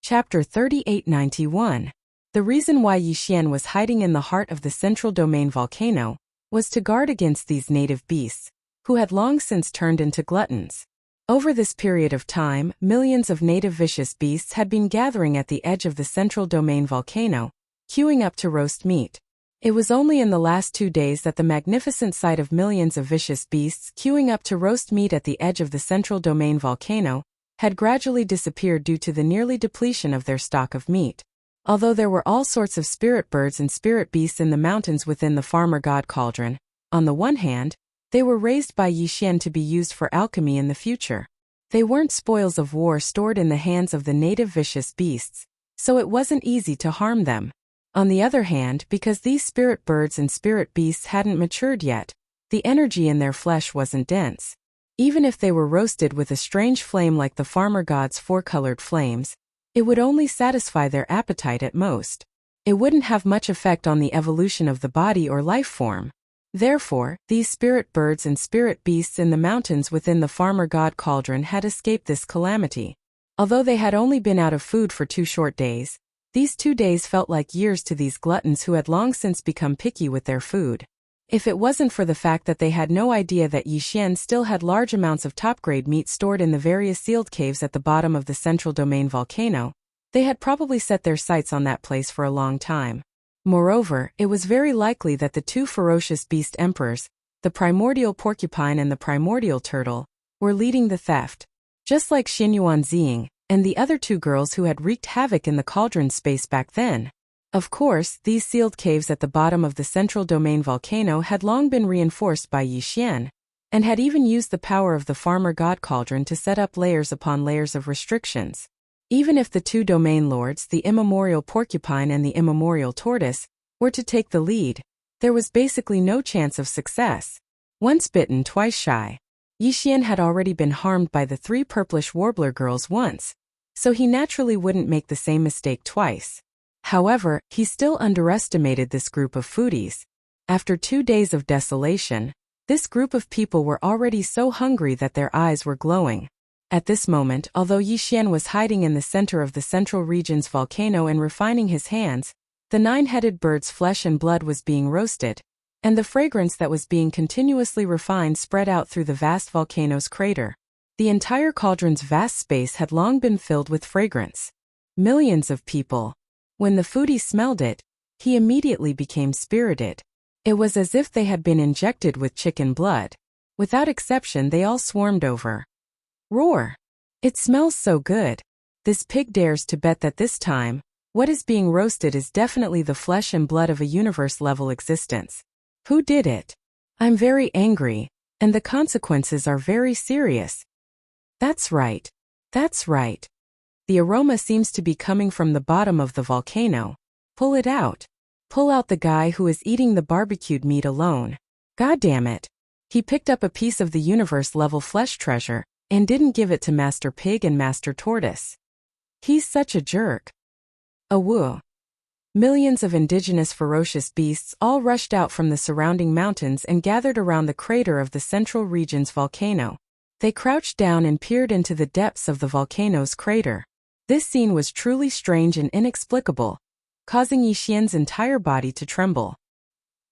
Chapter 3891. The reason why Yixian was hiding in the heart of the central domain volcano was to guard against these native beasts, who had long since turned into gluttons. Over this period of time, millions of native vicious beasts had been gathering at the edge of the central domain volcano, queuing up to roast meat. It was only in the last 2 days that the magnificent sight of millions of vicious beasts queuing up to roast meat at the edge of the central domain volcano had gradually disappeared due to the nearly depletion of their stock of meat. Although there were all sorts of spirit birds and spirit beasts in the mountains within the farmer god cauldron, on the one hand, they were raised by Yixian to be used for alchemy in the future. They weren't spoils of war stored in the hands of the native vicious beasts, so it wasn't easy to harm them. On the other hand, because these spirit birds and spirit beasts hadn't matured yet, the energy in their flesh wasn't dense. Even if they were roasted with a strange flame like the farmer god's 4-colored flames, it would only satisfy their appetite at most. It wouldn't have much effect on the evolution of the body or life form. Therefore, these spirit birds and spirit beasts in the mountains within the farmer god cauldron had escaped this calamity. Although they had only been out of food for 2 short days, these 2 days felt like years to these gluttons who had long since become picky with their food. If it wasn't for the fact that they had no idea that Yixian still had large amounts of top-grade meat stored in the various sealed caves at the bottom of the central domain volcano, they had probably set their sights on that place for a long time. Moreover, it was very likely that the 2 ferocious beast emperors, the primordial porcupine and the primordial turtle, were leading the theft. Just like Xinyuan Ziying and the other 2 girls who had wreaked havoc in the cauldron space back then. Of course, these sealed caves at the bottom of the central domain volcano had long been reinforced by Yixian, and had even used the power of the farmer god cauldron to set up layers upon layers of restrictions. Even if the 2 domain lords, the immemorial porcupine and the immemorial tortoise, were to take the lead, there was basically no chance of success. Once bitten, twice shy. Yixian had already been harmed by the 3 purplish warbler girls once, so he naturally wouldn't make the same mistake twice. However, he still underestimated this group of foodies. After 2 days of desolation, this group of people were already so hungry that their eyes were glowing. At this moment, although Yixian was hiding in the center of the central region's volcano and refining his hands, the 9-headed bird's flesh and blood was being roasted, and the fragrance that was being continuously refined spread out through the vast volcano's crater. The entire cauldron's vast space had long been filled with fragrance. Millions of people. When the foodie smelled it, he immediately became spirited. It was as if they had been injected with chicken blood. Without exception, they all swarmed over. Roar! It smells so good. This pig dares to bet that this time, what is being roasted is definitely the flesh and blood of a universe-level existence. Who did it? I'm very angry, and the consequences are very serious. That's right. That's right. The aroma seems to be coming from the bottom of the volcano. Pull it out. Pull out the guy who is eating the barbecued meat alone. God damn it. He picked up a piece of the universe-level flesh treasure, and didn't give it to Master Pig and Master Tortoise. He's such a jerk. Awoo. Millions of indigenous ferocious beasts all rushed out from the surrounding mountains and gathered around the crater of the central region's volcano. They crouched down and peered into the depths of the volcano's crater. This scene was truly strange and inexplicable, causing Yixian's entire body to tremble.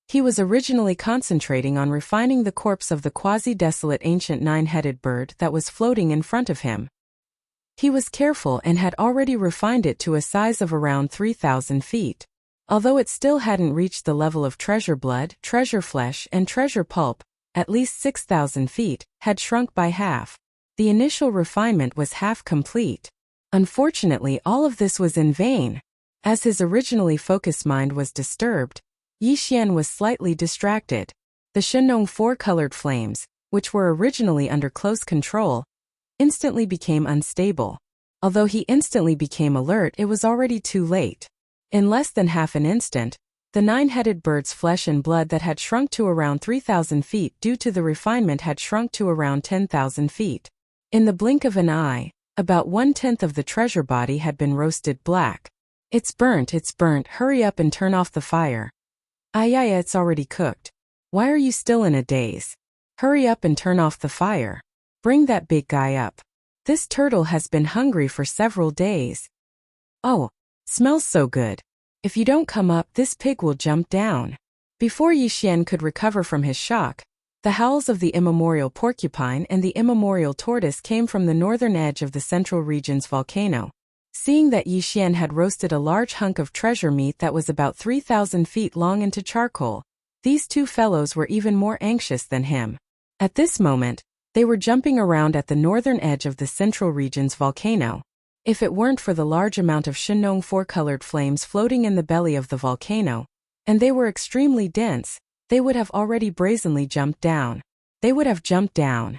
He was originally concentrating on refining the corpse of the quasi-desolate ancient 9-headed bird that was floating in front of him. He was careful and had already refined it to a size of around 3,000 feet. Although it still hadn't reached the level of treasure blood, treasure flesh, and treasure pulp, at least 6,000 feet, had shrunk by half. The initial refinement was half complete. Unfortunately, all of this was in vain. As his originally focused mind was disturbed, Yixian was slightly distracted. The Shenong 4-colored flames, which were originally under close control, instantly became unstable. Although he instantly became alert, it was already too late. In less than half an instant, the 9-headed bird's flesh and blood that had shrunk to around 3,000 feet due to the refinement had shrunk to around 10,000 feet. In the blink of an eye, about 1/10 of the treasure body had been roasted black. It's burnt, hurry up and turn off the fire. Ayaya, it's already cooked. Why are you still in a daze? Hurry up and turn off the fire. Bring that big guy up. This turtle has been hungry for several days. Oh, smells so good. If you don't come up, this pig will jump down. Before Yixian could recover from his shock, the howls of the immemorial porcupine and the immemorial tortoise came from the northern edge of the central region's volcano. Seeing that Yixian had roasted a large hunk of treasure meat that was about 3,000 feet long into charcoal, these two fellows were even more anxious than him. At this moment, they were jumping around at the northern edge of the central region's volcano. If it weren't for the large amount of Shenong four-colored flames floating in the belly of the volcano, and they were extremely dense, they would have already brazenly jumped down. They would have jumped down.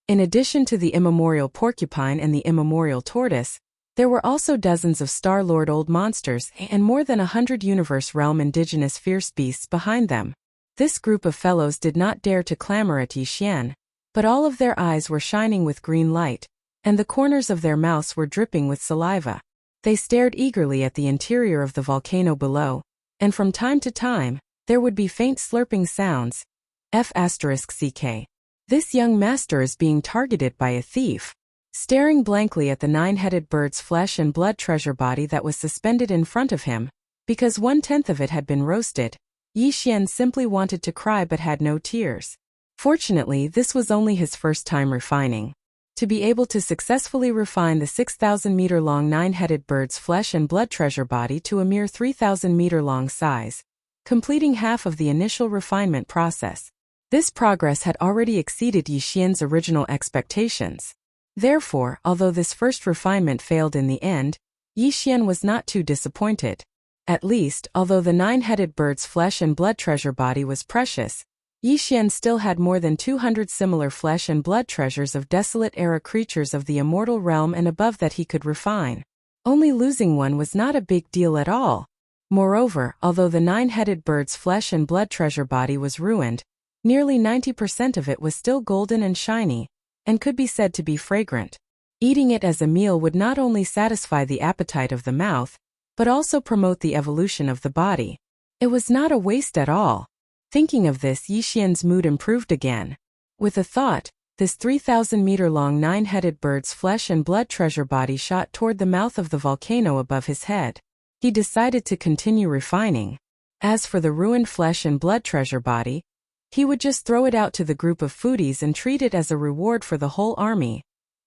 In addition to the immemorial porcupine and the immemorial tortoise, there were also dozens of Star-Lord old monsters and more than 100 universe realm indigenous fierce beasts behind them. This group of fellows did not dare to clamor at Yixian, but all of their eyes were shining with green light, and the corners of their mouths were dripping with saliva. They stared eagerly at the interior of the volcano below, and from time to time, there would be faint slurping sounds. F***CK. This young master is being targeted by a thief. Staring blankly at the nine-headed bird's flesh and blood treasure body that was suspended in front of him, because 1/10 of it had been roasted, Yixian simply wanted to cry but had no tears. Fortunately, this was only his first time refining. To be able to successfully refine the 6,000-meter-long nine-headed bird's flesh and blood treasure body to a mere 3,000-meter-long size, completing half of the initial refinement process. This progress had already exceeded Yixian's original expectations. Therefore, although this first refinement failed in the end, Yixian was not too disappointed. At least, although the nine-headed bird's flesh and blood treasure body was precious, Yixian still had more than 200 similar flesh and blood treasures of desolate-era creatures of the immortal realm and above that he could refine. Only losing one was not a big deal at all. Moreover, although the nine-headed bird's flesh and blood treasure body was ruined, nearly 90% of it was still golden and shiny, and could be said to be fragrant. Eating it as a meal would not only satisfy the appetite of the mouth, but also promote the evolution of the body. It was not a waste at all. Thinking of this, Yixian's mood improved again. With a thought, this 3,000-meter-long nine-headed bird's flesh and blood treasure body shot toward the mouth of the volcano above his head. He decided to continue refining. As for the ruined flesh and blood treasure body, he would just throw it out to the group of foodies and treat it as a reward for the whole army.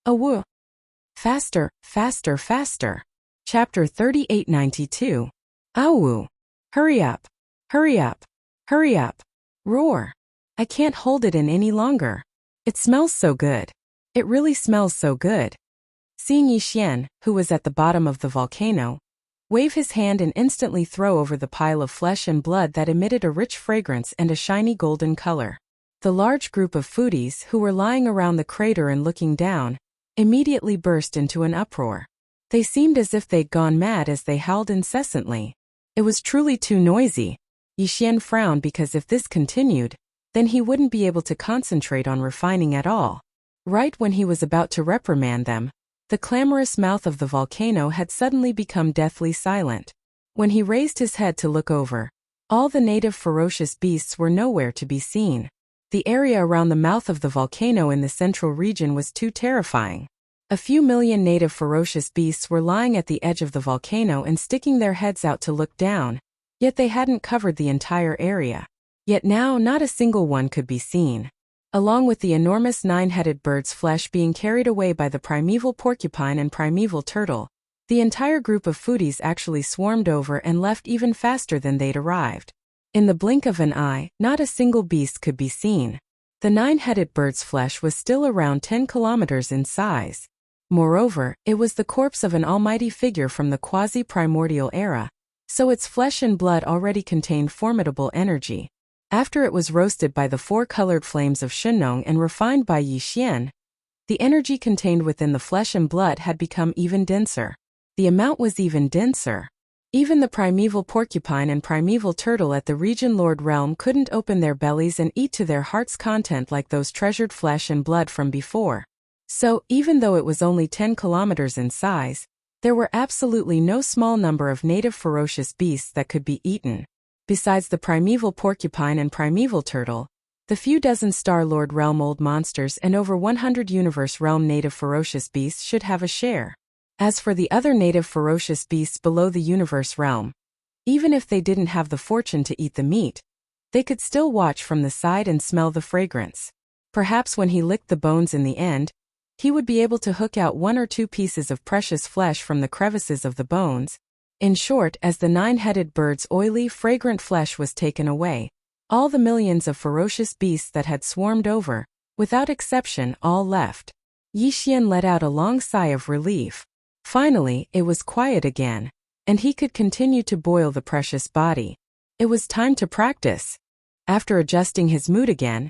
Awoo! Faster, faster, faster. Chapter 3892. Awoo! Hurry up! Hurry up! Hurry up! Roar! I can't hold it in any longer. It smells so good. It really smells so good. Seeing Yixian, who was at the bottom of the volcano, wave his hand and instantly throw over the pile of flesh and blood that emitted a rich fragrance and a shiny golden color. The large group of foodies who were lying around the crater and looking down, immediately burst into an uproar. They seemed as if they'd gone mad as they howled incessantly. It was truly too noisy. Yixian frowned because if this continued, then he wouldn't be able to concentrate on refining at all. Right when he was about to reprimand them, the clamorous mouth of the volcano had suddenly become deathly silent. When he raised his head to look over, all the native ferocious beasts were nowhere to be seen. The area around the mouth of the volcano in the central region was too terrifying. A few million native ferocious beasts were lying at the edge of the volcano and sticking their heads out to look down, yet they hadn't covered the entire area. Yet now not a single one could be seen. Along with the enormous nine-headed bird's flesh being carried away by the primeval porcupine and primeval turtle, the entire group of foodies actually swarmed over and left even faster than they'd arrived. In the blink of an eye, not a single beast could be seen. The nine-headed bird's flesh was still around 10 kilometers in size. Moreover, it was the corpse of an almighty figure from the quasi-primordial era, so its flesh and blood already contained formidable energy. After it was roasted by the four-colored flames of Shenong and refined by Yixian, the energy contained within the flesh and blood had become even denser. The amount was even denser. Even the primeval porcupine and primeval turtle at the Region Lord realm couldn't open their bellies and eat to their heart's content like those treasured flesh and blood from before. So, even though it was only 10 kilometers in size, there were absolutely no small number of native ferocious beasts that could be eaten. Besides the primeval porcupine and primeval turtle, the few dozen Star-Lord realm old monsters and over 100 universe realm native ferocious beasts should have a share. As for the other native ferocious beasts below the universe realm, even if they didn't have the fortune to eat the meat, they could still watch from the side and smell the fragrance. Perhaps when he licked the bones in the end, he would be able to hook out 1 or 2 pieces of precious flesh from the crevices of the bones. In short, as the 9-headed bird's oily, fragrant flesh was taken away, all the millions of ferocious beasts that had swarmed over, without exception, all left. Yi Xian let out a long sigh of relief. Finally, it was quiet again, and he could continue to boil the precious body. It was time to practice. After adjusting his mood again,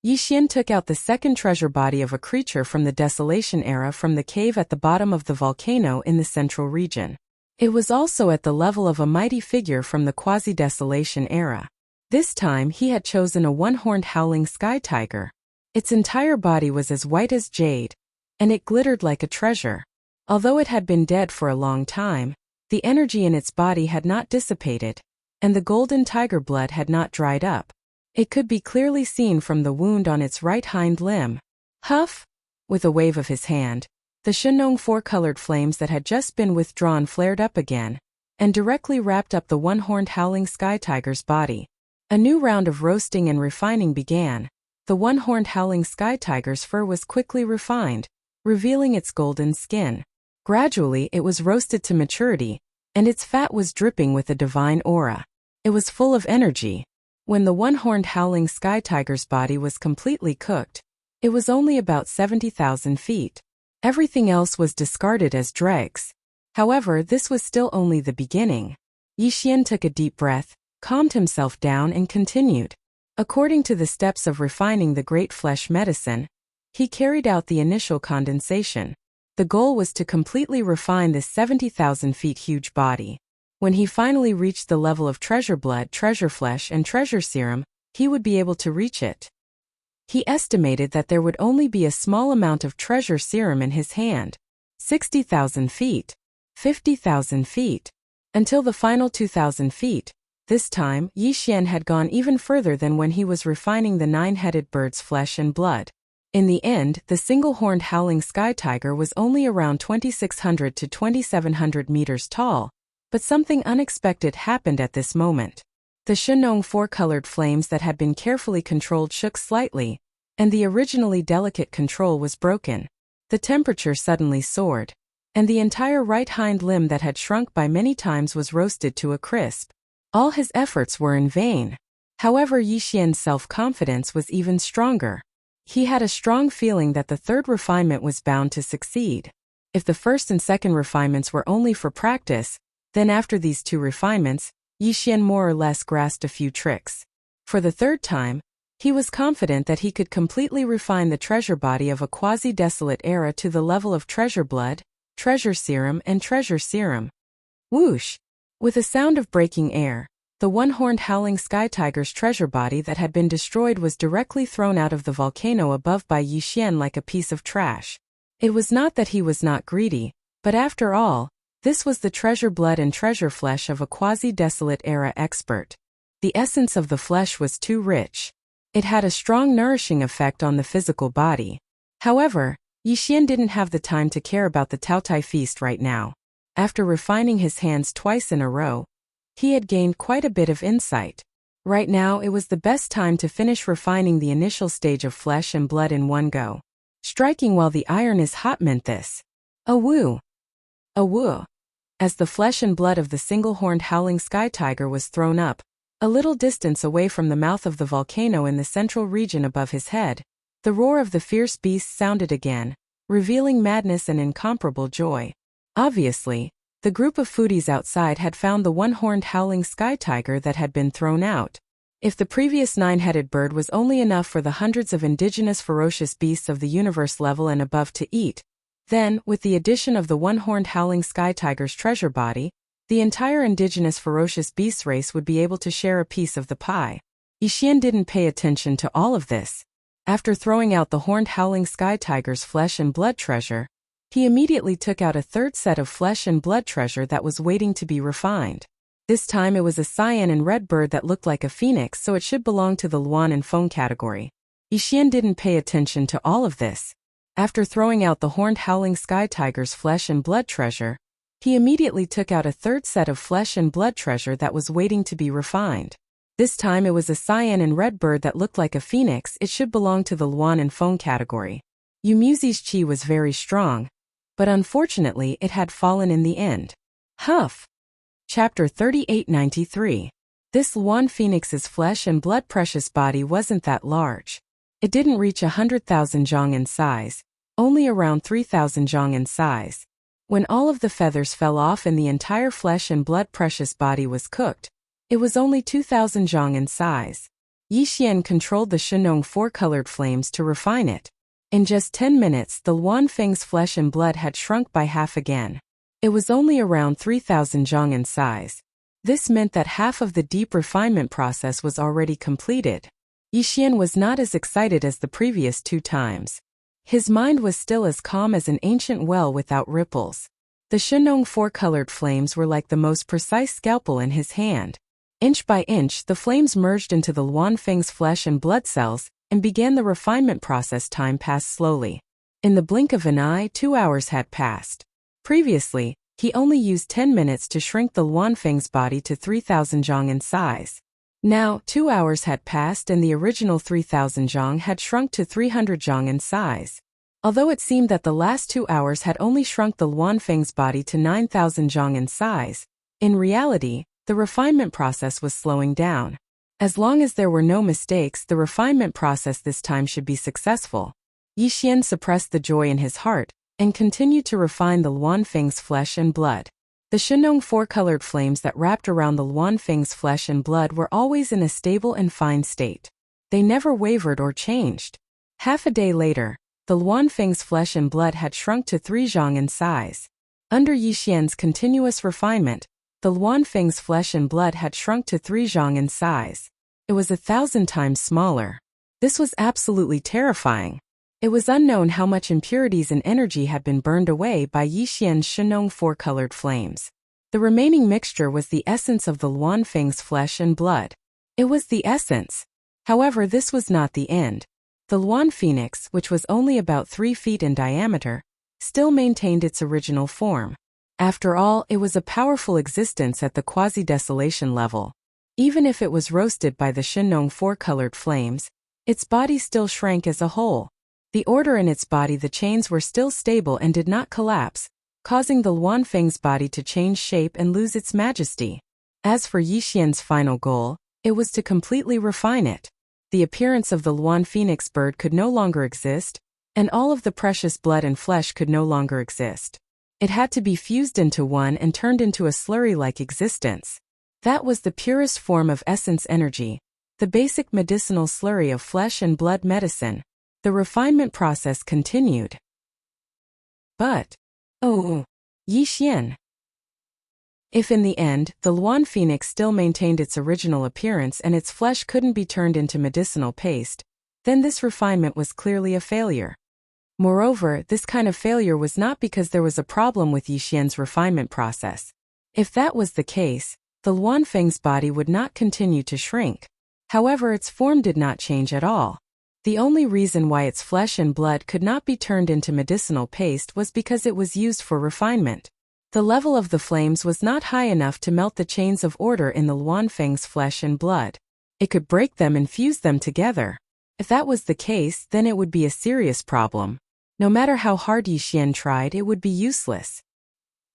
Yi Xian took out the second treasure body of a creature from the Desolation era from the cave at the bottom of the volcano in the central region. It was also at the level of a mighty figure from the quasi-Desolation era. This time he had chosen a one-horned howling sky tiger. Its entire body was as white as jade, and it glittered like a treasure. Although it had been dead for a long time, the energy in its body had not dissipated, and the golden tiger blood had not dried up. It could be clearly seen from the wound on its right hind limb. Huff! With a wave of his hand, the Shenong 4-colored flames that had just been withdrawn flared up again, and directly wrapped up the one-horned howling sky tiger's body. A new round of roasting and refining began. The one-horned howling sky tiger's fur was quickly refined, revealing its golden skin. Gradually it was roasted to maturity, and its fat was dripping with a divine aura. It was full of energy. When the one-horned howling sky tiger's body was completely cooked, it was only about 70,000 feet. Everything else was discarded as dregs. However, this was still only the beginning. Yi Xian took a deep breath, calmed himself down and continued. According to the steps of refining the great flesh medicine, he carried out the initial condensation. The goal was to completely refine this 70,000 feet huge body. When he finally reached the level of treasure blood, treasure flesh, and treasure serum, he would be able to reach it. He estimated that there would only be a small amount of treasure serum in his hand. 60,000 feet. 50,000 feet. Until the final 2,000 feet. This time, Yi Xian had gone even further than when he was refining the 9-headed bird's flesh and blood. In the end, the single-horned howling sky tiger was only around 2,600 to 2,700 meters tall. But something unexpected happened at this moment. The Shenong 4-colored flames that had been carefully controlled shook slightly, and the originally delicate control was broken. The temperature suddenly soared, and the entire right hind limb that had shrunk by many times was roasted to a crisp. All his efforts were in vain. However, Yi Xian's self-confidence was even stronger. He had a strong feeling that the third refinement was bound to succeed. If the first and second refinements were only for practice, then after these 2 refinements, Yi Xian more or less grasped a few tricks. For the third time, he was confident that he could completely refine the treasure body of a quasi-desolate era to the level of treasure blood, treasure serum, and treasure serum. Whoosh! With a sound of breaking air, the one-horned howling sky tiger's treasure body that had been destroyed was directly thrown out of the volcano above by Yi Xian like a piece of trash. It was not that he was not greedy, but after all, this was the treasure blood and treasure flesh of a quasi-desolate era expert. The essence of the flesh was too rich. It had a strong nourishing effect on the physical body. However, Yi Xian didn't have the time to care about the Taotai feast right now. After refining his hands twice in a row, he had gained quite a bit of insight. Right now it was the best time to finish refining the initial stage of flesh and blood in one go. Striking while the iron is hot meant this. A woo! A woo! As the flesh and blood of the single-horned howling sky tiger was thrown up, a little distance away from the mouth of the volcano in the central region above his head, the roar of the fierce beast sounded again, revealing madness and incomparable joy. Obviously, the group of foodies outside had found the one-horned howling sky tiger that had been thrown out. If the previous 9-headed bird was only enough for the hundreds of indigenous ferocious beasts of the universe level and above to eat, then, with the addition of the one-horned howling sky tiger's treasure body, the entire indigenous ferocious beast race would be able to share a piece of the pie. Yi Xian didn't pay attention to all of this. After throwing out the horned howling sky tiger's flesh and blood treasure, he immediately took out a third set of flesh and blood treasure that was waiting to be refined. This time it was a cyan and red bird that looked like a phoenix, so it should belong to the Luan and Feng category. Yi Xian didn't pay attention to all of this. After throwing out the horned howling sky tiger's flesh and blood treasure, he immediately took out a third set of flesh and blood treasure that was waiting to be refined. This time it was a cyan and red bird that looked like a phoenix. It should belong to the Luan and Feng category. Yu Muzi's qi was very strong, but unfortunately it had fallen in the end. Huff. Chapter 3893. This Luan phoenix's flesh and blood precious body wasn't that large. It didn't reach 100,000 zhang in size, only around 3,000 zhang in size. When all of the feathers fell off and the entire flesh and blood precious body was cooked, it was only 2,000 zhang in size. Yi Xian controlled the Shenong four-colored flames to refine it. In just 10 minutes, the Luan Feng's flesh and blood had shrunk by half again. It was only around 3,000 zhang in size. This meant that half of the deep refinement process was already completed. Yi Xian was not as excited as the previous 2 times. His mind was still as calm as an ancient well without ripples. The Shenong four-colored flames were like the most precise scalpel in his hand. Inch by inch, the flames merged into the Luan Feng's flesh and blood cells and began the refinement process. Time passed slowly. In the blink of an eye, 2 hours had passed. Previously, he only used 10 minutes to shrink the Luan Feng's body to 3,000 zhang in size. Now, 2 hours had passed and the original 3,000 zhang had shrunk to 300 zhang in size. Although it seemed that the last 2 hours had only shrunk the Luan Feng's body to 9,000 zhang in size, in reality, the refinement process was slowing down. As long as there were no mistakes, the refinement process this time should be successful. Yi Xian suppressed the joy in his heart and continued to refine the Luan Feng's flesh and blood. The Shenong four-colored flames that wrapped around the Luan Feng's flesh and blood were always in a stable and fine state. They never wavered or changed. Half a day later, the Luan Feng's flesh and blood had shrunk to 3 zhang in size. Under Yi Xian's continuous refinement, the Luan Feng's flesh and blood had shrunk to 3 zhang in size. It was 1,000 times smaller. This was absolutely terrifying. It was unknown how much impurities and energy had been burned away by Yi Xian's Shenong four-colored flames. The remaining mixture was the essence of the Luan Feng's flesh and blood. It was the essence. However, this was not the end. The Luan Phoenix, which was only about 3 feet in diameter, still maintained its original form. After all, it was a powerful existence at the quasi-desolation level. Even if it was roasted by the Shenong four-colored flames, its body still shrank as a whole. The order in its body, the chains were still stable and did not collapse, causing the Luan Feng's body to change shape and lose its majesty. As for Yi Xian's final goal, it was to completely refine it. The appearance of the Luan Phoenix bird could no longer exist, and all of the precious blood and flesh could no longer exist. It had to be fused into one and turned into a slurry-like existence. That was the purest form of essence energy, the basic medicinal slurry of flesh and blood medicine. The refinement process continued. But, Yi Xian. If in the end, the Luan Phoenix still maintained its original appearance and its flesh couldn't be turned into medicinal paste, then this refinement was clearly a failure. Moreover, this kind of failure was not because there was a problem with Yi Xian's refinement process. If that was the case, the Luan Feng's body would not continue to shrink. However, its form did not change at all. The only reason why its flesh and blood could not be turned into medicinal paste was because it was used for refinement. The level of the flames was not high enough to melt the chains of order in the Luan Feng's flesh and blood. It could break them and fuse them together. If that was the case, then it would be a serious problem. No matter how hard Yi Xian tried, it would be useless.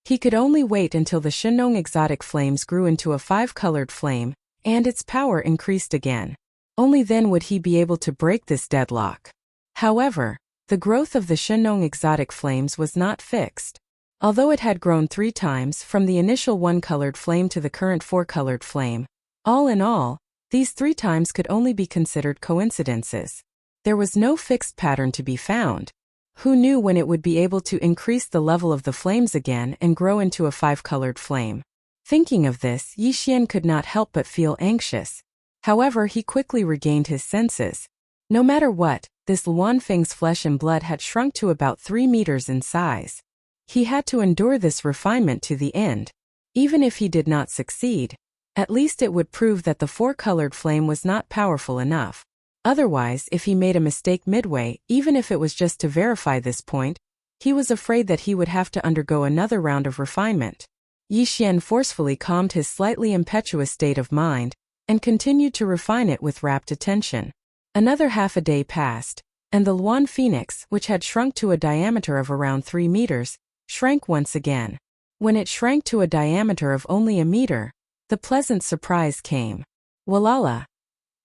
He could only wait until the Shenong exotic flames grew into a 5-colored flame, and its power increased again. Only then would he be able to break this deadlock. However, the growth of the Shenong exotic flames was not fixed. Although it had grown 3 times from the initial 1-colored flame to the current 4-colored flame, all in all, these 3 times could only be considered coincidences. There was no fixed pattern to be found. Who knew when it would be able to increase the level of the flames again and grow into a 5-colored flame? Thinking of this, Yi Xian could not help but feel anxious. However, he quickly regained his senses. No matter what, this Luan Feng's flesh and blood had shrunk to about 3 meters in size. He had to endure this refinement to the end. Even if he did not succeed, at least it would prove that the 4-colored flame was not powerful enough. Otherwise, if he made a mistake midway, even if it was just to verify this point, he was afraid that he would have to undergo another round of refinement. Yi Xian forcefully calmed his slightly impetuous state of mind, and continued to refine it with rapt attention. Another half a day passed, and the Luan Phoenix, which had shrunk to a diameter of around 3 meters, shrank once again. When it shrank to a diameter of only a meter, the pleasant surprise came. Walala!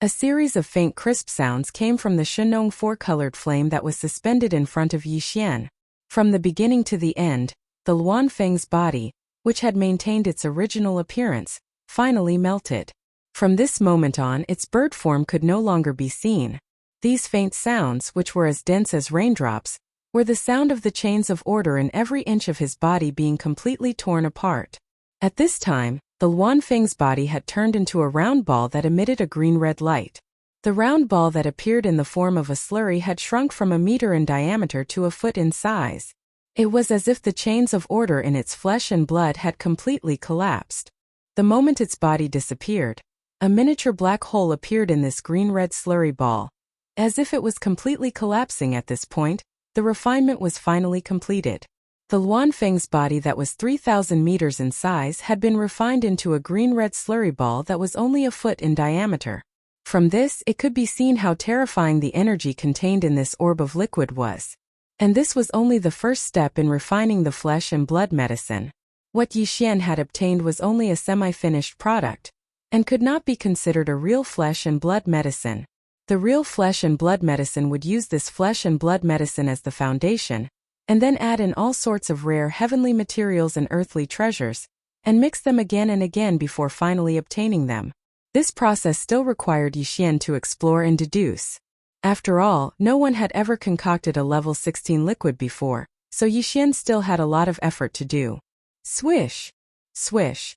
A series of faint crisp sounds came from the Shenong four-colored flame that was suspended in front of Yi Xian. From the beginning to the end, the Luan Feng's body, which had maintained its original appearance, finally melted. From this moment on, its bird form could no longer be seen. These faint sounds, which were as dense as raindrops, were the sound of the chains of order in every inch of his body being completely torn apart. At this time, the Luan Feng's body had turned into a round ball that emitted a green-red light. The round ball that appeared in the form of a slurry had shrunk from a meter in diameter to a foot in size. It was as if the chains of order in its flesh and blood had completely collapsed. The moment its body disappeared, a miniature black hole appeared in this green-red slurry ball. As if it was completely collapsing at this point, the refinement was finally completed. The Luan Feng's body that was 3,000 meters in size had been refined into a green-red slurry ball that was only a foot in diameter. From this, it could be seen how terrifying the energy contained in this orb of liquid was. And this was only the first step in refining the flesh and blood medicine. What Yi Xian had obtained was only a semi-finished product, and could not be considered a real flesh and blood medicine. The real flesh and blood medicine would use this flesh and blood medicine as the foundation, and then add in all sorts of rare heavenly materials and earthly treasures, and mix them again and again before finally obtaining them. This process still required Yi Xian to explore and deduce. After all, no one had ever concocted a level 16 liquid before, so Yi Xian still had a lot of effort to do. Swish! Swish!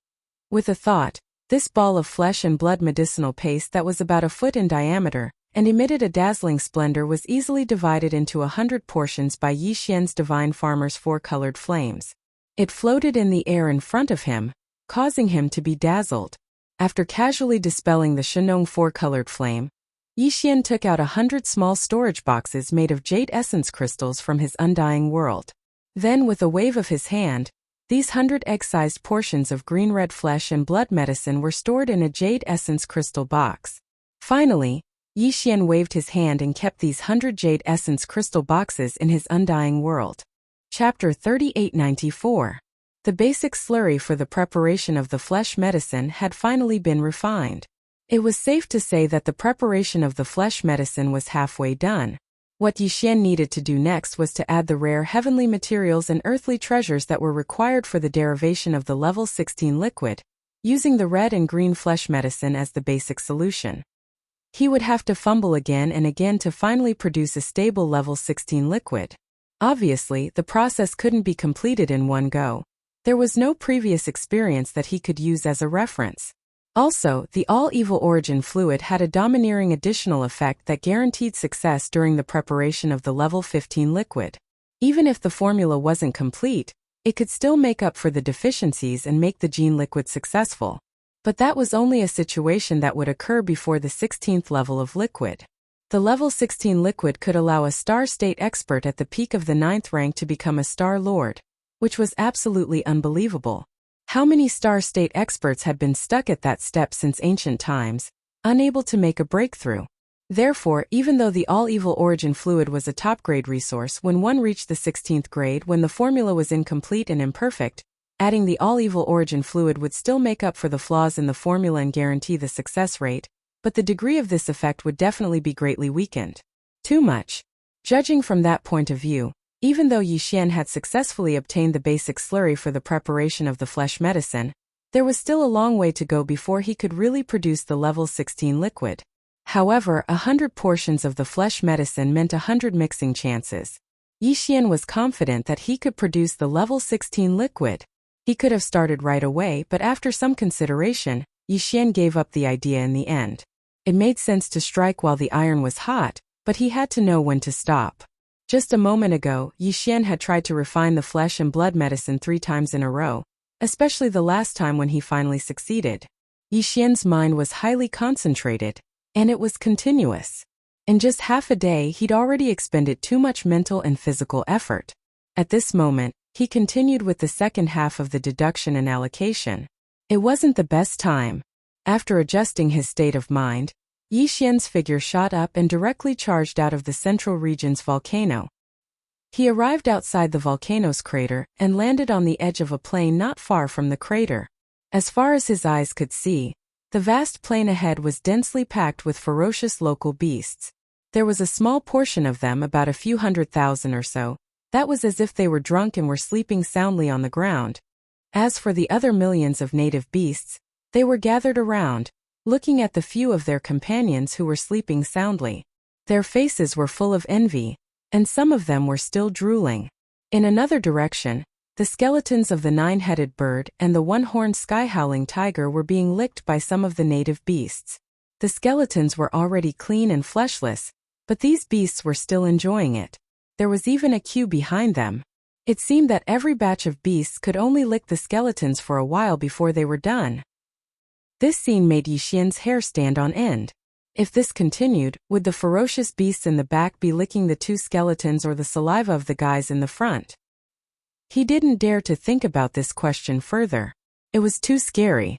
With a thought, this ball of flesh and blood medicinal paste that was about a foot in diameter, and emitted a dazzling splendor was easily divided into 100 portions by Yi Xian's divine farmer's four-colored flames. It floated in the air in front of him, causing him to be dazzled. After casually dispelling the Shenong four-colored flame, Yi Xian took out 100 small storage boxes made of jade essence crystals from his undying world. Then, with a wave of his hand, these 100 egg-sized portions of green-red flesh and blood medicine were stored in a jade essence crystal box. Finally, Yi Xian waved his hand and kept these 100 jade essence crystal boxes in his undying world. Chapter 3894. The basic slurry for the preparation of the flesh medicine had finally been refined. It was safe to say that the preparation of the flesh medicine was halfway done. What Yi Xian needed to do next was to add the rare heavenly materials and earthly treasures that were required for the derivation of the level 16 liquid, using the red and green flesh medicine as the basic solution. He would have to fumble again and again to finally produce a stable level 16 liquid. Obviously, the process couldn't be completed in one go. There was no previous experience that he could use as a reference. Also, the all-evil origin fluid had a domineering additional effect that guaranteed success during the preparation of the level 15 liquid. Even if the formula wasn't complete, it could still make up for the deficiencies and make the gene liquid successful. But that was only a situation that would occur before the 16th level of liquid. The level 16 liquid could allow a star state expert at the peak of the 9th rank to become a star lord, which was absolutely unbelievable. How many star state experts had been stuck at that step since ancient times, unable to make a breakthrough? Therefore, even though the all-evil origin fluid was a top-grade resource when one reached the 16th grade when the formula was incomplete and imperfect, adding the all-evil origin fluid would still make up for the flaws in the formula and guarantee the success rate, but the degree of this effect would definitely be greatly weakened. Too much. Judging from that point of view, even though Yi Xian had successfully obtained the basic slurry for the preparation of the flesh medicine, there was still a long way to go before he could really produce the level 16 liquid. However, 100 portions of the flesh medicine meant 100 mixing chances. Yi Xian was confident that he could produce the level 16 liquid. He could have started right away, but after some consideration, Yi Xian gave up the idea in the end. It made sense to strike while the iron was hot, but he had to know when to stop. Just a moment ago, Yi Xian had tried to refine the flesh and blood medicine 3 times in a row, especially the last time when he finally succeeded. Yi Xian's mind was highly concentrated, and it was continuous. In just half a day, he'd already expended too much mental and physical effort. At this moment, he continued with the second half of the deduction and allocation. It wasn't the best time. After adjusting his state of mind, Yi Xian's figure shot up and directly charged out of the central region's volcano. He arrived outside the volcano's crater and landed on the edge of a plain not far from the crater. As far as his eyes could see, the vast plain ahead was densely packed with ferocious local beasts. There was a small portion of them, about a few 100,000 or so, that was as if they were drunk and were sleeping soundly on the ground. As for the other millions of native beasts, they were gathered around, looking at the few of their companions who were sleeping soundly. Their faces were full of envy, and some of them were still drooling. In another direction, the skeletons of the 9-headed bird and the 1-horned sky-howling tiger were being licked by some of the native beasts. The skeletons were already clean and fleshless, but these beasts were still enjoying it. There was even a queue behind them. It seemed that every batch of beasts could only lick the skeletons for a while before they were done. This scene made Yi Xian's hair stand on end. If this continued, would the ferocious beasts in the back be licking the 2 skeletons or the saliva of the guys in the front? He didn't dare to think about this question further. It was too scary.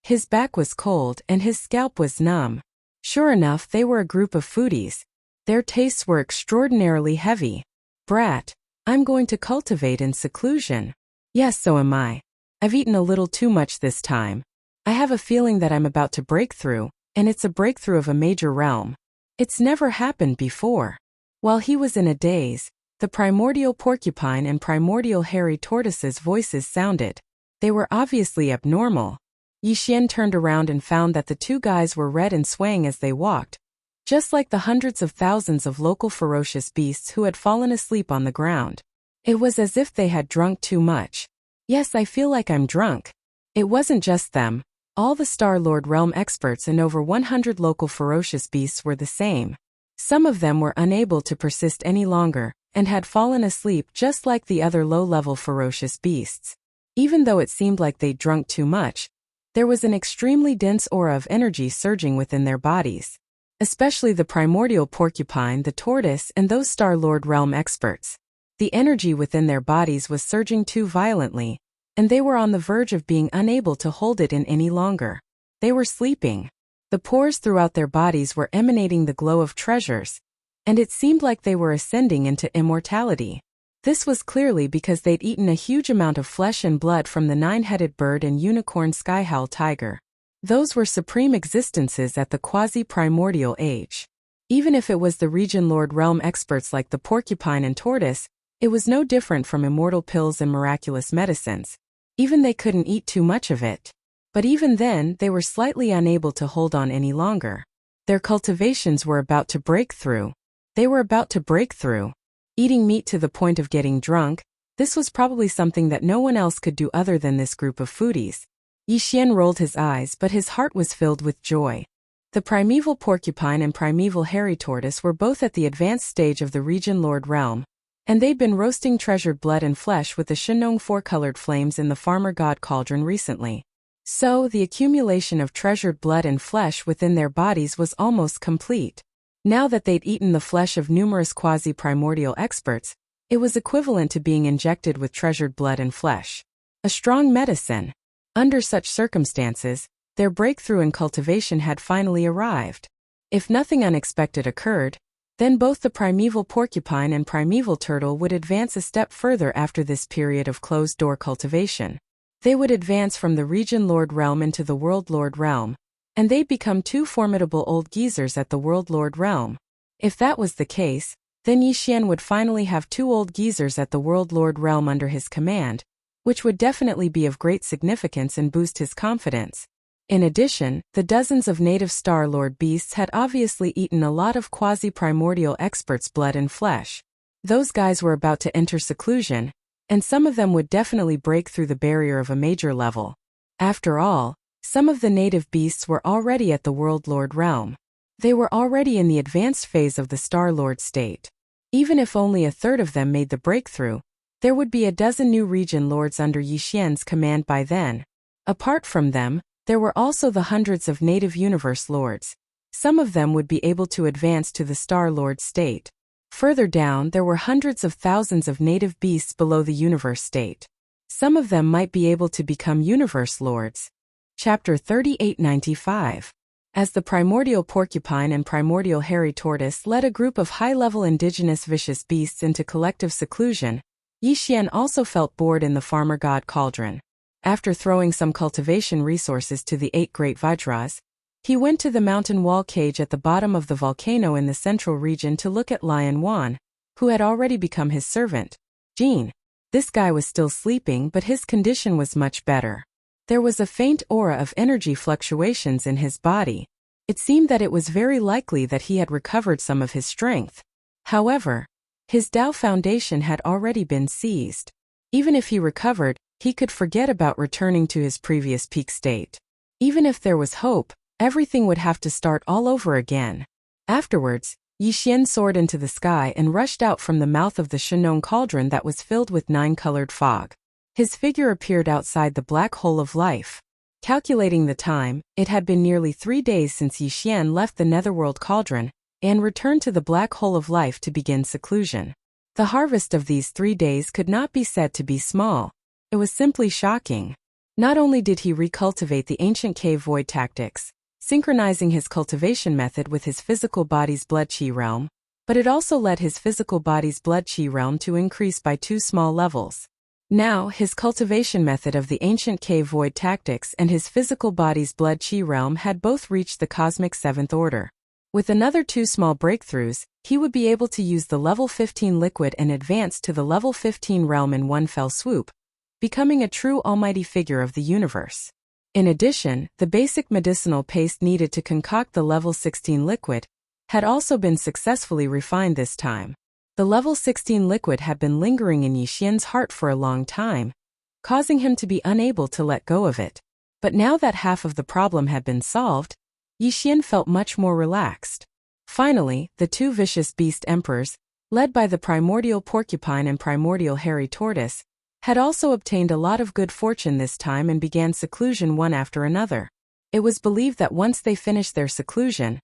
His back was cold and his scalp was numb. Sure enough, they were a group of foodies. Their tastes were extraordinarily heavy. Brat, I'm going to cultivate in seclusion. Yes, so am I. I've eaten a little too much this time. I have a feeling that I'm about to break through, and it's a breakthrough of a major realm. It's never happened before. While he was in a daze, the primordial porcupine and primordial hairy tortoise's voices sounded. They were obviously abnormal. Yi Xian turned around and found that the 2 guys were red and swaying as they walked, just like the hundreds of thousands of local ferocious beasts who had fallen asleep on the ground. It was as if they had drunk too much. Yes, I feel like I'm drunk. It wasn't just them. All the Star-Lord realm experts and over 100 local ferocious beasts were the same. Some of them were unable to persist any longer, and had fallen asleep just like the other low-level ferocious beasts. Even though it seemed like they'd drunk too much, there was an extremely dense aura of energy surging within their bodies. Especially the primordial porcupine, the tortoise, and those Star-Lord realm experts. The energy within their bodies was surging too violently, and they were on the verge of being unable to hold it in any longer. They were sleeping. The pores throughout their bodies were emanating the glow of treasures, and it seemed like they were ascending into immortality. This was clearly because they'd eaten a huge amount of flesh and blood from the 9-headed bird and unicorn skyhowl tiger. Those were supreme existences at the quasi-primordial age. Even if it was the Region Lord realm experts like the porcupine and tortoise, it was no different from immortal pills and miraculous medicines. Even they couldn't eat too much of it. But even then, they were slightly unable to hold on any longer. Their cultivations were about to break through. They were about to break through. Eating meat to the point of getting drunk, this was probably something that no one else could do other than this group of foodies. Yi Xian rolled his eyes, but his heart was filled with joy. The primeval porcupine and primeval hairy tortoise were both at the advanced stage of the Region Lord realm, and they'd been roasting treasured blood and flesh with the Shenong 4-colored flames in the farmer god cauldron recently. So, the accumulation of treasured blood and flesh within their bodies was almost complete. Now that they'd eaten the flesh of numerous quasi-primordial experts, it was equivalent to being injected with treasured blood and flesh. A strong medicine. Under such circumstances, their breakthrough in cultivation had finally arrived. If nothing unexpected occurred, then both the primeval porcupine and primeval turtle would advance a step further after this period of closed-door cultivation. They would advance from the Region Lord realm into the World Lord realm, and they'd become 2 formidable old geezers at the World Lord realm. If that was the case, then Yi Xian would finally have 2 old geezers at the World Lord realm under his command, which would definitely be of great significance and boost his confidence. In addition, the dozens of native Star-Lord beasts had obviously eaten a lot of quasi-primordial experts' blood and flesh. Those guys were about to enter seclusion, and some of them would definitely break through the barrier of a major level. After all, some of the native beasts were already at the World Lord realm. They were already in the advanced phase of the Star-Lord state. Even if only a third of them made the breakthrough, there would be a dozen new region lords under Yi Xian's command by then. Apart from them, there were also the hundreds of native universe lords. Some of them would be able to advance to the Star Lord state. Further down, there were hundreds of thousands of native beasts below the universe state. Some of them might be able to become universe lords. Chapter 3895. As the primordial porcupine and primordial hairy tortoise led a group of high-level indigenous vicious beasts into collective seclusion, Yi Xian also felt bored in the farmer god cauldron. After throwing some cultivation resources to the 8 great Vajras, he went to the mountain wall cage at the bottom of the volcano in the central region to look at Lion Wan, who had already become his servant. Jean. This guy was still sleeping, but his condition was much better. There was a faint aura of energy fluctuations in his body. It seemed that it was very likely that he had recovered some of his strength. However, his Tao foundation had already been seized. Even if he recovered, he could forget about returning to his previous peak state. Even if there was hope, everything would have to start all over again. Afterwards, Yi Xian soared into the sky and rushed out from the mouth of the Shenong cauldron that was filled with 9-colored fog. His figure appeared outside the black hole of life. Calculating the time, it had been nearly 3 days since Yi Xian left the netherworld cauldron and returned to the black hole of life to begin seclusion. The harvest of these 3 days could not be said to be small. It was simply shocking. Not only did he recultivate the ancient cave void tactics, synchronizing his cultivation method with his physical body's blood chi realm, but it also led his physical body's blood chi realm to increase by 2 small levels. Now, his cultivation method of the ancient cave void tactics and his physical body's blood chi realm had both reached the cosmic 7th order. With another 2 small breakthroughs, he would be able to use the level 15 liquid and advance to the level 15 realm in one fell swoop, becoming a true almighty figure of the universe. In addition, the basic medicinal paste needed to concoct the level 16 liquid had also been successfully refined this time. The level 16 liquid had been lingering in Yi Xian's heart for a long time, causing him to be unable to let go of it. But now that half of the problem had been solved, Yi Xian felt much more relaxed. Finally, the 2 vicious beast emperors, led by the primordial porcupine and primordial hairy tortoise, had also obtained a lot of good fortune this time and began seclusion one after another. It was believed that once they finished their seclusion,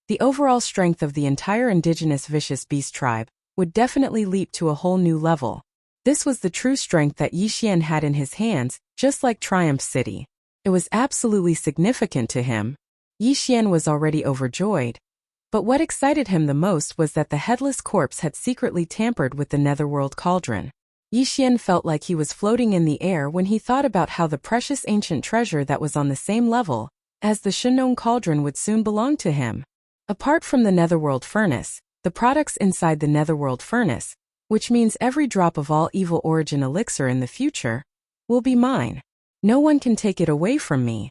the overall strength of the entire indigenous vicious beast tribe would definitely leap to a whole new level. This was the true strength that Yi Xian had in his hands, just like Triumph City. It was absolutely significant to him. Yi Xian was already overjoyed. But what excited him the most was that the headless corpse had secretly tampered with the netherworld cauldron. Yi Xian felt like he was floating in the air when he thought about how the precious ancient treasure that was on the same level as the Shenong cauldron would soon belong to him. Apart from the netherworld furnace, the products inside the netherworld furnace, which means every drop of all evil origin elixir in the future, will be mine. No one can take it away from me.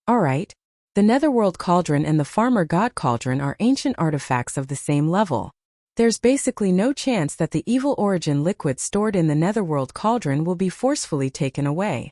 Alright, the netherworld cauldron and the farmer god cauldron are ancient artifacts of the same level. There's basically no chance that the evil origin liquid stored in the netherworld cauldron will be forcefully taken away.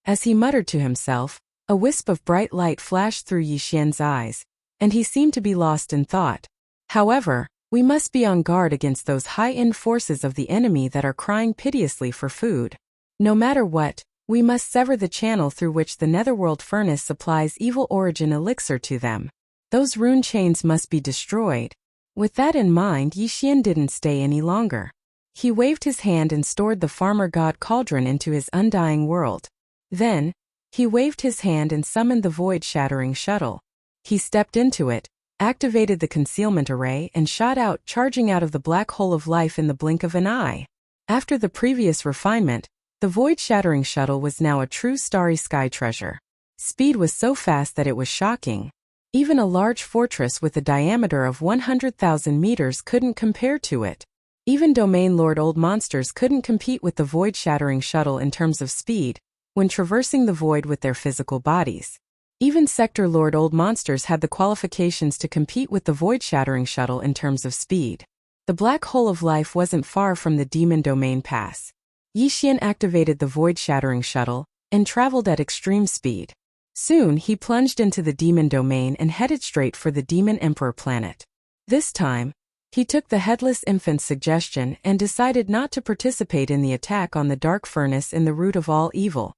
As he muttered to himself, a wisp of bright light flashed through Yi Xian's eyes, and he seemed to be lost in thought. However, we must be on guard against those high-end forces of the enemy that are crying piteously for food. No matter what, we must sever the channel through which the netherworld furnace supplies evil origin elixir to them. Those rune chains must be destroyed. With that in mind, Yi Xian didn't stay any longer. He waved his hand and stored the farmer god cauldron into his undying world. Then, he waved his hand and summoned the void-shattering shuttle. He stepped into it, activated the concealment array and shot out, charging out of the black hole of life in the blink of an eye. After the previous refinement, the void-shattering shuttle was now a true starry sky treasure. Speed was so fast that it was shocking. Even a large fortress with a diameter of 100,000 meters couldn't compare to it. Even Domain Lord Old Monsters couldn't compete with the void-shattering shuttle in terms of speed, when traversing the void with their physical bodies. Even Sector Lord Old Monsters had the qualifications to compete with the void-shattering shuttle in terms of speed. The black hole of life wasn't far from the Demon Domain Pass. Yi Xian activated the void-shattering shuttle and traveled at extreme speed. Soon he plunged into the Demon Domain and headed straight for the Demon Emperor planet. This time, he took the Headless Infant's suggestion and decided not to participate in the attack on the Dark Furnace in the root of all evil.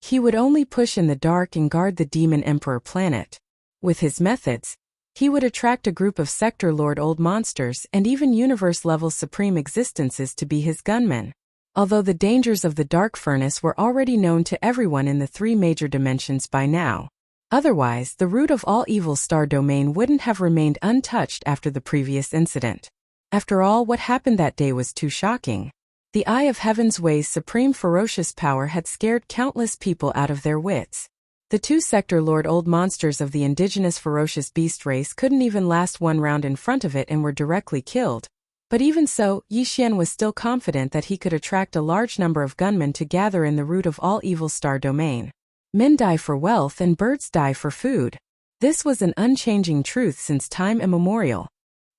He would only push in the dark and guard the Demon Emperor planet. With his methods, He would attract a group of Sector Lord Old Monsters and even universe-level supreme existences to be his gunmen. Although the dangers of the Dark Furnace were already known to everyone in the three major dimensions by now. Otherwise, the root of all evil star domain wouldn't have remained untouched after the previous incident. After all, what happened that day was too shocking. The Eye of Heaven's Way's supreme ferocious power had scared countless people out of their wits. The two Sector Lord Old Monsters of the indigenous ferocious beast race couldn't even last one round in front of it and were directly killed. But even so, Yi Xian was still confident that he could attract a large number of gunmen to gather in the root of all evil star domain. Men die for wealth and birds die for food. This was an unchanging truth since time immemorial.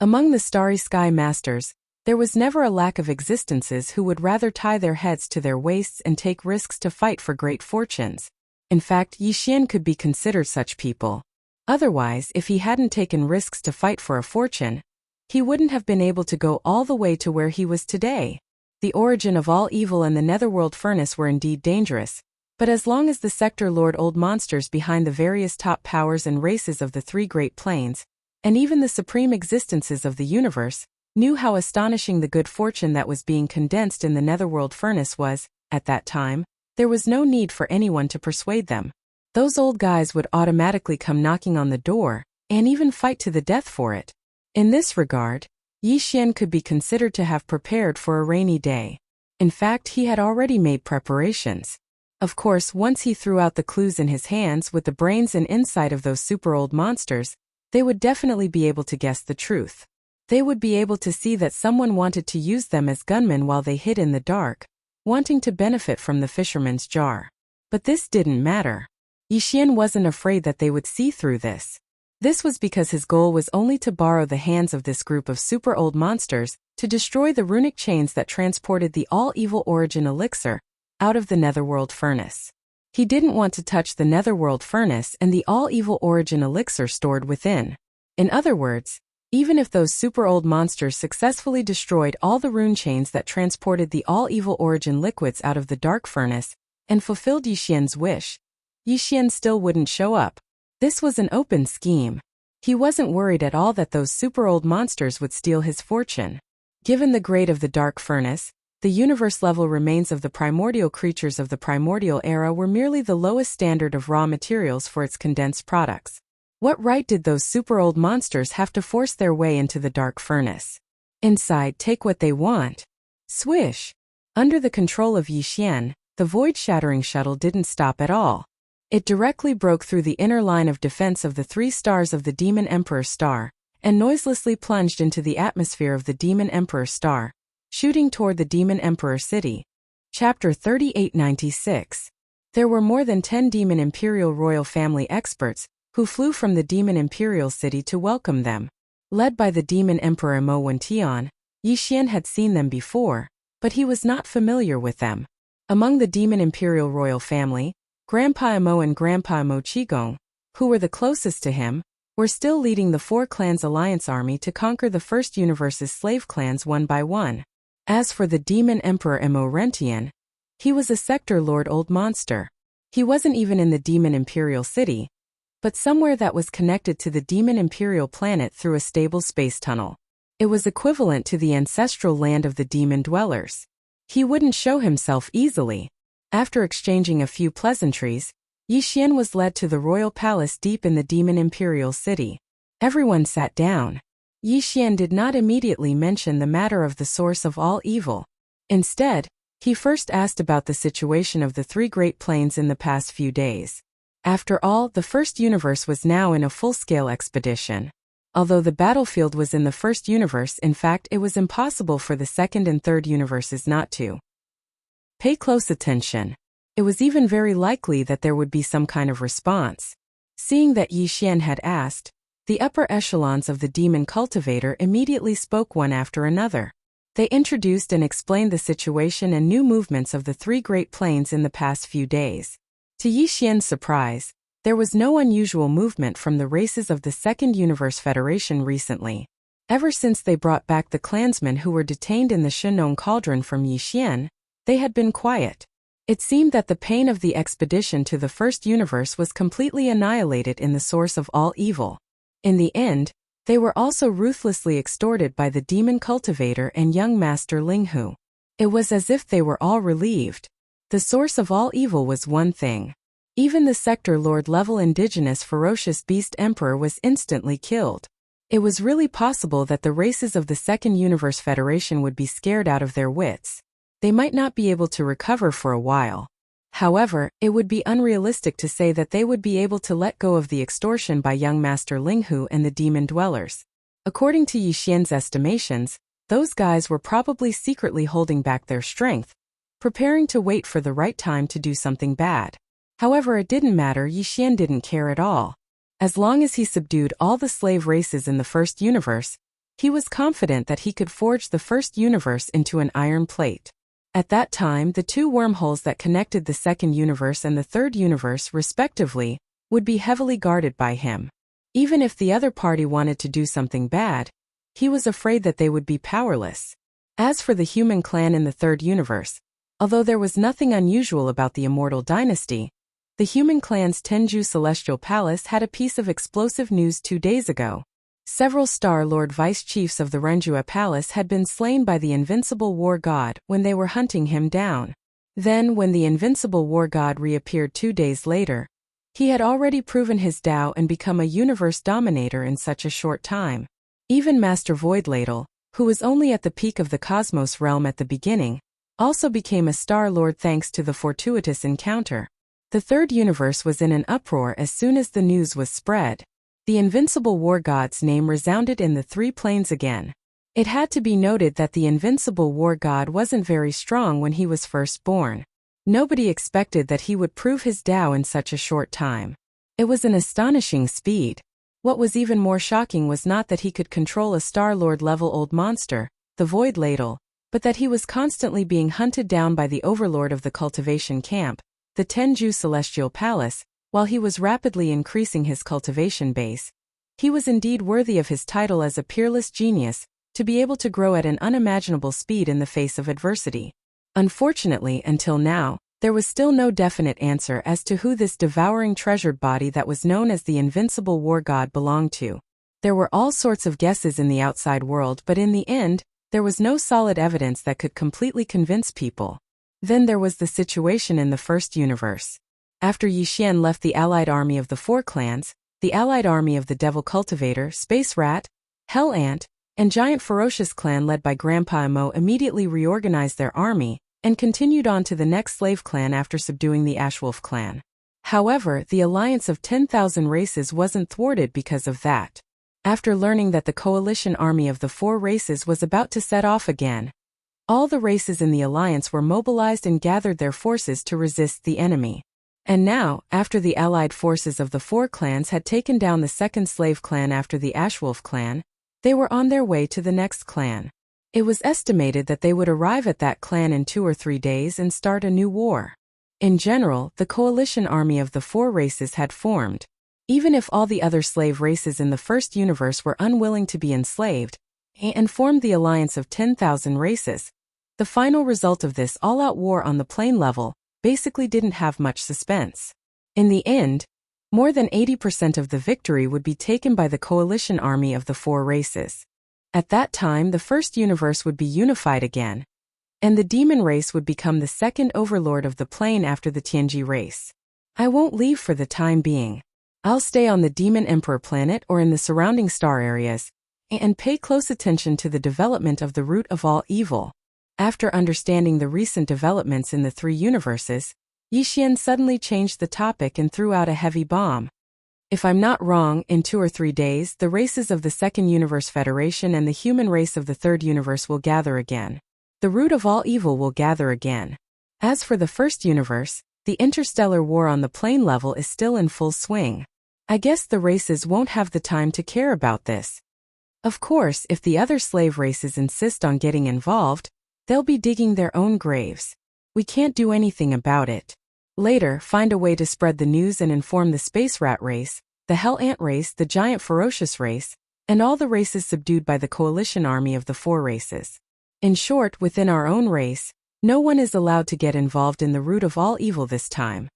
Among the Starry Sky Masters, there was never a lack of existences who would rather tie their heads to their waists and take risks to fight for great fortunes. In fact, Yi Xian could be considered such people. Otherwise, if he hadn't taken risks to fight for a fortune, he wouldn't have been able to go all the way to where he was today. The origin of all evil and the Netherworld Furnace were indeed dangerous, but as long as the Sector Lord Old Monsters behind the various top powers and races of the three Great Plains, and even the supreme existences of the universe, knew how astonishing the good fortune that was being condensed in the Netherworld Furnace was, at that time, there was no need for anyone to persuade them. Those old guys would automatically come knocking on the door, and even fight to the death for it. In this regard, Yi Xian could be considered to have prepared for a rainy day. In fact, he had already made preparations. Of course, once he threw out the clues in his hands with the brains and insight of those super old monsters, they would definitely be able to guess the truth. They would be able to see that someone wanted to use them as gunmen while they hid in the dark, wanting to benefit from the fisherman's jar. But this didn't matter. Yi Xian wasn't afraid that they would see through this. This was because his goal was only to borrow the hands of this group of super old monsters to destroy the runic chains that transported the all-evil origin elixir out of the Netherworld Furnace. He didn't want to touch the Netherworld Furnace and the all-evil origin elixir stored within. In other words, even if those super old monsters successfully destroyed all the rune chains that transported the all-evil origin liquids out of the Dark Furnace and fulfilled Yi Xian's wish, Yi Xian still wouldn't show up. This was an open scheme. He wasn't worried at all that those super old monsters would steal his fortune. Given the grade of the Dark Furnace, the universe-level remains of the primordial creatures of the primordial era were merely the lowest standard of raw materials for its condensed products. What right did those super old monsters have to force their way into the Dark Furnace? Inside, take what they want. Swish! Under the control of Yi Xian, the void-shattering shuttle didn't stop at all. It directly broke through the inner line of defense of the three stars of the Demon Emperor Star, and noiselessly plunged into the atmosphere of the Demon Emperor Star, shooting toward the Demon Emperor City. Chapter 3896. There were more than 10 Demon Imperial Royal Family experts, who flew from the Demon Imperial City to welcome them. Led by the Demon Emperor Mo Wentian, Yi Xian had seen them before, but he was not familiar with them. Among the Demon Imperial Royal Family, Grandpa Mo and Grandpa Mo Qigong, who were the closest to him, were still leading the Four Clans Alliance army to conquer the First Universe's slave clans one by one. As for the Demon Emperor Mo Rentian, he was a Sector Lord Old Monster. He wasn't even in the Demon Imperial City, but somewhere that was connected to the Demon Imperial planet through a stable space tunnel. It was equivalent to the ancestral land of the demon dwellers. He wouldn't show himself easily. After exchanging a few pleasantries, Yi Xian was led to the royal palace deep in the Demon Imperial City. Everyone sat down. Yi Xian did not immediately mention the matter of the source of all evil. Instead, he first asked about the situation of the three Great Plains in the past few days. After all, the First Universe was now in a full-scale expedition. Although the battlefield was in the First Universe, in fact, it was impossible for the Second and Third Universes not to pay close attention. It was even very likely that there would be some kind of response. Seeing that Yi Xian had asked, the upper echelons of the Demon Cultivator immediately spoke one after another. They introduced and explained the situation and new movements of the three Great Plains in the past few days. To Yi Xian's surprise, there was no unusual movement from the races of the Second Universe Federation recently. Ever since they brought back the clansmen who were detained in the Shenong Cauldron from Yi Xian, they had been quiet. It seemed that the pain of the expedition to the First Universe was completely annihilated in the source of all evil. In the end, they were also ruthlessly extorted by the demon cultivator and young master Linghu. It was as if they were all relieved. The source of all evil was one thing. Even the sector lord level indigenous ferocious beast emperor was instantly killed. It was really possible that the races of the Second Universe Federation would be scared out of their wits. They might not be able to recover for a while. However, it would be unrealistic to say that they would be able to let go of the extortion by young master Linghu and the demon dwellers. According to Yi Xian's estimations, those guys were probably secretly holding back their strength, preparing to wait for the right time to do something bad. However, it didn't matter. Yi Xian didn't care at all. As long as he subdued all the slave races in the first universe, he was confident that he could forge the first universe into an iron plate. At that time, the two wormholes that connected the second universe and the third universe, respectively, would be heavily guarded by him. Even if the other party wanted to do something bad, he was afraid that they would be powerless. As for the human clan in the third universe, although there was nothing unusual about the immortal dynasty, the human clan's Tenju Celestial Palace had a piece of explosive news 2 days ago. Several Star Lord vice-chiefs of the Renjua Palace had been slain by the invincible war god when they were hunting him down. Then, when the invincible war god reappeared 2 days later, he had already proven his Tao and become a universe dominator in such a short time. Even Master Void Ladle, who was only at the peak of the cosmos realm at the beginning, also became a Star Lord thanks to the fortuitous encounter. The third universe was in an uproar as soon as the news was spread. The invincible war god's name resounded in the three planes again. It had to be noted that the invincible war god wasn't very strong when he was first born. Nobody expected that he would prove his Tao in such a short time. It was an astonishing speed. What was even more shocking was not that he could control a Star-Lord level old monster, the Void Ladle, but that he was constantly being hunted down by the overlord of the cultivation camp, the Tenju Celestial Palace, while he was rapidly increasing his cultivation base. He was indeed worthy of his title as a peerless genius, to be able to grow at an unimaginable speed in the face of adversity. Unfortunately, until now, there was still no definite answer as to who this devouring treasured body that was known as the invincible war god belonged to. There were all sorts of guesses in the outside world, but in the end, there was no solid evidence that could completely convince people. Then there was the situation in the first universe. After Yi Xian left the allied army of the four clans, the allied army of the Devil Cultivator, Space Rat, Hell Ant, and Giant Ferocious clan led by Grandpa Emo immediately reorganized their army and continued on to the next slave clan after subduing the Ashwolf clan. However, the alliance of 10,000 races wasn't thwarted because of that. After learning that the coalition army of the four races was about to set off again, all the races in the alliance were mobilized and gathered their forces to resist the enemy. And now, after the allied forces of the four clans had taken down the second slave clan after the Ashwolf clan, they were on their way to the next clan. It was estimated that they would arrive at that clan in 2 or 3 days and start a new war. In general, the coalition army of the four races had formed. Even if all the other slave races in the first universe were unwilling to be enslaved, and formed the alliance of 10,000 races, the final result of this all-out war on the plane level basically didn't have much suspense. In the end, more than 80% of the victory would be taken by the coalition army of the four races. At that time, the first universe would be unified again, and the demon race would become the second overlord of the plane after the Tianji race. I won't leave for the time being. I'll stay on the Demon Emperor planet or in the surrounding star areas, and pay close attention to the development of the root of all evil. After understanding the recent developments in the three universes, Yi Xian suddenly changed the topic and threw out a heavy bomb. If I'm not wrong, in 2 or 3 days, the races of the Second Universe Federation and the human race of the Third Universe will gather again. The root of all evil will gather again. As for the First Universe, the interstellar war on the plane level is still in full swing. I guess the races won't have the time to care about this. Of course, if the other slave races insist on getting involved, they'll be digging their own graves. We can't do anything about it. Later, find a way to spread the news and inform the Space Rat race, the Hell Ant race, the Giant Ferocious race, and all the races subdued by the coalition army of the four races. In short, within our own race, no one is allowed to get involved in the root of all evil this time.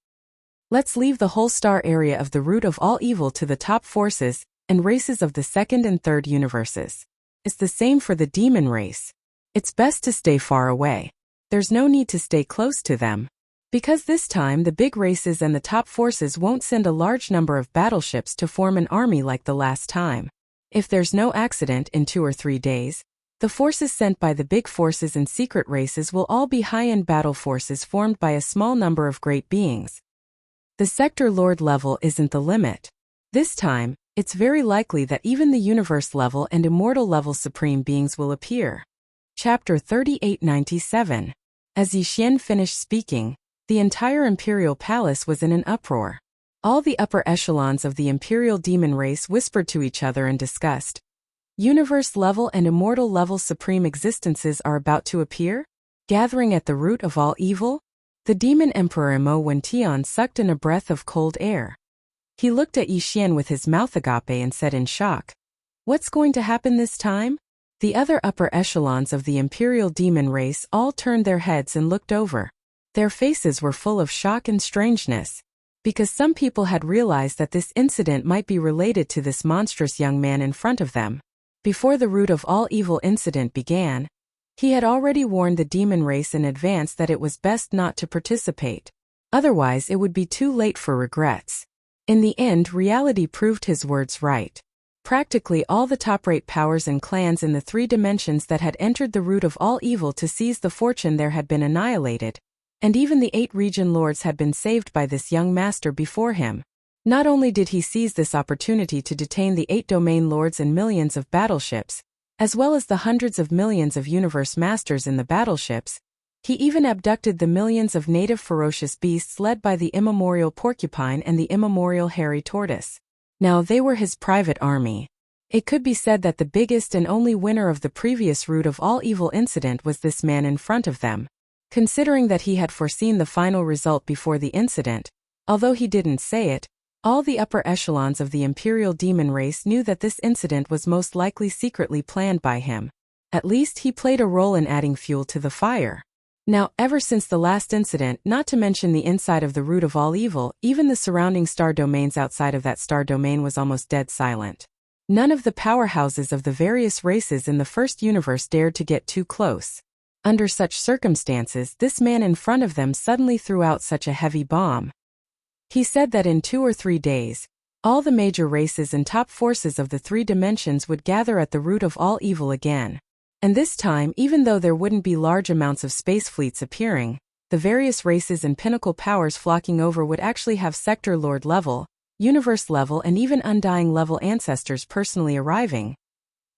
Let's leave the whole star area of the root of all evil to the top forces and races of the second and third universes. It's the same for the demon race. It's best to stay far away. There's no need to stay close to them. Because this time the big races and the top forces won't send a large number of battleships to form an army like the last time. If there's no accident in 2 or 3 days, the forces sent by the big forces and secret races will all be high-end battle forces formed by a small number of great beings. The Sector Lord level isn't the limit. This time, it's very likely that even the universe level and immortal level supreme beings will appear. Chapter 3897. As Yixian finished speaking, the entire imperial palace was in an uproar. All the upper echelons of the imperial demon race whispered to each other and discussed. Universe level and immortal level supreme existences are about to appear, gathering at the root of all evil? The demon emperor Mo Wentian sucked in a breath of cold air. He looked at Yixian with his mouth agape and said in shock, "What's going to happen this time?" The other upper echelons of the imperial demon race all turned their heads and looked over. Their faces were full of shock and strangeness, because some people had realized that this incident might be related to this monstrous young man in front of them. Before the root of all evil incident began, he had already warned the demon race in advance that it was best not to participate. Otherwise it would be too late for regrets. In the end, reality proved his words right. Practically all the top-rate powers and clans in the 3 dimensions that had entered the root of all evil to seize the fortune there had been annihilated, and even the 8 region lords had been saved by this young master before him. Not only did he seize this opportunity to detain the 8 domain lords and millions of battleships, as well as the hundreds of millions of universe masters in the battleships, he even abducted the millions of native ferocious beasts led by the immemorial porcupine and the immemorial hairy tortoise. Now they were his private army. It could be said that the biggest and only winner of the previous root of all evil incident was this man in front of them. Considering that he had foreseen the final result before the incident, although he didn't say it, all the upper echelons of the imperial demon race knew that this incident was most likely secretly planned by him. At least he played a role in adding fuel to the fire. Now, ever since the last incident, not to mention the inside of the root of all evil, even the surrounding star domains outside of that star domain was almost dead silent. None of the powerhouses of the various races in the first universe dared to get too close. Under such circumstances, this man in front of them suddenly threw out such a heavy bomb. He said that in 2 or 3 days, all the major races and top forces of the 3 dimensions would gather at the root of all evil again. And this time, even though there wouldn't be large amounts of space fleets appearing, the various races and pinnacle powers flocking over would actually have Sector Lord level, Universe level and even Undying level ancestors personally arriving.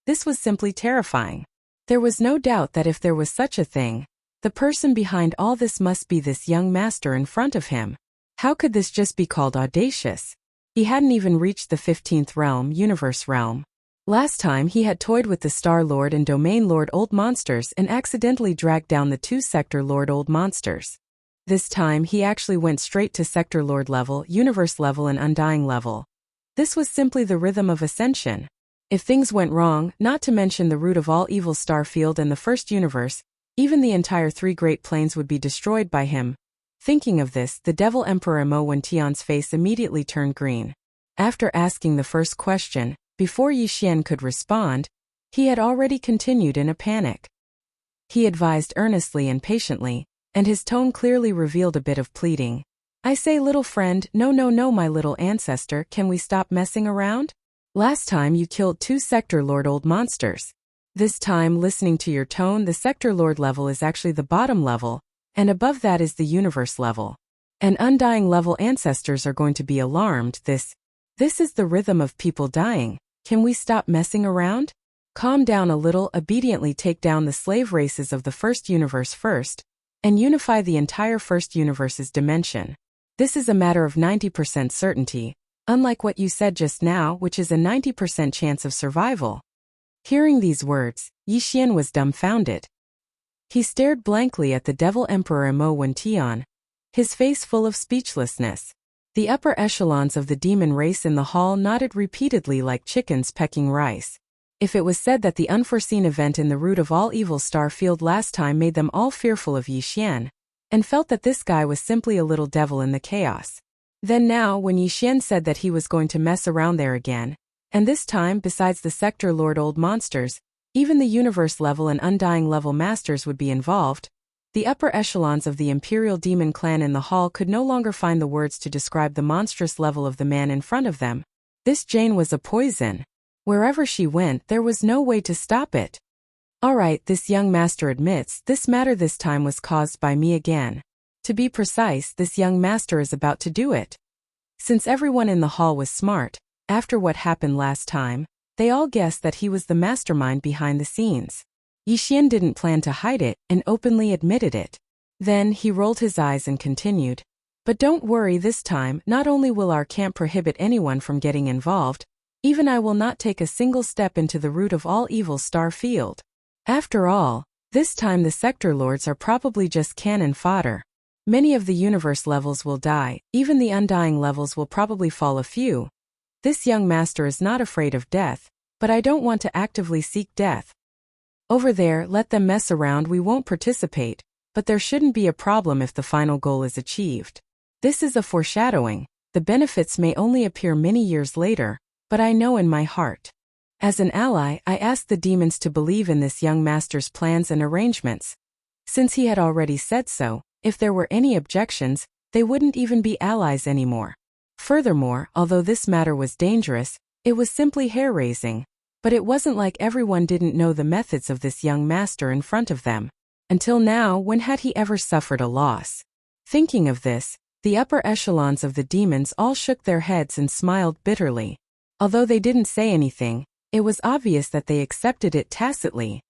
This was simply terrifying. There was no doubt that if there was such a thing, the person behind all this must be this young master in front of him. How could this just be called audacious? He hadn't even reached the 15th realm, Universe realm. Last time he had toyed with the Star Lord and Domain Lord old monsters and accidentally dragged down the 2 Sector Lord old monsters. This time he actually went straight to Sector Lord level, Universe level and Undying level. This was simply the rhythm of ascension. If things went wrong, not to mention the root of all evil star field and the first universe, even the entire 3 great planes would be destroyed by him. Thinking of this, the Devil Emperor Mo Wentian's face immediately turned green. After asking the first question, before Yixian could respond, he had already continued in a panic. He advised earnestly and patiently, and his tone clearly revealed a bit of pleading. "I say, little friend, no, my little ancestor, can we stop messing around? Last time you killed 2 Sector Lord old monsters. This time, listening to your tone, the Sector Lord level is actually the bottom level, and above that is the Universe level. And Undying level ancestors are going to be alarmed. This is the rhythm of people dying. Can we stop messing around? Calm down a little, obediently take down the slave races of the first universe first, and unify the entire first universe's dimension. This is a matter of 90% certainty, unlike what you said just now, which is a 90% chance of survival." Hearing these words, Yixian was dumbfounded. He stared blankly at the Devil Emperor Mo Wentian, his face full of speechlessness. The upper echelons of the demon race in the hall nodded repeatedly like chickens pecking rice. If it was said that the unforeseen event in the root of all evil star field last time made them all fearful of Yixian, and felt that this guy was simply a little devil in the chaos, then now when Yixian said that he was going to mess around there again, And this time, besides the Sector Lord old monsters, even the universe level and undying level masters would be involved. The upper echelons of the Imperial Demon clan in the hall could no longer find the words to describe the monstrous level of the man in front of them. This Jane was a poison. Wherever she went, there was no way to stop it. Alright, this young master admits, this matter this time was caused by me again. To be precise, this young master is about to do it. Since everyone in the hall was smart, after what happened last time, they all guessed that he was the mastermind behind the scenes. Yixian didn't plan to hide it and openly admitted it. Then he rolled his eyes and continued. But don't worry, this time, not only will our camp prohibit anyone from getting involved, even I will not take a single step into the root of all evil star field. After all, this time the sector lords are probably just cannon fodder. Many of the universe levels will die, even the undying levels will probably fall a few. This young master is not afraid of death, but I don't want to actively seek death. Over there, let them mess around, we won't participate, but there shouldn't be a problem if the final goal is achieved. This is a foreshadowing. The benefits may only appear many years later, but I know in my heart. As an ally, I asked the demons to believe in this young master's plans and arrangements. Since he had already said so, if there were any objections, they wouldn't even be allies anymore. Furthermore, although this matter was dangerous, it was simply hair-raising. But it wasn't like everyone didn't know the methods of this young master in front of them. Until now, when had he ever suffered a loss? Thinking of this, the upper echelons of the demons all shook their heads and smiled bitterly. Although they didn't say anything, it was obvious that they accepted it tacitly.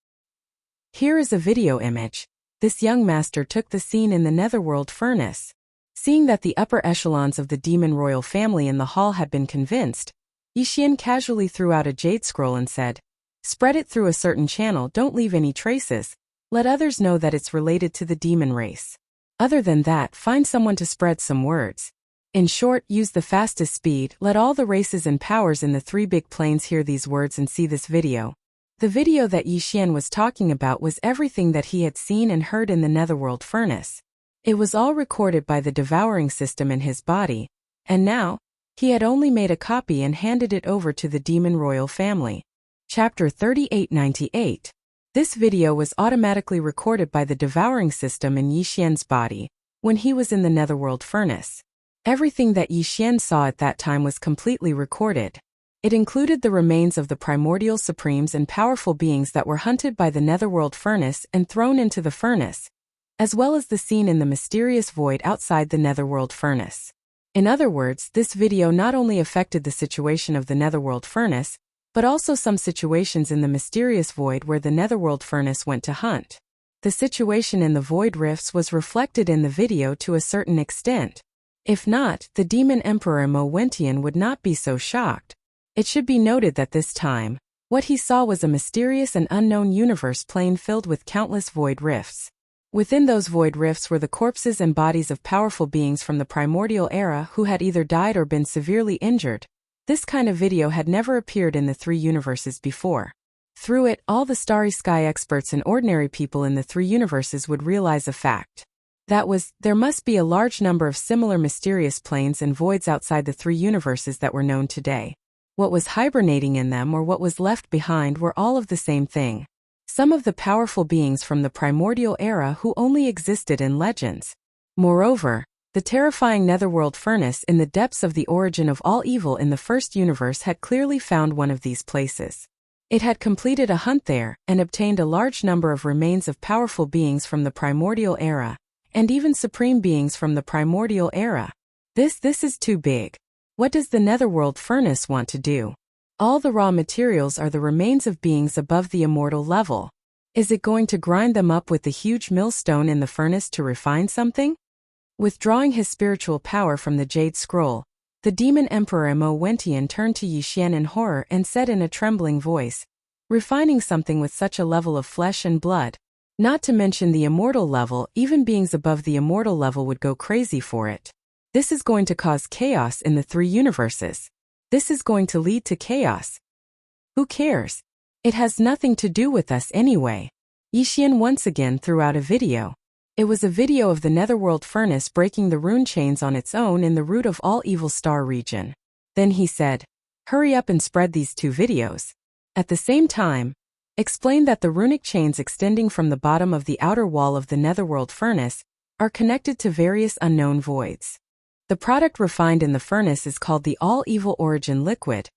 Here is a video image. This young master took the scene in the Netherworld furnace. Seeing that the upper echelons of the demon royal family in the hall had been convinced, Yixian casually threw out a jade scroll and said, "Spread it through a certain channel, don't leave any traces. Let others know that it's related to the demon race. Other than that, find someone to spread some words. In short, use the fastest speed, let all the races and powers in the 3 big planes hear these words and see this video." The video that Yixian was talking about was everything that he had seen and heard in the Netherworld furnace. It was all recorded by the devouring system in his body, and now, he had only made a copy and handed it over to the demon royal family. Chapter 3898. This video was automatically recorded by the devouring system in Yixian's body, when he was in the Netherworld furnace. Everything that Yixian saw at that time was completely recorded. It included the remains of the primordial supremes and powerful beings that were hunted by the Netherworld furnace and thrown into the furnace, as well as the scene in the mysterious void outside the Netherworld furnace. In other words, this video not only affected the situation of the Netherworld furnace, but also some situations in the mysterious void where the Netherworld furnace went to hunt. The situation in the void rifts was reflected in the video to a certain extent. If not, the Demon Emperor Mo Wentian would not be so shocked. It should be noted that this time, what he saw was a mysterious and unknown universe plane filled with countless void rifts. Within those void rifts were the corpses and bodies of powerful beings from the primordial era who had either died or been severely injured. This kind of video had never appeared in the 3 universes before. Through it, all the starry sky experts and ordinary people in the 3 universes would realize a fact. That was, there must be a large number of similar mysterious planes and voids outside the 3 universes that were known today. What was hibernating in them or what was left behind were all of the same thing. Some of the powerful beings from the primordial era who only existed in legends. Moreover, the terrifying Netherworld furnace in the depths of the origin of all evil in the first universe had clearly found one of these places. It had completed a hunt there and obtained a large number of remains of powerful beings from the primordial era, and even supreme beings from the primordial era. This is too big. What does the Netherworld furnace want to do? All the raw materials are the remains of beings above the immortal level. Is it going to grind them up with the huge millstone in the furnace to refine something? Withdrawing his spiritual power from the Jade Scroll, the Demon Emperor Mo Wentian turned to Yixian in horror and said in a trembling voice, "Refining something with such a level of flesh and blood, not to mention the immortal level, even beings above the immortal level would go crazy for it. This is going to cause chaos in the 3 universes. This is going to lead to chaos. Who cares? It has nothing to do with us anyway." Yixian once again threw out a video. It was a video of the Netherworld furnace breaking the rune chains on its own in the root of all evil star region. Then he said, Hurry up and spread these 2 videos. At the same time, explain that the runic chains extending from the bottom of the outer wall of the netherworld furnace are connected to various unknown voids. The product refined in the furnace is called the all-evil origin liquid,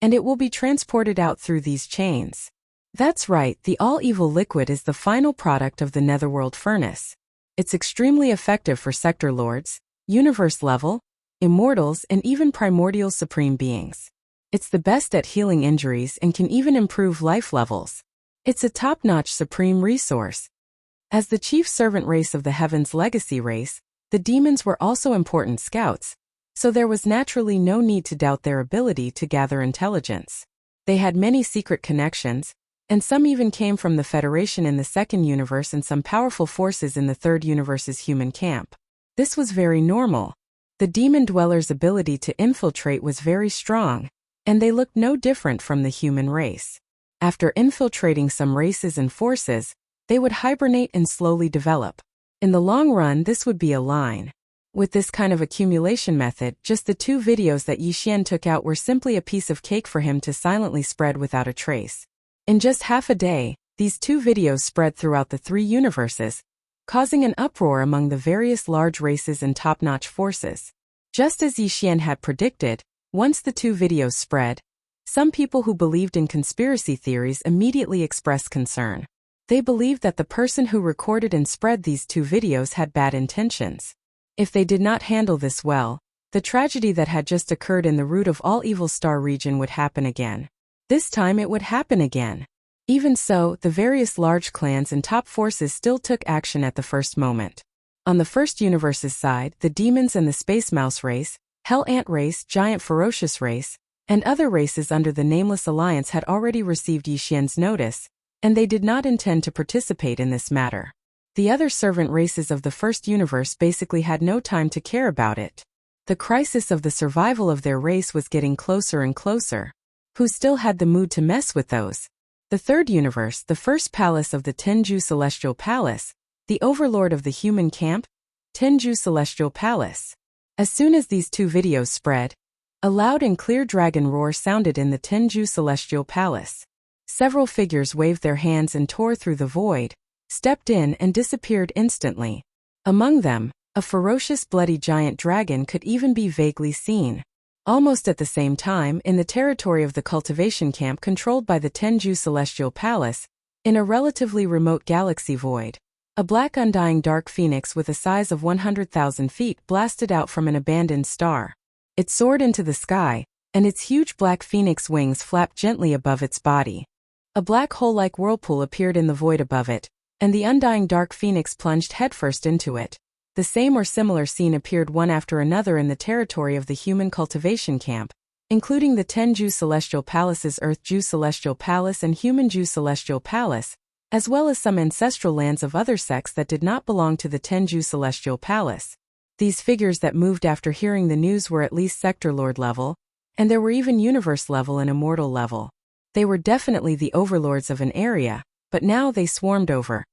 and it will be transported out through these chains. That's right, the all-evil liquid is the final product of the netherworld furnace. It's extremely effective for sector lords, universe level, immortals, and even primordial supreme beings. It's the best at healing injuries and can even improve life levels. It's a top-notch supreme resource. As the chief servant race of the Heaven's legacy race, the demons were also important scouts, so there was naturally no need to doubt their ability to gather intelligence. They had many secret connections, and some even came from the Federation in the second universe and some powerful forces in the third universe's human camp. This was very normal. The demon dwellers' ability to infiltrate was very strong, and they looked no different from the human race. After infiltrating some races and forces, they would hibernate and slowly develop. In the long run, this would be a line. With this kind of accumulation method, just the 2 videos that Yixian took out were simply a piece of cake for him to silently spread without a trace. In just half a day, these 2 videos spread throughout the 3 universes, causing an uproar among the various large races and top-notch forces. Just as Yixian had predicted, once the 2 videos spread, some people who believed in conspiracy theories immediately expressed concern. They believed that the person who recorded and spread these 2 videos had bad intentions. If they did not handle this well, the tragedy that had just occurred in the root of all Evil Star region would happen again. This time it would happen again. Even so, the various large clans and top forces still took action at the first moment. On the first universe's side, the demons and the Space Mouse race, Hell Ant race, Giant Ferocious race, and other races under the Nameless Alliance had already received Yixian's notice, and they did not intend to participate in this matter. The other servant races of the first universe basically had no time to care about it. The crisis of the survival of their race was getting closer and closer. Who still had the mood to mess with those? The third universe, the first palace of the Tenju Celestial Palace, the overlord of the human camp, Tenju Celestial Palace. As soon as these 2 videos spread, a loud and clear dragon roar sounded in the Tenju Celestial Palace. Several figures waved their hands and tore through the void, stepped in and disappeared instantly. Among them, a ferocious bloody giant dragon could even be vaguely seen. Almost at the same time, in the territory of the cultivation camp controlled by the Tenju Celestial Palace, in a relatively remote galaxy void, a black undying dark phoenix with a size of 100,000 feet blasted out from an abandoned star. It soared into the sky, and its huge black phoenix wings flapped gently above its body. A black hole-like whirlpool appeared in the void above it, and the undying dark phoenix plunged headfirst into it. The same or similar scene appeared one after another in the territory of the human cultivation camp, including the Tenju Celestial Palace's Earth-Ju Celestial Palace and Human-Ju Celestial Palace, as well as some ancestral lands of other sects that did not belong to the Tenju Celestial Palace. These figures that moved after hearing the news were at least sector lord level, and there were even universe level and immortal level. They were definitely the overlords of an area, but now they swarmed over.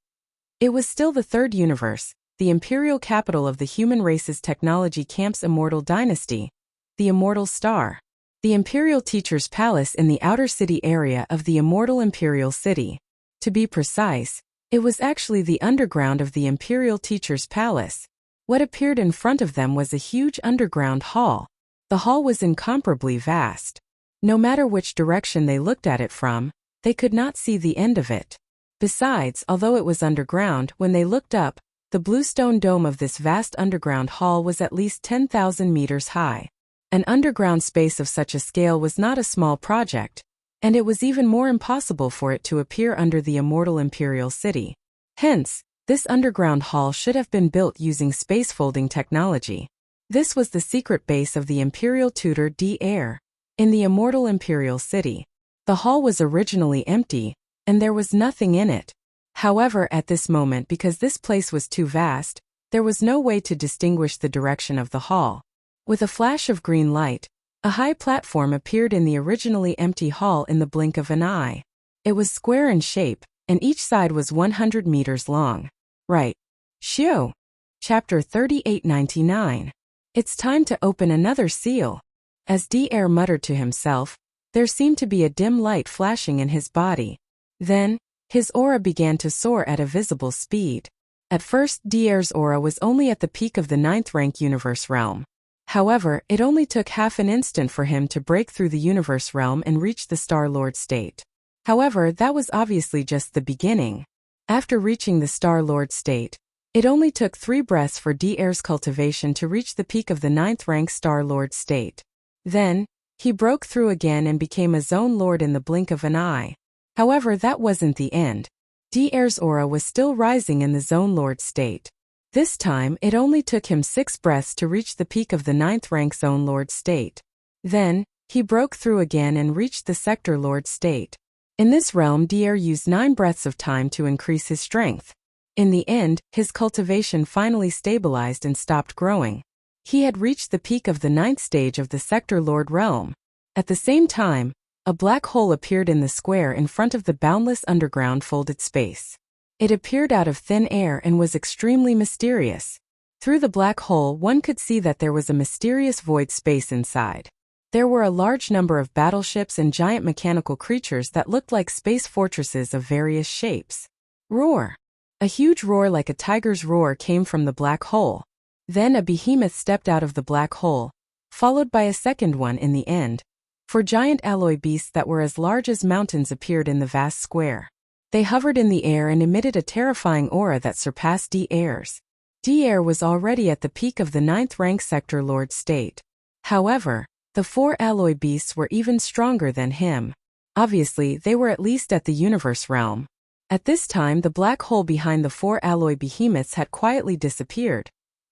It was still the third universe, the imperial capital of the human race's technology camp's immortal dynasty, the Immortal Star. The Imperial Teacher's Palace in the outer city area of the Immortal Imperial City. To be precise, it was actually the underground of the Imperial Teacher's Palace. What appeared in front of them was a huge underground hall. The hall was incomparably vast. No matter which direction they looked at it from, they could not see the end of it. Besides, although it was underground, when they looked up, the bluestone dome of this vast underground hall was at least 10,000 meters high. An underground space of such a scale was not a small project, and it was even more impossible for it to appear under the immortal imperial city. Hence, this underground hall should have been built using space-folding technology. This was the secret base of the Imperial Tutor d'Air. In the immortal imperial city, the hall was originally empty, and there was nothing in it. However, at this moment, because this place was too vast, there was no way to distinguish the direction of the hall. With a flash of green light, a high platform appeared in the originally empty hall in the blink of an eye. It was square in shape, and each side was 100 meters long. Right. Shio. Chapter 3899. It's time to open another seal. As D-Air muttered to himself, there seemed to be a dim light flashing in his body. Then, his aura began to soar at a visible speed. At first, D-Air's aura was only at the peak of the 9th rank universe realm. However, it only took half an instant for him to break through the universe realm and reach the Star-Lord state. However, that was obviously just the beginning. After reaching the Star-Lord state, it only took 3 breaths for D-Air's cultivation to reach the peak of the 9th rank Star-Lord state. Then, he broke through again and became a Zone Lord in the blink of an eye. However, that wasn't the end. D-Air's aura was still rising in the Zone Lord state. This time, it only took him 6 breaths to reach the peak of the 9th rank Zone Lord state. Then, he broke through again and reached the Sector Lord state. In this realm, D-Air used 9 breaths of time to increase his strength. In the end, his cultivation finally stabilized and stopped growing. He had reached the peak of the 9th stage of the Sector Lord realm. At the same time, a black hole appeared in the square in front of the boundless underground folded space. It appeared out of thin air and was extremely mysterious. Through the black hole, one could see that there was a mysterious void space inside. There were a large number of battleships and giant mechanical creatures that looked like space fortresses of various shapes. Roar! A huge roar like a tiger's roar came from the black hole. Then a behemoth stepped out of the black hole, followed by a second one in the end. 4 giant alloy beasts that were as large as mountains appeared in the vast square. They hovered in the air and emitted a terrifying aura that surpassed D-Air's. D-Air was already at the peak of the 9th rank Sector Lord state. However, the 4 alloy beasts were even stronger than him. Obviously, they were at least at the universe realm. At this time, the black hole behind the 4 alloy behemoths had quietly disappeared.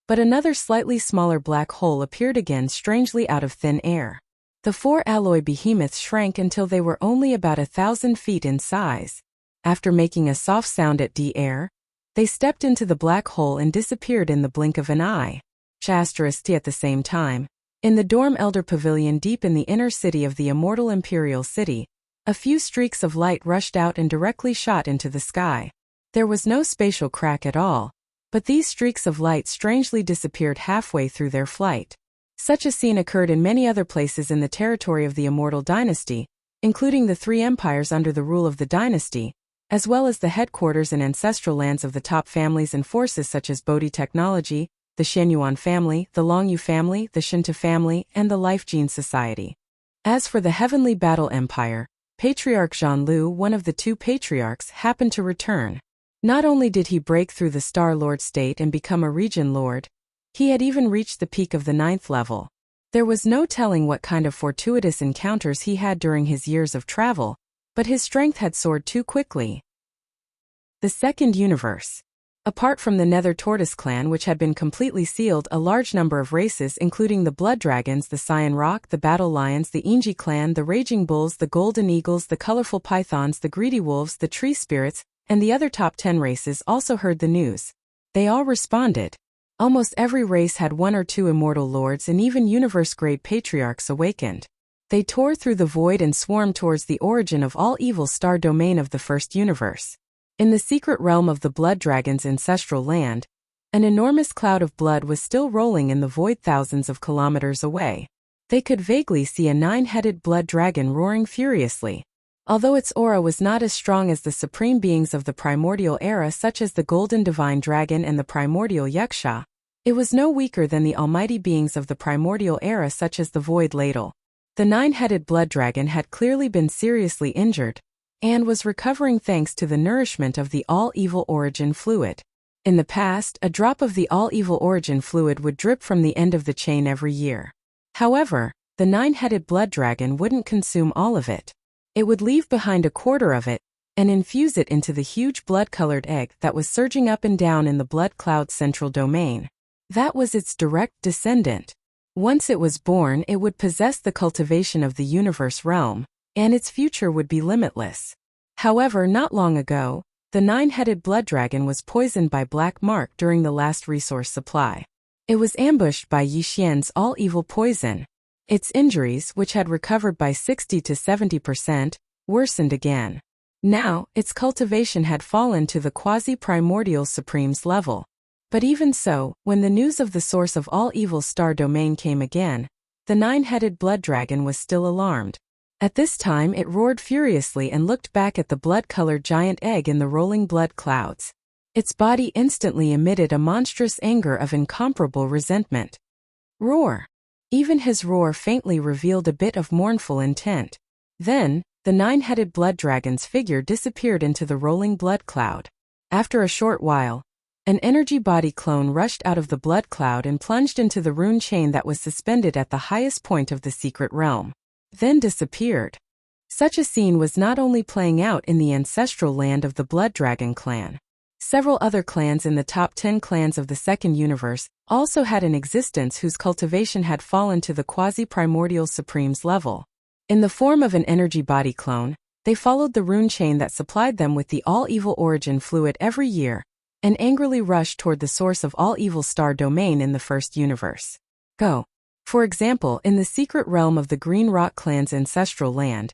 But another slightly smaller black hole appeared again strangely out of thin air. The 4 alloy behemoths shrank until they were only about 1,000 feet in size. After making a soft sound at D-Air, they stepped into the black hole and disappeared in the blink of an eye. At the same time, in the Dorm Elder Pavilion deep in the inner city of the immortal Imperial City, a few streaks of light rushed out and directly shot into the sky. There was no spatial crack at all, but these streaks of light strangely disappeared halfway through their flight. Such a scene occurred in many other places in the territory of the Immortal Dynasty, including the 3 empires under the rule of the dynasty, as well as the headquarters and ancestral lands of the top families and forces such as Bodhi Technology, the Shenyuan family, the Longyu family, the Shinta family, and the Life Gene Society. As for the Heavenly Battle Empire, Patriarch Zhanlu, one of the 2 patriarchs, happened to return. Not only did he break through the Star-Lord state and become a region lord, he had even reached the peak of the 9th level. There was no telling what kind of fortuitous encounters he had during his years of travel, but his strength had soared too quickly. The Second Universe. Apart from the Nether Tortoise clan, which had been completely sealed, a large number of races including the Blood Dragons, the Cyan Rock, the Battle Lions, the Inji clan, the Raging Bulls, the Golden Eagles, the Colorful Pythons, the Greedy Wolves, the Tree Spirits, and the other top 10 races also heard the news. They all responded. Almost every race had 1 or 2 immortal lords, and even universe-grade patriarchs awakened. They tore through the void and swarmed towards the origin of all evil star domain of the first universe. In the secret realm of the Blood Dragon's ancestral land, an enormous cloud of blood was still rolling in the void thousands of kilometers away. They could vaguely see a 9-headed blood dragon roaring furiously. Although its aura was not as strong as the supreme beings of the primordial era such as the Golden Divine Dragon and the primordial Yaksha, it was no weaker than the almighty beings of the primordial era such as the Void Ladle. The 9-headed blood dragon had clearly been seriously injured, and was recovering thanks to the nourishment of the all-evil origin fluid. In the past, a drop of the all-evil origin fluid would drip from the end of the chain every year. However, the 9-headed blood dragon wouldn't consume all of it. It would leave behind a quarter of it, and infuse it into the huge blood-colored egg that was surging up and down in the blood cloud's central domain. That was its direct descendant. Once it was born, it would possess the cultivation of the universe realm, and its future would be limitless. However, not long ago, the 9-headed blood dragon was poisoned by Black Mark during the last resource supply. It was ambushed by Yixian's all-evil poison. Its injuries, which had recovered by 60 to 70%, worsened again. Now, its cultivation had fallen to the quasi-primordial supremes level. But even so, when the news of the source of all evil star domain came again, the nine-headed blood dragon was still alarmed. At this time it roared furiously and looked back at the blood-colored giant egg in the rolling blood clouds. Its body instantly emitted a monstrous anger of incomparable resentment. Roar! Even his roar faintly revealed a bit of mournful intent. Then, the nine-headed blood dragon's figure disappeared into the rolling blood cloud. After a short while, an energy body clone rushed out of the blood cloud and plunged into the rune chain that was suspended at the highest point of the secret realm. Then disappeared. Such a scene was not only playing out in the ancestral land of the Blood Dragon clan. Several other clans in the top 10 clans of the Second Universe also had an existence whose cultivation had fallen to the quasi-primordial Supremes level. In the form of an energy body clone, they followed the rune chain that supplied them with the all-evil origin fluid every year, and angrily rushed toward the source of all evil star domain in the first universe. Go. For example, in the secret realm of the Green Rock clan's ancestral land,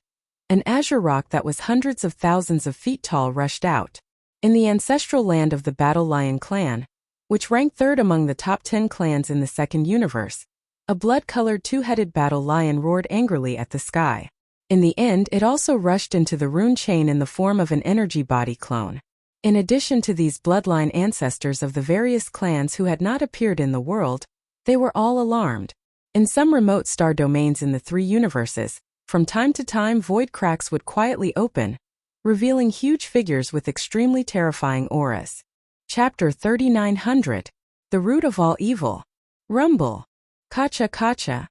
an azure rock that was hundreds of thousands of feet tall rushed out. In the ancestral land of the Battle Lion clan, which ranked third among the top 10 clans in the second universe, a blood-colored two-headed battle lion roared angrily at the sky. In the end, it also rushed into the rune chain in the form of an energy body clone. In addition to these bloodline ancestors of the various clans who had not appeared in the world, they were all alarmed. In some remote star domains in the three universes, from time to time void cracks would quietly open, revealing huge figures with extremely terrifying auras. Chapter 3900. The Root of All Evil. Rumble. Kacha kacha.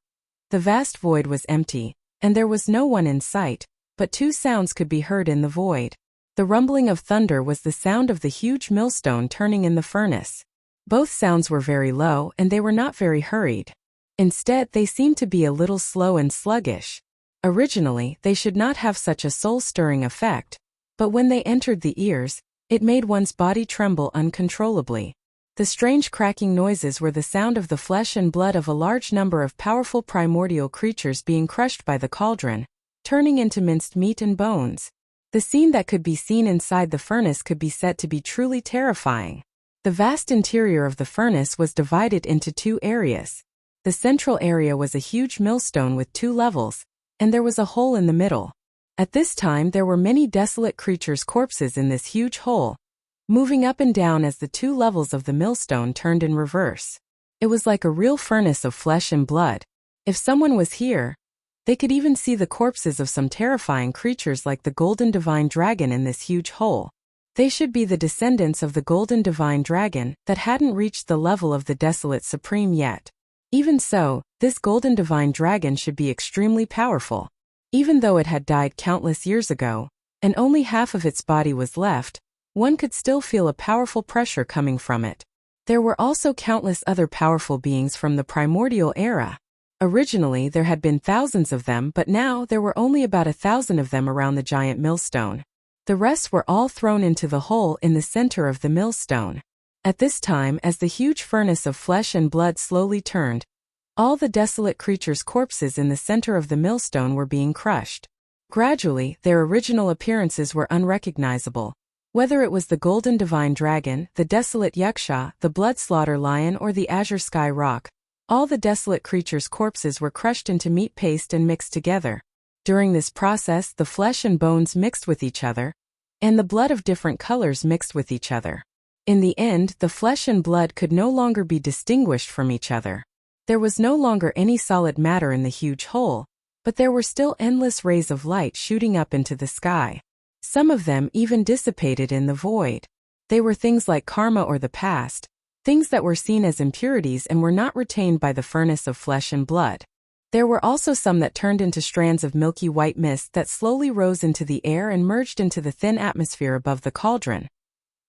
The vast void was empty, and there was no one in sight, but two sounds could be heard in the void. The rumbling of thunder was the sound of the huge millstone turning in the furnace. Both sounds were very low and they were not very hurried. Instead, they seemed to be a little slow and sluggish. Originally, they should not have such a soul-stirring effect, but when they entered the ears, it made one's body tremble uncontrollably. The strange cracking noises were the sound of the flesh and blood of a large number of powerful primordial creatures being crushed by the cauldron, turning into minced meat and bones. The scene that could be seen inside the furnace could be said to be truly terrifying. The vast interior of the furnace was divided into two areas. The central area was a huge millstone with two levels, and there was a hole in the middle. At this time there were many desolate creatures' corpses in this huge hole, moving up and down as the two levels of the millstone turned in reverse. It was like a real furnace of flesh and blood. If someone was here, they could even see the corpses of some terrifying creatures like the Golden Divine Dragon in this huge hole. They should be the descendants of the Golden Divine Dragon that hadn't reached the level of the Desolate Supreme yet. Even so, this Golden Divine Dragon should be extremely powerful. Even though it had died countless years ago, and only half of its body was left, one could still feel a powerful pressure coming from it. There were also countless other powerful beings from the primordial era. Originally there had been thousands of them, but now there were only about 1,000 of them around the giant millstone. The rest were all thrown into the hole in the center of the millstone. At this time, as the huge furnace of flesh and blood slowly turned, all the desolate creatures' corpses in the center of the millstone were being crushed. Gradually, their original appearances were unrecognizable. Whether it was the Golden Divine Dragon, the Desolate Yuksha, the Blood Slaughter Lion or the Azure Sky Rock, all the desolate creatures' corpses were crushed into meat paste and mixed together. During this process, the flesh and bones mixed with each other, and the blood of different colors mixed with each other. In the end, the flesh and blood could no longer be distinguished from each other. There was no longer any solid matter in the huge hole, but there were still endless rays of light shooting up into the sky. Some of them even dissipated in the void. They were things like karma or the past, things that were seen as impurities and were not retained by the furnace of flesh and blood. There were also some that turned into strands of milky white mist that slowly rose into the air and merged into the thin atmosphere above the cauldron.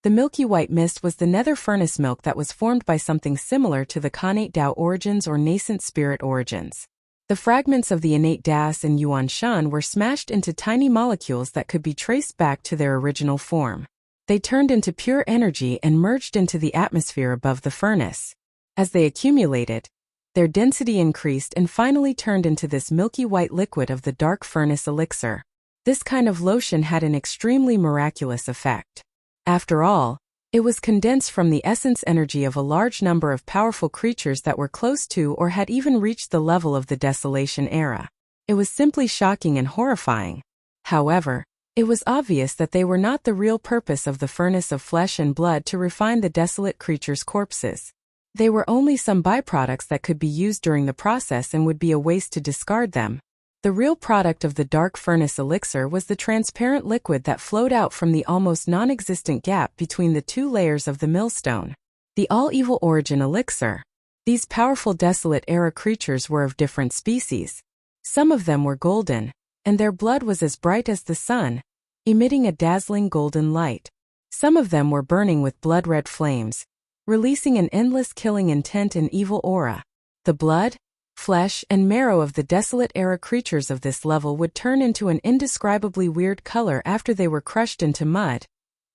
The milky white mist was the nether furnace milk that was formed by something similar to the Khanate Dao origins or nascent spirit origins. The fragments of the innate Das and Yuan Shan were smashed into tiny molecules that could be traced back to their original form. They turned into pure energy and merged into the atmosphere above the furnace. As they accumulated, their density increased and finally turned into this milky white liquid of the dark furnace elixir. This kind of lotion had an extremely miraculous effect. After all, It was condensed from the essence energy of a large number of powerful creatures that were close to or had even reached the level of the Desolation era. It was simply shocking and horrifying. However, it was obvious that they were not the real purpose of the furnace of flesh and blood to refine the desolate creatures' corpses. They were only some byproducts that could be used during the process and would be a waste to discard them. The real product of the dark furnace elixir was the transparent liquid that flowed out from the almost non-existent gap between the two layers of the millstone. The all-evil origin elixir. These powerful desolate era creatures were of different species. Some of them were golden, and their blood was as bright as the sun, emitting a dazzling golden light. Some of them were burning with blood-red flames, releasing an endless killing intent and evil aura. The blood, flesh, and marrow of the desolate era creatures of this level would turn into an indescribably weird color after they were crushed into mud,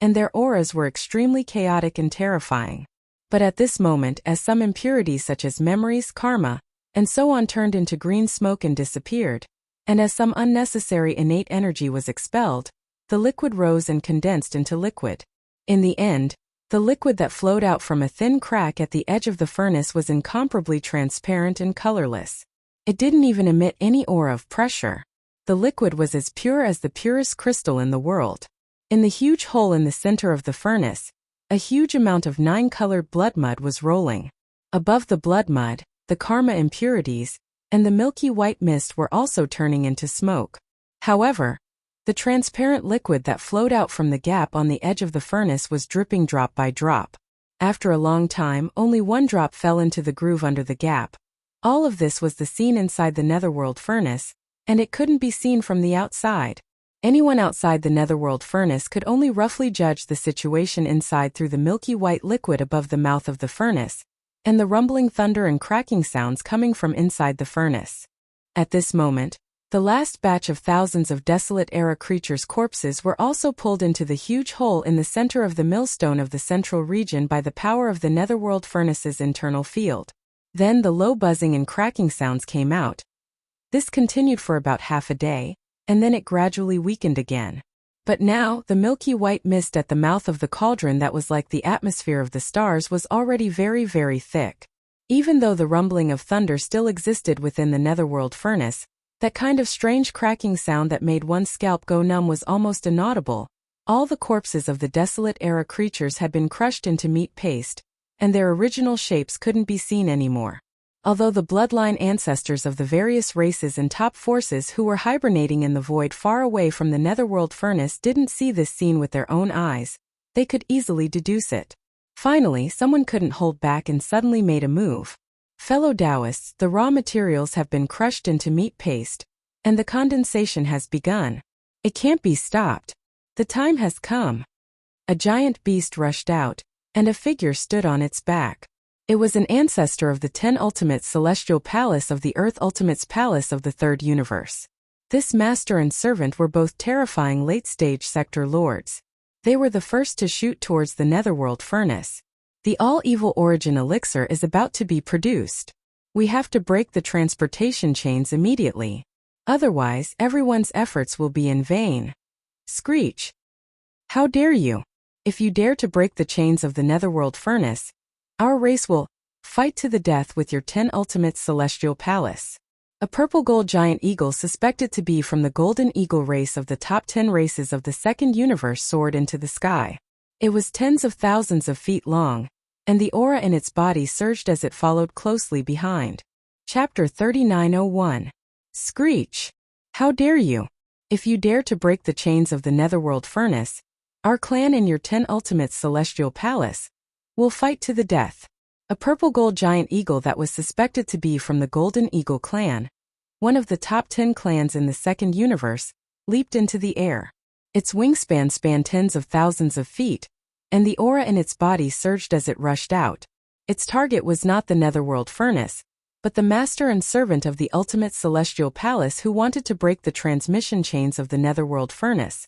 and their auras were extremely chaotic and terrifying. But at this moment, as some impurities such as memories, karma, and so on turned into green smoke and disappeared, and as some unnecessary innate energy was expelled, the liquid rose and condensed into liquid. In the end, the liquid that flowed out from a thin crack at the edge of the furnace was incomparably transparent and colorless. It didn't even emit any aura of pressure. The liquid was as pure as the purest crystal in the world. In the huge hole in the center of the furnace, a huge amount of 9-colored blood mud was rolling. Above the blood mud, the karma impurities, and the milky white mist were also turning into smoke. However, the transparent liquid that flowed out from the gap on the edge of the furnace was dripping drop by drop. After a long time, only one drop fell into the groove under the gap. All of this was the scene inside the netherworld furnace, and it couldn't be seen from the outside. Anyone outside the netherworld furnace could only roughly judge the situation inside through the milky white liquid above the mouth of the furnace, and the rumbling thunder and cracking sounds coming from inside the furnace. At this moment, the last batch of thousands of desolate era creatures' corpses were also pulled into the huge hole in the center of the millstone of the central region by the power of the netherworld furnace's internal field. Then the low buzzing and cracking sounds came out. This continued for about half a day, and then it gradually weakened again. But now, the milky white mist at the mouth of the cauldron that was like the atmosphere of the stars was already very, very thick. Even though the rumbling of thunder still existed within the netherworld furnace, that kind of strange cracking sound that made one's scalp go numb was almost inaudible. All the corpses of the desolate era creatures had been crushed into meat paste, and their original shapes couldn't be seen anymore. Although the bloodline ancestors of the various races and top forces who were hibernating in the void far away from the netherworld furnace didn't see this scene with their own eyes, they could easily deduce it. Finally, someone couldn't hold back and suddenly made a move. Fellow Taoists, the raw materials have been crushed into meat paste, and the condensation has begun. It can't be stopped. The time has come. A giant beast rushed out, and a figure stood on its back. It was an ancestor of the 10 Ultimates Celestial Palace of the Earth Ultimates Palace of the Third Universe. This master and servant were both terrifying late-stage sector lords. They were the first to shoot towards the netherworld furnace. The all-evil origin elixir is about to be produced. We have to break the transportation chains immediately. Otherwise, everyone's efforts will be in vain. Screech. How dare you? If you dare to break the chains of the netherworld furnace, our race will fight to the death with your 10 Ultimates Celestial Palace. A purple gold giant eagle suspected to be from the golden eagle race of the top 10 races of the second universe soared into the sky. It was tens of thousands of feet long, and the aura in its body surged as it followed closely behind. Chapter 3901. Screech. How dare you? If you dare to break the chains of the netherworld furnace, our clan in your 10 Ultimates Celestial Palace will fight to the death. A purple gold giant eagle that was suspected to be from the Golden Eagle clan, one of the top 10 clans in the second universe, leaped into the air. Its wingspan spanned tens of thousands of feet, and the aura in its body surged as it rushed out. Its target was not the netherworld furnace, but the master and servant of the ultimate celestial palace who wanted to break the transmission chains of the netherworld furnace.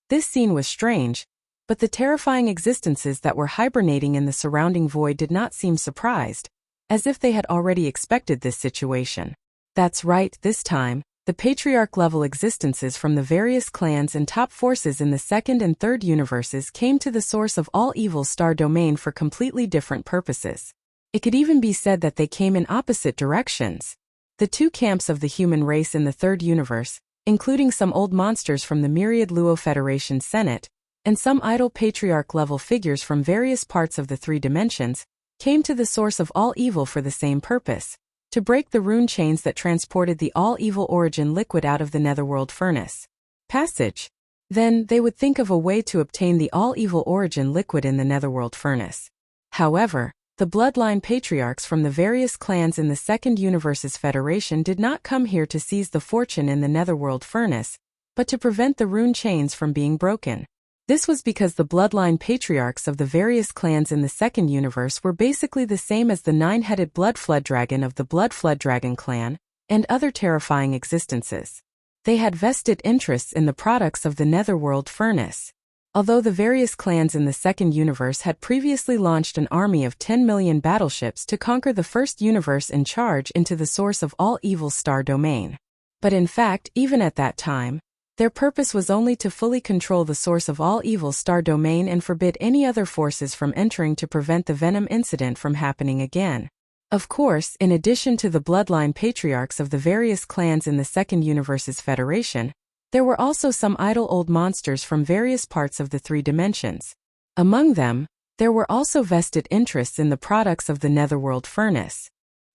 This scene was strange, but the terrifying existences that were hibernating in the surrounding void did not seem surprised, as if they had already expected this situation. That's right, this time, the patriarch-level existences from the various clans and top forces in the second and third universes came to the source of all evil star domain for completely different purposes. It could even be said that they came in opposite directions. The two camps of the human race in the third universe, including some old monsters from the myriad Luo Federation Senate, and some idle patriarch-level figures from various parts of the three dimensions, came to the source of all evil for the same purpose: to break the rune chains that transported the all-evil origin liquid out of the netherworld furnace. Passage. Then, they would think of a way to obtain the all-evil origin liquid in the netherworld furnace. However, the bloodline patriarchs from the various clans in the second universe's federation did not come here to seize the fortune in the netherworld furnace, but to prevent the rune chains from being broken. This was because the bloodline patriarchs of the various clans in the second universe were basically the same as the nine-headed blood flood dragon of the blood flood dragon clan, and other terrifying existences. They had vested interests in the products of the netherworld furnace. Although the various clans in the second universe had previously launched an army of 10 million battleships to conquer the first universe and charge into the source of all evil star domain. But in fact, even at that time, their purpose was only to fully control the source of all evil star domain and forbid any other forces from entering to prevent the Venom incident from happening again. Of course, in addition to the bloodline patriarchs of the various clans in the second universe's federation, there were also some idle old monsters from various parts of the three dimensions. Among them, there were also vested interests in the products of the netherworld furnace.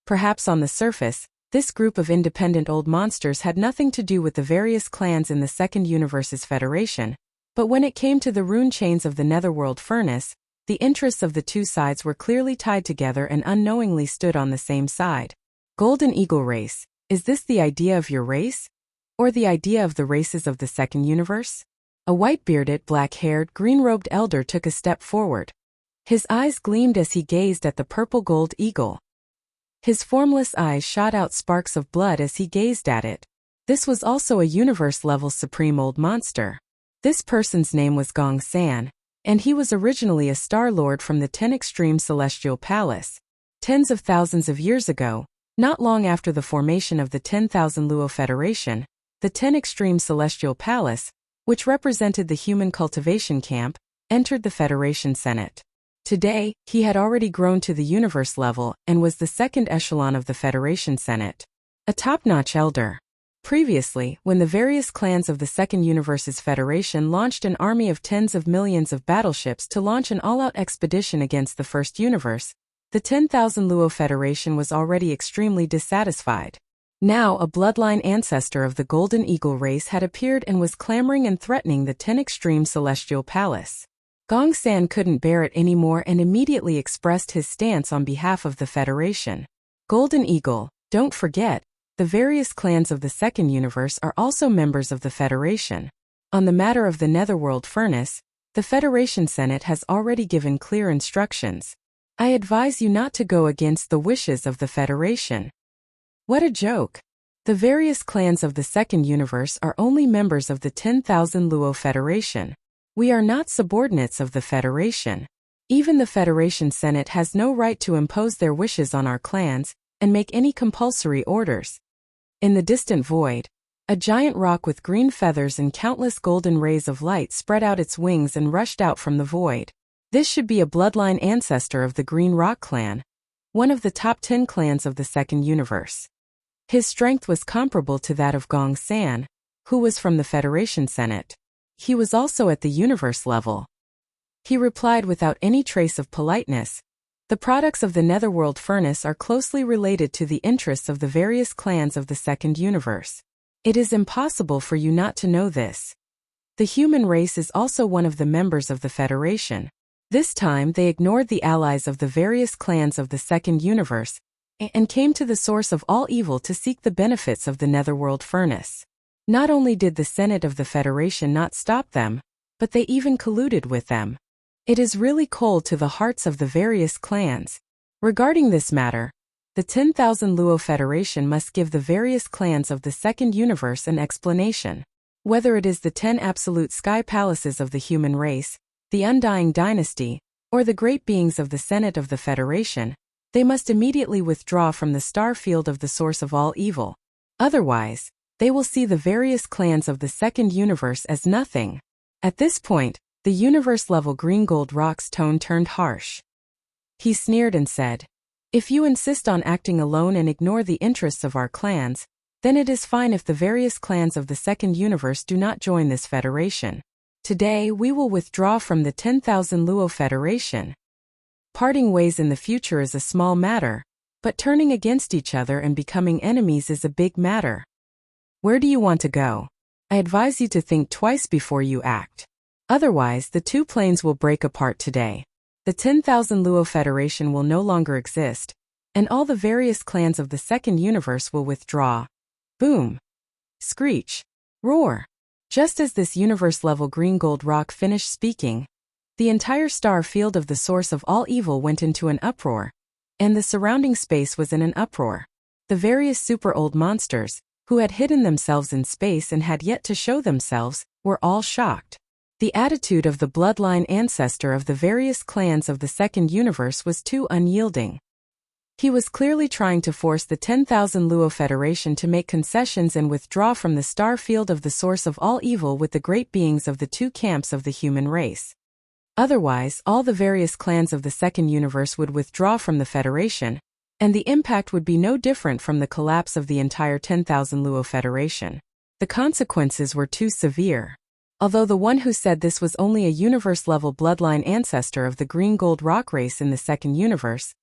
Perhaps on the surface, this group of independent old monsters had nothing to do with the various clans in the second universe's federation, but when it came to the rune chains of the netherworld furnace, the interests of the two sides were clearly tied together and unknowingly stood on the same side. Golden Eagle Race, is this the idea of your race? Or the idea of the races of the second universe? A white-bearded, black-haired, green-robed elder took a step forward. His eyes gleamed as he gazed at the purple gold eagle. His formless eyes shot out sparks of blood as he gazed at it. This was also a universe-level supreme old monster. This person's name was Gong San, and he was originally a Star Lord from the 10 Extreme Celestial Palace. Tens of thousands of years ago, not long after the formation of the 10,000 Luo Federation, the 10 Extreme Celestial Palace, which represented the human cultivation camp, entered the Federation Senate. Today, he had already grown to the universe level and was the second echelon of the Federation Senate. A top-notch elder. Previously, when the various clans of the second universe's federation launched an army of tens of millions of battleships to launch an all-out expedition against the first universe, the 10,000 Luo Federation was already extremely dissatisfied. Now a bloodline ancestor of the Golden Eagle race had appeared and was clamoring and threatening the 10 Extreme Celestial Palace. Gong San couldn't bear it anymore and immediately expressed his stance on behalf of the Federation. Golden Eagle, don't forget, the various clans of the second universe are also members of the Federation. On the matter of the netherworld furnace, the Federation Senate has already given clear instructions. I advise you not to go against the wishes of the Federation. What a joke! The various clans of the second universe are only members of the 10,000 Luo Federation. We are not subordinates of the Federation. Even the Federation Senate has no right to impose their wishes on our clans and make any compulsory orders. In the distant void, a giant rock with green feathers and countless golden rays of light spread out its wings and rushed out from the void. This should be a bloodline ancestor of the Green Rock clan, one of the top 10 clans of the second universe. His strength was comparable to that of Gong San, who was from the Federation Senate. He was also at the universe level. He replied without any trace of politeness, "The products of the netherworld furnace are closely related to the interests of the various clans of the second universe. It is impossible for you not to know this. The human race is also one of the members of the Federation." This time they ignored the allies of the various clans of the second universe and came to the source of all evil to seek the benefits of the netherworld furnace. Not only did the Senate of the Federation not stop them, but they even colluded with them. It is really cold to the hearts of the various clans. Regarding this matter, the 10,000 Luo Federation must give the various clans of the second universe an explanation. Whether it is the 10 absolute sky palaces of the human race, the Undying Dynasty, or the great beings of the Senate of the Federation, they must immediately withdraw from the star field of the source of all evil. Otherwise, they will see the various clans of the second universe as nothing. At this point, the universe-level green gold rock's tone turned harsh. He sneered and said, "If you insist on acting alone and ignore the interests of our clans, then it is fine if the various clans of the second universe do not join this federation. Today we will withdraw from the 10,000 Luo Federation. Parting ways in the future is a small matter, but turning against each other and becoming enemies is a big matter. Where do you want to go? I advise you to think twice before you act. Otherwise, the two planes will break apart today. The 10,000 Luo Federation will no longer exist, and all the various clans of the second universe will withdraw." Boom! Screech! Roar! Just as this universe-level green gold rock finished speaking, the entire star field of the source of all evil went into an uproar, and the surrounding space was in an uproar. The various super old monsters, who had hidden themselves in space and had yet to show themselves, were all shocked. The attitude of the bloodline ancestor of the various clans of the second universe was too unyielding. He was clearly trying to force the 10,000 Luo Federation to make concessions and withdraw from the star field of the source of all evil with the great beings of the two camps of the human race. Otherwise, all the various clans of the second universe would withdraw from the Federation, and the impact would be no different from the collapse of the entire 10,000 Luo Federation. The consequences were too severe. Although the one who said this was only a universe-level bloodline ancestor of the green gold rock race in the second universe,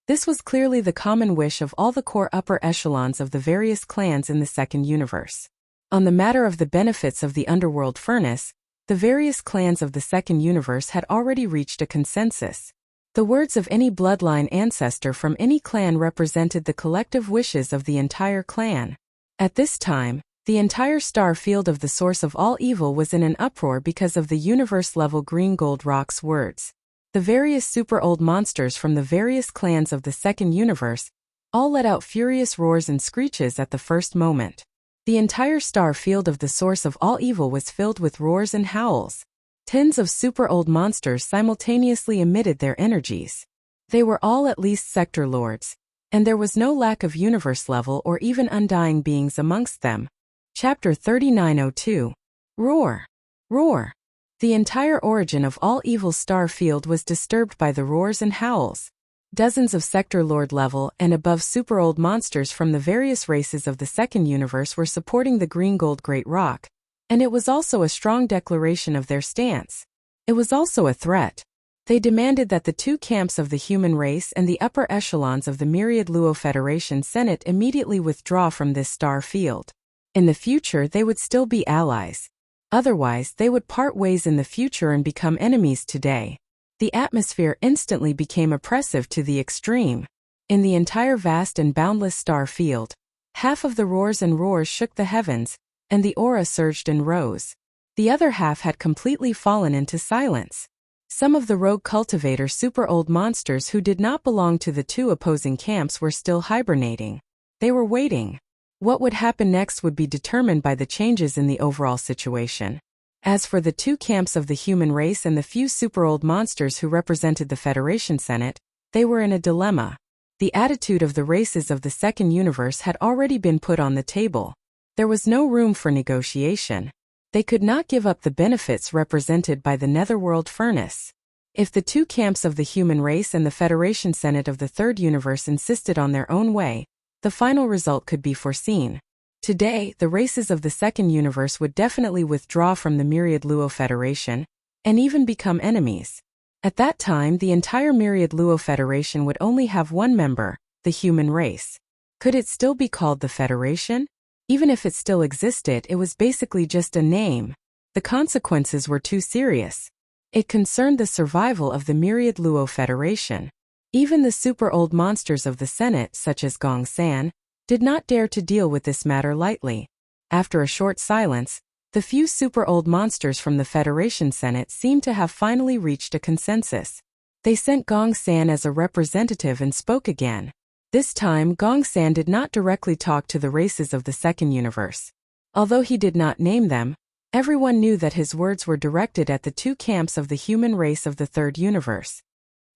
this was clearly the common wish of all the core upper echelons of the various clans in the second universe. On the matter of the benefits of the underworld furnace, the various clans of the second universe had already reached a consensus. The words of any bloodline ancestor from any clan represented the collective wishes of the entire clan. At this time, the entire star field of the source of all evil was in an uproar because of the universe-level green gold rock's words. The various super old monsters from the various clans of the second universe all let out furious roars and screeches at the first moment. The entire star field of the source of all evil was filled with roars and howls. Tens of super old monsters simultaneously emitted their energies. They were all at least sector lords, and there was no lack of universe-level or even undying beings amongst them. Chapter 3902. Roar! Roar! The entire origin of all evil's star field was disturbed by the roars and howls. Dozens of sector lord level and above super old monsters from the various races of the second universe were supporting the green gold great rock, and it was also a strong declaration of their stance. It was also a threat. They demanded that the two camps of the human race and the upper echelons of the myriad Luo Federation Senate immediately withdraw from this star field. In the future they would still be allies. Otherwise, they would part ways in the future and become enemies today. The atmosphere instantly became oppressive to the extreme. In the entire vast and boundless star field, half of the roars and roars shook the heavens, and the aura surged and rose. The other half had completely fallen into silence. Some of the rogue cultivator super old monsters who did not belong to the two opposing camps were still hibernating. They were waiting. What would happen next would be determined by the changes in the overall situation. As for the two camps of the human race and the few super old monsters who represented the Federation Senate, they were in a dilemma. The attitude of the races of the second universe had already been put on the table. There was no room for negotiation. They could not give up the benefits represented by the netherworld furnace. If the two camps of the human race and the Federation Senate of the third universe insisted on their own way, the final result could be foreseen. Today, the races of the second universe would definitely withdraw from the myriad Luo Federation, and even become enemies. At that time, the entire myriad Luo Federation would only have one member, the human race. Could it still be called the Federation? Even if it still existed, it was basically just a name. The consequences were too serious. It concerned the survival of the myriad Luo Federation. Even the super old monsters of the Senate, such as Gong San, did not dare to deal with this matter lightly. After a short silence, the few super old monsters from the Federation Senate seemed to have finally reached a consensus. They sent Gong San as a representative and spoke again. This time, Gong San did not directly talk to the races of the second universe. Although he did not name them, everyone knew that his words were directed at the two camps of the human race of the third universe.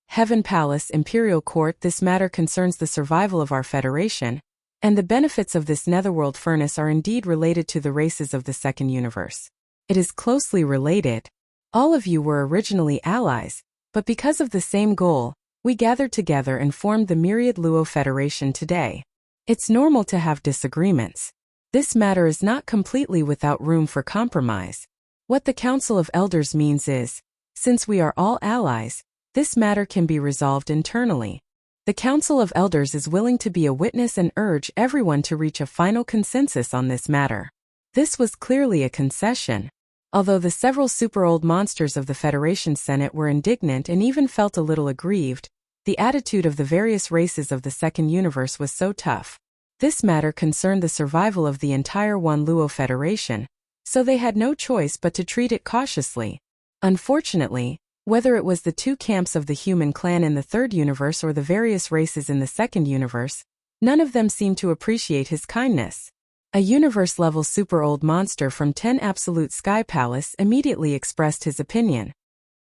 Heaven Palace, Imperial Court, this matter concerns the survival of our Federation, And the benefits of this netherworld furnace are indeed related to the races of the second universe. It is closely related. All of you were originally allies, but because of the same goal, we gathered together and formed the Myriad Luo Federation today. It's normal to have disagreements. This matter is not completely without room for compromise. What the Council of Elders means is, since we are all allies, this matter can be resolved internally. The Council of Elders is willing to be a witness and urge everyone to reach a final consensus on this matter. This was clearly a concession. Although the several super-old monsters of the Federation Senate were indignant and even felt a little aggrieved, the attitude of the various races of the second universe was so tough. This matter concerned the survival of the entire One Luo Federation, so they had no choice but to treat it cautiously. Unfortunately, whether it was the two camps of the human clan in the third universe or the various races in the second universe, none of them seemed to appreciate his kindness. A universe-level super-old monster from 10 Absolute Sky Palace immediately expressed his opinion.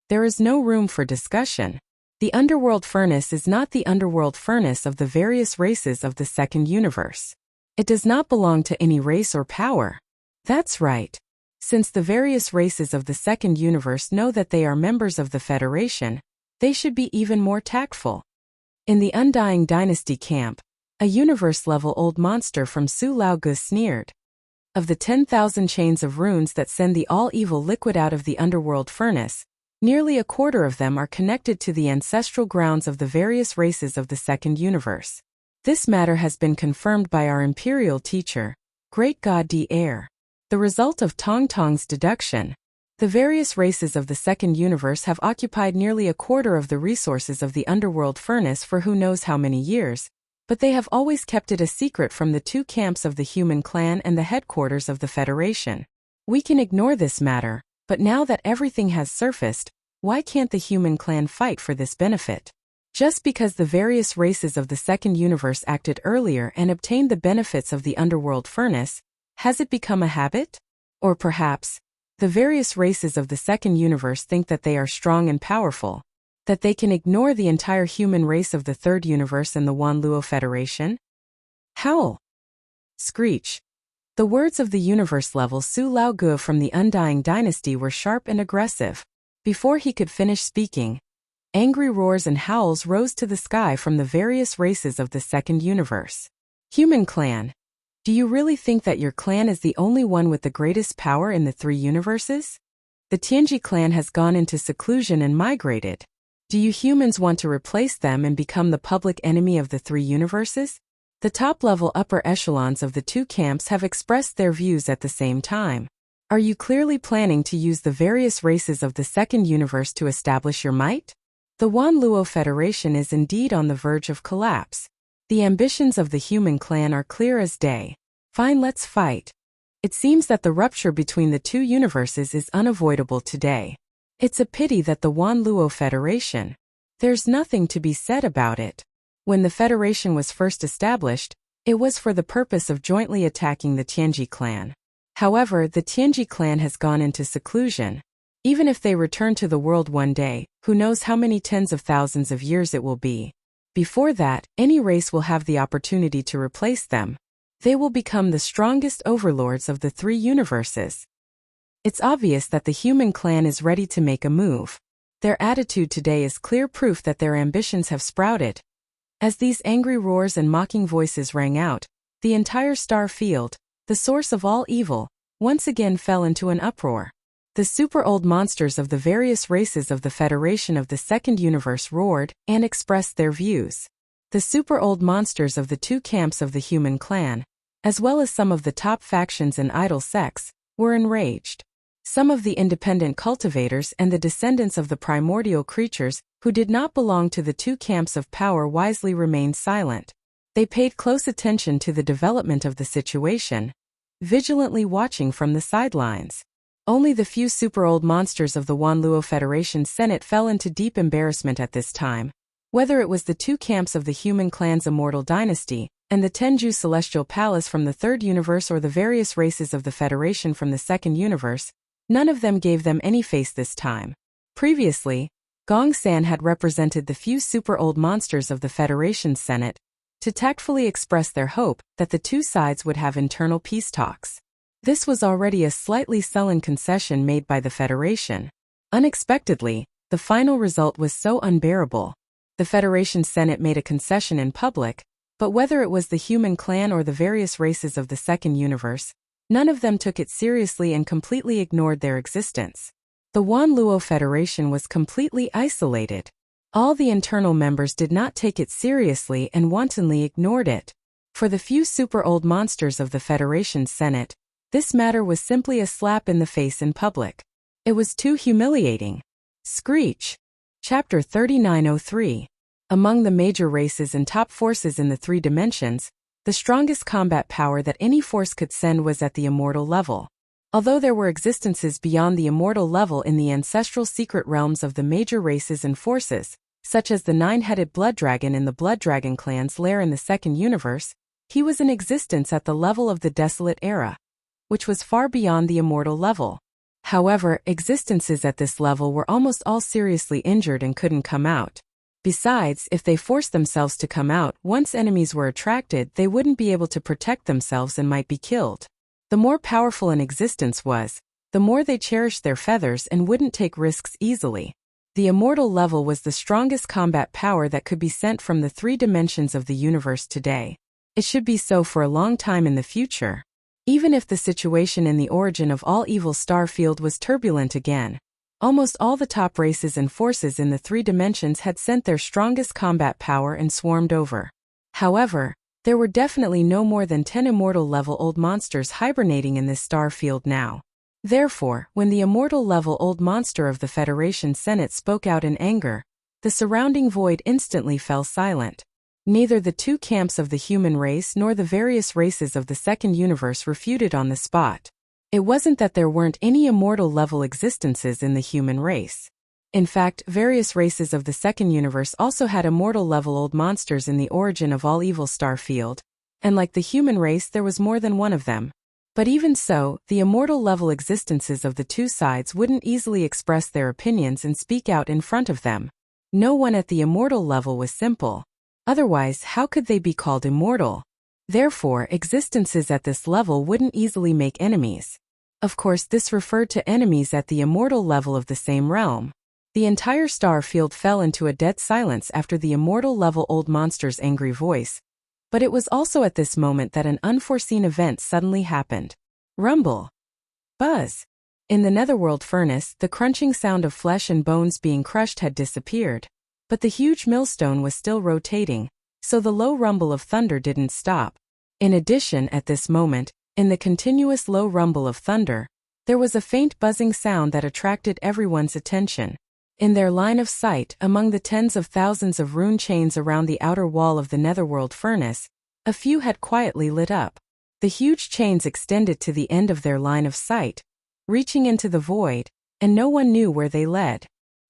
There is no room for discussion. The underworld furnace is not the underworld furnace of the various races of the second universe. It does not belong to any race or power. That's right. Since the various races of the second universe know that they are members of the Federation, they should be even more tactful. In the Undying Dynasty camp, a universe-level old monster from Su Lao Gu sneered. Of the 10,000 chains of runes that send the all-evil liquid out of the underworld furnace, nearly a quarter of them are connected to the ancestral grounds of the various races of the second universe. This matter has been confirmed by our imperial teacher, Great God Di Air. The result of Tong Tong's deduction. The various races of the second universe have occupied nearly a quarter of the resources of the underworld furnace for who knows how many years, but they have always kept it a secret from the two camps of the human clan and the headquarters of the Federation. We can ignore this matter, but now that everything has surfaced, why can't the human clan fight for this benefit? Just because the various races of the second universe acted earlier and obtained the benefits of the underworld furnace, has it become a habit? Or perhaps, the various races of the second universe think that they are strong and powerful, that they can ignore the entire human race of the third universe and the Wan Luo Federation? Howl! Screech! The words of the universe-level Su Lao Gu from the Undying Dynasty were sharp and aggressive. Before he could finish speaking, angry roars and howls rose to the sky from the various races of the second universe. Human clan, do you really think that your clan is the only one with the greatest power in the three universes? The Tianji clan has gone into seclusion and migrated. Do you humans want to replace them and become the public enemy of the three universes? The top-level upper echelons of the two camps have expressed their views at the same time. Are you clearly planning to use the various races of the second universe to establish your might? The Wan Luo Federation is indeed on the verge of collapse. The ambitions of the human clan are clear as day. Fine, let's fight. It seems that the rupture between the two universes is unavoidable today. It's a pity that the Wan Luo Federation. There's nothing to be said about it. When the Federation was first established, it was for the purpose of jointly attacking the Tianji clan. However, the Tianji clan has gone into seclusion. Even if they return to the world one day, who knows how many tens of thousands of years it will be. Before that, any race will have the opportunity to replace them. They will become the strongest overlords of the three universes. It's obvious that the human clan is ready to make a move. Their attitude today is clear proof that their ambitions have sprouted. As these angry roars and mocking voices rang out, the entire star field, the source of all evil, once again fell into an uproar. The super-old monsters of the various races of the Federation of the Second Universe roared and expressed their views. The super-old monsters of the two camps of the human clan, as well as some of the top factions and idol sects, were enraged. Some of the independent cultivators and the descendants of the primordial creatures who did not belong to the two camps of power wisely remained silent. They paid close attention to the development of the situation, vigilantly watching from the sidelines. Only the few super-old monsters of the Wan Luo Federation Senate fell into deep embarrassment at this time. Whether it was the two camps of the human clan's immortal dynasty, and the Tenju Celestial Palace from the third universe or the various races of the Federation from the second universe, none of them gave them any face this time. Previously, Gong San had represented the few super-old monsters of the Federation Senate, to tactfully express their hope that the two sides would have internal peace talks. This was already a slightly sullen concession made by the Federation. Unexpectedly, the final result was so unbearable. The Federation Senate made a concession in public, but whether it was the human clan or the various races of the second universe, none of them took it seriously and completely ignored their existence. The Wanluo Federation was completely isolated. All the internal members did not take it seriously and wantonly ignored it. For the few super-old monsters of the Federation Senate, this matter was simply a slap in the face in public. It was too humiliating. Screech. Chapter 3903. Among the major races and top forces in the three dimensions, the strongest combat power that any force could send was at the immortal level. Although there were existences beyond the immortal level in the ancestral secret realms of the major races and forces, such as the nine-headed blood dragon in the blood dragon clan's lair in the second universe, he was in existence at the level of the desolate era, which was far beyond the immortal level. However, existences at this level were almost all seriously injured and couldn't come out. Besides, if they forced themselves to come out, once enemies were attracted, they wouldn't be able to protect themselves and might be killed. The more powerful an existence was, the more they cherished their feathers and wouldn't take risks easily. The immortal level was the strongest combat power that could be sent from the three dimensions of the universe today. It should be so for a long time in the future. Even if the situation in the origin of all evil star field was turbulent again, almost all the top races and forces in the three dimensions had sent their strongest combat power and swarmed over. However, there were definitely no more than 10 immortal level old monsters hibernating in this star field now. Therefore, when the immortal level old monster of the Federation Senate spoke out in anger, the surrounding void instantly fell silent. Neither the two camps of the human race nor the various races of the second universe refuted on the spot. It wasn't that there weren't any immortal level existences in the human race. In fact, various races of the second universe also had immortal level old monsters in the origin of all evil star field, and like the human race there was more than one of them. But even so, the immortal level existences of the two sides wouldn't easily express their opinions and speak out in front of them. No one at the immortal level was simple. Otherwise, how could they be called immortal? Therefore, existences at this level wouldn't easily make enemies. Of course, this referred to enemies at the immortal level of the same realm. The entire star field fell into a dead silence after the immortal level old monster's angry voice. But it was also at this moment that an unforeseen event suddenly happened. Rumble. Buzz. In the netherworld furnace, the crunching sound of flesh and bones being crushed had disappeared. But the huge millstone was still rotating, so the low rumble of thunder didn't stop. In addition, at this moment, in the continuous low rumble of thunder, there was a faint buzzing sound that attracted everyone's attention. In their line of sight, among the tens of thousands of rune chains around the outer wall of the netherworld furnace, a few had quietly lit up. The huge chains extended to the end of their line of sight, reaching into the void, and no one knew where they led.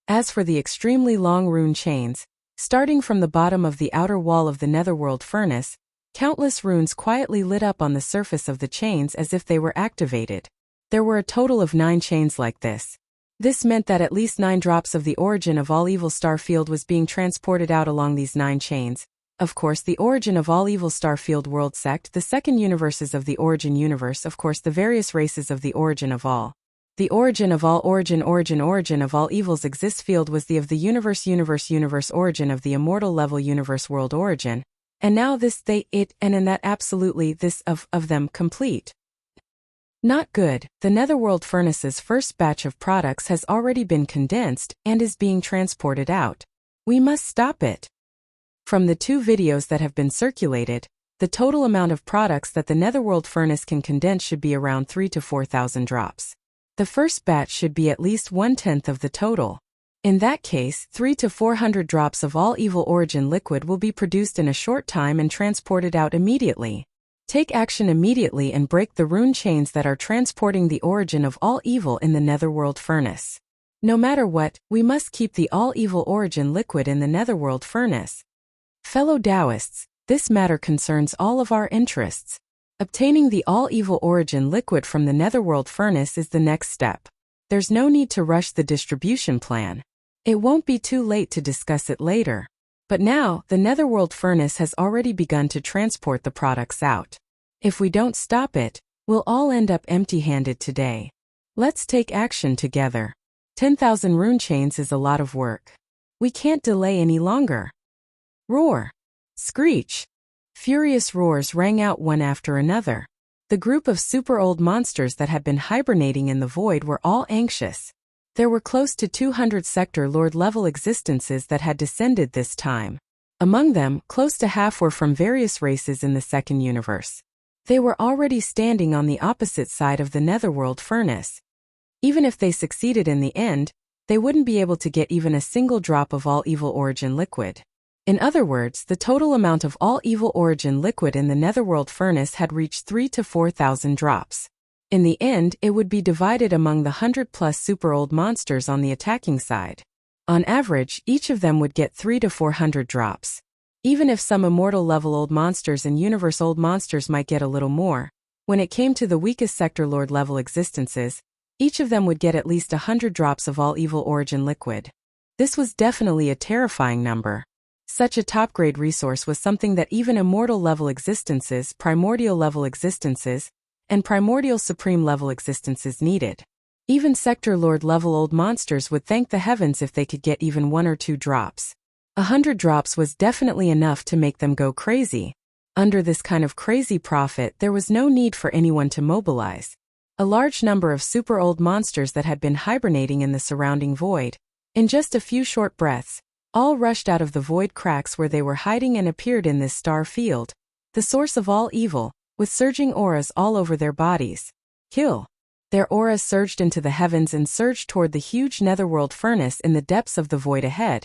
As for the extremely long rune chains, starting from the bottom of the outer wall of the netherworld furnace, countless runes quietly lit up on the surface of the chains as if they were activated. There were a total of 9 chains like this. This meant that at least 9 drops of the origin of all evil star field was being transported out along these 9 chains. Of course, the origin of all evil star field world sect, the second universes of the origin universe, of course the various races of the origin of all. The origin of all origin of all evils exist field was the of the universe origin of the immortal level universe world origin. And now this they, it, and in that absolutely this of them complete. Not good. The netherworld furnace's first batch of products has already been condensed and is being transported out. We must stop it. From the 2 videos that have been circulated, the total amount of products that the netherworld furnace can condense should be around 3,000 to 4,000 drops. The first batch should be at least 1/10 of the total. In that case, 300 to 400 drops of all evil origin liquid will be produced in a short time and transported out immediately. Take action immediately and break the rune chains that are transporting the origin of all evil in the netherworld furnace. No matter what, we must keep the all evil origin liquid in the netherworld furnace. Fellow Taoists, this matter concerns all of our interests. Obtaining the all evil origin liquid from the netherworld furnace is the next step. There's no need to rush the distribution plan. It won't be too late to discuss it later. But now, the netherworld furnace has already begun to transport the products out. If we don't stop it, we'll all end up empty-handed today. Let's take action together. 10,000 rune chains is a lot of work. We can't delay any longer. Roar! Screech! Furious roars rang out one after another. The group of super old monsters that had been hibernating in the void were all anxious. There were close to 200 Sector Lord level existences that had descended this time. Among them, close to half were from various races in the second universe. They were already standing on the opposite side of the netherworld furnace. Even if they succeeded in the end, they wouldn't be able to get even a single drop of all evil origin liquid. In other words, the total amount of all evil origin liquid in the netherworld furnace had reached 3,000 to 4,000 drops. In the end, it would be divided among the 100+ super old monsters on the attacking side. On average, each of them would get 300 to 400 drops. Even if some immortal level old monsters and universe old monsters might get a little more, when it came to the weakest Sector Lord level existences, each of them would get at least 100 drops of all evil origin liquid. This was definitely a terrifying number. Such a top-grade resource was something that even immortal level existences, primordial level existences, and primordial supreme level existences needed. Even Sector Lord level old monsters would thank the heavens if they could get even 1 or 2 drops. 100 drops was definitely enough to make them go crazy. Under this kind of crazy profit, there was no need for anyone to mobilize. A large number of super old monsters that had been hibernating in the surrounding void, in just a few short breaths, all rushed out of the void cracks where they were hiding and appeared in this star field, the source of all evil, with surging auras all over their bodies. Kill! Their auras surged into the heavens and surged toward the huge netherworld furnace in the depths of the void ahead.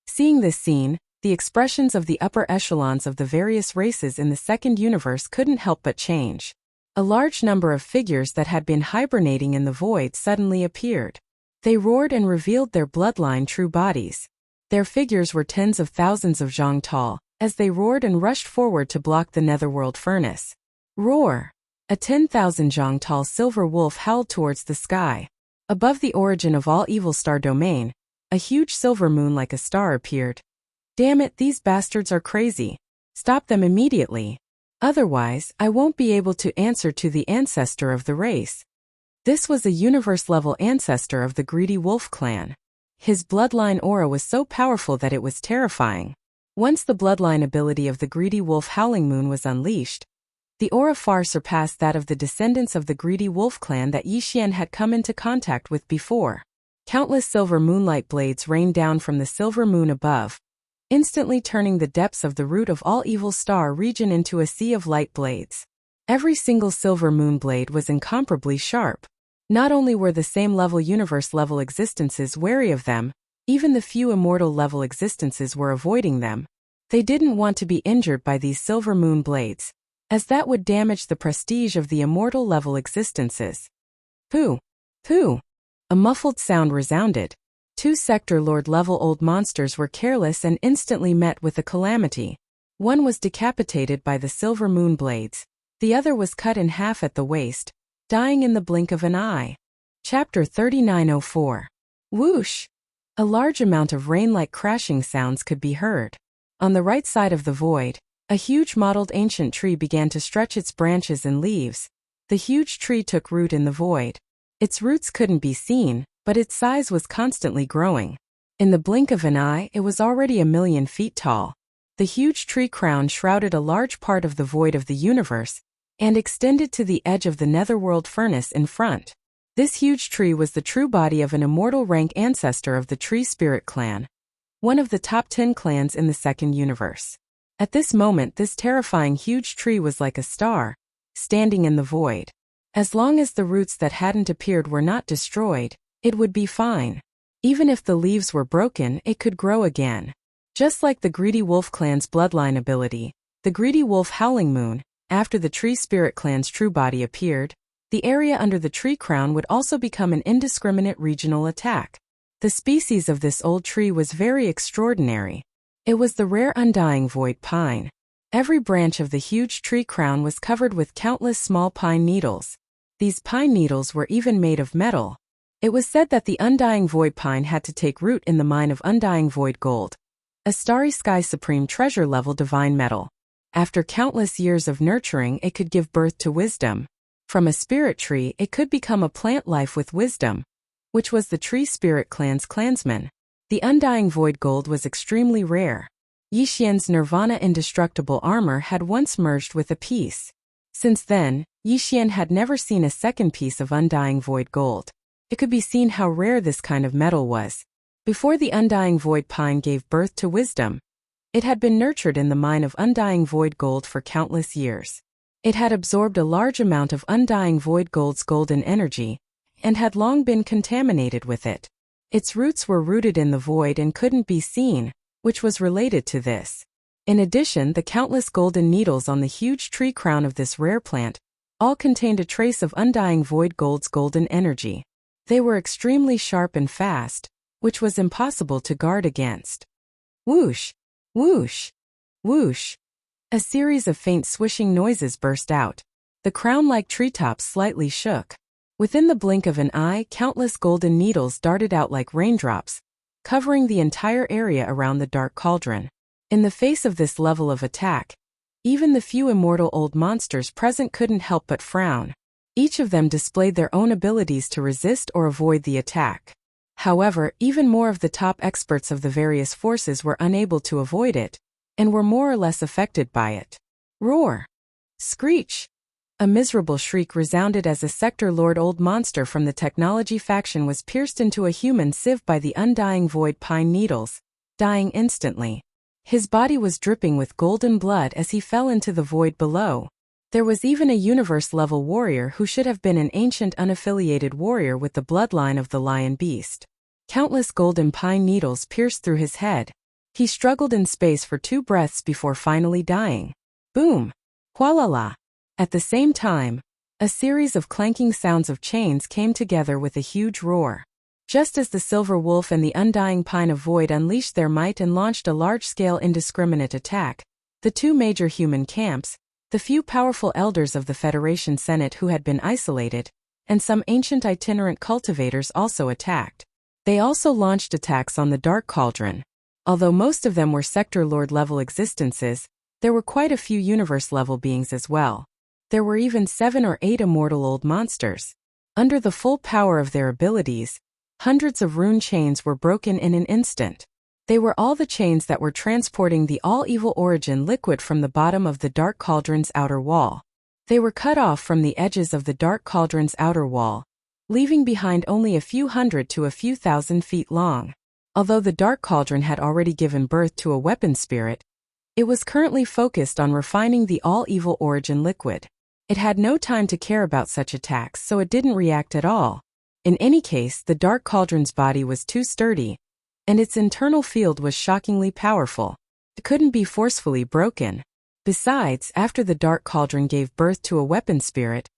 Seeing this scene, the expressions of the upper echelons of the various races in the second universe couldn't help but change. A large number of figures that had been hibernating in the void suddenly appeared. They roared and revealed their bloodline true bodies. Their figures were tens of thousands of zhang tall, as they roared and rushed forward to block the netherworld furnace. Roar! A 10,000 zhang tall silver wolf howled towards the sky. Above the origin of all evil star domain, a huge silver moon like a star appeared. Damn it, these bastards are crazy. Stop them immediately. Otherwise, I won't be able to answer to the ancestor of the race. This was a universe-level ancestor of the greedy wolf clan. His bloodline aura was so powerful that it was terrifying. Once the bloodline ability of the greedy wolf howling moon was unleashed, the aura far surpassed that of the descendants of the greedy wolf clan that Yixian had come into contact with before. Countless silver moonlight blades rained down from the silver moon above, instantly turning the depths of the root of all evil star region into a sea of light blades. Every single silver moon blade was incomparably sharp. Not only were the same level universe level existences wary of them, even the few immortal level existences were avoiding them. They didn't want to be injured by these silver moon blades, as that would damage the prestige of the immortal level existences. Pooh! Pooh! A muffled sound resounded. 2 Sector Lord level old monsters were careless and instantly met with a calamity. One was decapitated by the silver moon blades. The other was cut in half at the waist, dying in the blink of an eye. Chapter 3904. Whoosh! A large amount of rain-like crashing sounds could be heard. On the right side of the void, a huge mottled ancient tree began to stretch its branches and leaves. The huge tree took root in the void. Its roots couldn't be seen, but its size was constantly growing. In the blink of an eye, it was already 1,000,000 feet tall. The huge tree crown shrouded a large part of the void of the universe, and extended to the edge of the netherworld furnace in front. This huge tree was the true body of an immortal rank ancestor of the Tree Spirit clan, one of the top 10 clans in the second universe. At this moment, this terrifying huge tree was like a star, standing in the void. As long as the roots that hadn't appeared were not destroyed, it would be fine. Even if the leaves were broken, it could grow again. Just like the Greedy Wolf clan's bloodline ability, the Greedy Wolf Howling Moon, after the Tree Spirit clan's true body appeared, the area under the tree crown would also become an indiscriminate regional attack. The species of this old tree was very extraordinary. It was the rare undying void pine. Every branch of the huge tree crown was covered with countless small pine needles. These pine needles were even made of metal. It was said that the undying void pine had to take root in the mine of undying void gold. a starry sky supreme treasure level divine metal. After countless years of nurturing, it could give birth to wisdom. From a spirit tree, it could become a plant life with wisdom, which was the tree spirit clan's clansman. The undying void gold was extremely rare. Yixian's Nirvana indestructible armor had once merged with a piece. Since then, Yixian had never seen a second piece of undying void gold. It could be seen how rare this kind of metal was. Before the undying void pine gave birth to wisdom, it had been nurtured in the mine of undying void gold for countless years. It had absorbed a large amount of undying void gold's golden energy, and had long been contaminated with it. Its roots were rooted in the void and couldn't be seen, which was related to this. In addition, the countless golden needles on the huge tree crown of this rare plant all contained a trace of undying void gold's golden energy. They were extremely sharp and fast, which was impossible to guard against. Whoosh! Whoosh! Whoosh! A series of faint swishing noises burst out. The crown-like treetops slightly shook. Within the blink of an eye, countless golden needles darted out like raindrops, covering the entire area around the dark cauldron. In the face of this level of attack, even the few immortal old monsters present couldn't help but frown. Each of them displayed their own abilities to resist or avoid the attack. However, even more of the top experts of the various forces were unable to avoid it, and were more or less affected by it. Roar! Screech! A miserable shriek resounded as a Sector Lord old monster from the technology faction was pierced into a human sieve by the undying void pine needles, dying instantly. His body was dripping with golden blood as he fell into the void below. There was even a universe-level warrior who should have been an ancient unaffiliated warrior with the bloodline of the lion beast. Countless golden pine needles pierced through his head. He struggled in space for 2 breaths before finally dying. Boom! Hualala! At the same time, a series of clanking sounds of chains came together with a huge roar. Just as the Silver Wolf and the Undying Pine of Void unleashed their might and launched a large-scale indiscriminate attack, the 2 major human camps, the few powerful elders of the Federation Senate who had been isolated, and some ancient itinerant cultivators also attacked. They also launched attacks on the Dark Cauldron. Although most of them were Sector Lord-level existences, there were quite a few universe-level beings as well. There were even 7 or 8 immortal old monsters. Under the full power of their abilities, hundreds of rune chains were broken in an instant. They were all the chains that were transporting the all-evil origin liquid from the bottom of the Dark Cauldron's outer wall. They were cut off from the edges of the Dark Cauldron's outer wall, leaving behind only a few hundred to a few thousand feet long. Although the Dark Cauldron had already given birth to a weapon spirit, it was currently focused on refining the all-evil origin liquid. It had no time to care about such attacks, so it didn't react at all. In any case, the Dark Cauldron's body was too sturdy, and its internal field was shockingly powerful. It couldn't be forcefully broken. Besides, after the Dark Cauldron gave birth to a weapon spirit,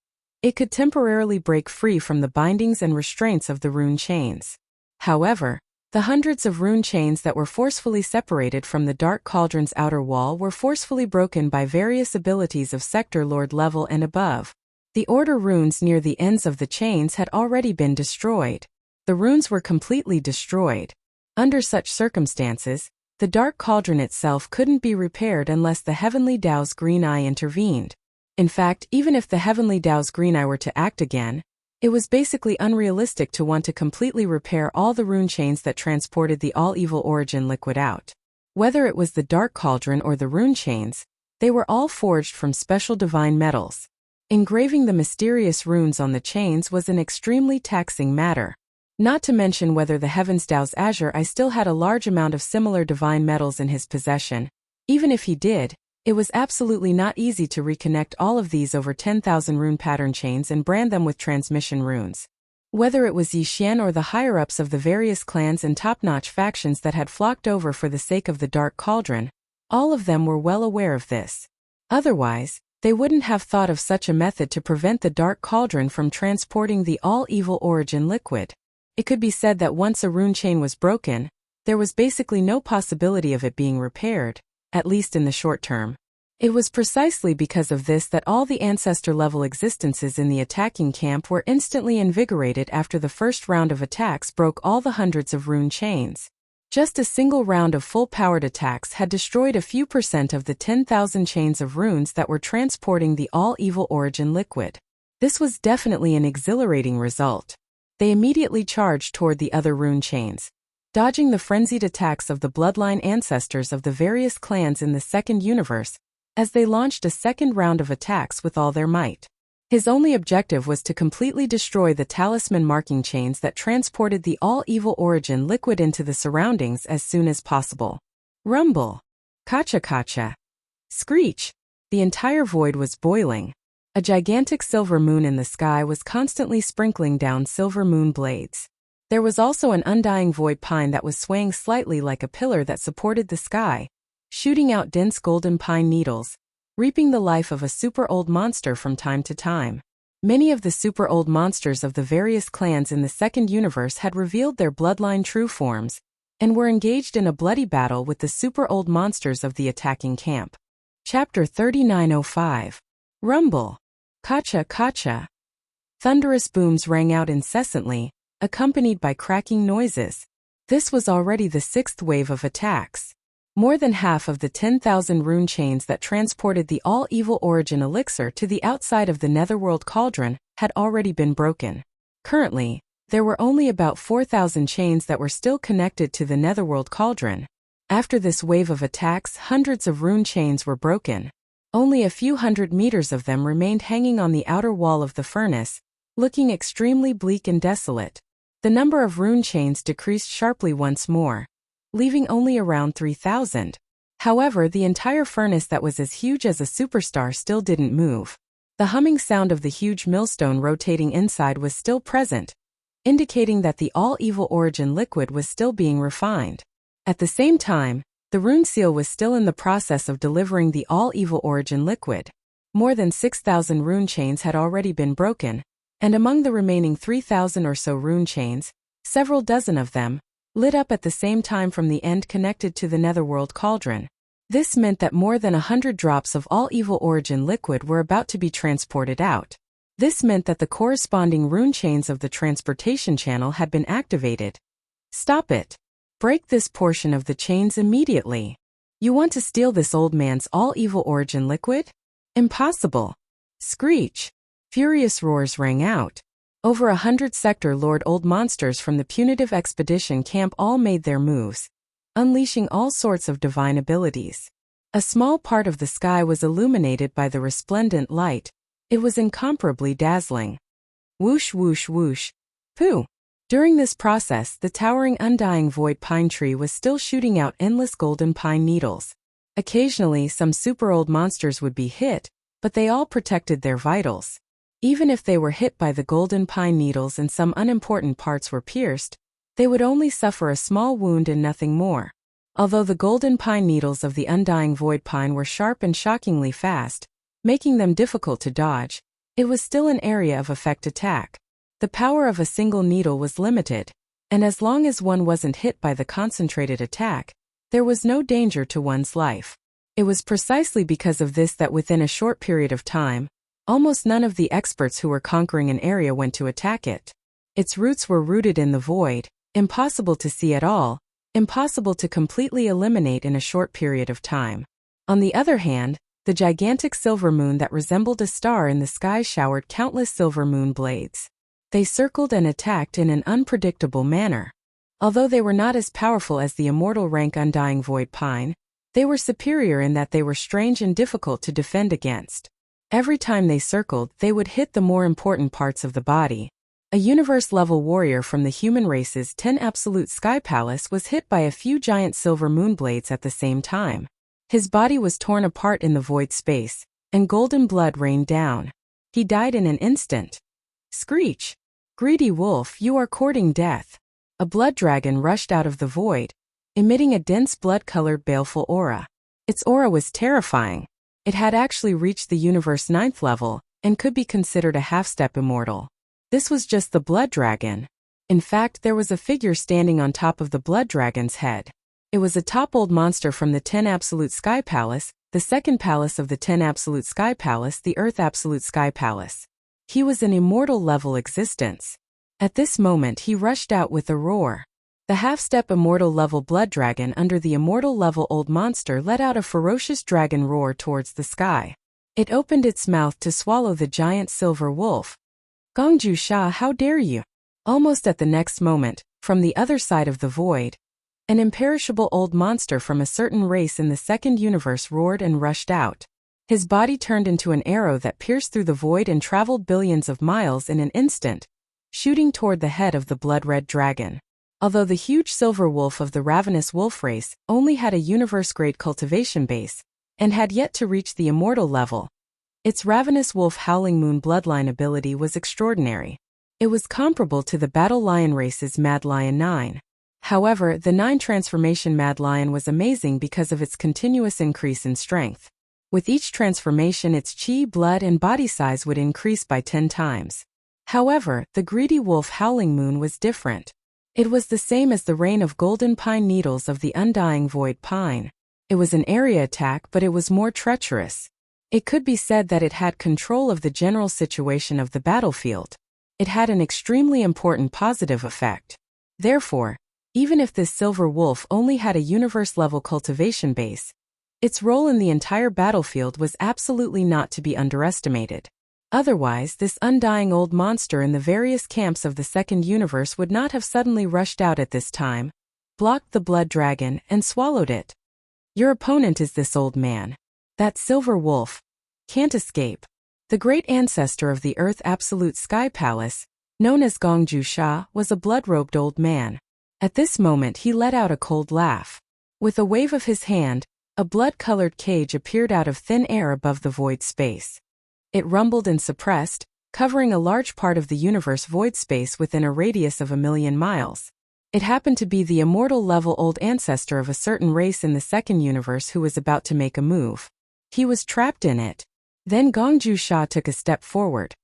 it could temporarily break free from the bindings and restraints of the rune chains. However, the hundreds of rune chains that were forcefully separated from the Dark Cauldron's outer wall were forcefully broken by various abilities of Sector Lord level and above. The order runes near the ends of the chains had already been destroyed. The runes were completely destroyed. Under such circumstances, the Dark Cauldron itself couldn't be repaired unless the Heavenly Tao's Green Eye intervened. In fact, even if the Heavenly Tao's Green Eye were to act again, it was basically unrealistic to want to completely repair all the rune chains that transported the all-evil origin liquid out. Whether it was the Dark Cauldron or the rune chains, they were all forged from special divine metals. Engraving the mysterious runes on the chains was an extremely taxing matter. Not to mention whether the Heavens Tao's Azure Eye still had a large amount of similar divine metals in his possession. Even if he did, it was absolutely not easy to reconnect all of these over 10,000 rune pattern chains and brand them with transmission runes. Whether it was Yixian or the higher-ups of the various clans and top-notch factions that had flocked over for the sake of the Dark Cauldron, all of them were well aware of this. Otherwise, they wouldn't have thought of such a method to prevent the Dark Cauldron from transporting the all-evil origin liquid. It could be said that once a rune chain was broken, there was basically no possibility of it being repaired, at least in the short term. It was precisely because of this that all the ancestor-level existences in the attacking camp were instantly invigorated after the first round of attacks broke all the hundreds of rune chains. Just a single round of full-powered attacks had destroyed a few % of the 10,000 chains of runes that were transporting the all-evil origin liquid. This was definitely an exhilarating result. They immediately charged toward the other rune chains, dodging the frenzied attacks of the bloodline ancestors of the various clans in the second universe, as they launched a second round of attacks with all their might. His only objective was to completely destroy the talisman marking chains that transported the all-evil origin liquid into the surroundings as soon as possible. Rumble. Kacha-kacha. Screech. The entire void was boiling. A gigantic silver moon in the sky was constantly sprinkling down silver moon blades. There was also an undying void pine that was swaying slightly like a pillar that supported the sky, shooting out dense golden pine needles, reaping the life of a super-old monster from time to time. Many of the super-old monsters of the various clans in the second universe had revealed their bloodline true forms, and were engaged in a bloody battle with the super-old monsters of the attacking camp. Chapter 3905. Rumble. Kacha-kacha. Thunderous booms rang out incessantly, accompanied by cracking noises. This was already the sixth wave of attacks. More than half of the 10,000 rune chains that transported the all-evil origin elixir to the outside of the netherworld cauldron had already been broken. Currently, there were only about 4,000 chains that were still connected to the netherworld cauldron. After this wave of attacks, hundreds of rune chains were broken. Only a few hundred meters of them remained hanging on the outer wall of the furnace, looking extremely bleak and desolate. The number of rune chains decreased sharply once more, leaving only around 3,000. However, the entire furnace that was as huge as a superstar still didn't move. The humming sound of the huge millstone rotating inside was still present, indicating that the all-evil origin liquid was still being refined. At the same time, the rune seal was still in the process of delivering the all-evil origin liquid. More than 6,000 rune chains had already been broken, and among the remaining 3,000 or so rune chains, several dozen of them lit up at the same time from the end connected to the netherworld cauldron. This meant that more than 100 drops of all-evil origin liquid were about to be transported out. This meant that the corresponding rune chains of the transportation channel had been activated. Stop it. Break this portion of the chains immediately. You want to steal this old man's all-evil origin liquid? Impossible. Screech. Furious roars rang out. Over 100 Sector Lord old monsters from the punitive expedition camp all made their moves, unleashing all sorts of divine abilities. A small part of the sky was illuminated by the resplendent light. It was incomparably dazzling. Whoosh whoosh whoosh. Pooh! During this process, the towering undying void pine tree was still shooting out endless golden pine needles. Occasionally, some super-old monsters would be hit, but they all protected their vitals. Even if they were hit by the golden pine needles and some unimportant parts were pierced, they would only suffer a small wound and nothing more. Although the golden pine needles of the undying void pine were sharp and shockingly fast, making them difficult to dodge, it was still an area of effect attack. The power of a single needle was limited, and as long as one wasn't hit by the concentrated attack, there was no danger to one's life. It was precisely because of this that within a short period of time, almost none of the experts who were conquering an area went to attack it. Its roots were rooted in the void, impossible to see at all, impossible to completely eliminate in a short period of time. On the other hand, the gigantic silver moon that resembled a star in the sky showered countless silver moon blades. They circled and attacked in an unpredictable manner. Although they were not as powerful as the immortal rank undying void pine, they were superior in that they were strange and difficult to defend against. Every time they circled, they would hit the more important parts of the body. A universe-level warrior from the human race's 10 Absolute Sky Palace was hit by a few giant silver moonblades at the same time. His body was torn apart in the void space, and golden blood rained down. He died in an instant. Screech! Greedy wolf, you are courting death. A blood dragon rushed out of the void, emitting a dense blood-colored baleful aura. Its aura was terrifying. It had actually reached the universe 9th level, and could be considered a half-step immortal. This was just the blood dragon. In fact, there was a figure standing on top of the blood dragon's head. It was a top-old monster from the 10 Absolute Sky Palace, the second palace of the 10 Absolute Sky Palace, the Earth Absolute Sky Palace. He was an immortal-level existence. At this moment he rushed out with a roar. The half-step immortal-level blood dragon under the immortal-level old monster let out a ferocious dragon roar towards the sky. It opened its mouth to swallow the giant silver wolf. Gongju Sha, how dare you! Almost at the next moment, from the other side of the void, an imperishable old monster from a certain race in the second universe roared and rushed out. His body turned into an arrow that pierced through the void and traveled billions of miles in an instant, shooting toward the head of the blood-red dragon. Although the huge silver wolf of the ravenous wolf race only had a universe-grade cultivation base, and had yet to reach the immortal level, its ravenous wolf howling moon bloodline ability was extraordinary. It was comparable to the battle lion race's Mad Lion 9. However, the 9 transformation Mad Lion was amazing because of its continuous increase in strength. With each transformation, its chi, blood, and body size would increase by 10 times. However, the greedy wolf howling moon was different. It was the same as the rain of golden pine needles of the undying void pine. It was an area attack, but it was more treacherous. It could be said that it had control of the general situation of the battlefield. It had an extremely important positive effect. Therefore, even if this silver wolf only had a universe-level cultivation base, its role in the entire battlefield was absolutely not to be underestimated. Otherwise, this undying old monster in the various camps of the second universe would not have suddenly rushed out at this time, blocked the blood dragon, and swallowed it. Your opponent is this old man. That silver wolf. Can't escape. The great ancestor of the Earth Absolute Sky Palace, known as Gongju Sha, was a blood-robed old man. At this moment he let out a cold laugh. With a wave of his hand, a blood-colored cage appeared out of thin air above the void space. It rumbled and suppressed, covering a large part of the universe void space within a radius of 1,000,000 miles. It happened to be the immortal-level old ancestor of a certain race in the second universe who was about to make a move. He was trapped in it. Then Gongju Sha took a step forward.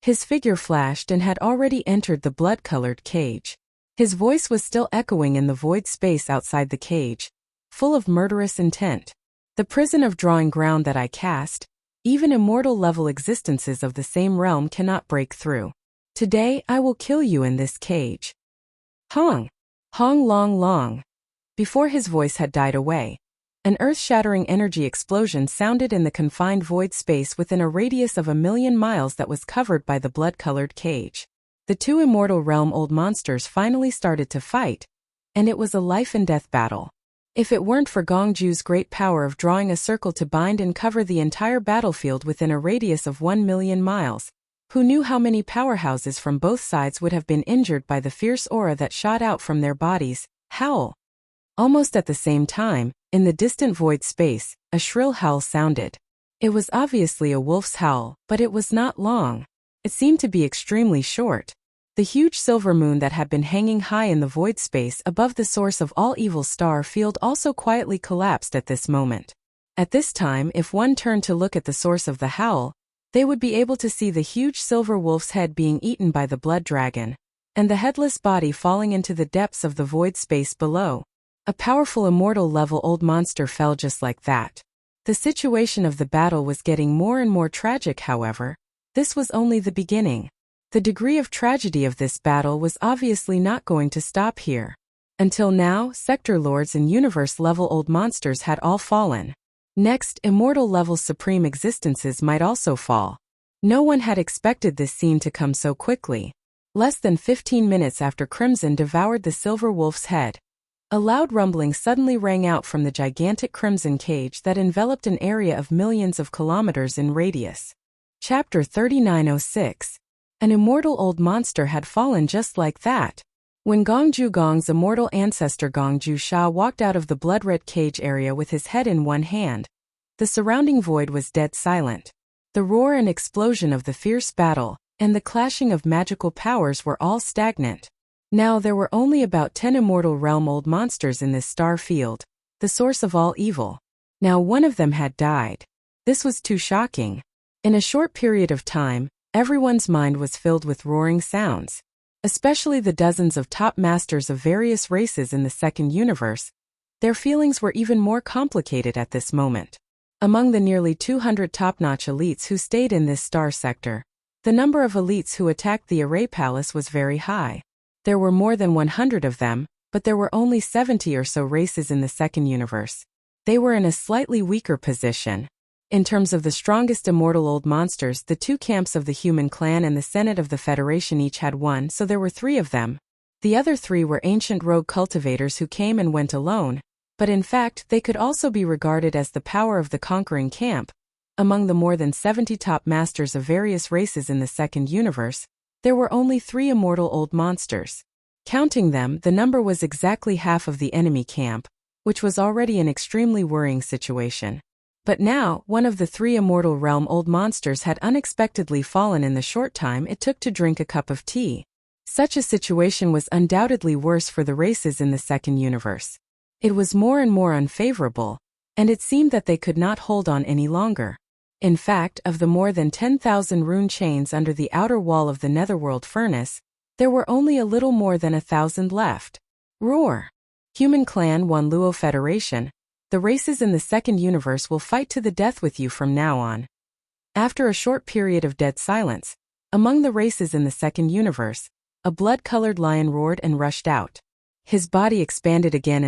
His figure flashed and had already entered the blood-colored cage. His voice was still echoing in the void space outside the cage, full of murderous intent. The prison of drawing ground that I cast, even immortal-level existences of the same realm cannot break through. Today I will kill you in this cage. Hong! Hong long long. Before his voice had died away, an earth-shattering energy explosion sounded in the confined void space within a radius of 1,000,000 miles that was covered by the blood-colored cage. The two immortal realm old monsters finally started to fight, and it was a life-and-death battle. If it weren't for Gongju's great power of drawing a circle to bind and cover the entire battlefield within a radius of 1,000,000 miles, who knew how many powerhouses from both sides would have been injured by the fierce aura that shot out from their bodies? Howl! Almost at the same time, in the distant void space, a shrill howl sounded. It was obviously a wolf's howl, but it was not long. It seemed to be extremely short. The huge silver moon that had been hanging high in the void space above the source of all evil star field also quietly collapsed at this moment. At this time, if one turned to look at the source of the howl, they would be able to see the huge silver wolf's head being eaten by the blood dragon, and the headless body falling into the depths of the void space below. A powerful immortal-level old monster fell just like that. The situation of the battle was getting more and more tragic, however. This was only the beginning. The degree of tragedy of this battle was obviously not going to stop here. Until now, sector lords and universe-level old monsters had all fallen. Next, immortal-level supreme existences might also fall. No one had expected this scene to come so quickly. Less than 15 minutes after Crimson devoured the silver wolf's head, a loud rumbling suddenly rang out from the gigantic crimson cage that enveloped an area of millions of kilometers in radius. Chapter 3906. An immortal old monster had fallen just like that. When Gongju Gong's immortal ancestor Gongju Sha walked out of the blood-red cage area with his head in one hand, the surrounding void was dead silent. The roar and explosion of the fierce battle, and the clashing of magical powers were all stagnant. Now there were only about 10 immortal realm old monsters in this star field, the source of all evil. Now one of them had died. This was too shocking. In a short period of time, everyone's mind was filled with roaring sounds. Especially the dozens of top masters of various races in the second universe. Their feelings were even more complicated at this moment. Among the nearly 200 top-notch elites who stayed in this star sector, the number of elites who attacked the Array Palace was very high. There were more than 100 of them, but there were only 70 or so races in the second universe. They were in a slightly weaker position. In terms of the strongest immortal old monsters, the two camps of the human clan and the Senate of the Federation each had one, so there were 3 of them. The other 3 were ancient rogue cultivators who came and went alone, but in fact they could also be regarded as the power of the conquering camp. Among the more than 70 top masters of various races in the second universe, there were only 3 immortal old monsters. Counting them, the number was exactly half of the enemy camp, which was already an extremely worrying situation. But now, one of the 3 immortal realm old monsters had unexpectedly fallen in the short time it took to drink a cup of tea. Such a situation was undoubtedly worse for the races in the second universe. It was more and more unfavorable, and it seemed that they could not hold on any longer. In fact, of the more than 10,000 rune chains under the outer wall of the netherworld furnace, there were only a little more than 1,000 left. Roar! Human Clan 1 Luo Federation. The races in the second universe will fight to the death with you from now on. After a short period of dead silence, among the races in the second universe, a blood-colored lion roared and rushed out. His body expanded again,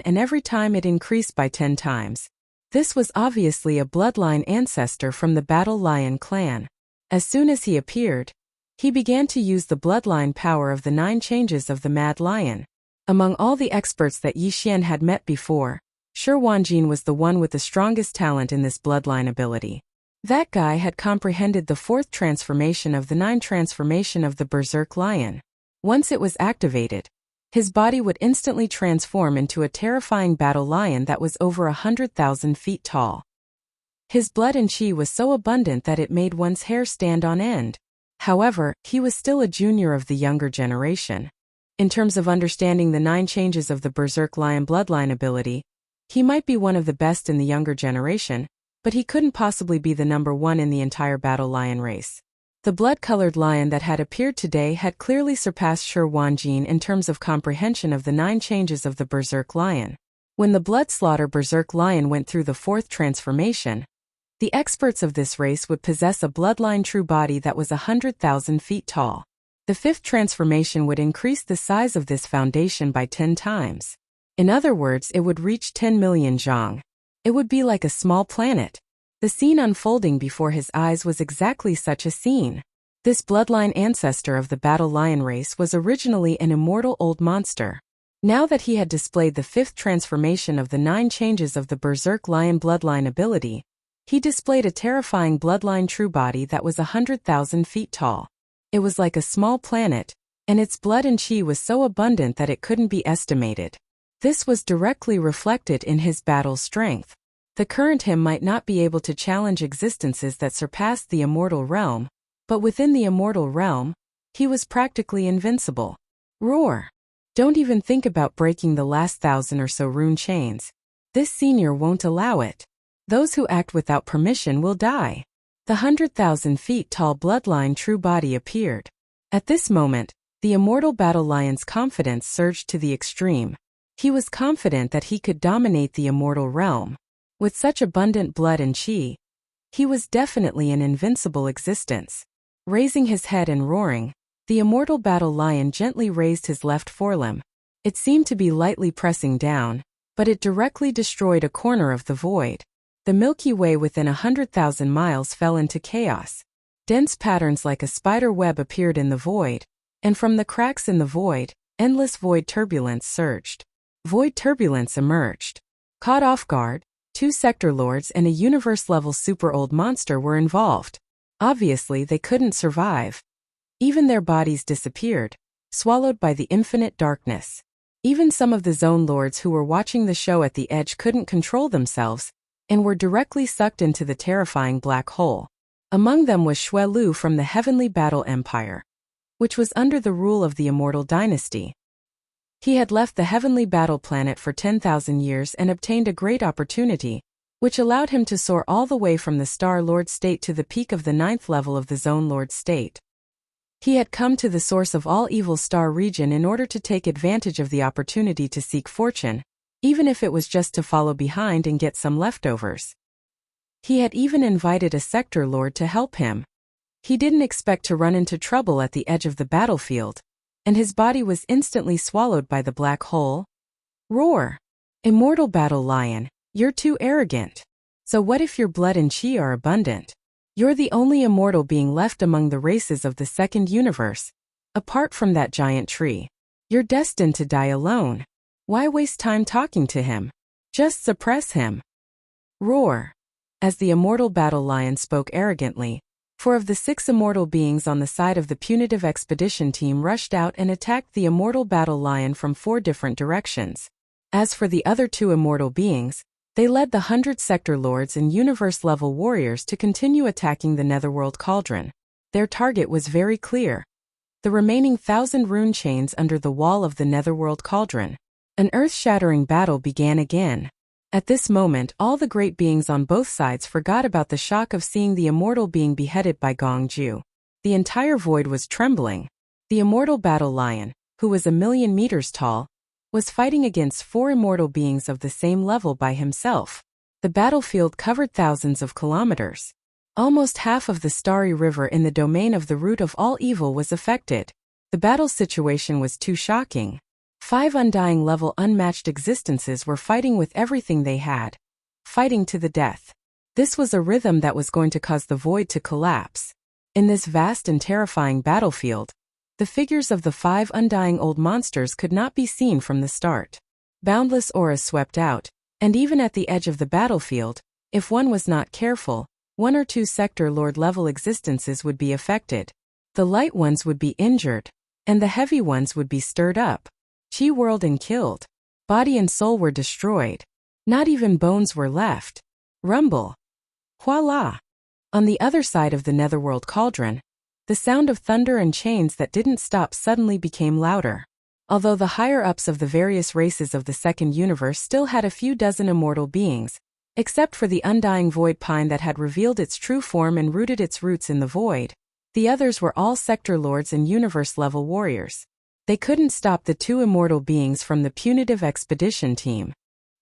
and every time it increased by 10 times. This was obviously a bloodline ancestor from the Battle Lion clan. As soon as he appeared, he began to use the bloodline power of the 9 changes of the Mad Lion. Among all the experts that Yi Xian had met before, Shi Wanjin was the one with the strongest talent in this bloodline ability. That guy had comprehended the 4th transformation of the 9 transformation of the Berserk Lion. Once it was activated, his body would instantly transform into a terrifying battle lion that was over 100,000 feet tall. His blood and chi was so abundant that it made one's hair stand on end. However, he was still a junior of the younger generation. In terms of understanding the 9 changes of the Berserk Lion bloodline ability, he might be one of the best in the younger generation, but he couldn't possibly be the number 1 in the entire Battle Lion race. The blood-colored lion that had appeared today had clearly surpassed Shi Wanjin in terms of comprehension of the 9 changes of the Berserk Lion. When the Bloodslaughter Berserk Lion went through the 4th transformation, the experts of this race would possess a bloodline true body that was 100,000 feet tall. The 5th transformation would increase the size of this foundation by 10 times. In other words, it would reach 10 million zhang. It would be like a small planet. The scene unfolding before his eyes was exactly such a scene. This bloodline ancestor of the Battle Lion race was originally an immortal old monster. Now that he had displayed the 5th transformation of the 9 changes of the Berserk Lion bloodline ability, he displayed a terrifying bloodline true body that was 100,000 feet tall. It was like a small planet, and its blood and chi was so abundant that it couldn't be estimated. This was directly reflected in his battle strength. The current him might not be able to challenge existences that surpassed the immortal realm, but within the immortal realm, he was practically invincible. Roar! Don't even think about breaking the last 1,000 or so rune chains. This senior won't allow it. Those who act without permission will die. The 100,000 feet tall bloodline true body appeared. At this moment, the immortal Battle Lion's confidence surged to the extreme. He was confident that he could dominate the immortal realm. With such abundant blood and chi, he was definitely an invincible existence. Raising his head and roaring, the immortal Battle Lion gently raised his left forelimb. It seemed to be lightly pressing down, but it directly destroyed a corner of the void. The Milky Way within 100,000 miles fell into chaos. Dense patterns like a spider web appeared in the void, and from the cracks in the void, endless void turbulence surged. Void turbulence emerged. Caught off guard, 2 sector lords and a universe-level super-old monster were involved. Obviously, they couldn't survive. Even their bodies disappeared, swallowed by the infinite darkness. Even some of the zone lords who were watching the show at the edge couldn't control themselves, and were directly sucked into the terrifying black hole. Among them was Xue Lu from the Heavenly Battle Empire, which was under the rule of the Immortal Dynasty. He had left the Heavenly Battle Planet for 10,000 years and obtained a great opportunity, which allowed him to soar all the way from the Star Lord state to the peak of the 9th level of the Zone Lord state. He had come to the source of all evil star region in order to take advantage of the opportunity to seek fortune, even if it was just to follow behind and get some leftovers. He had even invited a sector lord to help him. He didn't expect to run into trouble at the edge of the battlefield. and his body was instantly swallowed by the black hole. Roar! Immortal battle lion, you're too arrogant. So what if your blood and chi are abundant? You're the only immortal being left among the races of the second universe. Apart from that giant tree, you're destined to die alone. Why waste time talking to him? Just suppress him. Roar! As the immortal battle lion spoke arrogantly, 4 of the 6 immortal beings on the side of the punitive expedition team rushed out and attacked the immortal battle lion from 4 different directions. As for the other 2 immortal beings, they led the 100 sector lords and universe-level warriors to continue attacking the Netherworld Cauldron. Their target was very clear: the remaining 1,000 rune chains under the wall of the Netherworld Cauldron. An earth-shattering battle began again. At this moment, all the great beings on both sides forgot about the shock of seeing the immortal being beheaded by Gongju. The entire void was trembling. The immortal battle lion, who was 1,000,000 meters tall, was fighting against 4 immortal beings of the same level by himself. The battlefield covered thousands of kilometers. Almost half of the starry river in the domain of the root of all evil was affected. The battle situation was too shocking. 5 undying level unmatched existences were fighting with everything they had. Fighting to the death. This was a rhythm that was going to cause the void to collapse. In this vast and terrifying battlefield, the figures of the 5 undying old monsters could not be seen from the start. Boundless auras swept out, and even at the edge of the battlefield, if one was not careful, 1 or 2 sector lord level existences would be affected. The light ones would be injured, and the heavy ones would be stirred up. Chi whirled and killed. Body and soul were destroyed. Not even bones were left. Rumble. Voila! On the other side of the Netherworld Cauldron, the sound of thunder and chains that didn't stop suddenly became louder. Although the higher-ups of the various races of the second universe still had a few dozen immortal beings, except for the undying void pine that had revealed its true form and rooted its roots in the void, the others were all sector lords and universe-level warriors. They couldn't stop the 2 immortal beings from the punitive expedition team.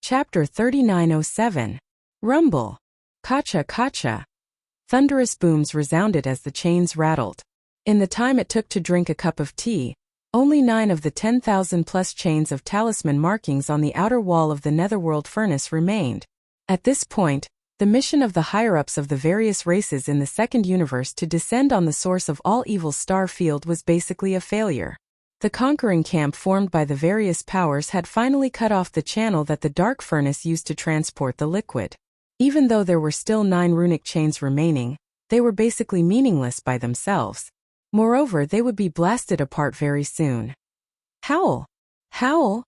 Chapter 3907. Rumble. Kacha kacha. Thunderous booms resounded as the chains rattled. In the time it took to drink a cup of tea, only 9 of the 10,000-plus chains of talisman markings on the outer wall of the Netherworld furnace remained. At this point, the mission of the higher-ups of the various races in the second universe to descend on the source of all evil's star field was basically a failure. The conquering camp formed by the various powers had finally cut off the channel that the dark furnace used to transport the liquid. Even though there were still 9 runic chains remaining, they were basically meaningless by themselves. Moreover, they would be blasted apart very soon. Howl! Howl!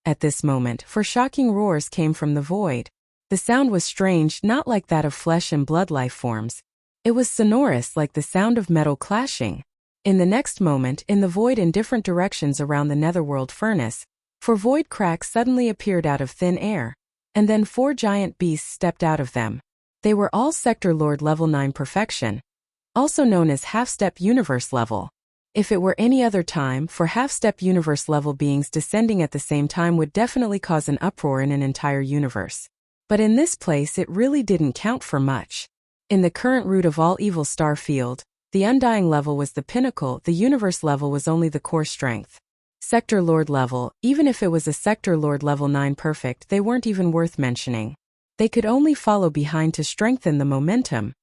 At this moment, 4 shocking roars came from the void. The sound was strange, not like that of flesh and blood life forms. It was sonorous, like the sound of metal clashing. In the next moment, in the void in different directions around the Netherworld furnace, 4 void cracks suddenly appeared out of thin air, and then 4 giant beasts stepped out of them. They were all Sector Lord level 9 perfection, also known as half-step universe level. If it were any other time, 4 half-step universe level beings descending at the same time would definitely cause an uproar in an entire universe. But in this place it really didn't count for much. In the current root of all evil star field, the undying level was the pinnacle, the universe level was only the core strength. Sector Lord level, even if it was a Sector Lord level 9 perfect, they weren't even worth mentioning. They could only follow behind to strengthen the momentum,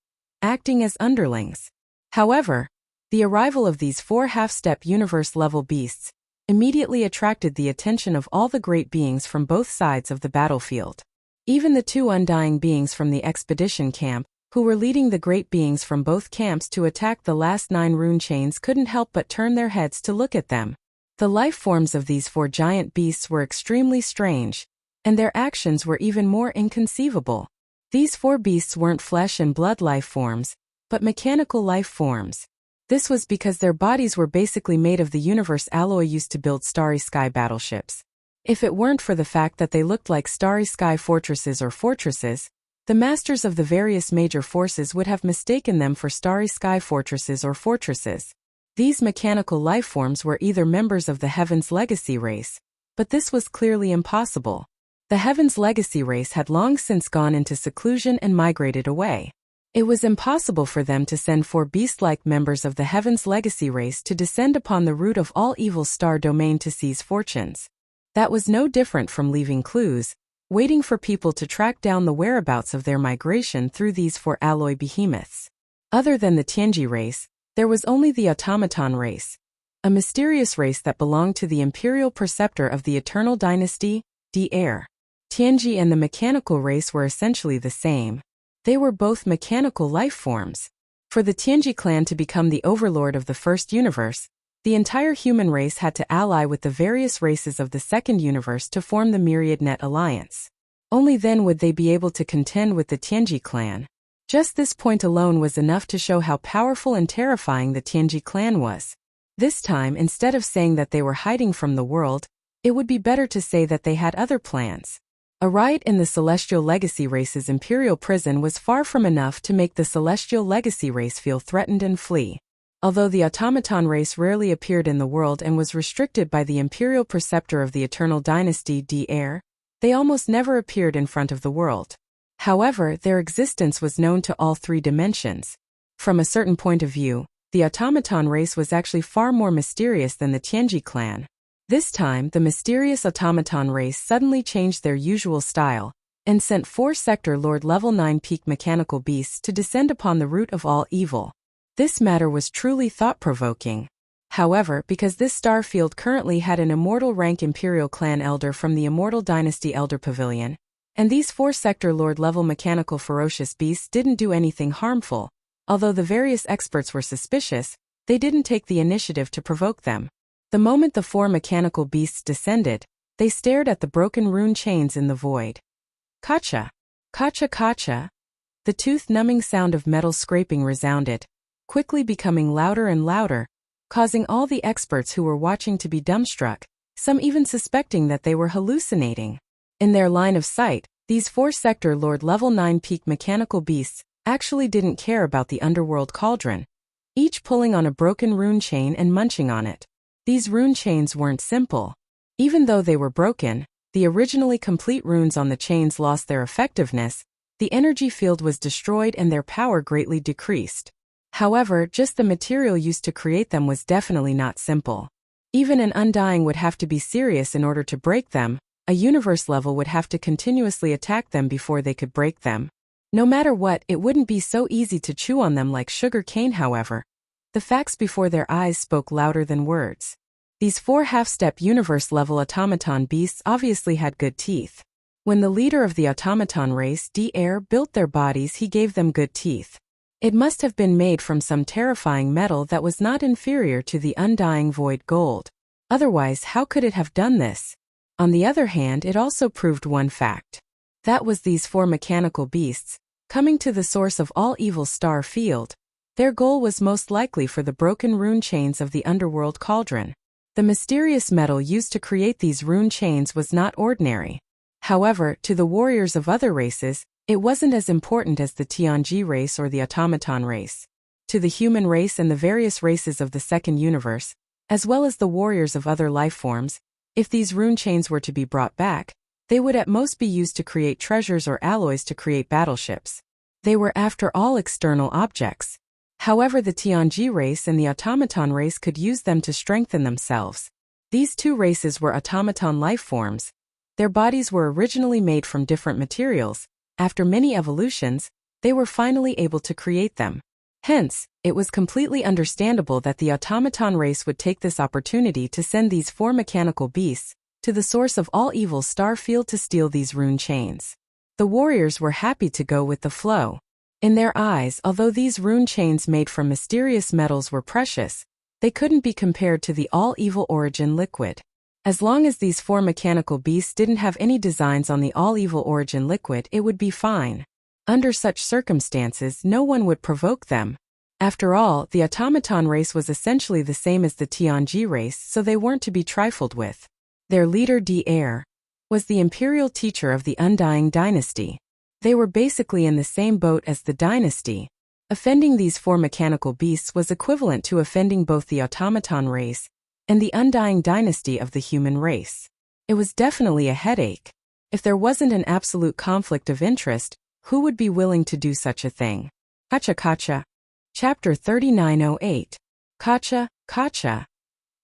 acting as underlings. However, the arrival of these 4 half-step universe level beasts immediately attracted the attention of all the great beings from both sides of the battlefield. Even the 2 undying beings from the expedition camp, who were leading the great beings from both camps to attack the last 9 rune chains, couldn't help but turn their heads to look at them. The life forms of these 4 giant beasts were extremely strange, and their actions were even more inconceivable. These 4 beasts weren't flesh and blood life forms, but mechanical life forms. This was because their bodies were basically made of the universe alloy used to build starry sky battleships. If it weren't for the fact that they looked like starry sky fortresses or fortresses, the masters of the various major forces would have mistaken them for starry sky fortresses or fortresses. These mechanical lifeforms were either members of the Heaven's Legacy race, but this was clearly impossible. The Heaven's Legacy race had long since gone into seclusion and migrated away. It was impossible for them to send 4 beast-like members of the Heaven's Legacy race to descend upon the root of all evil star domain to seize fortunes. That was no different from leaving clues, waiting for people to track down the whereabouts of their migration through these 4 alloy behemoths. Other than the Tianji race, there was only the automaton race, a mysterious race that belonged to the imperial preceptor of the Eternal Dynasty, Heir. Tianji and the mechanical race were essentially the same. They were both mechanical life forms. For the Tianji clan to become the overlord of the first universe, the entire human race had to ally with the various races of the second universe to form the Myriad Net Alliance. Only then would they be able to contend with the Tianji clan. Just this point alone was enough to show how powerful and terrifying the Tianji clan was. This time, instead of saying that they were hiding from the world, it would be better to say that they had other plans. A riot in the Celestial Legacy race's imperial prison was far from enough to make the Celestial Legacy race feel threatened and flee. Although the automaton race rarely appeared in the world and was restricted by the imperial preceptor of the Eternal Dynasty, Heir, they almost never appeared in front of the world. However, their existence was known to all 3 dimensions. From a certain point of view, the automaton race was actually far more mysterious than the Tianji clan. This time, the mysterious automaton race suddenly changed their usual style and sent 4 Sector Lord Level 9 peak mechanical beasts to descend upon the root of all evil. This matter was truly thought-provoking. However, because this star field currently had an immortal rank Imperial Clan Elder from the Immortal Dynasty Elder Pavilion, and these 4 Sector Lord level mechanical ferocious beasts didn't do anything harmful, although the various experts were suspicious, they didn't take the initiative to provoke them. The moment the 4 mechanical beasts descended, they stared at the broken rune chains in the void. Kacha! Kacha kacha! The tooth-numbing sound of metal scraping resounded, quickly becoming louder and louder, causing all the experts who were watching to be dumbstruck, some even suspecting that they were hallucinating. In their line of sight, these 4 Sector Lord Level 9 peak mechanical beasts actually didn't care about the underworld cauldron, each pulling on a broken rune chain and munching on it. These rune chains weren't simple. Even though they were broken, the originally complete runes on the chains lost their effectiveness, the energy field was destroyed and their power greatly decreased. However, just the material used to create them was definitely not simple. Even an Undying would have to be serious in order to break them, a universe level would have to continuously attack them before they could break them. No matter what, it wouldn't be so easy to chew on them like sugar cane. However, the facts before their eyes spoke louder than words. These 4 half-step universe-level automaton beasts obviously had good teeth. When the leader of the automaton race, Heir, built their bodies, he gave them good teeth. It must have been made from some terrifying metal that was not inferior to the undying void gold. Otherwise, how could it have done this? On the other hand, it also proved one fact. That was these 4 mechanical beasts, coming to the source of all evil star field. Their goal was most likely for the broken rune chains of the underworld cauldron. The mysterious metal used to create these rune chains was not ordinary. However, to the warriors of other races, it wasn't as important as the Tianji race or the automaton race. To the human race and the various races of the second universe, as well as the warriors of other life forms, if these rune chains were to be brought back, they would at most be used to create treasures or alloys to create battleships. They were after all external objects. However, the Tianji race and the automaton race could use them to strengthen themselves. These 2 races were automaton life forms. Their bodies were originally made from different materials. After many evolutions, they were finally able to create them. Hence, it was completely understandable that the automaton race would take this opportunity to send these 4 mechanical beasts to the source of all evil star field to steal these rune chains. The warriors were happy to go with the flow. In their eyes, although these rune chains made from mysterious metals were precious, they couldn't be compared to the all-evil origin liquid. As long as these 4 mechanical beasts didn't have any designs on the all-evil origin liquid, it would be fine. Under such circumstances, no one would provoke them. After all, the automaton race was essentially the same as the Tianji race, so they weren't to be trifled with. Their leader, Heir, was the imperial teacher of the Undying Dynasty. They were basically in the same boat as the dynasty. Offending these 4 mechanical beasts was equivalent to offending both the automaton race and the Undying Dynasty of the human race. It was definitely a headache. If there wasn't an absolute conflict of interest, who would be willing to do such a thing? Kacha Kacha. Chapter 3908. Kacha, Kacha.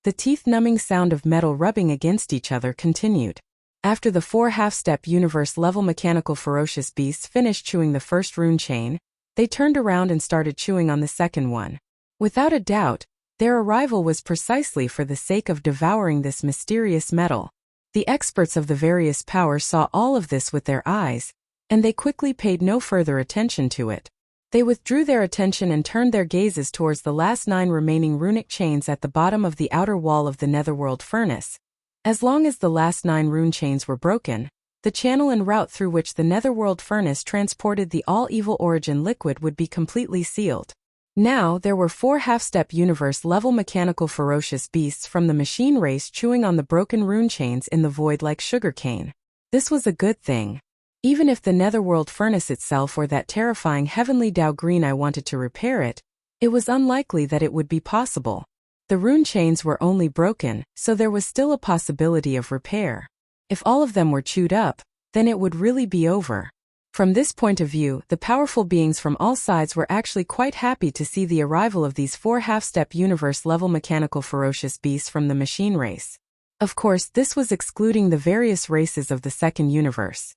The teeth-numbing sound of metal rubbing against each other continued. After the 4 half-step universe-level mechanical ferocious beasts finished chewing the first rune chain, they turned around and started chewing on the second one. Without a doubt, their arrival was precisely for the sake of devouring this mysterious metal. The experts of the various powers saw all of this with their eyes, and they quickly paid no further attention to it. They withdrew their attention and turned their gazes towards the last 9 remaining runic chains at the bottom of the outer wall of the netherworld furnace. As long as the last 9 rune chains were broken, the channel and route through which the netherworld furnace transported the all-evil origin liquid would be completely sealed. Now there were 4 half-step universe-level mechanical ferocious beasts from the machine race chewing on the broken rune chains in the void like sugarcane. This was a good thing. Even if the netherworld furnace itself or that terrifying heavenly Dao Green I wanted to repair it, it was unlikely that it would be possible. The rune chains were only broken, so there was still a possibility of repair. If all of them were chewed up, then it would really be over. From this point of view, the powerful beings from all sides were actually quite happy to see the arrival of these 4 half-step universe-level mechanical ferocious beasts from the machine race. Of course, this was excluding the various races of the second universe.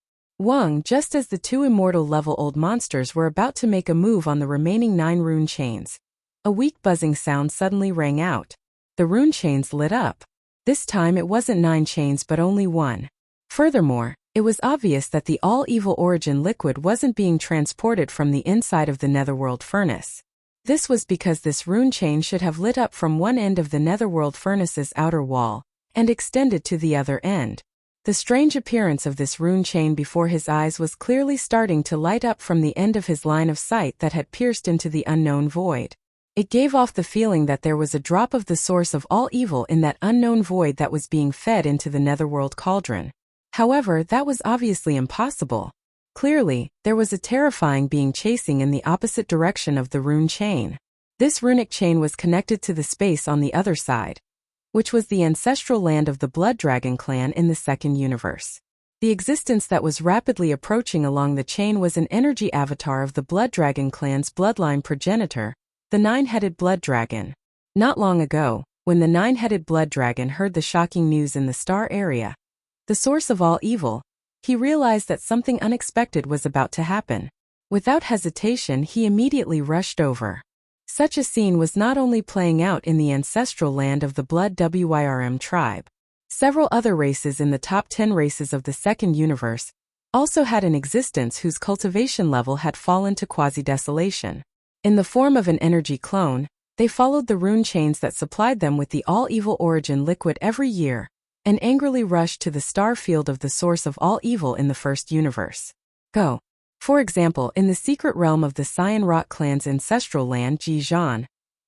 Just as the 2 immortal-level old monsters were about to make a move on the remaining 9 rune chains, a weak buzzing sound suddenly rang out. The rune chains lit up. This time it wasn't 9 chains but only 1. Furthermore, it was obvious that the all-evil origin liquid wasn't being transported from the inside of the netherworld furnace. This was because this rune chain should have lit up from one end of the netherworld furnace's outer wall, and extended to the other end. The strange appearance of this rune chain before his eyes was clearly starting to light up from the end of his line of sight that had pierced into the unknown void. It gave off the feeling that there was a drop of the source of all evil in that unknown void that was being fed into the netherworld cauldron. However, that was obviously impossible. Clearly, there was a terrifying being chasing in the opposite direction of the rune chain. This runic chain was connected to the space on the other side, which was the ancestral land of the Blood Dragon clan in the second universe. The existence that was rapidly approaching along the chain was an energy avatar of the Blood Dragon clan's bloodline progenitor, the 9-headed Blood Dragon. Not long ago, when the 9-headed Blood Dragon heard the shocking news in the star area, the source of all evil, he realized that something unexpected was about to happen. Without hesitation, he immediately rushed over. Such a scene was not only playing out in the ancestral land of the Blood Wyrm tribe. Several other races in the top 10 races of the second universe also had an existence whose cultivation level had fallen to quasi-desolation. In the form of an energy clone, they followed the rune chains that supplied them with the all-evil origin liquid every year, and angrily rushed to the star field of the source of all evil in the first universe. Go. For example, in the secret realm of the Cyan Rock clan's ancestral land, Ji Zhan,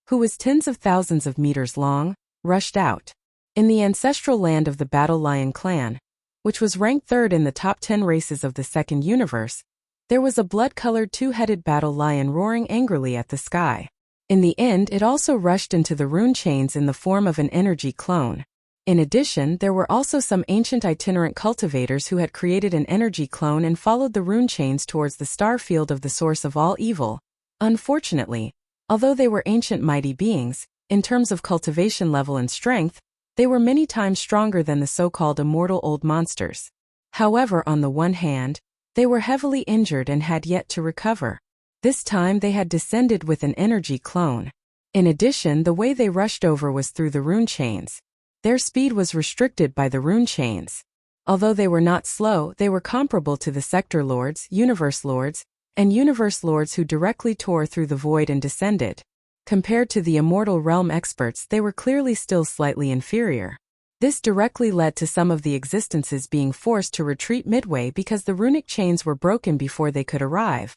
who was tens of thousands of meters long, rushed out. In the ancestral land of the Battle Lion clan, which was ranked 3rd in the top 10 races of the second universe, there was a blood-colored 2-headed battle lion roaring angrily at the sky. In the end, it also rushed into the rune chains in the form of an energy clone. In addition, there were also some ancient itinerant cultivators who had created an energy clone and followed the rune chains towards the star field of the source of all evil. Unfortunately, although they were ancient mighty beings, in terms of cultivation level and strength, they were many times stronger than the so-called immortal old monsters. However, on the one hand, they were heavily injured and had yet to recover. This time they had descended with an energy clone. In addition, the way they rushed over was through the rune chains. Their speed was restricted by the rune chains. Although they were not slow, they were comparable to the Sector Lords, Universe Lords, and Universe Lords who directly tore through the void and descended. Compared to the Immortal Realm experts, they were clearly still slightly inferior. This directly led to some of the existences being forced to retreat midway because the runic chains were broken before they could arrive,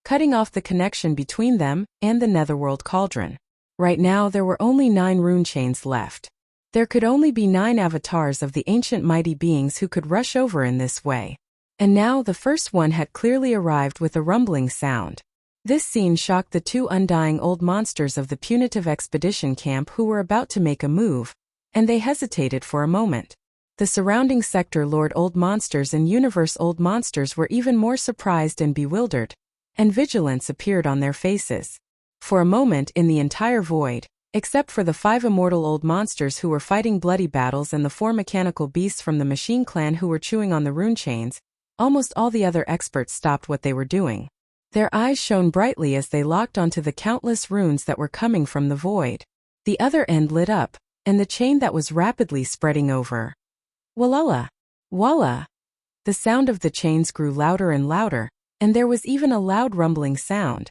cutting off the connection between them and the netherworld cauldron. Right now there were only 9 rune chains left. There could only be 9 avatars of the ancient mighty beings who could rush over in this way. And now the first one had clearly arrived with a rumbling sound. This scene shocked the 2 undying old monsters of the punitive expedition camp who were about to make a move, and they hesitated for a moment. The surrounding Sector Lord old monsters and Universe old monsters were even more surprised and bewildered. and vigilance appeared on their faces. For a moment in the entire void, except for the 5 immortal old monsters who were fighting bloody battles and the 4 mechanical beasts from the Machine Clan who were chewing on the rune chains, almost all the other experts stopped what they were doing. Their eyes shone brightly as they locked onto the countless runes that were coming from the void. The other end lit up, and the chain that was rapidly spreading over. Wallala! Walla! The sound of the chains grew louder and louder, and there was even a loud rumbling sound.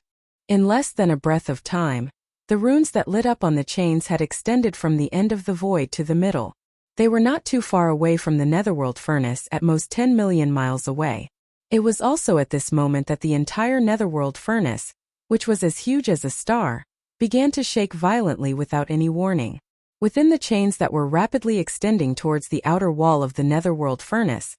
In less than a breath of time, the runes that lit up on the chains had extended from the end of the void to the middle. They were not too far away from the netherworld furnace, at most 10 million miles away. It was also at this moment that the entire netherworld furnace, which was as huge as a star, began to shake violently without any warning. Within the chains that were rapidly extending towards the outer wall of the netherworld furnace,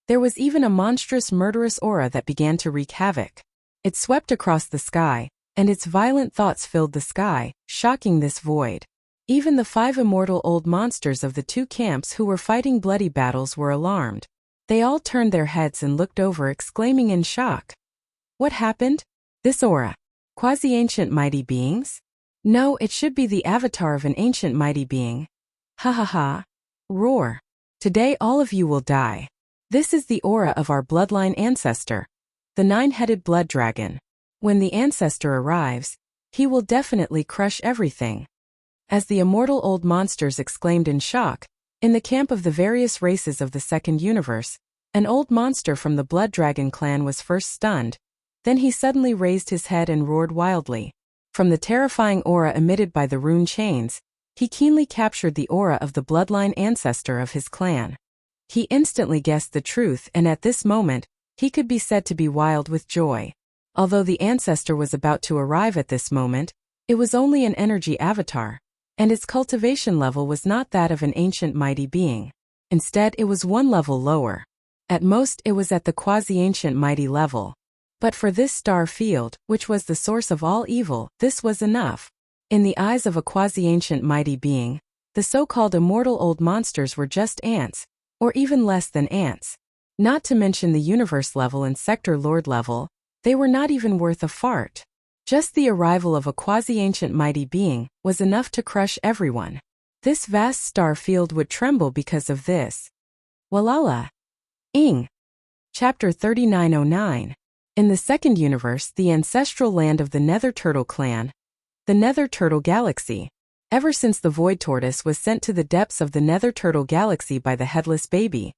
there was even a monstrous murderous aura that began to wreak havoc. It swept across the sky, and its violent thoughts filled the sky, shocking this void. Even the 5 immortal old monsters of the 2 camps who were fighting bloody battles were alarmed. They all turned their heads and looked over, exclaiming in shock. What happened? This aura. Quasi-ancient mighty beings? No, it should be the avatar of an ancient mighty being. Ha ha ha. Roar. Today all of you will die. This is the aura of our bloodline ancestor, the 9-headed blood dragon. When the ancestor arrives, he will definitely crush everything. As the immortal old monsters exclaimed in shock, in the camp of the various races of the second universe, an old monster from the blood dragon clan was first stunned. Then he suddenly raised his head and roared wildly. From the terrifying aura emitted by the rune chains, he keenly captured the aura of the bloodline ancestor of his clan. He instantly guessed the truth, and at this moment, he could be said to be wild with joy. Although the ancestor was about to arrive at this moment, it was only an energy avatar, and its cultivation level was not that of an ancient mighty being. Instead, it was 1 level lower. At most, it was at the quasi-ancient mighty level. But for this star field, which was the source of all evil, this was enough. In the eyes of a quasi-ancient mighty being, the so-called immortal old monsters were just ants, or even less than ants. Not to mention the universe level and sector lord level, they were not even worth a fart. Just the arrival of a quasi-ancient mighty being was enough to crush everyone. This vast star field would tremble because of this. Wallala. Ing. Chapter 3909. In the second universe, the ancestral land of the Nether Turtle clan, the Nether Turtle Galaxy. Ever since the Void Tortoise was sent to the depths of the Nether Turtle Galaxy by the Headless Baby,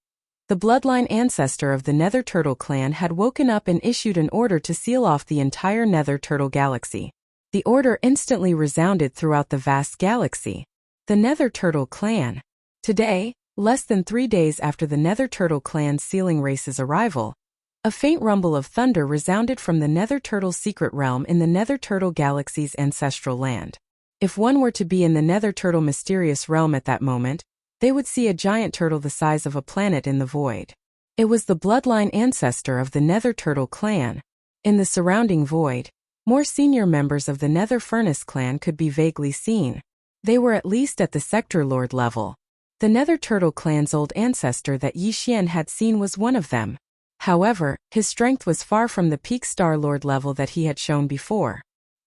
the bloodline ancestor of the Nether Turtle clan had woken up and issued an order to seal off the entire Nether Turtle Galaxy. The order instantly resounded throughout the vast galaxy. The Nether Turtle clan. Today, less than 3 days after the Nether Turtle clan's sealing race's arrival, a faint rumble of thunder resounded from the Nether Turtle's secret realm in the Nether Turtle Galaxy's ancestral land. If one were to be in the Nether Turtle mysterious realm at that moment, they would see a giant turtle the size of a planet in the void. It was the bloodline ancestor of the Nether Turtle clan. In the surrounding void, more senior members of the Nether Furnace clan could be vaguely seen. They were at least at the sector lord level. The Nether Turtle clan's old ancestor that Yi Xian had seen was one of them. However, his strength was far from the peak Star Lord level that he had shown before.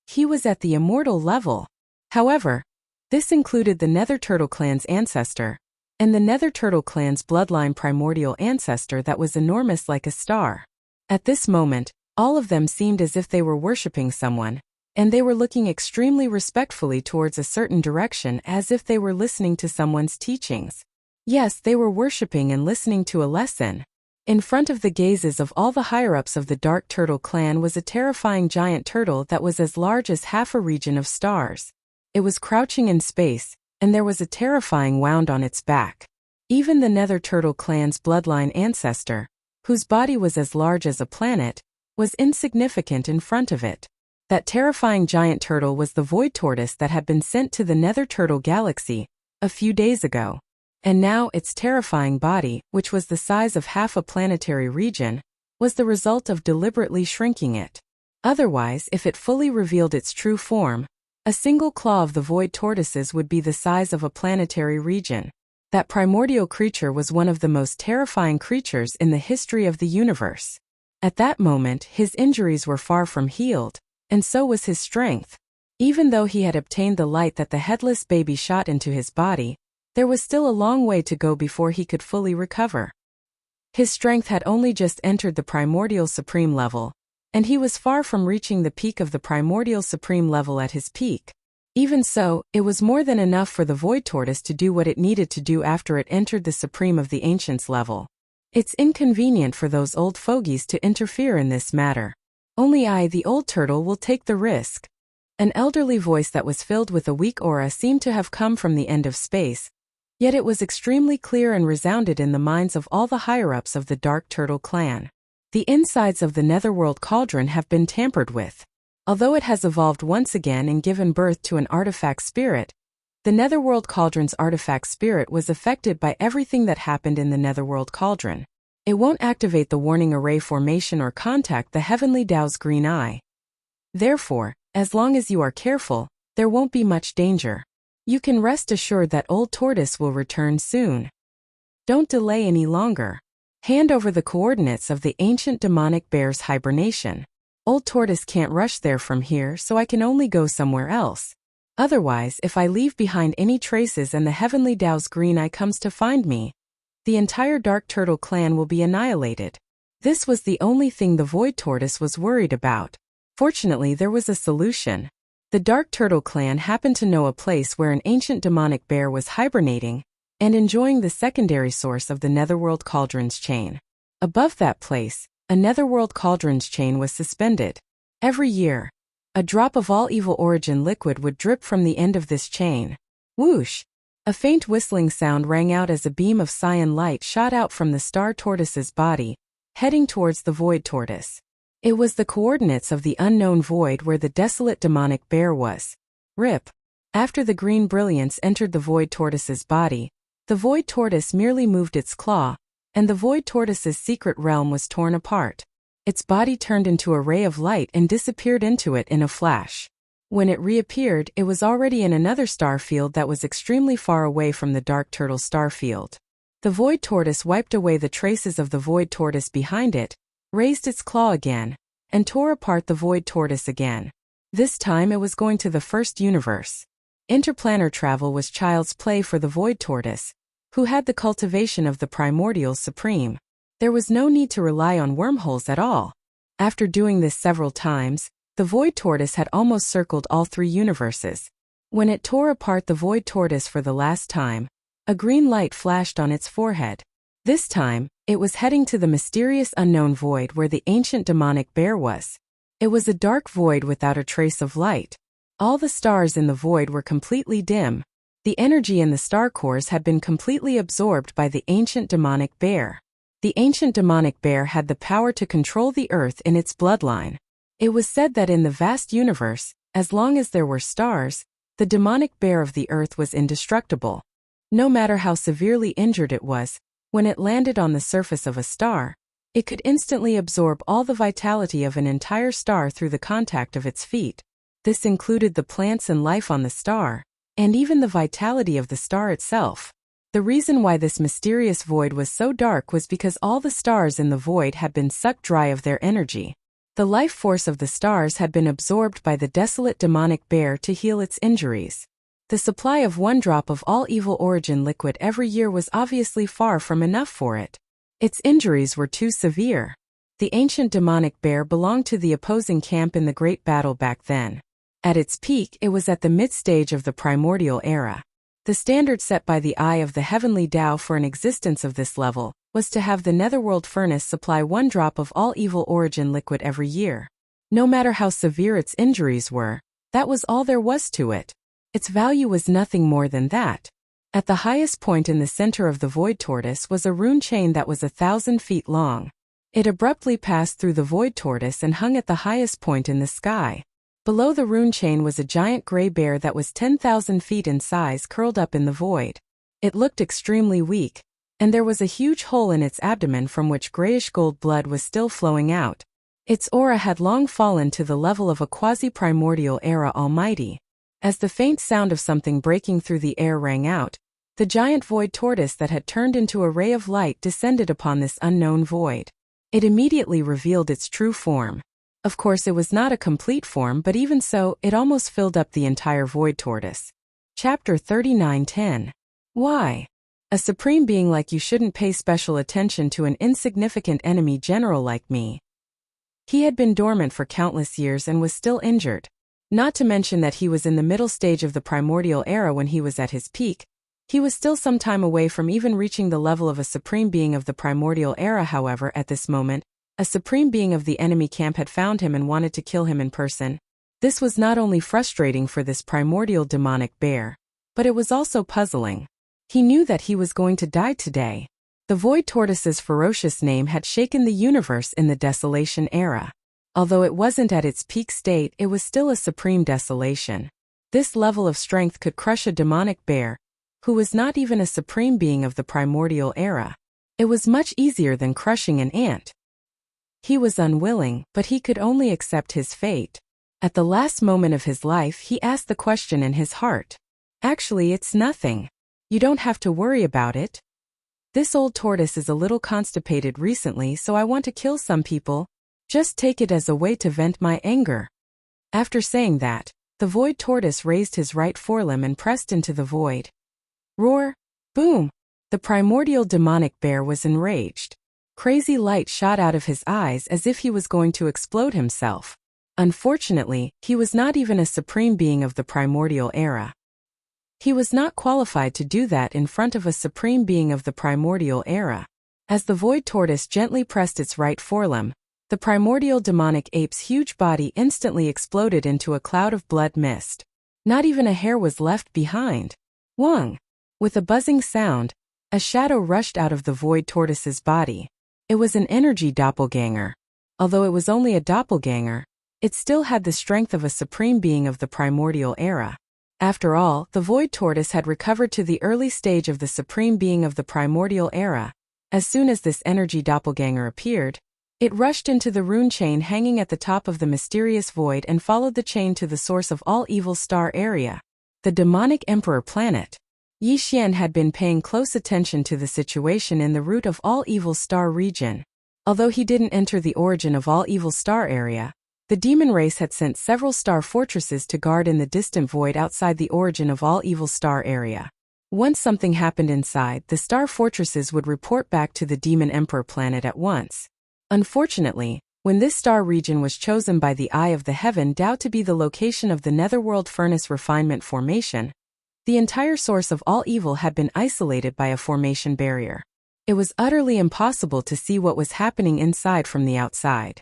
He was at the immortal level. However, this included the Nether Turtle clan's ancestor, and the Nether Turtle clan's bloodline primordial ancestor that was enormous like a star. At this moment, all of them seemed as if they were worshipping someone, and they were looking extremely respectfully towards a certain direction as if they were listening to someone's teachings. Yes, they were worshipping and listening to a lesson. In front of the gazes of all the higher-ups of the Dark Turtle clan was a terrifying giant turtle that was as large as half a region of stars. It was crouching in space, and there was a terrifying wound on its back. Even the Nether Turtle clan's bloodline ancestor, whose body was as large as a planet, was insignificant in front of it. That terrifying giant turtle was the Void Tortoise that had been sent to the Nether Turtle Galaxy a few days ago. And now its terrifying body, which was the size of half a planetary region, was the result of deliberately shrinking it. Otherwise, if it fully revealed its true form, a single claw of the Void Tortoises would be the size of a planetary region. That primordial creature was one of the most terrifying creatures in the history of the universe. At that moment, his injuries were far from healed, and so was his strength. Even though he had obtained the light that the headless baby shot into his body, there was still a long way to go before he could fully recover. His strength had only just entered the primordial supreme level, and he was far from reaching the peak of the primordial supreme level at his peak. Even so, it was more than enough for the Void Tortoise to do what it needed to do after it entered the supreme of the ancients level. It's inconvenient for those old fogies to interfere in this matter. Only I, the old turtle, will take the risk. An elderly voice that was filled with a weak aura seemed to have come from the end of space, yet it was extremely clear and resounded in the minds of all the higher-ups of the Dark Turtle clan. The insides of the Netherworld Cauldron have been tampered with. Although it has evolved once again and given birth to an artifact spirit, the Netherworld Cauldron's artifact spirit was affected by everything that happened in the Netherworld Cauldron. It won't activate the warning array formation or contact the Heavenly Tao's green eye. Therefore, as long as you are careful, there won't be much danger. You can rest assured that Old Tortoise will return soon. Don't delay any longer. Hand over the coordinates of the ancient demonic bear's hibernation. Old Tortoise can't rush there from here, so I can only go somewhere else. Otherwise, if I leave behind any traces and the Heavenly Tao's green eye comes to find me, the entire Dark Turtle clan will be annihilated. This was the only thing the Void Tortoise was worried about. Fortunately, there was a solution. The Dark Turtle clan happened to know a place where an ancient demonic bear was hibernating and enjoying the secondary source of the Netherworld Cauldron's chain. Above that place, a Netherworld Cauldron's chain was suspended. Every year, a drop of all evil origin liquid would drip from the end of this chain. Whoosh! A faint whistling sound rang out as a beam of cyan light shot out from the Star Tortoise's body, heading towards the Void Tortoise. It was the coordinates of the unknown void where the desolate demonic bear was. Rip. After the green brilliance entered the Void Tortoise's body, the Void Tortoise merely moved its claw, and the Void Tortoise's secret realm was torn apart. Its body turned into a ray of light and disappeared into it in a flash. When it reappeared, it was already in another star field that was extremely far away from the Dark Turtle star field. The Void Tortoise wiped away the traces of the Void Tortoise behind it, raised its claw again, and tore apart the Void Tortoise again. This time it was going to the first universe. Interplanar travel was child's play for the Void Tortoise, who had the cultivation of the primordial supreme. There was no need to rely on wormholes at all. After doing this several times, the Void Tortoise had almost circled all 3 universes. When it tore apart the Void Tortoise for the last time, a green light flashed on its forehead. This time, it was heading to the mysterious unknown void where the ancient demonic bear was. It was a dark void without a trace of light. All the stars in the void were completely dim. The energy in the star cores had been completely absorbed by the ancient demonic bear. The ancient demonic bear had the power to control the earth in its bloodline. It was said that in the vast universe, as long as there were stars, the demonic bear of the earth was indestructible. No matter how severely injured it was, when it landed on the surface of a star, it could instantly absorb all the vitality of an entire star through the contact of its feet. This included the plants and life on the star, and even the vitality of the star itself. The reason why this mysterious void was so dark was because all the stars in the void had been sucked dry of their energy. The life force of the stars had been absorbed by the desolate demonic bear to heal its injuries. The supply of 1 drop of all evil origin liquid every year was obviously far from enough for it. Its injuries were too severe. The ancient demonic bear belonged to the opposing camp in the Great Battle back then. At its peak, it was at the mid-stage of the primordial era. The standard set by the Eye of the Heavenly Tao for an existence of this level was to have the Netherworld Furnace supply 1 drop of all evil origin liquid every year. No matter how severe its injuries were, that was all there was to it. Its value was nothing more than that. At the highest point in the center of the Void Tortoise was a rune chain that was 1,000 feet long. It abruptly passed through the Void Tortoise and hung at the highest point in the sky. Below the rune chain was a giant gray bear that was 10,000 feet in size curled up in the void. It looked extremely weak, and there was a huge hole in its abdomen from which grayish-gold blood was still flowing out. Its aura had long fallen to the level of a quasi-primordial era almighty. As the faint sound of something breaking through the air rang out, the giant Void Tortoise that had turned into a ray of light descended upon this unknown void. It immediately revealed its true form. Of course, it was not a complete form, but even so, it almost filled up the entire void tortoise. Chapter 39:10. Why? A supreme being like you shouldn't pay special attention to an insignificant enemy general like me. He had been dormant for countless years and was still injured. Not to mention that he was in the middle stage of the primordial era when he was at his peak. He was still some time away from even reaching the level of a supreme being of the primordial era. However, at this moment, a supreme being of the enemy camp had found him and wanted to kill him in person. This was not only frustrating for this primordial demonic bear, but it was also puzzling. He knew that he was going to die today. The void tortoise's ferocious name had shaken the universe in the desolation era. Although it wasn't at its peak state, it was still a supreme desolation. This level of strength could crush a demonic bear, who was not even a supreme being of the primordial era. It was much easier than crushing an ant. He was unwilling, but he could only accept his fate. At the last moment of his life, he asked the question in his heart. Actually, it's nothing. You don't have to worry about it. This old tortoise is a little constipated recently, so I want to kill some people. Just take it as a way to vent my anger. After saying that, the void tortoise raised his right forelimb and pressed into the void. Roar! Boom! The primordial demonic bear was enraged. Crazy light shot out of his eyes as if he was going to explode himself. Unfortunately, he was not even a supreme being of the primordial era. He was not qualified to do that in front of a supreme being of the primordial era. As the void tortoise gently pressed its right forelimb, the primordial demonic ape's huge body instantly exploded into a cloud of blood mist. Not even a hair was left behind. Wong! With a buzzing sound, a shadow rushed out of the void tortoise's body. It was an energy doppelganger. Although it was only a doppelganger, it still had the strength of a supreme being of the primordial era. After all, the void tortoise had recovered to the early stage of the supreme being of the primordial era. As soon as this energy doppelganger appeared, it rushed into the rune chain hanging at the top of the mysterious void and followed the chain to the source of all evil star area, the demonic emperor planet. Yi Xian had been paying close attention to the situation in the root of all evil star region. Although he didn't enter the origin of all evil star area, the demon race had sent several star fortresses to guard in the distant void outside the origin of all evil star area. Once something happened inside, the star fortresses would report back to the demon emperor planet at once. Unfortunately, when this star region was chosen by the Eye of the Heaven Tao to be the location of the Netherworld Furnace Refinement Formation, the entire source of all evil had been isolated by a formation barrier. It was utterly impossible to see what was happening inside from the outside.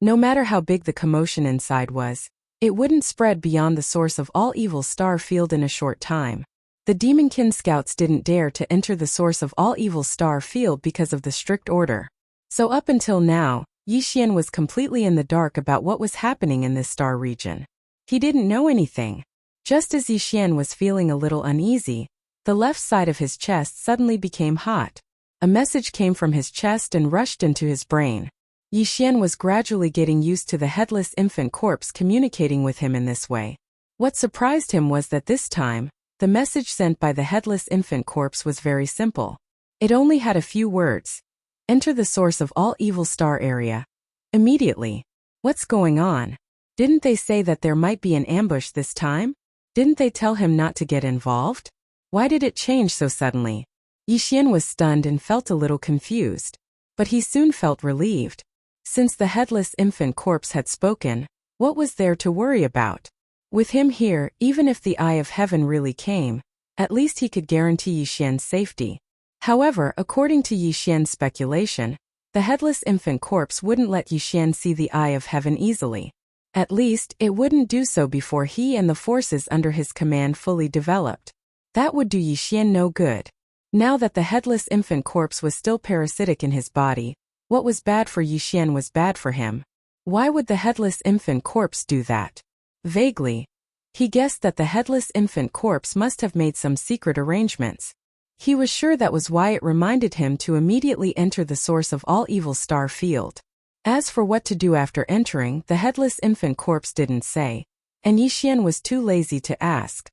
No matter how big the commotion inside was, it wouldn't spread beyond the source of all evil star field in a short time. The Demonkin scouts didn't dare to enter the source of all evil star field because of the strict order. So up until now, Yi Xian was completely in the dark about what was happening in this star region. He didn't know anything. Just as Yi Xian was feeling a little uneasy, the left side of his chest suddenly became hot. A message came from his chest and rushed into his brain. Yi Xian was gradually getting used to the headless infant corpse communicating with him in this way. What surprised him was that this time, the message sent by the headless infant corpse was very simple. It only had a few words. Enter the source of all evil star area. Immediately. What's going on? Didn't they say that there might be an ambush this time? Didn't they tell him not to get involved? Why did it change so suddenly? Yi Xian was stunned and felt a little confused. But he soon felt relieved. Since the headless infant corpse had spoken, what was there to worry about? With him here, even if the Eye of Heaven really came, at least he could guarantee Yi Xian's safety. However, according to Yi Xian's speculation, the headless infant corpse wouldn't let Yi Xian see the Eye of Heaven easily. At least, it wouldn't do so before he and the forces under his command fully developed. That would do Yi Xian no good. Now that the headless infant corpse was still parasitic in his body, what was bad for Yi Xian was bad for him. Why would the headless infant corpse do that? Vaguely, he guessed that the headless infant corpse must have made some secret arrangements. He was sure that was why it reminded him to immediately enter the source of all evil star field. As for what to do after entering, the headless infant corpse didn't say, and Yi Xian was too lazy to ask.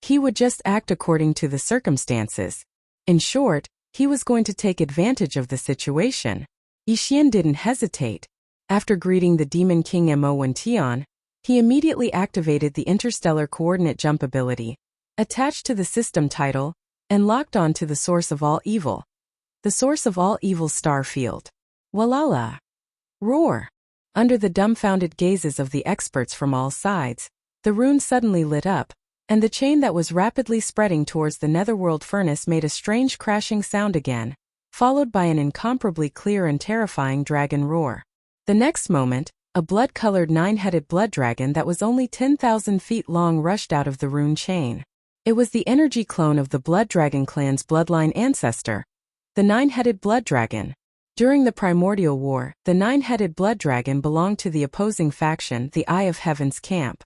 He would just act according to the circumstances. In short, he was going to take advantage of the situation. Yixian didn't hesitate. After greeting the Demon King Mo Wentian, he immediately activated the interstellar coordinate jump ability, attached to the system title, and locked on to the source of all evil. The source of all evil star field. Walala! Roar! Under the dumbfounded gazes of the experts from all sides, the rune suddenly lit up, and the chain that was rapidly spreading towards the netherworld furnace made a strange crashing sound again, followed by an incomparably clear and terrifying dragon roar. The next moment, a blood-colored 9-headed blood dragon that was only 10,000 feet long rushed out of the rune chain. It was the energy clone of the Blood Dragon clan's bloodline ancestor, the 9-headed blood dragon. During the Primordial War, the 9-headed blood dragon belonged to the opposing faction, the Eye of Heaven's camp.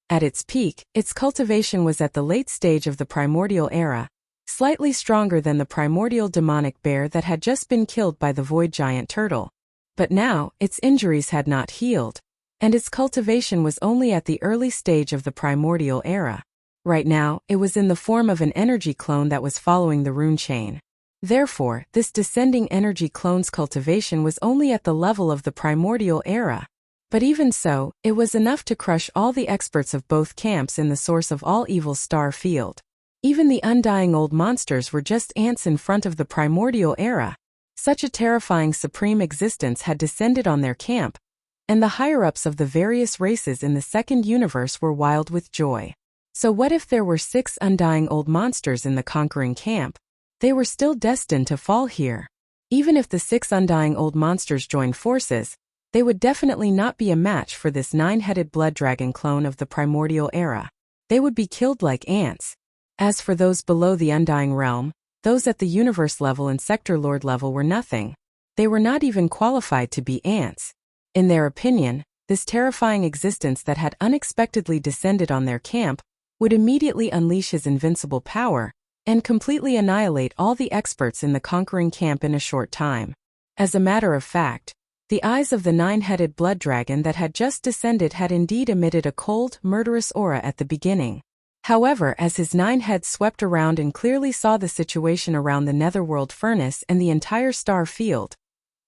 At its peak, its cultivation was at the late stage of the Primordial era, slightly stronger than the primordial demonic bear that had just been killed by the void giant turtle. But now, its injuries had not healed, and its cultivation was only at the early stage of the Primordial era. Right now, it was in the form of an energy clone that was following the rune chain. Therefore, this descending energy clone's cultivation was only at the level of the Primordial era. But even so, it was enough to crush all the experts of both camps in the source of all evil star field. Even the undying old monsters were just ants in front of the Primordial era. Such a terrifying supreme existence had descended on their camp, and the higher-ups of the various races in the second universe were wild with joy. So what if there were 6 undying old monsters in the conquering camp? They were still destined to fall here. Even if the 6 undying old monsters joined forces, they would definitely not be a match for this 9-headed blood dragon clone of the Primordial era. They would be killed like ants. As for those below the Undying Realm, those at the universe level and sector lord level were nothing. They were not even qualified to be ants. In their opinion, this terrifying existence that had unexpectedly descended on their camp would immediately unleash his invincible power and completely annihilate all the experts in the conquering camp in a short time. As a matter of fact, the eyes of the 9-headed blood dragon that had just descended had indeed emitted a cold, murderous aura at the beginning. However, as his 9 heads swept around and clearly saw the situation around the netherworld furnace and the entire star field,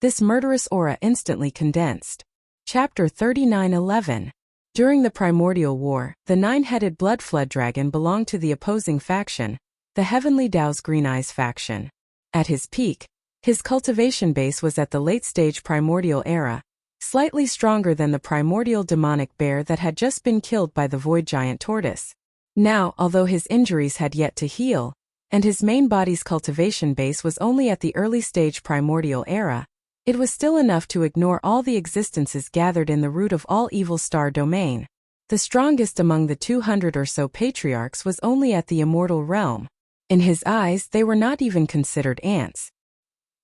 this murderous aura instantly condensed. Chapter 39:11. During the Primordial War, the 9-headed blood flood dragon belonged to the opposing faction, the Heavenly Dao's Green Eyes faction. At his peak, his cultivation base was at the late-stage Primordial era, slightly stronger than the primordial demonic bear that had just been killed by the void giant tortoise. Now, although his injuries had yet to heal, and his main body's cultivation base was only at the early-stage Primordial era, it was still enough to ignore all the existences gathered in the root of all evil star domain. The strongest among the 200 or so patriarchs was only at the immortal realm. In his eyes, they were not even considered ants.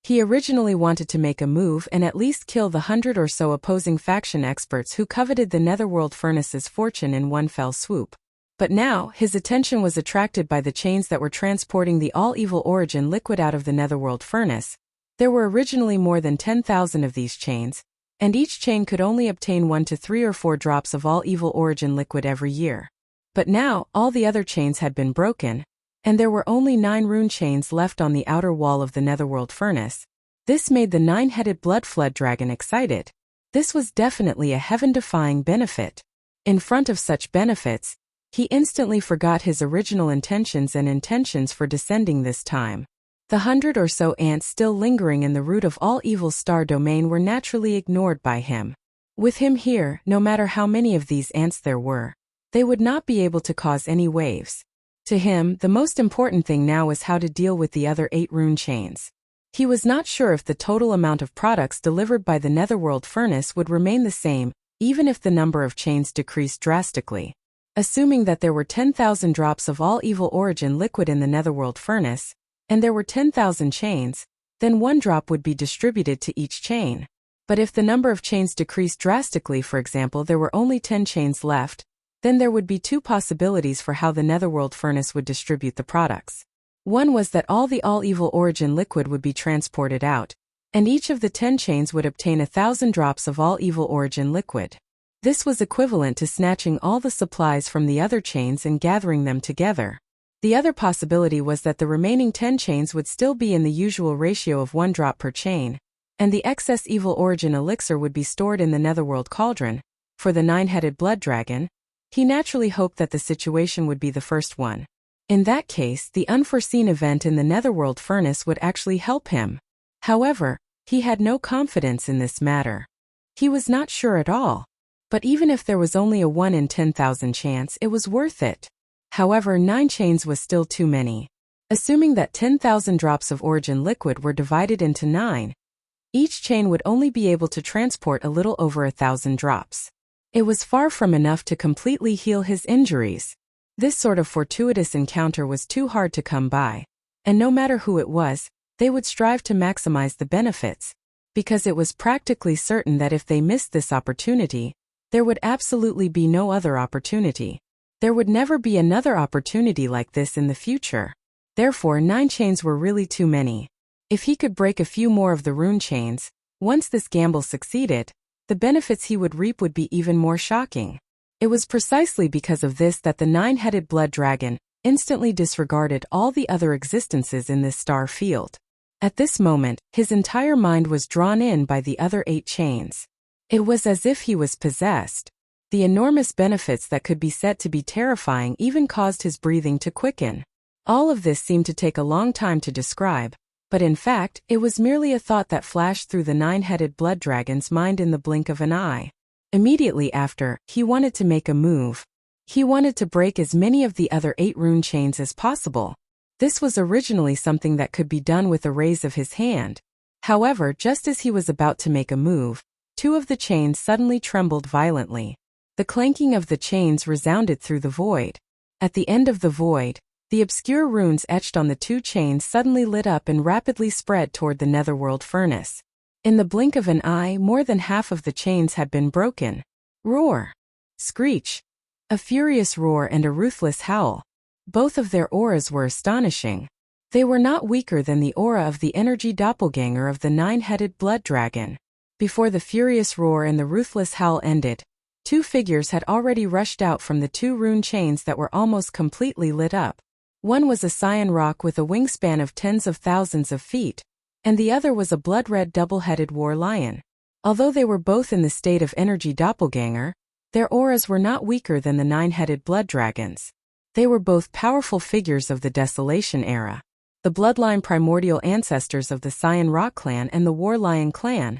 He originally wanted to make a move and at least kill the 100 or so opposing faction experts who coveted the netherworld furnace's fortune in one fell swoop. But now, his attention was attracted by the chains that were transporting the all-evil origin liquid out of the netherworld furnace. There were originally more than 10,000 of these chains, and each chain could only obtain 1 to 3 or 4 drops of all-evil origin liquid every year. But now, all the other chains had been broken, and there were only 9 rune chains left on the outer wall of the netherworld furnace. This made the 9-headed blood flood dragon excited. This was definitely a heaven-defying benefit. In front of such benefits, he instantly forgot his original intentions for descending this time. The 100 or so ants still lingering in the root of all evil star domain were naturally ignored by him. With him here, no matter how many of these ants there were, they would not be able to cause any waves. To him, the most important thing now was how to deal with the other 8 rune chains. He was not sure if the total amount of products delivered by the netherworld furnace would remain the same, even if the number of chains decreased drastically. Assuming that there were 10,000 drops of all evil origin liquid in the netherworld furnace, and there were 10,000 chains, then 1 drop would be distributed to each chain. But if the number of chains decreased drastically, for example there were only 10 chains left, then there would be 2 possibilities for how the netherworld furnace would distribute the products. One was that all the all-evil origin liquid would be transported out, and each of the 10 chains would obtain 1,000 drops of all-evil origin liquid. This was equivalent to snatching all the supplies from the other chains and gathering them together. The other possibility was that the remaining 10 chains would still be in the usual ratio of 1 drop per chain, and the excess evil origin elixir would be stored in the netherworld cauldron. For the nine-headed blood dragon, he naturally hoped that the situation would be the first one. In that case, the unforeseen event in the netherworld furnace would actually help him. However, he had no confidence in this matter. He was not sure at all. But even if there was only a 1 in 10,000 chance, it was worth it. However, 9 chains was still too many. Assuming that 10,000 drops of origin liquid were divided into 9, each chain would only be able to transport a little over 1,000 drops. It was far from enough to completely heal his injuries. This sort of fortuitous encounter was too hard to come by, and no matter who it was, they would strive to maximize the benefits, because it was practically certain that if they missed this opportunity, there would absolutely be no other opportunity. There would never be another opportunity like this in the future. Therefore, 9 chains were really too many. If he could break a few more of the rune chains, once this gamble succeeded, the benefits he would reap would be even more shocking. It was precisely because of this that the nine-headed blood dragon instantly disregarded all the other existences in this star field. At this moment, his entire mind was drawn in by the other 8 chains. It was as if he was possessed. The enormous benefits that could be said to be terrifying even caused his breathing to quicken. All of this seemed to take a long time to describe, but in fact, it was merely a thought that flashed through the nine-headed blood dragon's mind in the blink of an eye. Immediately after, he wanted to make a move. He wanted to break as many of the other 8 rune chains as possible. This was originally something that could be done with a raise of his hand. However, just as he was about to make a move, 2 of the chains suddenly trembled violently. The clanking of the chains resounded through the void. At the end of the void, the obscure runes etched on the 2 chains suddenly lit up and rapidly spread toward the netherworld furnace. In the blink of an eye, more than half of the chains had been broken. Roar! Screech! A furious roar and a ruthless howl. Both of their auras were astonishing. They were not weaker than the aura of the energy doppelganger of the nine-headed blood dragon. Before the furious roar and the ruthless howl ended, 2 figures had already rushed out from the 2 rune chains that were almost completely lit up. One was a cyan rock with a wingspan of tens of thousands of feet, and the other was a blood-red double-headed war lion. Although they were both in the state of energy doppelganger, their auras were not weaker than the nine-headed blood dragons. They were both powerful figures of the Desolation era. The bloodline primordial ancestors of the Cyan Rock clan and the War Lion clan,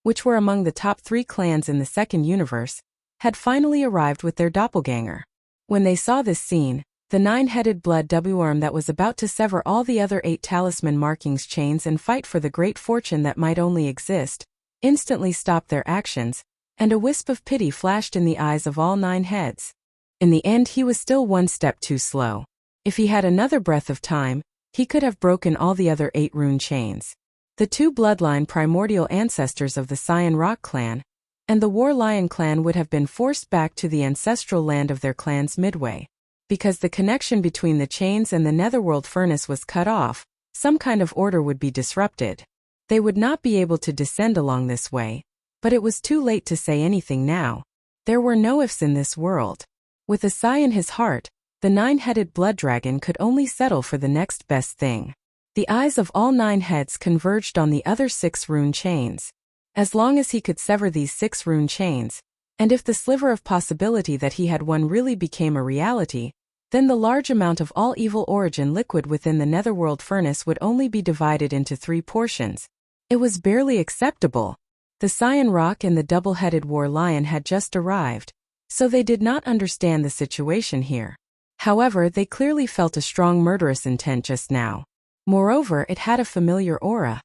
which were among the top 3 clans in the second universe, had finally arrived with their doppelganger. When they saw this scene, the nine-headed blood worm that was about to sever all the other 8 talisman markings chains and fight for the great fortune that might only exist, instantly stopped their actions, and a wisp of pity flashed in the eyes of all 9 heads. In the end, he was still one step too slow. If he had another breath of time, he could have broken all the other 8 rune chains. The 2 bloodline primordial ancestors of the Cyan Rock clan and the War Lion clan would have been forced back to the ancestral land of their clans midway. Because the connection between the chains and the netherworld furnace was cut off, some kind of order would be disrupted. They would not be able to descend along this way, but it was too late to say anything now. There were no ifs in this world. With a sigh in his heart, the nine-headed blood dragon could only settle for the next best thing. The eyes of all 9 heads converged on the other 6 rune chains. As long as he could sever these 6 rune chains, and if the sliver of possibility that he had won really became a reality, then the large amount of all evil origin liquid within the netherworld furnace would only be divided into 3 portions. It was barely acceptable. The Cyan Rock and the double-headed war lion had just arrived, so they did not understand the situation here. However, they clearly felt a strong murderous intent just now. Moreover, it had a familiar aura,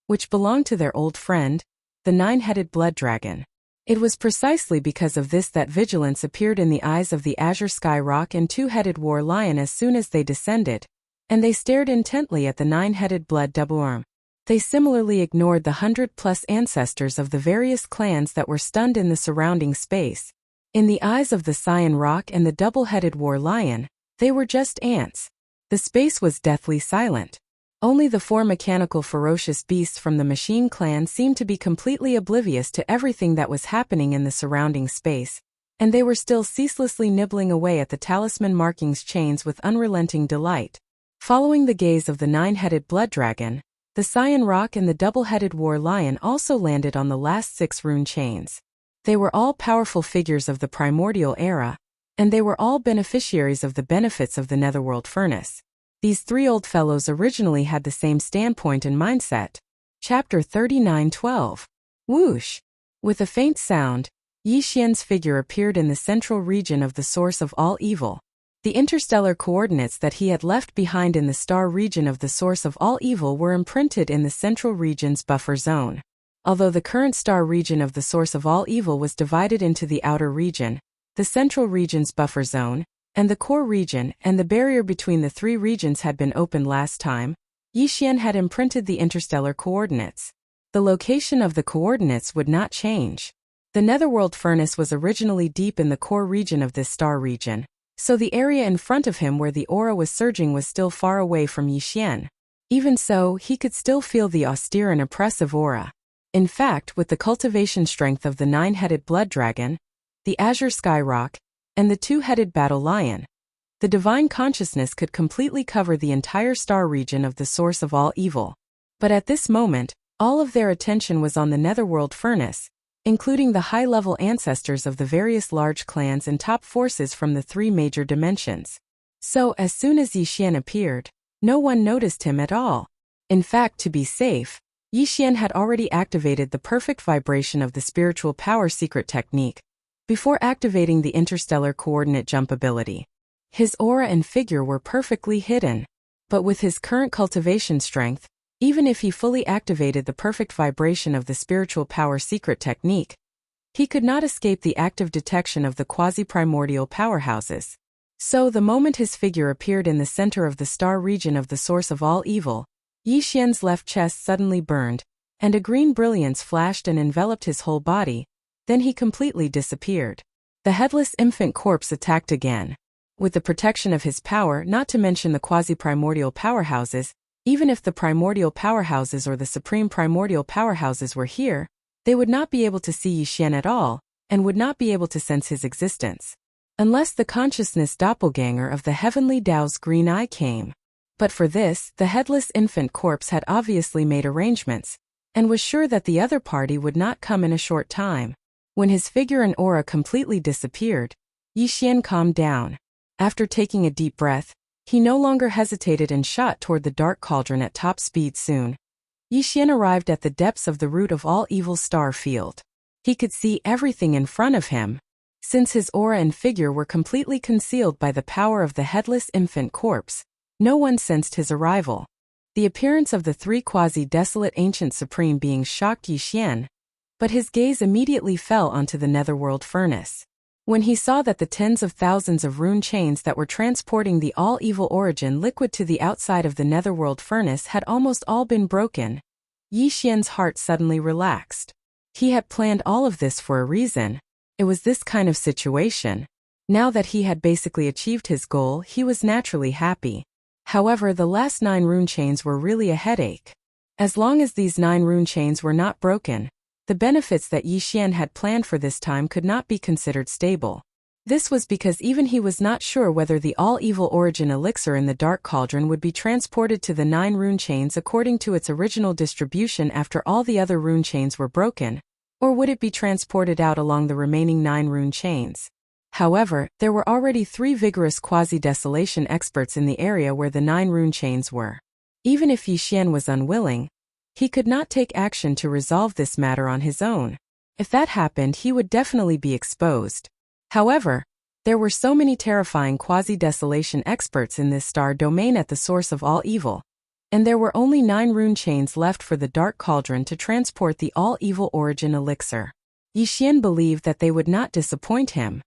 which belonged to their old friend, the nine-headed blood dragon. It was precisely because of this that vigilance appeared in the eyes of the Azure Sky Rock and 2-headed war lion as soon as they descended, and they stared intently at the 9-headed blood worm. They similarly ignored the 100+ ancestors of the various clans that were stunned in the surrounding space. In the eyes of the Cyan Rock and the double-headed war lion, they were just ants. The space was deathly silent. Only the 4 mechanical ferocious beasts from the Machine clan seemed to be completely oblivious to everything that was happening in the surrounding space, and they were still ceaselessly nibbling away at the talisman markings chains with unrelenting delight. Following the gaze of the 9-headed blood dragon, The Cyan Rock and the double-headed War Lion also landed on the last 6 rune chains. They were all powerful figures of the primordial era, and they were all beneficiaries of the benefits of the Netherworld Furnace. These 3 old fellows originally had the same standpoint and mindset. Chapter 39:12. Whoosh! With a faint sound, Yi Xian's figure appeared in the central region of the source of all evil. The interstellar coordinates that he had left behind in the star region of the source of all evil were imprinted in the central region's buffer zone. Although the current star region of the source of all evil was divided into the outer region, the central region's buffer zone, and the core region, and the barrier between the 3 regions had been opened last time, Yi Xian had imprinted the interstellar coordinates. The location of the coordinates would not change. The Netherworld Furnace was originally deep in the core region of this star region, so the area in front of him where the aura was surging was still far away from Yi Xian. Even so, he could still feel the austere and oppressive aura. In fact, with the cultivation strength of the 9-headed blood dragon, the azure skyrock, and the 2-headed battle lion, the divine consciousness could completely cover the entire star region of the source of all evil. But at this moment, all of their attention was on the Netherworld Furnace, including the high-level ancestors of the various large clans and top forces from the 3 major dimensions. So, as soon as Yi Xian appeared, no one noticed him at all. In fact, to be safe, Yi Xian had already activated the perfect vibration of the spiritual power secret technique before activating the interstellar coordinate jump ability. His aura and figure were perfectly hidden. But with his current cultivation strength, even if he fully activated the perfect vibration of the spiritual power secret technique, he could not escape the active detection of the quasi-primordial powerhouses. So the moment his figure appeared in the center of the star region of the source of all evil, Yi Xian's left chest suddenly burned, and a green brilliance flashed and enveloped his whole body. Then he completely disappeared. The headless infant corpse attacked again. With the protection of his power, not to mention the quasi-primordial powerhouses, even if the primordial powerhouses or the supreme primordial powerhouses were here, they would not be able to see Yi Xian at all, and would not be able to sense his existence. Unless the consciousness doppelganger of the heavenly Tao's green eye came. But for this, the headless infant corpse had obviously made arrangements, and was sure that the other party would not come in a short time. When his figure and aura completely disappeared, Yi Xian calmed down. After taking a deep breath, he no longer hesitated and shot toward the dark cauldron at top speed soon. Yi Xian arrived at the depths of the root of all evil star field. He could see everything in front of him. Since his aura and figure were completely concealed by the power of the headless infant corpse, no one sensed his arrival. The appearance of the 3 quasi-desolate ancient supreme beings shocked Yi Xian, but his gaze immediately fell onto the Netherworld Furnace. When he saw that the tens of thousands of rune chains that were transporting the all-evil origin liquid to the outside of the Netherworld Furnace had almost all been broken, Yi Xian's heart suddenly relaxed. He had planned all of this for a reason. It was this kind of situation. Now that he had basically achieved his goal, he was naturally happy. However, the last 9 rune chains were really a headache. As long as these 9 rune chains were not broken, the benefits that Yi Xian had planned for this time could not be considered stable. This was because even he was not sure whether the all-evil origin elixir in the Dark Cauldron would be transported to the 9 rune chains according to its original distribution after all the other rune chains were broken, or would it be transported out along the remaining 9 rune chains. However, there were already 3 vigorous quasi-desolation experts in the area where the 9 rune chains were. Even if Yi Xian was unwilling, he could not take action to resolve this matter on his own. If that happened, he would definitely be exposed. However, there were so many terrifying quasi-desolation experts in this star domain at the source of all evil, and there were only 9 rune chains left for the Dark Cauldron to transport the all-evil origin elixir. Yi Xian believed that they would not disappoint him.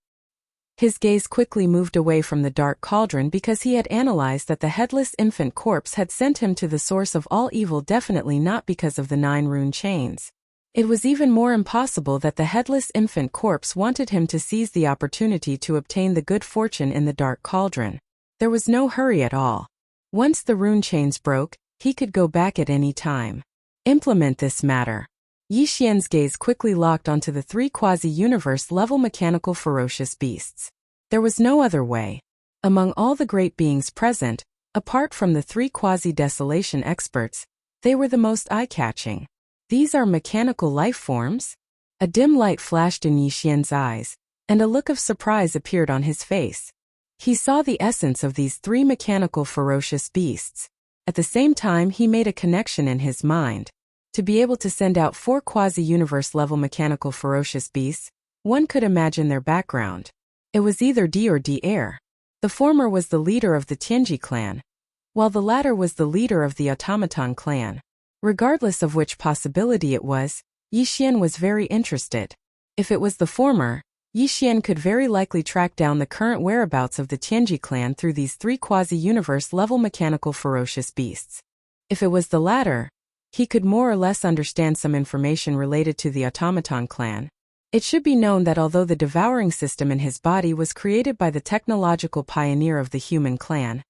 His gaze quickly moved away from the Dark Cauldron because he had analyzed that the headless infant corpse had sent him to the source of all evil, definitely not because of the 9 rune chains. It was even more impossible that the headless infant corpse wanted him to seize the opportunity to obtain the good fortune in the Dark Cauldron. There was no hurry at all. Once the rune chains broke, he could go back at any time. Implement this matter. Yi Xian's gaze quickly locked onto the 3 quasi-universe-level mechanical ferocious beasts. There was no other way. Among all the great beings present, apart from the 3 quasi-desolation experts, They were the most eye-catching. These are mechanical life forms? A dim light flashed in Yixian's eyes, and a look of surprise appeared on his face. He saw the essence of these three mechanical ferocious beasts. At the same time, he made a connection in his mind. To be able to send out 4 quasi-universe level mechanical ferocious beasts, one could imagine their background. It was either D or D heir. The former was the leader of the Tianji clan, while the latter was the leader of the automaton clan. Regardless of which possibility it was, Yixian was very interested. If it was the former, Yixian could very likely track down the current whereabouts of the Tianji clan through these 3 quasi-universe level mechanical ferocious beasts. If it was the latter, he could more or less understand some information related to the automaton clan. It should be known that although the devouring system in his body was created by the technological pioneer of the human clan,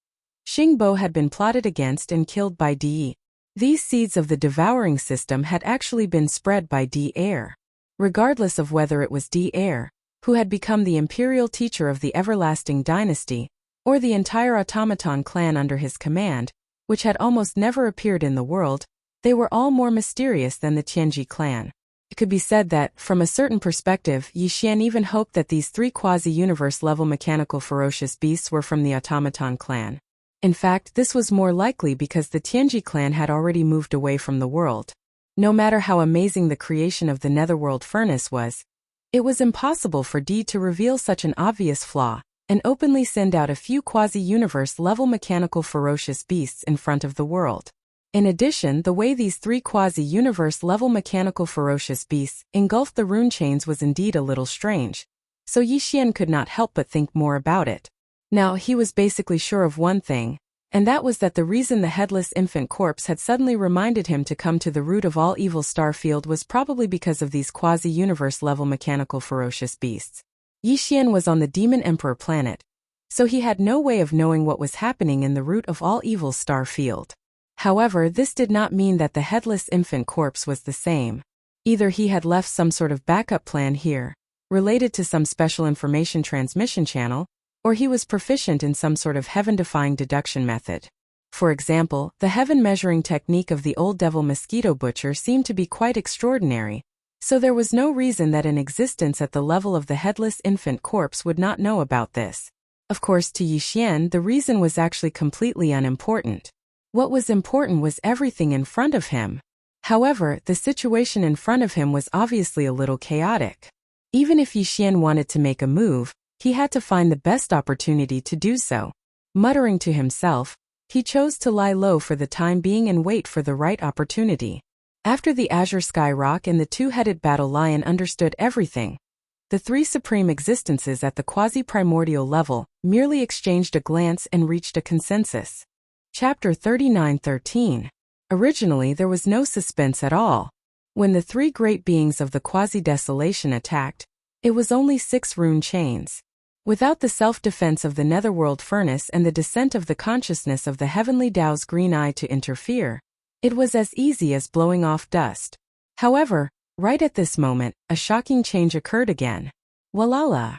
Xingbo had been plotted against and killed by Di. These seeds of the devouring system had actually been spread by Di heir. Regardless of whether it was Di heir, who had become the imperial teacher of the everlasting dynasty, or the entire automaton clan under his command, which had almost never appeared in the world, they were all more mysterious than the Tianji clan. It could be said that, from a certain perspective, Yixian even hoped that these 3 quasi-universe level mechanical ferocious beasts were from the automaton clan. In fact, this was more likely because the Tianji clan had already moved away from the world. No matter how amazing the creation of the netherworld furnace was, it was impossible for Di to reveal such an obvious flaw and openly send out a few quasi-universe level mechanical ferocious beasts in front of the world. In addition, the way these 3 quasi-universe level mechanical ferocious beasts engulfed the rune chains was indeed a little strange, so Yixian could not help but think more about it. Now, he was basically sure of one thing, and that was that the reason the headless infant corpse had suddenly reminded him to come to the root of all evil Starfield was probably because of these quasi-universe level mechanical ferocious beasts. Yixian was on the Demon Emperor planet, so he had no way of knowing what was happening in the root of all evil Starfield. However, this did not mean that the headless infant corpse was the same. Either he had left some sort of backup plan here, related to some special information transmission channel, or he was proficient in some sort of heaven-defying deduction method. For example, the heaven-measuring technique of the old devil mosquito butcher seemed to be quite extraordinary, so there was no reason that an existence at the level of the headless infant corpse would not know about this. Of course, to Yixian, the reason was actually completely unimportant. What was important was everything in front of him. However, the situation in front of him was obviously a little chaotic. Even if Yixian wanted to make a move, he had to find the best opportunity to do so. Muttering to himself, he chose to lie low for the time being and wait for the right opportunity. After the Azure Sky Rock and the 2-headed battle lion understood everything, the 3 supreme existences at the quasi-primordial level merely exchanged a glance and reached a consensus. Chapter 39:13. Originally, there was no suspense at all. When the 3 great beings of the quasi-desolation attacked, it was only 6 rune chains. Without the self-defense of the netherworld furnace and the descent of the consciousness of the heavenly Tao's green eye to interfere, it was as easy as blowing off dust. However, right at this moment, a shocking change occurred again. Walala!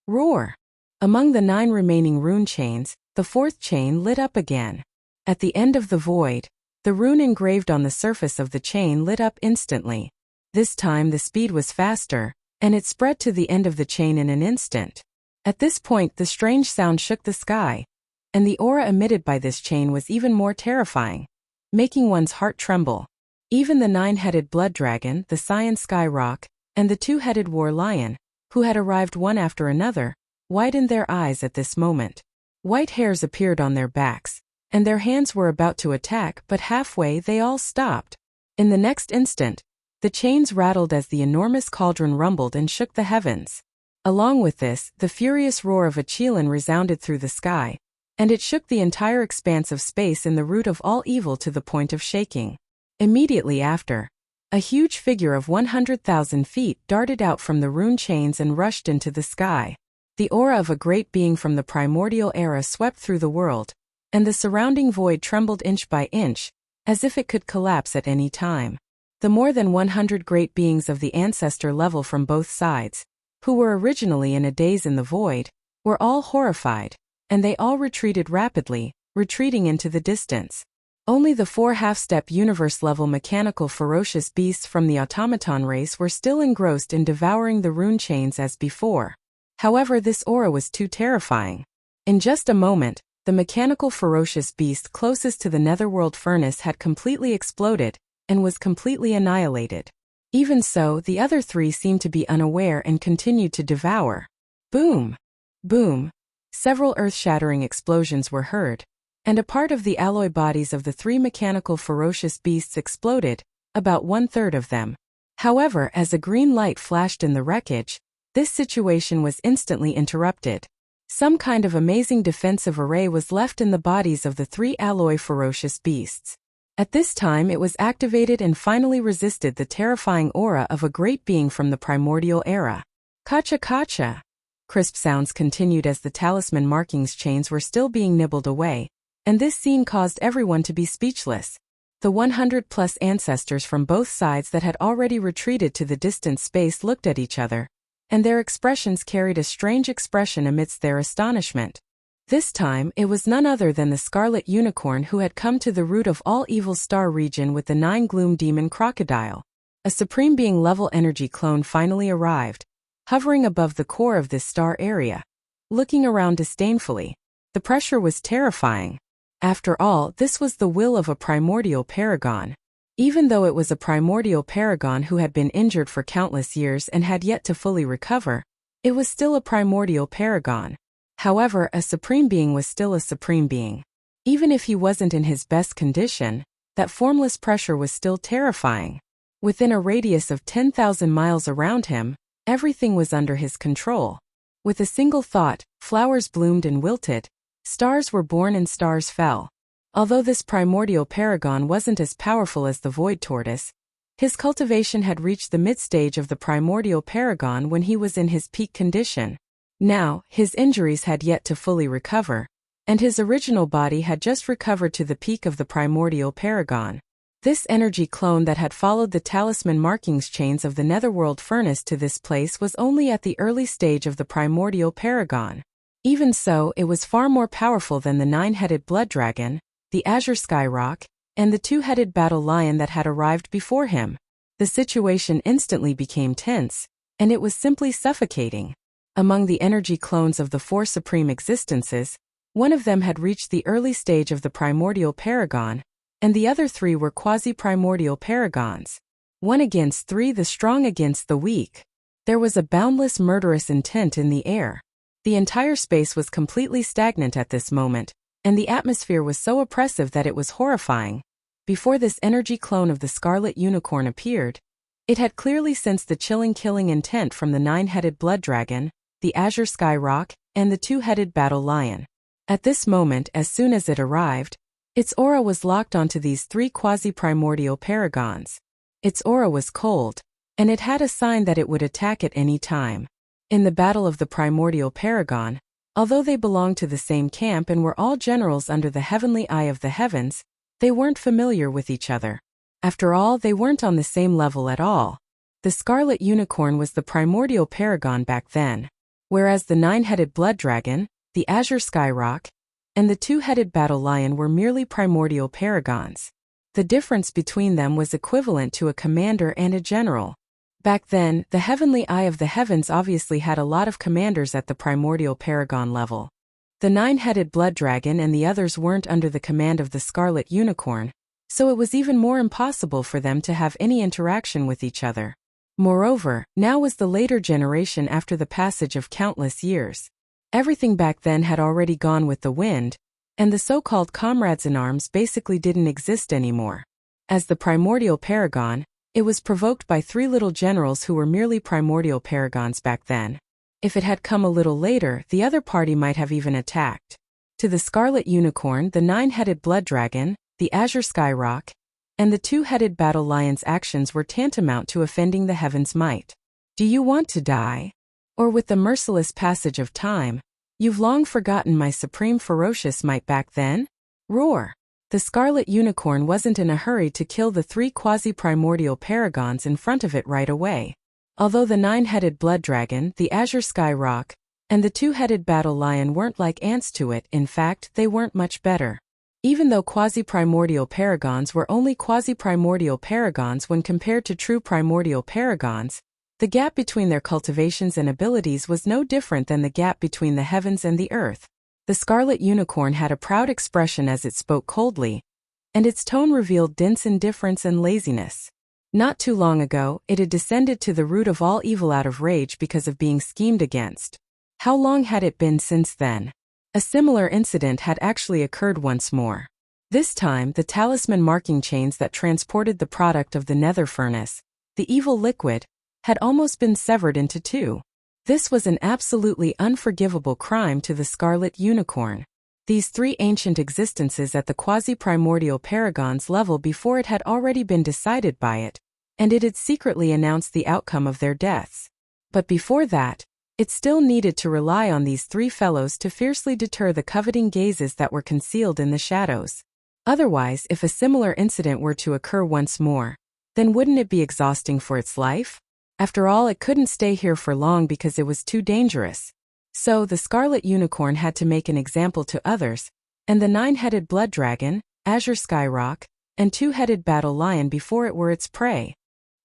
Roar! Among the 9 remaining rune chains, the 4th chain lit up again. At the end of the void, the rune engraved on the surface of the chain lit up instantly. This time the speed was faster, and it spread to the end of the chain in an instant. At this point, the strange sound shook the sky, and the aura emitted by this chain was even more terrifying, making one's heart tremble. Even the 9-headed blood dragon, the Cyan Sky Rock, and the 2-headed war lion, who had arrived one after another, widened their eyes at this moment. White hairs appeared on their backs, and their hands were about to attack, but halfway they all stopped. In the next instant, the chains rattled as the enormous cauldron rumbled and shook the heavens. Along with this, the furious roar of a Qilin resounded through the sky, and it shook the entire expanse of space in the root of all evil to the point of shaking. Immediately after, a huge figure of 100,000 feet darted out from the rune chains and rushed into the sky. The aura of a great being from the primordial era swept through the world, and the surrounding void trembled inch by inch, as if it could collapse at any time. The more than 100 great beings of the ancestor level from both sides, who were originally in a daze in the void, were all horrified, and they all retreated rapidly, retreating into the distance. Only the 4 half-step universe-level mechanical ferocious beasts from the automaton race were still engrossed in devouring the rune chains as before. However, this aura was too terrifying. In just a moment, the mechanical ferocious beast closest to the netherworld furnace had completely exploded and was completely annihilated. Even so, the other 3 seemed to be unaware and continued to devour. Boom! Boom! Several earth-shattering explosions were heard, and a part of the alloy bodies of the 3 mechanical ferocious beasts exploded, about 1/3 of them. However, as a green light flashed in the wreckage, this situation was instantly interrupted. Some kind of amazing defensive array was left in the bodies of the 3 alloy ferocious beasts. At this time it was activated and finally resisted the terrifying aura of a great being from the primordial era. Kacha kacha! Crisp sounds continued as the talisman markings chains were still being nibbled away, and this scene caused everyone to be speechless. The 100+ ancestors from both sides that had already retreated to the distant space looked at each other, and their expressions carried a strange expression amidst their astonishment. This time, it was none other than the Scarlet Unicorn who had come to the root of all evil star region with the 9 gloom demon crocodile. A supreme being level energy clone finally arrived, hovering above the core of this star area. Looking around disdainfully, the pressure was terrifying. After all, this was the will of a primordial paragon. Even though it was a primordial paragon who had been injured for countless years and had yet to fully recover, it was still a primordial paragon. However, a supreme being was still a supreme being. Even if he wasn't in his best condition, that formless pressure was still terrifying. Within a radius of 10,000 miles around him, everything was under his control. With a single thought, flowers bloomed and wilted, stars were born and stars fell. Although this primordial paragon wasn't as powerful as the void tortoise, his cultivation had reached the mid-stage of the primordial paragon when he was in his peak condition. Now, his injuries had yet to fully recover, and his original body had just recovered to the peak of the primordial paragon. This energy clone that had followed the talisman markings chains of the netherworld furnace to this place was only at the early stage of the primordial paragon. Even so, it was far more powerful than the 9-headed blood dragon, the azure skyrock, and the 2-headed battle lion that had arrived before him. The situation instantly became tense, and it was simply suffocating. Among the energy clones of the 4 supreme existences, one of them had reached the early stage of the primordial paragon, and the other 3 were quasi-primordial paragons. 1 against 3, the strong against the weak. There was a boundless murderous intent in the air. The entire space was completely stagnant at this moment, and the atmosphere was so oppressive that it was horrifying. Before this energy clone of the Scarlet Unicorn appeared, it had clearly sensed the chilling killing intent from the 9-headed blood dragon, the azure skyrock, and the 2-headed battle lion. At this moment, as soon as it arrived, its aura was locked onto these 3 quasi-primordial paragons. Its aura was cold, and it had a sign that it would attack at any time. In the battle of the primordial paragon, although they belonged to the same camp and were all generals under the heavenly eye of the heavens, they weren't familiar with each other. After all, they weren't on the same level at all. The Scarlet Unicorn was the primordial paragon back then, whereas the 9-headed blood dragon, the azure skyrock, and the 2-headed battle lion were merely primordial paragons. The difference between them was equivalent to a commander and a general. Back then, the heavenly eye of the heavens obviously had a lot of commanders at the primordial paragon level. The 9-headed blood dragon and the others weren't under the command of the Scarlet Unicorn, so it was even more impossible for them to have any interaction with each other. Moreover, now was the later generation after the passage of countless years. Everything back then had already gone with the wind, and the so-called comrades-in-arms basically didn't exist anymore. As the primordial paragon, it was provoked by 3 little generals who were merely primordial paragons back then. If it had come a little later, the other party might have even attacked. To the Scarlet Unicorn, the 9-headed blood dragon, the azure skyrock, and the 2-headed battle lion's actions were tantamount to offending the heaven's might. Do you want to die? Or with the merciless passage of time, you've long forgotten my supreme ferocious might back then? Roar! The Scarlet Unicorn wasn't in a hurry to kill the 3 quasi-primordial paragons in front of it right away. Although the 9-headed blood dragon, the azure skyrock, and the 2-headed battle lion weren't like ants to it, in fact, they weren't much better. Even though quasi-primordial paragons were only quasi-primordial paragons when compared to true primordial paragons, the gap between their cultivations and abilities was no different than the gap between the heavens and the earth. The scarlet unicorn had a proud expression as it spoke coldly, and its tone revealed dense indifference and laziness. Not too long ago, it had descended to the root of all evil out of rage because of being schemed against. How long had it been since then? A similar incident had actually occurred once more. This time, the talisman marking chains that transported the product of the nether furnace, the evil liquid, had almost been severed into two. This was an absolutely unforgivable crime to the scarlet unicorn. These three ancient existences at the quasi-primordial paragon's level before it had already been decided by it, and it had secretly announced the outcome of their deaths. But before that, it still needed to rely on these three fellows to fiercely deter the coveting gazes that were concealed in the shadows. Otherwise, if a similar incident were to occur once more, then wouldn't it be exhausting for its life? After all, it couldn't stay here for long because it was too dangerous. So, the scarlet unicorn had to make an example to others, and the nine-headed blood dragon, azure skyrock, and two-headed battle lion before it were its prey.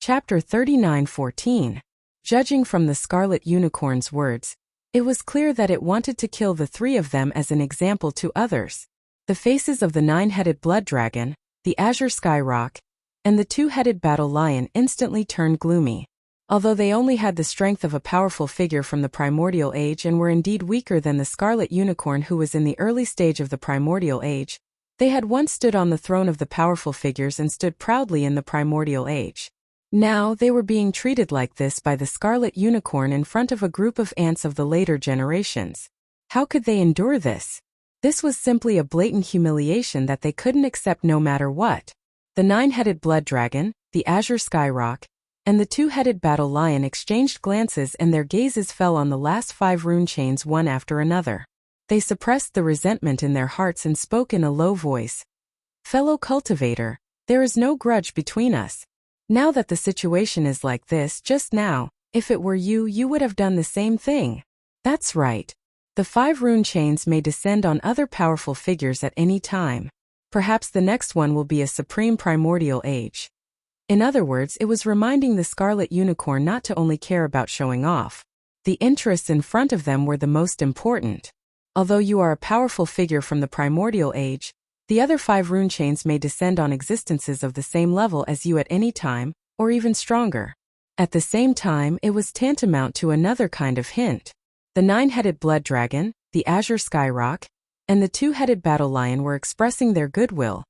Chapter 39:14. Judging from the scarlet unicorn's words, it was clear that it wanted to kill the three of them as an example to others. The faces of the nine-headed blood dragon, the azure skyrock, and the two-headed battle lion instantly turned gloomy. Although they only had the strength of a powerful figure from the primordial age and were indeed weaker than the scarlet unicorn who was in the early stage of the primordial age, they had once stood on the throne of the powerful figures and stood proudly in the primordial age. Now they were being treated like this by the scarlet unicorn in front of a group of ants of the later generations. How could they endure this? This was simply a blatant humiliation that they couldn't accept no matter what. The nine-headed blood dragon, the azure skyrock, and the two-headed battle lion exchanged glances and their gazes fell on the last 5 rune chains one after another. They suppressed the resentment in their hearts and spoke in a low voice. "Fellow cultivator, there is no grudge between us. Now that the situation is like this just now, if it were you, you would have done the same thing." That's right. The 5 rune chains may descend on other powerful figures at any time. Perhaps the next one will be a supreme primordial age. In other words, it was reminding the scarlet unicorn not to only care about showing off. The interests in front of them were the most important. Although you are a powerful figure from the primordial age, the other 5 rune chains may descend on existences of the same level as you at any time, or even stronger. At the same time, it was tantamount to another kind of hint. The nine-headed blood dragon, the azure skyrock, and the two-headed battle lion were expressing their goodwill,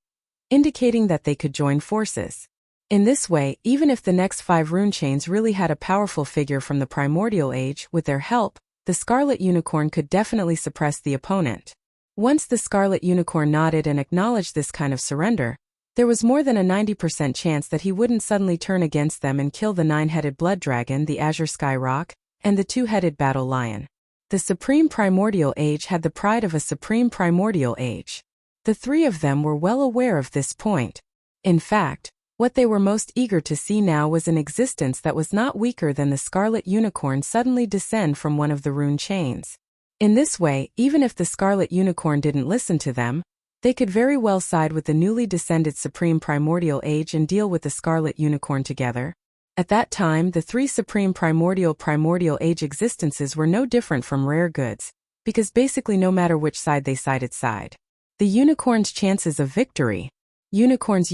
indicating that they could join forces. In this way, even if the next 5 rune chains really had a powerful figure from the primordial age, with their help, the scarlet unicorn could definitely suppress the opponent. Once the scarlet unicorn nodded and acknowledged this kind of surrender, there was more than a 90% chance that he wouldn't suddenly turn against them and kill the nine-headed blood dragon, the azure skyrock, and the two-headed battle lion. The supreme primordial age had the pride of a supreme primordial age. The three of them were well aware of this point. In fact, what they were most eager to see now was an existence that was not weaker than the scarlet unicorn suddenly descend from one of the rune chains. In this way, even if the scarlet unicorn didn't listen to them, they could very well side with the newly descended supreme primordial age and deal with the scarlet unicorn together. At that time, the 3 supreme primordial age existences were no different from rare goods, because basically no matter which side they sided. The unicorn's chances of victory. Unicorns,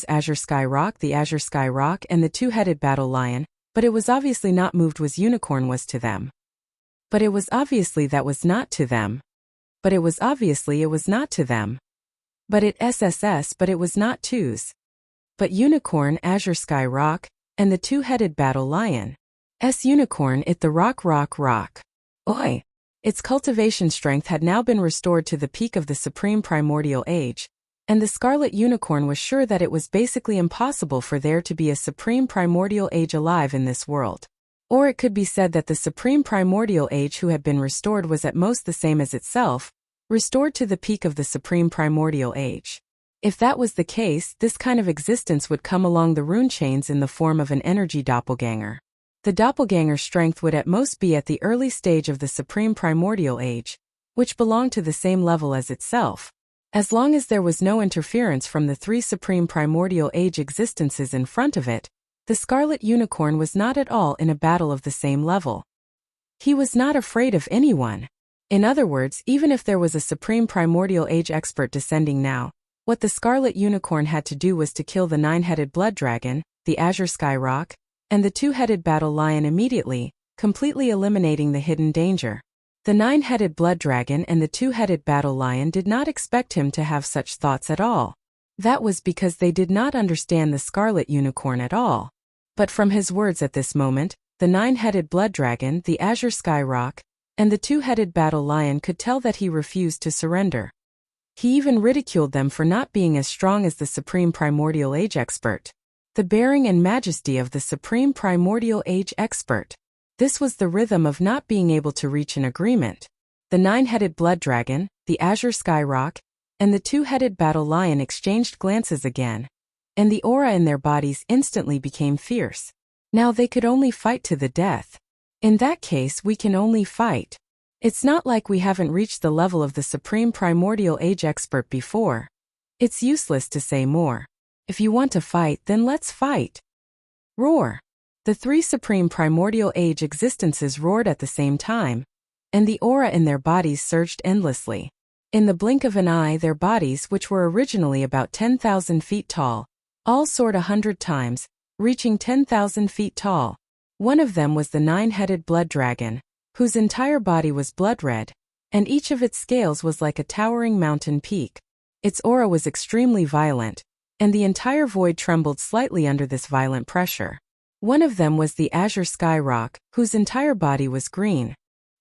azure skyrock, the azure skyrock, and the two-headed battle lion, but it was obviously not moved was unicorn was to them. But it was obviously that was not to them. But it was obviously it was not to them. But it SSS but it was not twos. But unicorn, azure skyrock, and the two-headed battle lion. Unicorn it the rock. Oi! Its cultivation strength had now been restored to the peak of the supreme primordial age, and the scarlet unicorn was sure that it was basically impossible for there to be a supreme primordial age alive in this world. Or it could be said that the supreme primordial age who had been restored was at most the same as itself, restored to the peak of the supreme primordial age. If that was the case, this kind of existence would come along the rune chains in the form of an energy doppelganger. The doppelganger's strength would at most be at the early stage of the supreme primordial age, which belonged to the same level as itself. As long as there was no interference from the three supreme primordial age existences in front of it, the Scarlet Unicorn was not at all in a battle of the same level. He was not afraid of anyone. In other words, even if there was a supreme primordial age expert descending now, what the Scarlet Unicorn had to do was to kill the nine-headed blood dragon, the azure skyrock, and the two-headed battle lion immediately, completely eliminating the hidden danger. The nine-headed blood dragon and the two-headed battle lion did not expect him to have such thoughts at all. That was because they did not understand the Scarlet Unicorn at all. But from his words at this moment, the nine-headed blood dragon, the azure skyrock, and the two-headed battle lion could tell that he refused to surrender. He even ridiculed them for not being as strong as the supreme primordial age expert. The bearing and majesty of the supreme primordial age expert. This was the rhythm of not being able to reach an agreement. The nine-headed blood dragon, the azure skyrock, and the two-headed battle lion exchanged glances again, and the aura in their bodies instantly became fierce. Now they could only fight to the death. In that case, we can only fight. It's not like we haven't reached the level of the supreme primordial age expert before. It's useless to say more. If you want to fight, then let's fight. Roar. The three supreme primordial age existences roared at the same time, and the aura in their bodies surged endlessly. In the blink of an eye, their bodies, which were originally about 10,000 feet tall, all soared 100 times, reaching 10,000 feet tall. One of them was the nine-headed blood dragon, whose entire body was blood red, and each of its scales was like a towering mountain peak. Its aura was extremely violent, and the entire void trembled slightly under this violent pressure. One of them was the azure skyrock, whose entire body was green.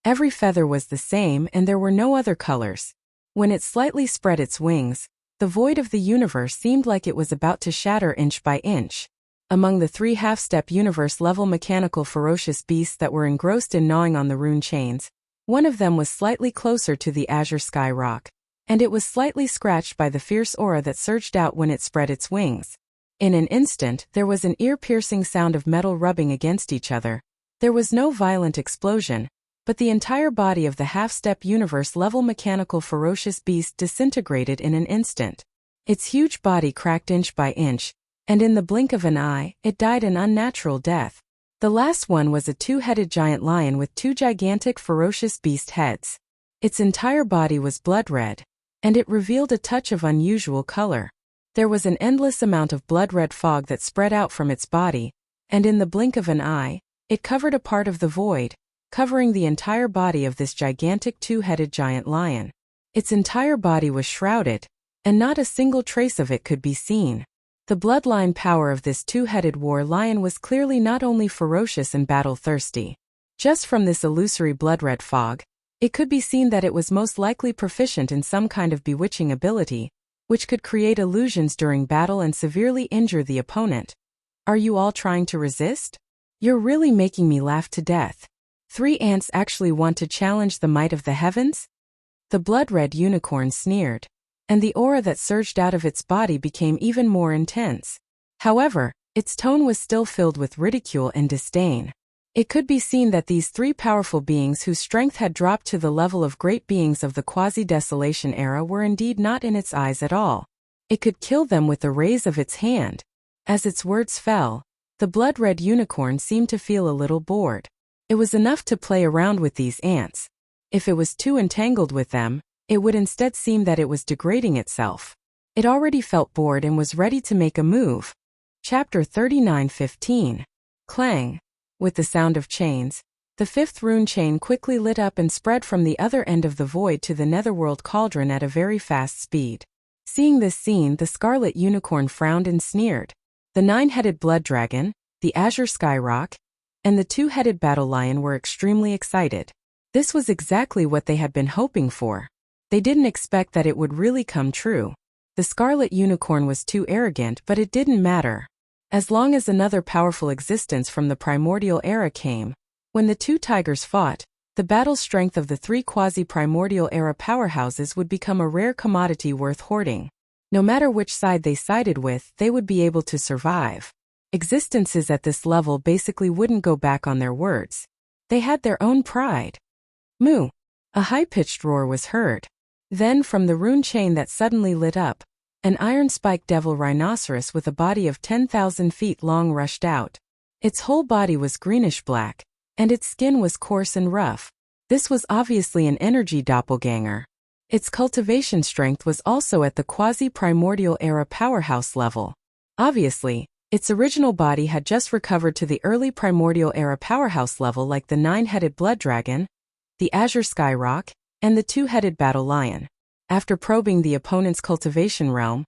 Every feather was the same and there were no other colors. When it slightly spread its wings, the void of the universe seemed like it was about to shatter inch by inch. Among the three half-step universe-level mechanical ferocious beasts that were engrossed in gnawing on the rune chains, one of them was slightly closer to the azure skyrock, and it was slightly scratched by the fierce aura that surged out when it spread its wings. In an instant, there was an ear-piercing sound of metal rubbing against each other. There was no violent explosion, but the entire body of the half-step universe-level mechanical ferocious beast disintegrated in an instant. Its huge body cracked inch by inch, and in the blink of an eye, it died an unnatural death. The last one was a two-headed giant lion with two gigantic ferocious beast heads. Its entire body was blood red, and it revealed a touch of unusual color. There was an endless amount of blood-red fog that spread out from its body, and in the blink of an eye, it covered a part of the void, covering the entire body of this gigantic two-headed giant lion. Its entire body was shrouded, and not a single trace of it could be seen. The bloodline power of this two-headed war lion was clearly not only ferocious and battle-thirsty. Just from this illusory blood-red fog, it could be seen that it was most likely proficient in some kind of bewitching ability, which could create illusions during battle and severely injure the opponent. Are you all trying to resist? You're really making me laugh to death. 3 ants actually want to challenge the might of the heavens? The blood-red unicorn sneered, and the aura that surged out of its body became even more intense. However, its tone was still filled with ridicule and disdain. It could be seen that these 3 powerful beings whose strength had dropped to the level of great beings of the quasi-desolation era were indeed not in its eyes at all. It could kill them with the raise of its hand. As its words fell, the blood-red unicorn seemed to feel a little bored. It was enough to play around with these ants. If it was too entangled with them, it would instead seem that it was degrading itself. It already felt bored and was ready to make a move. Chapter 39:15. Clang. With the sound of chains, the 5th rune chain quickly lit up and spread from the other end of the void to the netherworld cauldron at a very fast speed. Seeing this scene, the Scarlet Unicorn frowned and sneered. The 9-headed blood dragon, the azure skyrock, and the 2-headed battle lion were extremely excited. This was exactly what they had been hoping for. They didn't expect that it would really come true. The Scarlet Unicorn was too arrogant, but it didn't matter. As long as another powerful existence from the primordial era came. When the 2 tigers fought, the battle strength of the 3 quasi-primordial era powerhouses would become a rare commodity worth hoarding. No matter which side they sided with, they would be able to survive. Existences at this level basically wouldn't go back on their words. They had their own pride. Moo! A high-pitched roar was heard. Then from the rune chain that suddenly lit up, an iron-spiked devil rhinoceros with a body of 10,000 feet long rushed out. Its whole body was greenish-black, and its skin was coarse and rough. This was obviously an energy doppelganger. Its cultivation strength was also at the quasi-primordial era powerhouse level. Obviously, its original body had just recovered to the early primordial era powerhouse level like the 9-headed blood dragon, the azure skyrock, and the 2-headed battle lion. After probing the opponent's cultivation realm,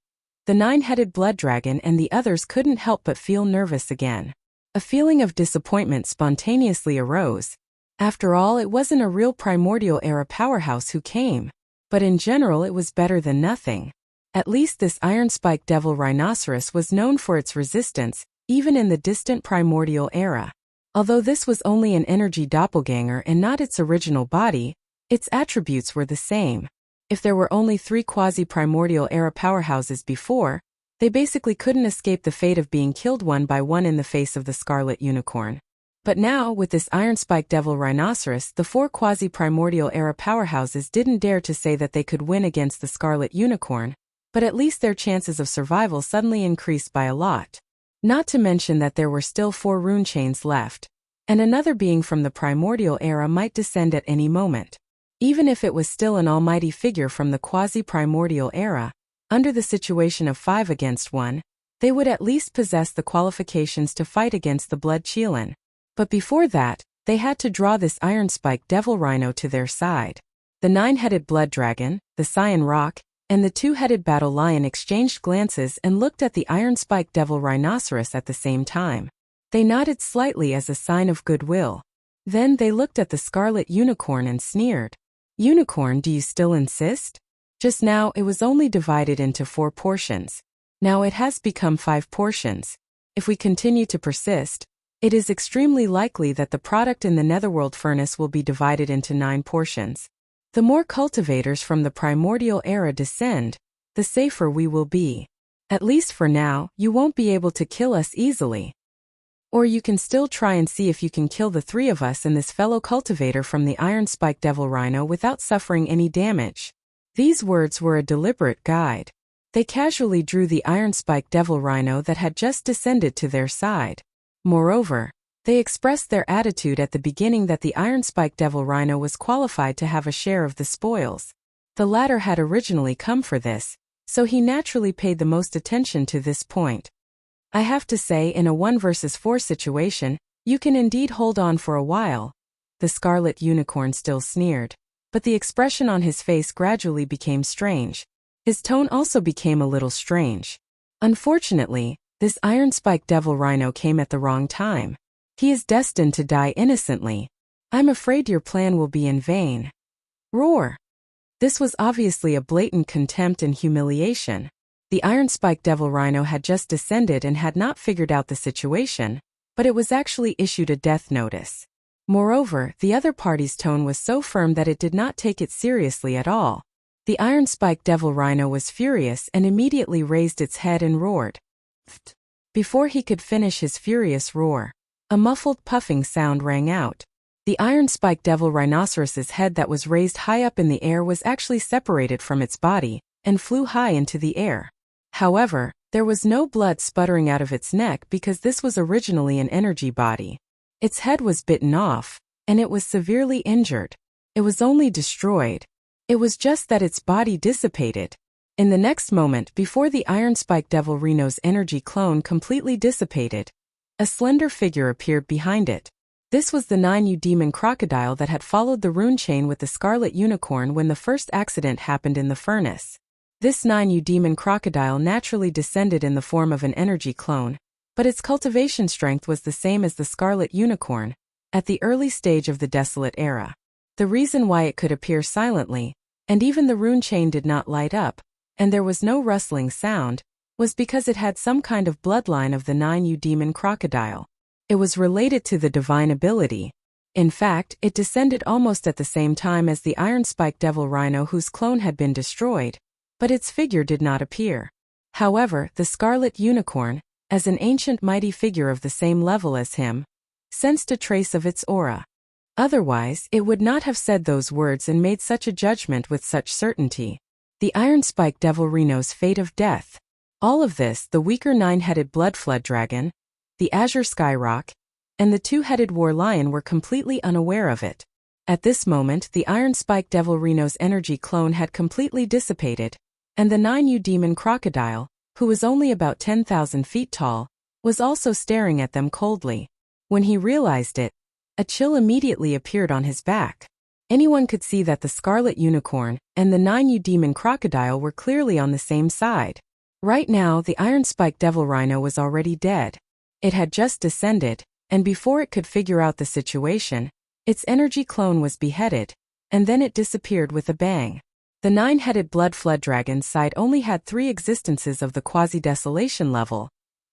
the 9-headed blood dragon and the others couldn't help but feel nervous again. A feeling of disappointment spontaneously arose. After all, it wasn't a real primordial era powerhouse who came, but in general it was better than nothing. At least this iron-spiked devil rhinoceros was known for its resistance, even in the distant primordial era. Although this was only an energy doppelganger and not its original body, its attributes were the same. If there were only 3 quasi-primordial era powerhouses before, they basically couldn't escape the fate of being killed one by one in the face of the scarlet unicorn. But now, with this iron-spiked devil rhinoceros, the 4 quasi-primordial era powerhouses didn't dare to say that they could win against the scarlet unicorn, but at least their chances of survival suddenly increased by a lot. Not to mention that there were still 4 rune chains left, and another being from the primordial era might descend at any moment. Even if it was still an almighty figure from the quasi-primordial era, under the situation of 5 against 1, they would at least possess the qualifications to fight against the blood Qilin. But before that, they had to draw this iron-spiked devil rhino to their side. The 9-headed blood dragon, the cyan rock, and the 2-headed battle lion exchanged glances and looked at the iron-spiked devil rhinoceros at the same time. They nodded slightly as a sign of goodwill. Then they looked at the scarlet unicorn and sneered. "Unicorn, do you still insist? Just now it was only divided into 4 portions. Now it has become 5 portions. If we continue to persist, it is extremely likely that the product in the netherworld furnace will be divided into 9 portions. The more cultivators from the primordial era descend, the safer we will be. At least for now, you won't be able to kill us easily. Or you can still try and see if you can kill the 3 of us and this fellow cultivator from the iron-spiked devil rhino without suffering any damage." These words were a deliberate guide. They casually drew the iron-spiked devil rhino that had just descended to their side. Moreover, they expressed their attitude at the beginning that the iron-spiked devil rhino was qualified to have a share of the spoils. The latter had originally come for this, so he naturally paid the most attention to this point. "I have to say, in a 1 versus 4 situation, you can indeed hold on for a while." The scarlet unicorn still sneered, but the expression on his face gradually became strange. His tone also became a little strange. "Unfortunately, this iron-spiked devil rhino came at the wrong time. He is destined to die innocently. I'm afraid your plan will be in vain." Roar! This was obviously a blatant contempt and humiliation. The iron-spiked devil rhino had just descended and had not figured out the situation, but it was actually issued a death notice. Moreover, the other party's tone was so firm that it did not take it seriously at all. The iron-spiked devil rhino was furious and immediately raised its head and roared. Before he could finish his furious roar, a muffled puffing sound rang out. The iron-spiked devil rhinoceros's head that was raised high up in the air was actually separated from its body and flew high into the air. However, there was no blood sputtering out of its neck because this was originally an energy body. Its head was bitten off, and it was severely injured. It was only destroyed. It was just that its body dissipated. In the next moment, before the iron-spiked devil rhino's energy clone completely dissipated, a slender figure appeared behind it. This was the 9U demon crocodile that had followed the rune chain with the scarlet unicorn when the first accident happened in the furnace. This 9U demon crocodile naturally descended in the form of an energy clone, but its cultivation strength was the same as the scarlet unicorn, at the early stage of the desolate era. The reason why it could appear silently, and even the rune chain did not light up, and there was no rustling sound, was because it had some kind of bloodline of the 9U demon crocodile. It was related to the divine ability. In fact, it descended almost at the same time as the iron-spiked devil rhino whose clone had been destroyed, but its figure did not appear. However, the scarlet unicorn, as an ancient mighty figure of the same level as him, sensed a trace of its aura. Otherwise, it would not have said those words and made such a judgment with such certainty. The Iron Spike Devil Reno's fate of death. All of this, the weaker nine-headed Blood Flood Dragon, the Azure Skyrock, and the two-headed War Lion were completely unaware of it. At this moment, the Iron Spike Devil Reno's energy clone had completely dissipated, and the 9U Demon Crocodile, who was only about 10,000 feet tall, was also staring at them coldly. When he realized it, a chill immediately appeared on his back. Anyone could see that the Scarlet Unicorn and the 9U Demon Crocodile were clearly on the same side. Right now, the Iron Spike Devil Rhino was already dead. It had just descended, and before it could figure out the situation, its energy clone was beheaded, and then it disappeared with a bang. The nine-headed Blood Flood Dragon's side only had 3 existences of the quasi-desolation level,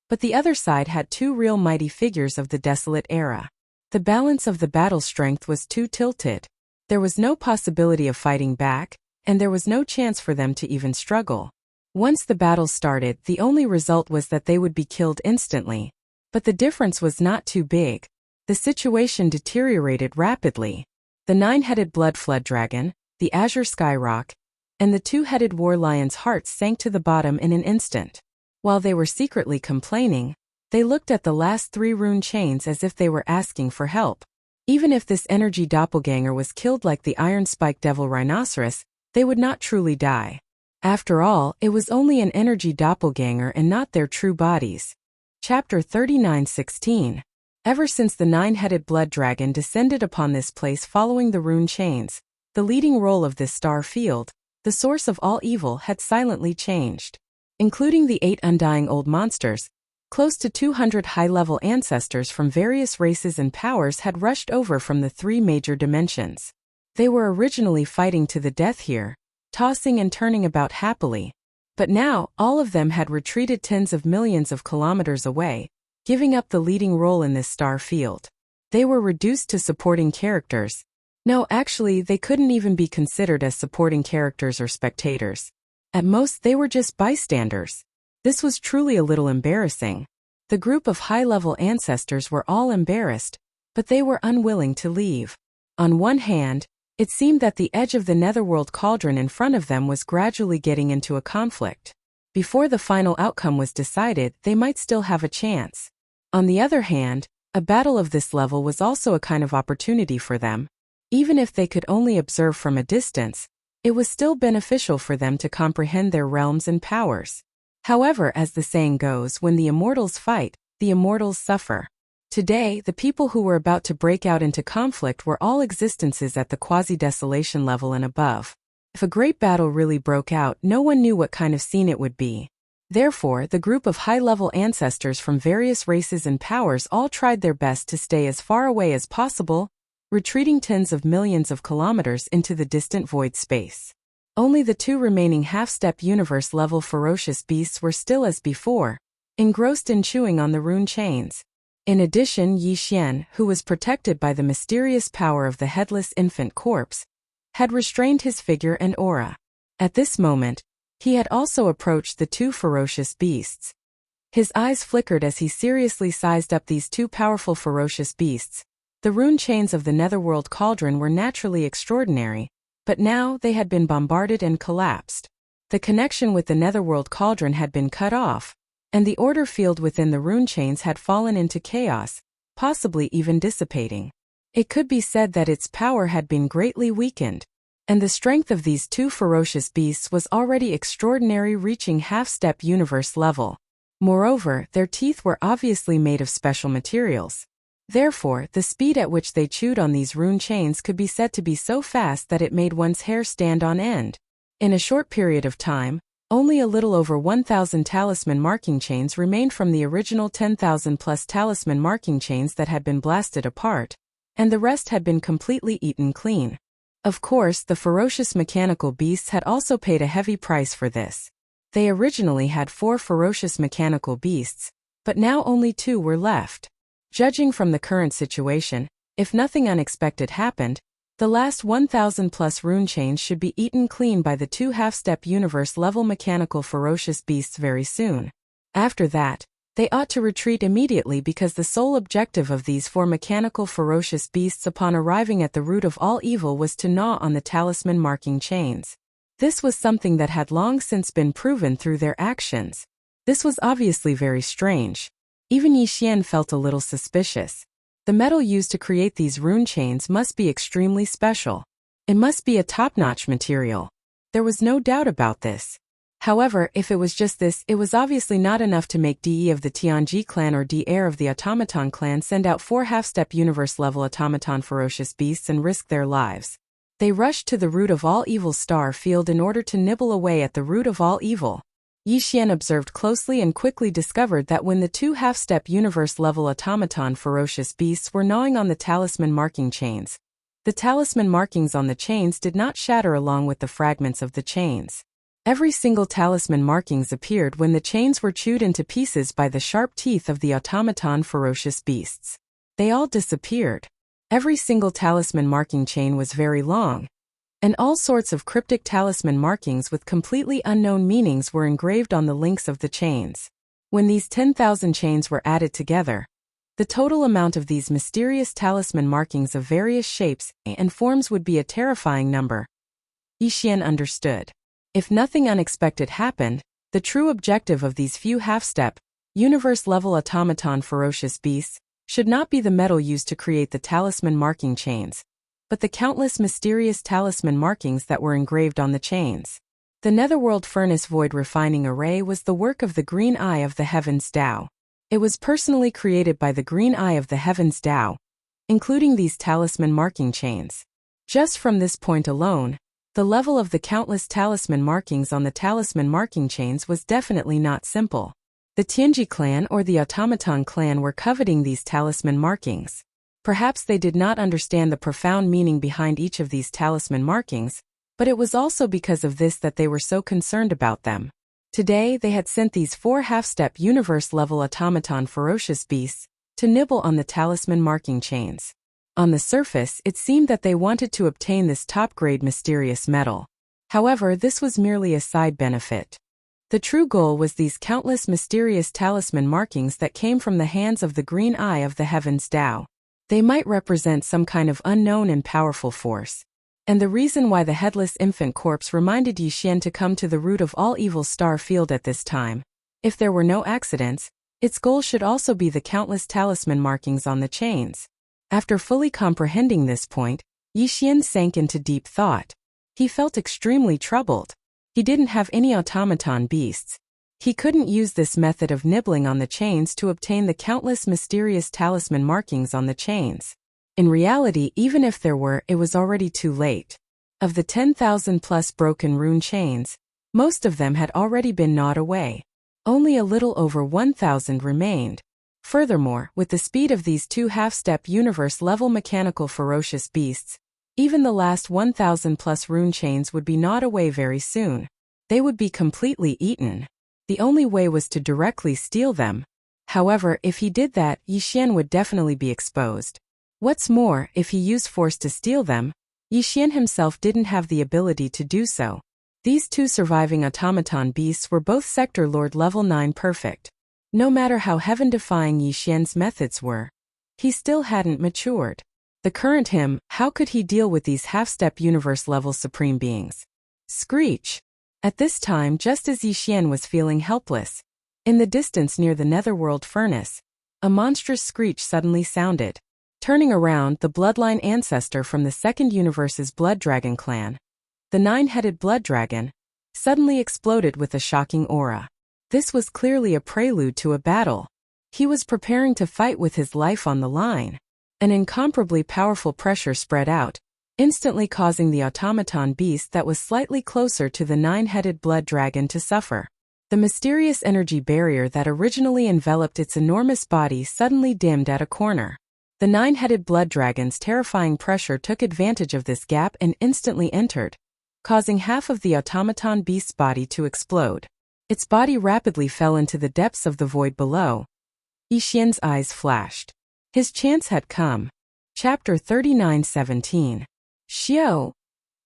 but the other side had 2 real mighty figures of the desolate era. The balance of the battle strength was too tilted. There was no possibility of fighting back, and there was no chance for them to even struggle. Once the battle started, the only result was that they would be killed instantly. But the difference was not too big. The situation deteriorated rapidly. The nine-headed Blood Flood Dragon, the Azure Skyrock, and the two-headed War Lion's hearts sank to the bottom in an instant. While they were secretly complaining, they looked at the last 3 rune chains as if they were asking for help. Even if this energy doppelganger was killed like the Iron Spike Devil Rhinoceros, they would not truly die. After all, it was only an energy doppelganger and not their true bodies. Chapter 39:16. Ever since the nine-headed blood dragon descended upon this place following the rune chains, the leading role of this star field, the source of all evil, had silently changed. Including the 8 undying old monsters, close to 200 high-level ancestors from various races and powers had rushed over from the 3 major dimensions. They were originally fighting to the death here, tossing and turning about happily. But now, all of them had retreated tens of millions of kilometers away, giving up the leading role in this star field. They were reduced to supporting characters. No, actually, they couldn't even be considered as supporting characters or spectators. At most, they were just bystanders. This was truly a little embarrassing. The group of high-level ancestors were all embarrassed, but they were unwilling to leave. On one hand, it seemed that the edge of the netherworld cauldron in front of them was gradually getting into a conflict. Before the final outcome was decided, they might still have a chance. On the other hand, a battle of this level was also a kind of opportunity for them. Even if they could only observe from a distance, it was still beneficial for them to comprehend their realms and powers. However, as the saying goes, when the immortals fight, the immortals suffer. Today, the people who were about to break out into conflict were all existences at the quasi-desolation level and above. If a great battle really broke out, no one knew what kind of scene it would be. Therefore, the group of high-level ancestors from various races and powers all tried their best to stay as far away as possible, retreating tens of millions of kilometers into the distant void space. Only the 2 remaining half-step universe-level ferocious beasts were still as before, engrossed in chewing on the rune chains. In addition, Yi Xian, who was protected by the mysterious power of the headless infant corpse, had restrained his figure and aura. At this moment, he had also approached the 2 ferocious beasts. His eyes flickered as he seriously sized up these 2 powerful ferocious beasts. The rune chains of the netherworld cauldron were naturally extraordinary, but now they had been bombarded and collapsed. The connection with the netherworld cauldron had been cut off, and the order field within the rune chains had fallen into chaos, possibly even dissipating. It could be said that its power had been greatly weakened, and the strength of these 2 ferocious beasts was already extraordinary, reaching half-step universe level. Moreover, their teeth were obviously made of special materials. Therefore, the speed at which they chewed on these rune chains could be said to be so fast that it made one's hair stand on end. In a short period of time, only a little over 1,000 talisman marking chains remained from the original 10,000 plus talisman marking chains that had been blasted apart, and the rest had been completely eaten clean. Of course, the ferocious mechanical beasts had also paid a heavy price for this. They originally had 4 ferocious mechanical beasts, but now only 2 were left. Judging from the current situation, if nothing unexpected happened, the last 1,000 plus rune chains should be eaten clean by the 2 half-step universe-level mechanical ferocious beasts very soon. After that, They ought to retreat immediately because the sole objective of these four mechanical ferocious beasts upon arriving at the root of all evil was to gnaw on the talisman marking chains. This was something that had long since been proven through their actions. This was obviously very strange. Even Yi Xian felt a little suspicious. The metal used to create these rune chains must be extremely special. It must be a top-notch material. There was no doubt about this. However, if it was just this, it was obviously not enough to make DE of the Tianji clan or D heir of the Automaton clan send out 4 half-step universe-level automaton ferocious beasts and risk their lives. They rushed to the root of all evil star field in order to nibble away at the root of all evil. Yi Xian observed closely and quickly discovered that when the 2 half-step universe-level automaton ferocious beasts were gnawing on the talisman marking chains, the talisman markings on the chains did not shatter along with the fragments of the chains. Every single talisman markings appeared when the chains were chewed into pieces by the sharp teeth of the automaton ferocious beasts. They all disappeared. Every single talisman marking chain was very long, and all sorts of cryptic talisman markings with completely unknown meanings were engraved on the links of the chains. When these 10,000 chains were added together, the total amount of these mysterious talisman markings of various shapes and forms would be a terrifying number. Yi Xian understood. If nothing unexpected happened, the true objective of these few half-step, universe-level automaton ferocious beasts should not be the metal used to create the talisman marking chains, but the countless mysterious talisman markings that were engraved on the chains. The Netherworld Furnace Void Refining Array was the work of the Green Eye of the Heavens Tao. It was personally created by the Green Eye of the Heavens Tao, including these talisman marking chains. Just from this point alone, the level of the countless talisman markings on the talisman marking chains was definitely not simple. The Tianji clan or the Automaton clan were coveting these talisman markings. Perhaps they did not understand the profound meaning behind each of these talisman markings, but it was also because of this that they were so concerned about them. Today they had sent these 4 half-step universe-level automaton ferocious beasts to nibble on the talisman marking chains. On the surface, it seemed that they wanted to obtain this top-grade mysterious metal. However, this was merely a side benefit. The true goal was these countless mysterious talisman markings that came from the hands of the Green Eye of the Heavens Tao. They might represent some kind of unknown and powerful force. And the reason why the headless infant corpse reminded Yi Xian to come to the root of all evil star field at this time. If there were no accidents, its goal should also be the countless talisman markings on the chains. After fully comprehending this point, Yi Xian sank into deep thought. He felt extremely troubled. He didn't have any automaton beasts. He couldn't use this method of nibbling on the chains to obtain the countless mysterious talisman markings on the chains. In reality, even if there were, it was already too late. Of the 10,000 plus broken rune chains, most of them had already been gnawed away. Only a little over 1,000 remained. Furthermore, with the speed of these 2 half-step universe-level mechanical ferocious beasts, even the last 1,000 plus rune chains would be gnawed away very soon. They would be completely eaten. The only way was to directly steal them. However, if he did that, Yi Xian would definitely be exposed. What's more, if he used force to steal them, Yi Xian himself didn't have the ability to do so. These 2 surviving automaton beasts were both Sector Lord level 9 perfect. No matter how heaven-defying Yi Xian's methods were, he still hadn't matured. The current him, how could he deal with these half-step universe-level supreme beings? Screech! At this time, just as Yi Xian was feeling helpless, in the distance near the Netherworld furnace, a monstrous screech suddenly sounded. Turning around, the bloodline ancestor from the second universe's Blood Dragon clan, the 9-headed Blood Dragon, suddenly exploded with a shocking aura. This was clearly a prelude to a battle. He was preparing to fight with his life on the line. An incomparably powerful pressure spread out, instantly causing the automaton beast that was slightly closer to the 9-headed Blood Dragon to suffer. The mysterious energy barrier that originally enveloped its enormous body suddenly dimmed at a corner. The 9-headed Blood Dragon's terrifying pressure took advantage of this gap and instantly entered, causing half of the automaton beast's body to explode. Its body rapidly fell into the depths of the void below. Yi Xian's eyes flashed. His chance had come. Chapter 39:17. Xiao!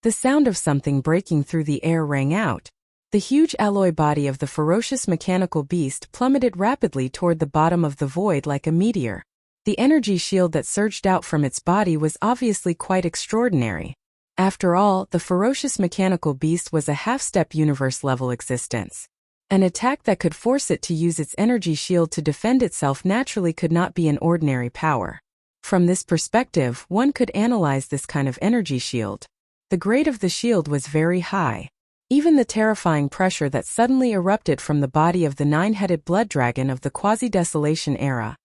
The sound of something breaking through the air rang out. The huge alloy body of the ferocious mechanical beast plummeted rapidly toward the bottom of the void like a meteor. The energy shield that surged out from its body was obviously quite extraordinary. After all, the ferocious mechanical beast was a half-step universe-level existence. An attack that could force it to use its energy shield to defend itself naturally could not be an ordinary power. From this perspective, one could analyze this kind of energy shield. The grade of the shield was very high. Even the terrifying pressure that suddenly erupted from the body of the nine-headed blood dragon of the quasi-desolation era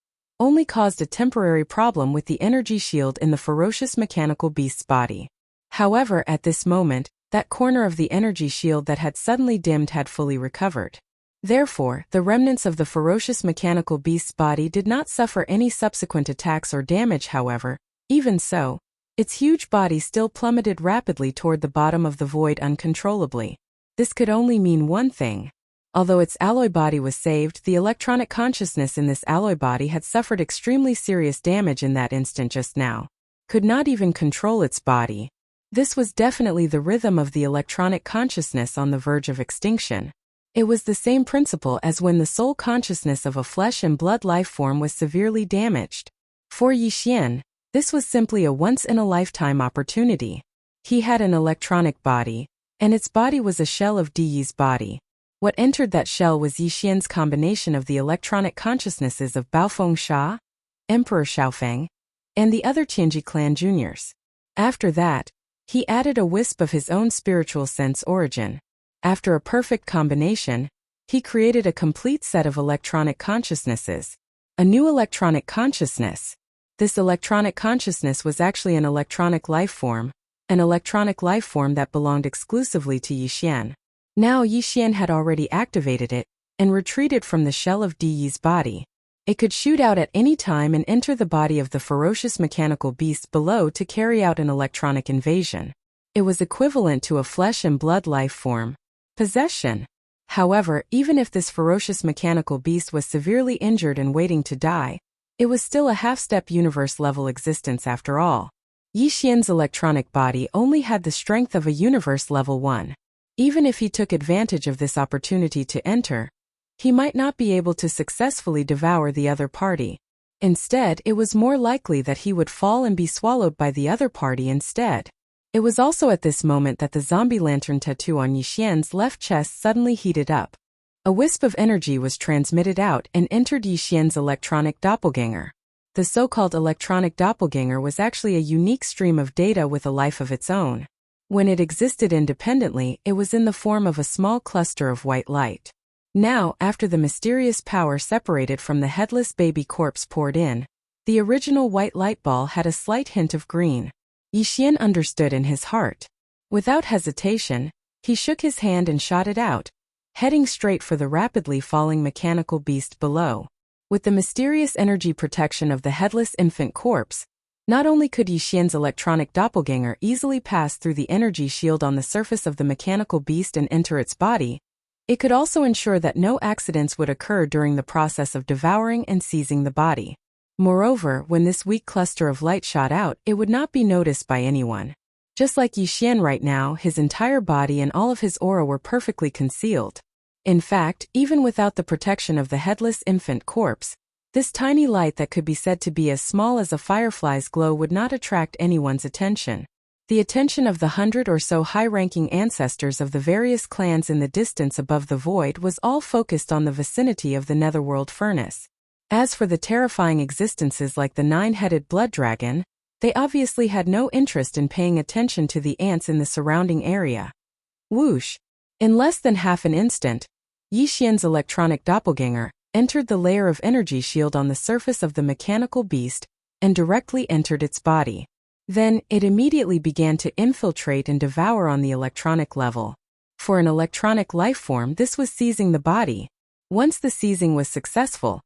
only caused a temporary problem with the energy shield in the ferocious mechanical beast's body. However, at this moment, that corner of the energy shield that had suddenly dimmed had fully recovered. Therefore, the remnants of the ferocious mechanical beast's body did not suffer any subsequent attacks or damage. However, even so, its huge body still plummeted rapidly toward the bottom of the void uncontrollably. This could only mean one thing. Although its alloy body was saved, the electronic consciousness in this alloy body had suffered extremely serious damage in that instant just now. Could not even control its body. This was definitely the rhythm of the electronic consciousness on the verge of extinction. It was the same principle as when the soul consciousness of a flesh and blood life form was severely damaged. For Yi Xian, this was simply a once-in-a-lifetime opportunity. He had an electronic body, and its body was a shell of Di Yi's body. What entered that shell was Yi Xian's combination of the electronic consciousnesses of Baofeng Sha, Emperor Xiaofeng, and the other Tianji clan juniors. After that, he added a wisp of his own spiritual sense origin. After a perfect combination, he created a complete set of electronic consciousnesses. A new electronic consciousness. This electronic consciousness was actually an electronic life form that belonged exclusively to Yi Xian. Now Yi Xian had already activated it and retreated from the shell of Di Yi's body. It could shoot out at any time and enter the body of the ferocious mechanical beast below to carry out an electronic invasion. It was equivalent to a flesh and blood life form possession. However, even if this ferocious mechanical beast was severely injured and waiting to die, it was still a half-step universe-level existence after all. Yi Xian's electronic body only had the strength of a universe level 1. Even if he took advantage of this opportunity to enter, he might not be able to successfully devour the other party. Instead, it was more likely that he would fall and be swallowed by the other party instead. It was also at this moment that the zombie lantern tattoo on Yi Xian's left chest suddenly heated up. A wisp of energy was transmitted out and entered Yi Xian's electronic doppelganger. The so-called electronic doppelganger was actually a unique stream of data with a life of its own. When it existed independently, it was in the form of a small cluster of white light. Now, after the mysterious power separated from the headless baby corpse poured in, the original white light ball had a slight hint of green. Yi Xian understood in his heart. Without hesitation, he shook his hand and shot it out, heading straight for the rapidly falling mechanical beast below. With the mysterious energy protection of the headless infant corpse, not only could Yi Xian's electronic doppelganger easily pass through the energy shield on the surface of the mechanical beast and enter its body, it could also ensure that no accidents would occur during the process of devouring and seizing the body. Moreover, when this weak cluster of light shot out, it would not be noticed by anyone. Just like Yi Xian right now, his entire body and all of his aura were perfectly concealed. In fact, even without the protection of the headless infant corpse, this tiny light that could be said to be as small as a firefly's glow would not attract anyone's attention. The attention of the 100 or so high-ranking ancestors of the various clans in the distance above the void was all focused on the vicinity of the netherworld furnace. As for the terrifying existences like the 9-headed blood dragon, they obviously had no interest in paying attention to the ants in the surrounding area. Whoosh! In less than half an instant, Yi Xian's electronic doppelganger entered the layer of energy shield on the surface of the mechanical beast and directly entered its body. Then, it immediately began to infiltrate and devour on the electronic level. For an electronic life form, this was seizing the body. Once the seizing was successful,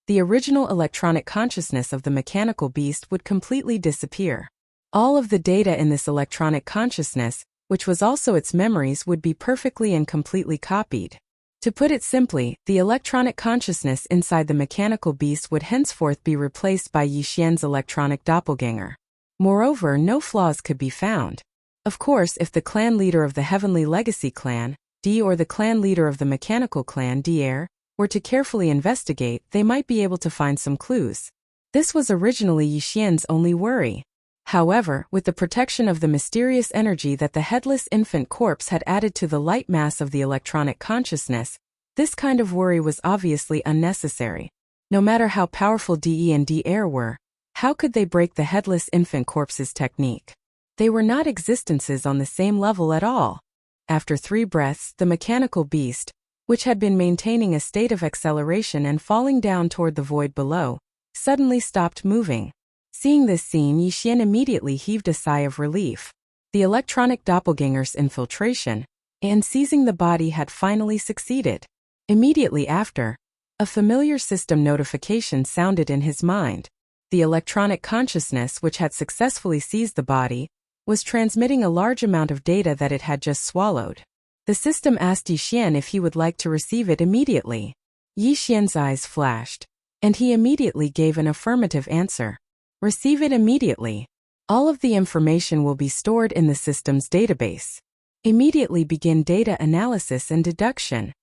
the original electronic consciousness of the mechanical beast would completely disappear. All of the data in this electronic consciousness, which was also its memories, would be perfectly and completely copied. To put it simply, the electronic consciousness inside the mechanical beast would henceforth be replaced by Yi Xian's electronic doppelganger. Moreover, no flaws could be found. Of course, if the clan leader of the Heavenly Legacy clan, D or the clan leader of the mechanical clan Dr. were to carefully investigate, they might be able to find some clues. This was originally Yi Xian's only worry. However, with the protection of the mysterious energy that the headless infant corpse had added to the light mass of the electronic consciousness, this kind of worry was obviously unnecessary. No matter how powerful De and Dr. were, how could they break the headless infant corpse's technique? They were not existences on the same level at all. After 3 breaths, the mechanical beast, which had been maintaining a state of acceleration and falling down toward the void below, suddenly stopped moving. Seeing this scene, Yi Xian immediately heaved a sigh of relief. The electronic doppelganger's infiltration and seizing the body had finally succeeded. Immediately after, a familiar system notification sounded in his mind. The electronic consciousness, which had successfully seized the body, was transmitting a large amount of data that it had just swallowed. The system asked Yi Xian if he would like to receive it immediately. Yi Xian's eyes flashed, and he immediately gave an affirmative answer. Receive it immediately. All of the information will be stored in the system's database. Immediately begin data analysis and deduction.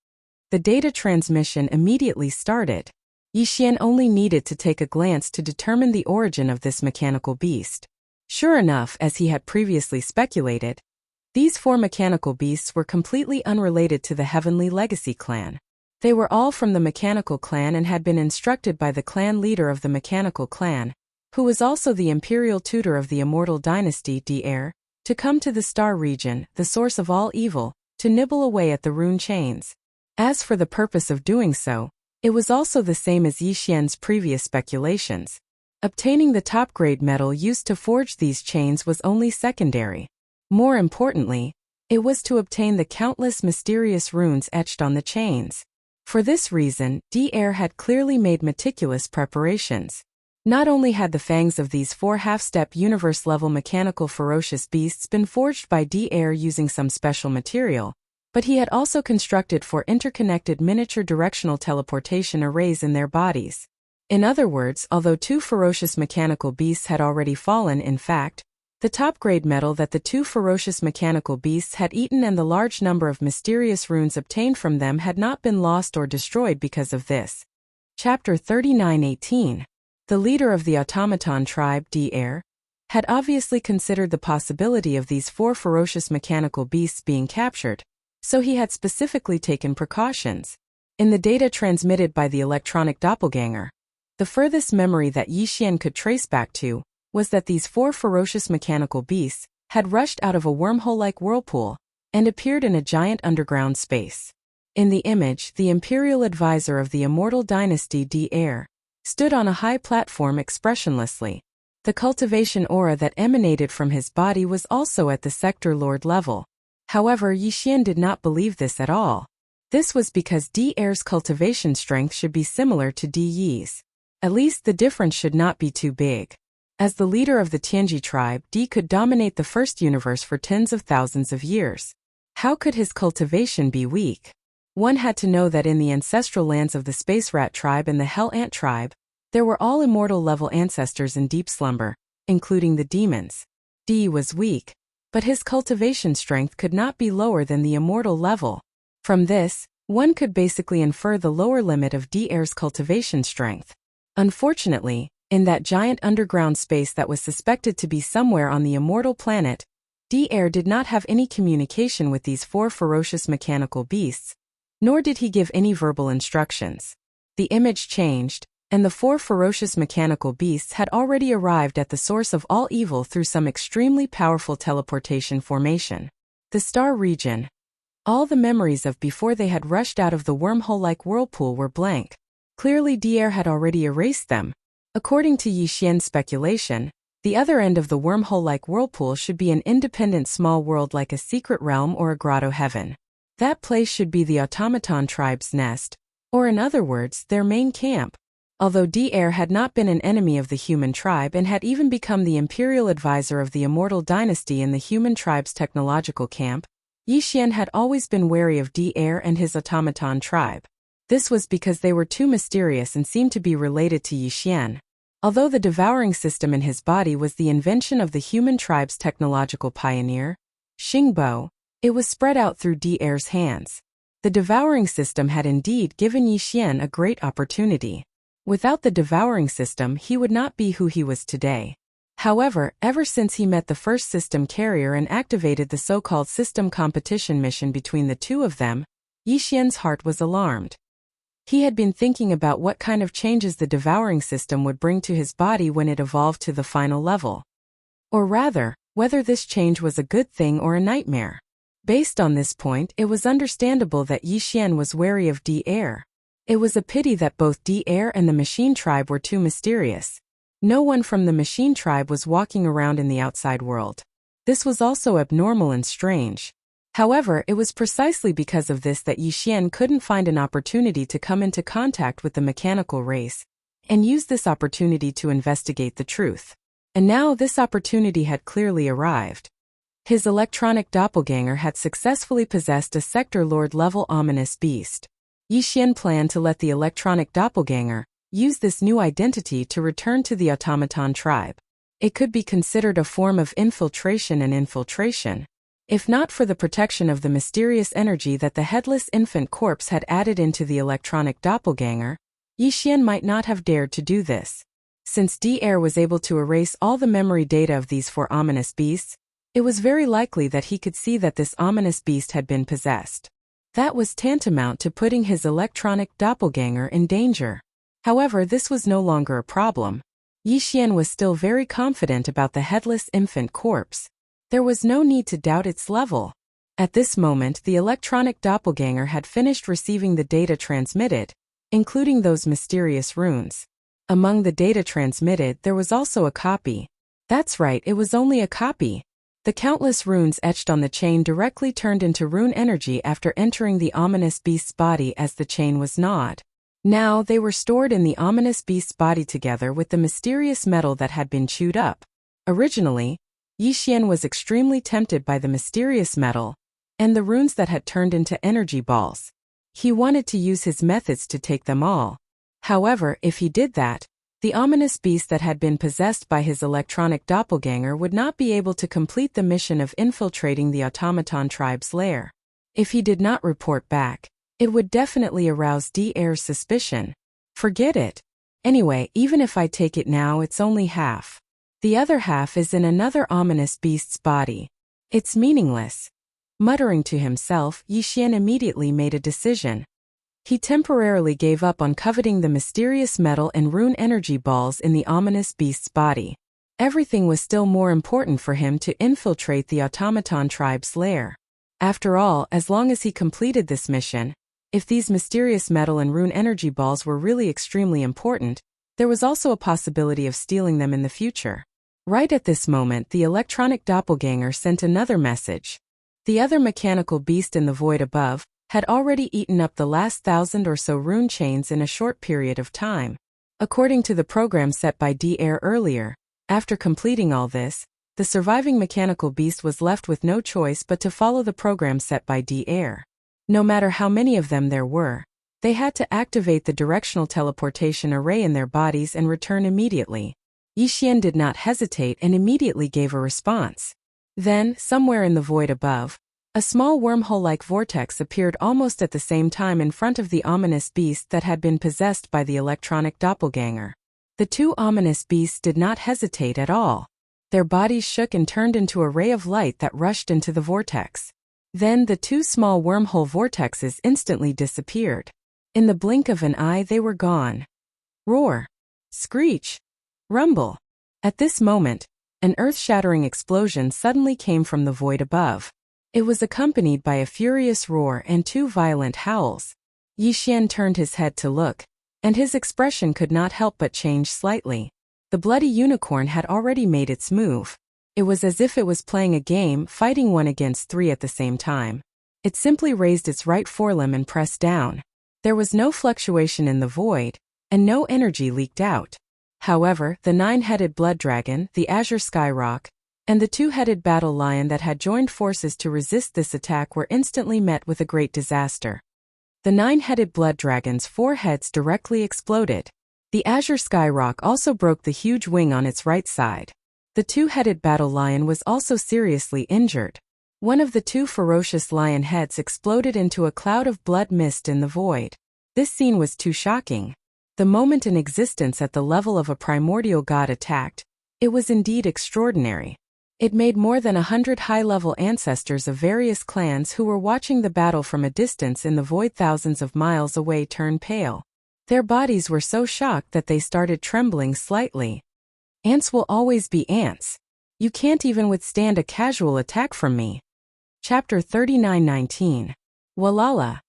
The data transmission immediately started. Yi Xian only needed to take a glance to determine the origin of this mechanical beast. Sure enough, as he had previously speculated, these 4 mechanical beasts were completely unrelated to the Heavenly Legacy clan. They were all from the mechanical clan and had been instructed by the clan leader of the mechanical clan, who was also the imperial tutor of the immortal dynasty Dr., to come to the star region, the source of all evil, to nibble away at the rune chains. As for the purpose of doing so, it was also the same as Yi Xian's previous speculations. Obtaining the top-grade metal used to forge these chains was only secondary. More importantly, it was to obtain the countless mysterious runes etched on the chains. For this reason, Dr. had clearly made meticulous preparations. Not only had the fangs of these 4 half-step universe-level mechanical ferocious beasts been forged by Dr. using some special material, but he had also constructed 4 interconnected miniature directional teleportation arrays in their bodies. In other words, although 2 ferocious mechanical beasts had already fallen, in fact, the top-grade metal that the 2 ferocious mechanical beasts had eaten and the large number of mysterious runes obtained from them had not been lost or destroyed because of this. Chapter 39:18. The leader of the automaton tribe, Dr., had obviously considered the possibility of these 4 ferocious mechanical beasts being captured, so he had specifically taken precautions. In the data transmitted by the electronic doppelganger, the furthest memory that Yi Xian could trace back to was that these 4 ferocious mechanical beasts had rushed out of a wormhole-like whirlpool and appeared in a giant underground space. In the image, the imperial advisor of the immortal dynasty Dr. stood on a high platform expressionlessly. The cultivation aura that emanated from his body was also at the sector lord level. However, Yi Xian did not believe this at all. This was because Dr's cultivation strength should be similar to Yi's. At least the difference should not be too big. As the leader of the Tianji tribe, D could dominate the first universe for tens of thousands of years. How could his cultivation be weak? One had to know that in the ancestral lands of the Space Rat tribe and the Hell Ant tribe, there were all immortal-level ancestors in deep slumber, including the demons. D was weak, but his cultivation strength could not be lower than the immortal level. From this, one could basically infer the lower limit of Dr's cultivation strength. Unfortunately, in that giant underground space that was suspected to be somewhere on the immortal planet, Dr did not have any communication with these 4 ferocious mechanical beasts, nor did he give any verbal instructions. The image changed, and the 4 ferocious mechanical beasts had already arrived at the source of all evil through some extremely powerful teleportation formation. The star region. All the memories of before they had rushed out of the wormhole-like whirlpool were blank. Clearly Dr had already erased them. According to Yi Xian's speculation, the other end of the wormhole-like whirlpool should be an independent small world like a secret realm or a grotto heaven. That place should be the automaton tribe's nest, or in other words, their main camp. Although Dr had not been an enemy of the human tribe and had even become the imperial advisor of the immortal dynasty in the human tribe's technological camp, Yi Xian had always been wary of Dr and his automaton tribe. This was because they were too mysterious and seemed to be related to Yi Xian. Although the devouring system in his body was the invention of the human tribe's technological pioneer, Xingbo, It was spread out through Di-Er's hands. The devouring system had indeed given Yi Xian a great opportunity. Without the devouring system, he would not be who he was today. However, ever since he met the first system carrier and activated the so-called system competition mission between the two of them, Yi Xian's heart was alarmed. He had been thinking about what kind of changes the devouring system would bring to his body when it evolved to the final level. Or rather, whether this change was a good thing or a nightmare. Based on this point, it was understandable that Yi Xian was wary of Di-Er. It was a pity that both Di-Er and the machine tribe were too mysterious. No one from the machine tribe was walking around in the outside world. This was also abnormal and strange. However, it was precisely because of this that Yi Xian couldn't find an opportunity to come into contact with the mechanical race, and use this opportunity to investigate the truth. And now this opportunity had clearly arrived. His electronic doppelganger had successfully possessed a Sector Lord-level ominous beast. Yi Xian planned to let the electronic doppelganger use this new identity to return to the automaton tribe. It could be considered a form of infiltration and infiltration. If not for the protection of the mysterious energy that the headless infant corpse had added into the electronic doppelganger, Yi Xian might not have dared to do this. Since Di-Er was able to erase all the memory data of these four ominous beasts, it was very likely that he could see that this ominous beast had been possessed. That was tantamount to putting his electronic doppelganger in danger. However, this was no longer a problem. Yi Xian was still very confident about the headless infant corpse. There was no need to doubt its level. At this moment, the electronic doppelganger had finished receiving the data transmitted, including those mysterious runes. Among the data transmitted, there was also a copy. That's right, it was only a copy. The countless runes etched on the chain directly turned into rune energy after entering the ominous beast's body as the chain was gnawed. Now they were stored in the ominous beast's body together with the mysterious metal that had been chewed up. Originally, Yi Xian was extremely tempted by the mysterious metal and the runes that had turned into energy balls. He wanted to use his methods to take them all. However, if he did that, the ominous beast that had been possessed by his electronic doppelganger would not be able to complete the mission of infiltrating the automaton tribe's lair. If he did not report back, it would definitely arouse Di-Er's suspicion. Forget it. Anyway, even if I take it now, it's only half. The other half is in another ominous beast's body. It's meaningless. Muttering to himself, Yi Xian immediately made a decision. He temporarily gave up on coveting the mysterious metal and rune energy balls in the ominous beast's body. Everything was still more important for him to infiltrate the automaton tribe's lair. After all, as long as he completed this mission, if these mysterious metal and rune energy balls were really extremely important, there was also a possibility of stealing them in the future. Right at this moment, the electronic doppelganger sent another message. The other mechanical beast in the void above had already eaten up the last 1,000 or so rune chains in a short period of time. According to the program set by Di-Er earlier, after completing all this, the surviving mechanical beast was left with no choice but to follow the program set by Di-Er. No matter how many of them there were, they had to activate the directional teleportation array in their bodies and return immediately. Yi Xian did not hesitate and immediately gave a response. Then, somewhere in the void above, a small wormhole-like vortex appeared almost at the same time in front of the ominous beast that had been possessed by the electronic doppelganger. The two ominous beasts did not hesitate at all. Their bodies shook and turned into a ray of light that rushed into the vortex. Then the two small wormhole vortexes instantly disappeared. In the blink of an eye they were gone. Roar! Screech! Rumble! At this moment, an earth-shattering explosion suddenly came from the void above. It was accompanied by a furious roar and two violent howls. Yi Xian turned his head to look, and his expression could not help but change slightly. The bloody unicorn had already made its move. It was as if it was playing a game, fighting 1 against 3 at the same time. It simply raised its right forelimb and pressed down. There was no fluctuation in the void, and no energy leaked out. However, the 9-headed blood dragon, the azure skyrock, and the 2-headed battle lion that had joined forces to resist this attack were instantly met with a great disaster. The 9-headed blood dragon's 4 heads directly exploded. The azure skyrock also broke the huge wing on its right side. The 2-headed battle lion was also seriously injured. One of the two ferocious lion heads exploded into a cloud of blood mist in the void. This scene was too shocking. The moment an existence at the level of a primordial god attacked, it was indeed extraordinary. It made more than 100 high-level ancestors of various clans who were watching the battle from a distance in the void thousands of miles away turn pale. Their bodies were so shocked that they started trembling slightly. Ants will always be ants. You can't even withstand a casual attack from me. Chapter 39:19. Walala.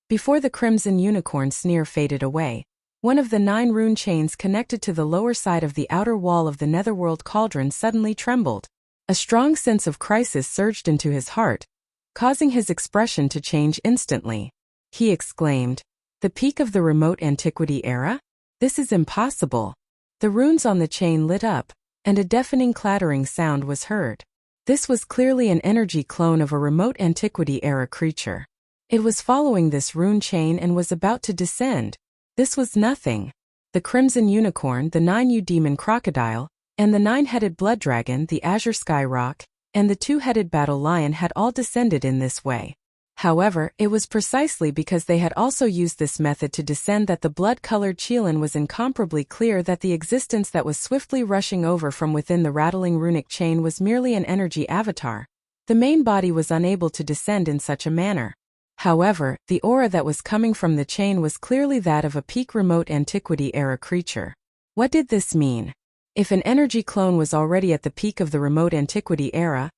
Before the crimson unicorn sneer faded away, one of the 9 rune chains connected to the lower side of the outer wall of the netherworld cauldron suddenly trembled. A strong sense of crisis surged into his heart, causing his expression to change instantly. He exclaimed, "The peak of the remote antiquity era? This is impossible." The runes on the chain lit up, and a deafening clattering sound was heard. This was clearly an energy clone of a remote antiquity era creature. It was following this rune chain and was about to descend. This was nothing. The crimson unicorn, the 9U demon crocodile, and the 9-headed blood dragon, the azure sky rock, and the 2-headed battle lion had all descended in this way. However, it was precisely because they had also used this method to descend that the blood-colored Qilin was incomparably clear that the existence that was swiftly rushing over from within the rattling runic chain was merely an energy avatar. The main body was unable to descend in such a manner. However, the aura that was coming from the chain was clearly that of a peak remote antiquity era creature. What did this mean? If an energy clone was already at the peak of the remote antiquity era,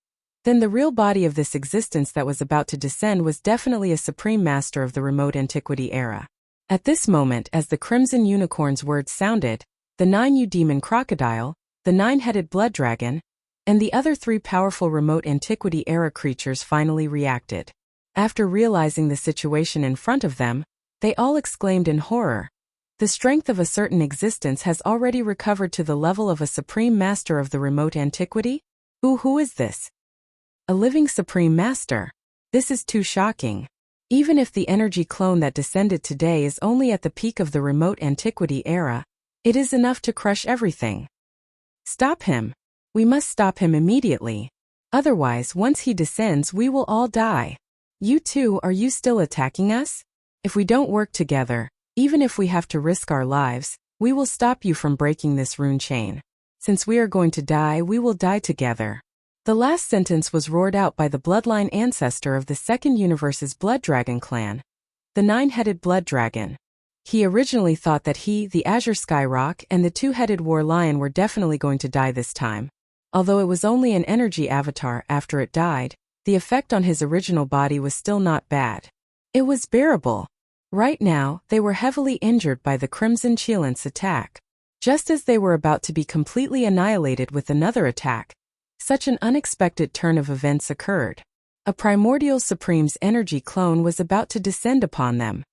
then the real body of this existence that was about to descend was definitely a supreme master of the remote antiquity era. At this moment, as the crimson unicorn's words sounded, the 9U demon crocodile, the 9-headed blood dragon, and the other 3 powerful remote antiquity era creatures finally reacted. After realizing the situation in front of them, they all exclaimed in horror. The strength of a certain existence has already recovered to the level of a supreme master of the remote antiquity? Who is this? A living supreme master. This is too shocking. Even if the energy clone that descended today is only at the peak of the remote antiquity era, it is enough to crush everything. Stop him. We must stop him immediately. Otherwise, once he descends, we will all die. You two, are you still attacking us? If we don't work together, even if we have to risk our lives, we will stop you from breaking this rune chain. Since we are going to die, we will die together. The last sentence was roared out by the bloodline ancestor of the second universe's blood dragon clan, the 9-headed blood dragon. He originally thought that he, the azure sky rock, and the 2-headed war lion were definitely going to die this time. Although it was only an energy avatar after it died, the effect on his original body was still not bad. It was bearable. Right now, they were heavily injured by the Crimson Qilin's attack. Just as they were about to be completely annihilated with another attack, such an unexpected turn of events occurred. A primordial supreme's energy clone was about to descend upon them.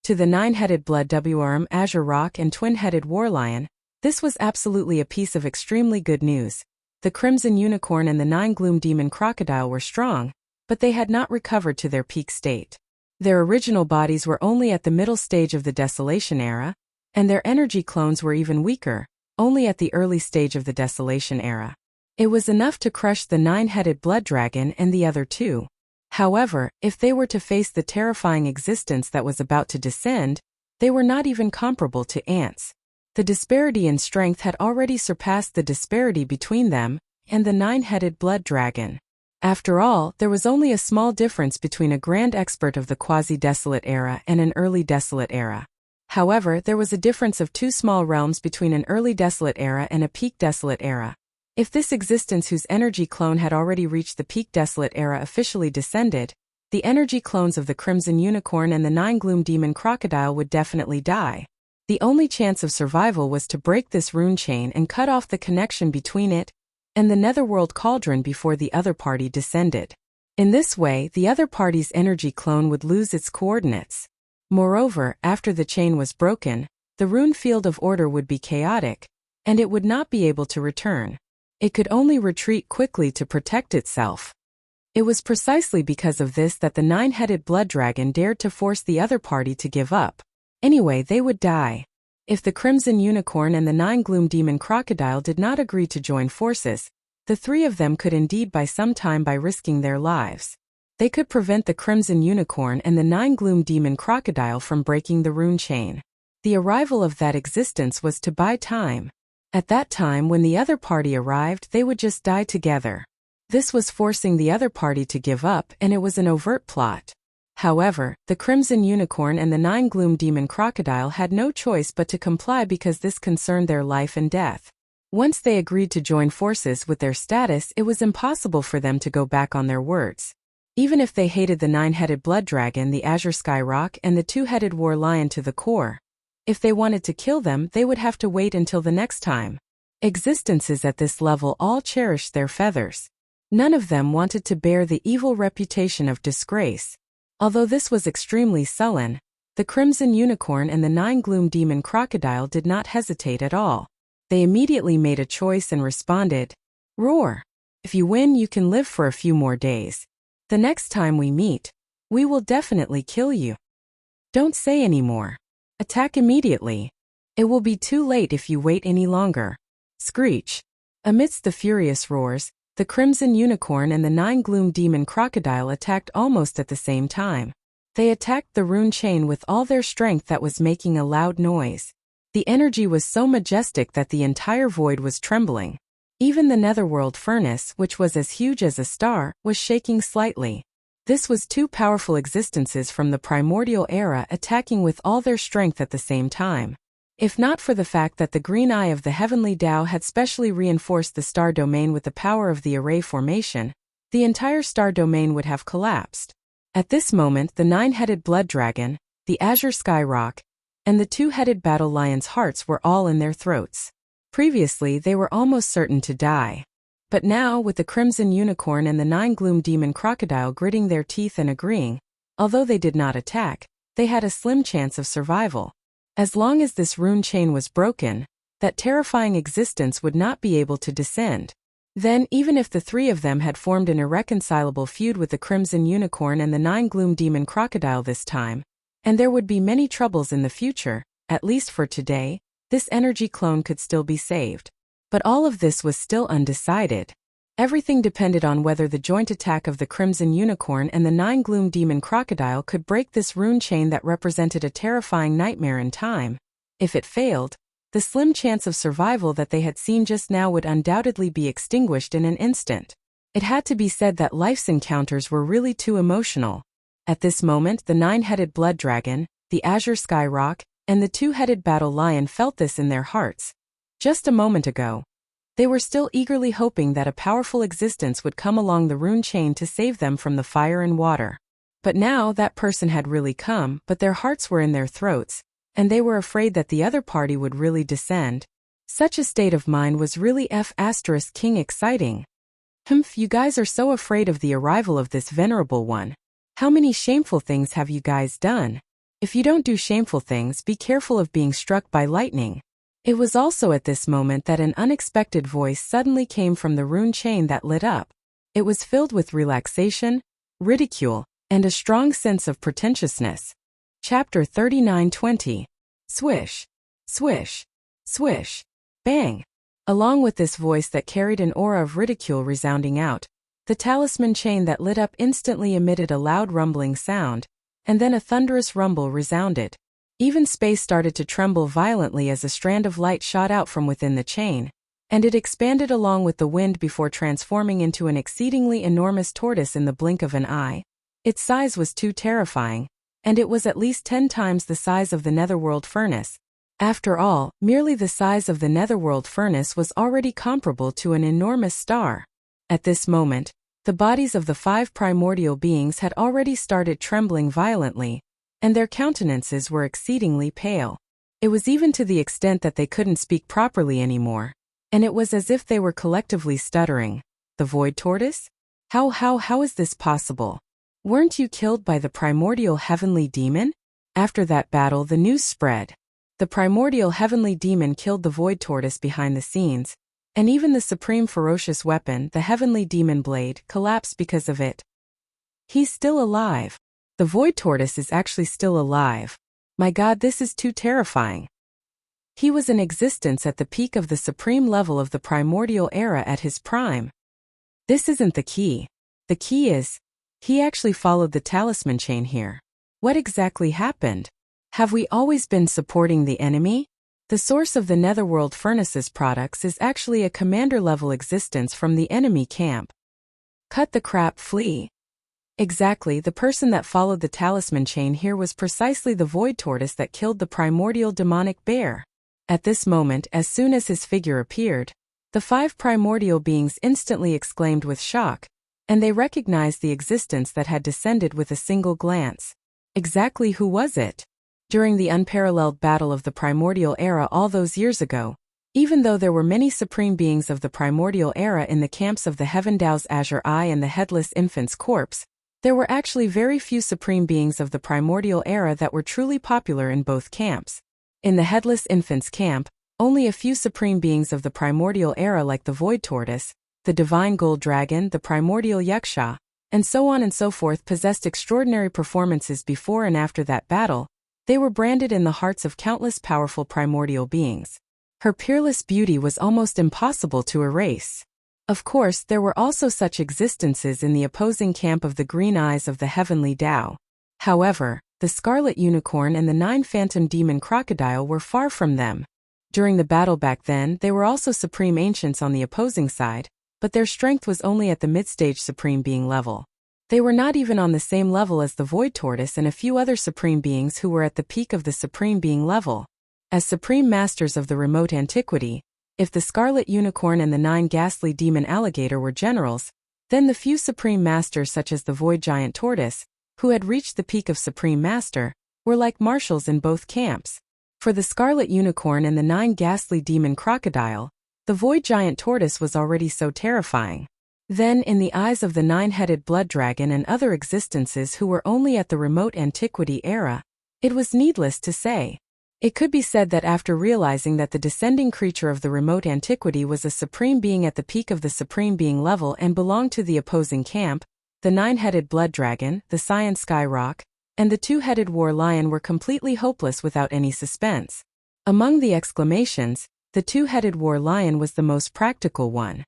To the 9-headed blood WRM azure rock and twin-headed warlion, this was absolutely a piece of extremely good news. The crimson unicorn and the 9 gloom demon crocodile were strong, but they had not recovered to their peak state. Their original bodies were only at the middle stage of the Desolation era, and their energy clones were even weaker, only at the early stage of the Desolation era. It was enough to crush the 9-headed blood dragon and the other 2. However, if they were to face the terrifying existence that was about to descend, they were not even comparable to ants. The disparity in strength had already surpassed the disparity between them and the 9-headed blood dragon. After all, there was only a small difference between a grand expert of the quasi-desolate era and an early desolate era. However, there was a difference of 2 small realms between an early desolate era and a peak desolate era. If this existence whose energy clone had already reached the peak desolate era officially descended, the energy clones of the Crimson Unicorn and the 9-gloom demon crocodile would definitely die. The only chance of survival was to break this rune chain and cut off the connection between it and the netherworld cauldron before the other party descended. In this way, the other party's energy clone would lose its coordinates. Moreover, after the chain was broken, the rune field of order would be chaotic, and it would not be able to return. It could only retreat quickly to protect itself. It was precisely because of this that the 9-headed blood dragon dared to force the other party to give up. Anyway, they would die. If the Crimson Unicorn and the 9-gloom demon crocodile did not agree to join forces, The three of them could indeed buy some time by risking their lives. They could prevent the Crimson Unicorn and the 9 Gloom Demon Crocodile from breaking the rune chain. The arrival of that existence was to buy time. At that time when the other party arrived, they would just die together. This was forcing the other party to give up, and it was an overt plot. However, the Crimson Unicorn and the 9 Gloom Demon Crocodile had no choice but to comply because this concerned their life and death. Once they agreed to join forces with their status, it was impossible for them to go back on their words. Even if they hated the 9-headed blood dragon, the Azure Sky Rock, and the 2-headed war lion to the core, if they wanted to kill them, they would have to wait until the next time. Existences at this level all cherished their feathers. None of them wanted to bear the evil reputation of disgrace. Although this was extremely sullen, the Crimson Unicorn and the 9 Gloom Demon Crocodile did not hesitate at all. They immediately made a choice and responded, "Roar! If you win, you can live for a few more days. The next time we meet, we will definitely kill you. Don't say any more. Attack immediately. It will be too late if you wait any longer." Screech. Amidst the furious roars, the Crimson Unicorn and the 9 Gloom Demon Crocodile attacked almost at the same time. They attacked the rune chain with all their strength that was making a loud noise. The energy was so majestic that the entire void was trembling. Even the netherworld furnace, which was as huge as a star, was shaking slightly. This was two powerful existences from the primordial era attacking with all their strength at the same time. If not for the fact that the green eye of the heavenly Tao had specially reinforced the star domain with the power of the array formation, the entire star domain would have collapsed. At this moment, the 9-headed blood dragon, the Azure Sky Rock, and the 2-headed battle lion's hearts were all in their throats. Previously, they were almost certain to die. But now, with the Crimson Unicorn and the 9 Gloom Demon Crocodile gritting their teeth and agreeing, although they did not attack, they had a slim chance of survival. As long as this rune chain was broken, that terrifying existence would not be able to descend. Then, even if the three of them had formed an irreconcilable feud with the Crimson Unicorn and the 9 Gloom Demon Crocodile this time, and there would be many troubles in the future, at least for today, this energy clone could still be saved. But all of this was still undecided. Everything depended on whether the joint attack of the Crimson Unicorn and the 9 Gloom Demon Crocodile could break this rune chain that represented a terrifying nightmare in time. If it failed, the slim chance of survival that they had seen just now would undoubtedly be extinguished in an instant. It had to be said that life's encounters were really too emotional. At this moment, the 9-headed blood dragon, the Azure Sky Rock, and the 2-headed battle lion felt this in their hearts. Just a moment ago, they were still eagerly hoping that a powerful existence would come along the rune chain to save them from the fire and water. But now that person had really come, but their hearts were in their throats, and they were afraid that the other party would really descend. Such a state of mind was really King exciting. Humph, you guys are so afraid of the arrival of this venerable one. How many shameful things have you guys done? If you don't do shameful things, be careful of being struck by lightning. It was also at this moment that an unexpected voice suddenly came from the rune chain that lit up. It was filled with relaxation, ridicule, and a strong sense of pretentiousness. Chapter 39:20. Swish, swish, swish, bang. Along with this voice that carried an aura of ridicule resounding out, the talisman chain that lit up instantly emitted a loud rumbling sound, and then a thunderous rumble resounded. Even space started to tremble violently as a strand of light shot out from within the chain, and it expanded along with the wind before transforming into an exceedingly enormous tortoise in the blink of an eye. Its size was too terrifying, and it was at least 10 times the size of the netherworld furnace. After all, merely the size of the netherworld furnace was already comparable to an enormous star. At this moment, the bodies of the 5 primordial beings had already started trembling violently, and their countenances were exceedingly pale. It was even to the extent that they couldn't speak properly anymore, and it was as if they were collectively stuttering. The Void Tortoise? How is this possible? Weren't you killed by the primordial heavenly demon? After that battle, the news spread. The primordial heavenly demon killed the Void Tortoise behind the scenes, and even the supreme ferocious weapon, the heavenly demon blade, collapsed because of it. He's still alive. The Void Tortoise is actually still alive. My God, this is too terrifying. He was in existence at the peak of the supreme level of the primordial era at his prime. This isn't the key. The key is, he actually followed the talisman chain here. What exactly happened? Have we always been supporting the enemy? The source of the Netherworld Furnace's products is actually a commander-level existence from the enemy camp. Cut the crap, flee. Exactly, the person that followed the talisman chain here was precisely the void tortoise that killed the primordial demonic bear. At this moment, as soon as his figure appeared, the 5 primordial beings instantly exclaimed with shock, and they recognized the existence that had descended with a single glance. Exactly who was it? During the unparalleled battle of the primordial era all those years ago, even though there were many supreme beings of the primordial era in the camps of the Heavendao's Azure Eye and the Headless Infant's Corpse, there were actually very few supreme beings of the primordial era that were truly popular in both camps. In the Headless Infant's camp, only a few supreme beings of the primordial era like the Void Tortoise, the Divine Gold Dragon, the Primordial Yuksha, and so on and so forth possessed extraordinary performances before and after that battle. They were branded in the hearts of countless powerful primordial beings. Her peerless beauty was almost impossible to erase. Of course, there were also such existences in the opposing camp of the Green Eyes of the Heavenly Tao. However, the Scarlet Unicorn and the 9 Phantom Demon Crocodile were far from them. During the battle back then, they were also supreme ancients on the opposing side, but their strength was only at the mid-stage supreme being level. They were not even on the same level as the Void Tortoise and a few other supreme beings who were at the peak of the supreme being level. As supreme masters of the remote antiquity, if the Scarlet Unicorn and the 9 Ghastly Demon Alligator were generals, then the few supreme masters such as the Void Giant Tortoise, who had reached the peak of supreme master, were like marshals in both camps. For the Scarlet Unicorn and the 9 Ghastly Demon Crocodile, the Void Giant Tortoise was already so terrifying. Then, in the eyes of the 9-headed Blood Dragon and other existences who were only at the remote antiquity era, it was needless to say. It could be said that after realizing that the descending creature of the remote antiquity was a supreme being at the peak of the supreme being level and belonged to the opposing camp, the 9-headed Blood Dragon, the Cyan Skyrock, and the 2-headed War Lion were completely hopeless without any suspense. Among the exclamations, the 2-headed War Lion was the most practical one.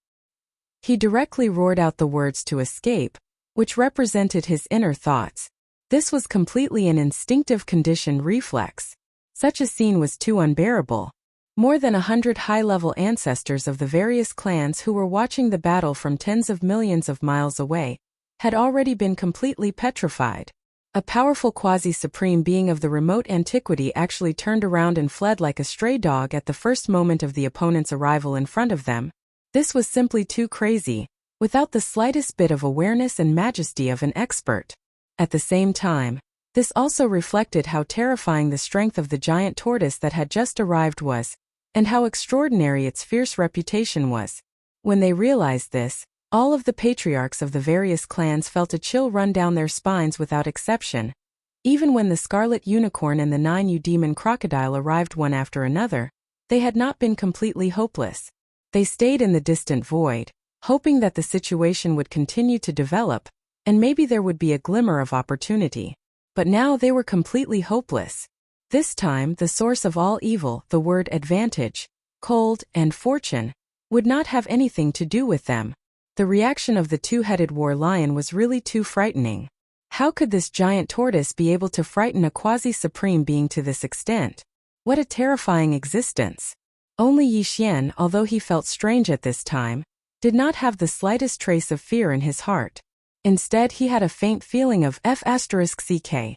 He directly roared out the words to escape, which represented his inner thoughts. This was completely an instinctive conditioned reflex. Such a scene was too unbearable. More than 100 high-level ancestors of the various clans who were watching the battle from tens of millions of miles away had already been completely petrified. A powerful quasi-supreme being of the remote antiquity actually turned around and fled like a stray dog at the first moment of the opponent's arrival in front of them. This was simply too crazy, without the slightest bit of awareness and majesty of an expert. At the same time, this also reflected how terrifying the strength of the giant tortoise that had just arrived was, and how extraordinary its fierce reputation was. When they realized this, all of the patriarchs of the various clans felt a chill run down their spines without exception. Even when the Scarlet Unicorn and the 9 Demon Crocodile arrived one after another, they had not been completely hopeless. They stayed in the distant void, hoping that the situation would continue to develop, and maybe there would be a glimmer of opportunity. But now they were completely hopeless. This time, the source of all evil, the word advantage, cold, and fortune, would not have anything to do with them. The reaction of the 2-headed War Lion was really too frightening. How could this giant tortoise be able to frighten a quasi-supreme being to this extent? What a terrifying existence. Only Yi Xian, although he felt strange at this time, did not have the slightest trace of fear in his heart. Instead, he had a faint feeling of f*ck.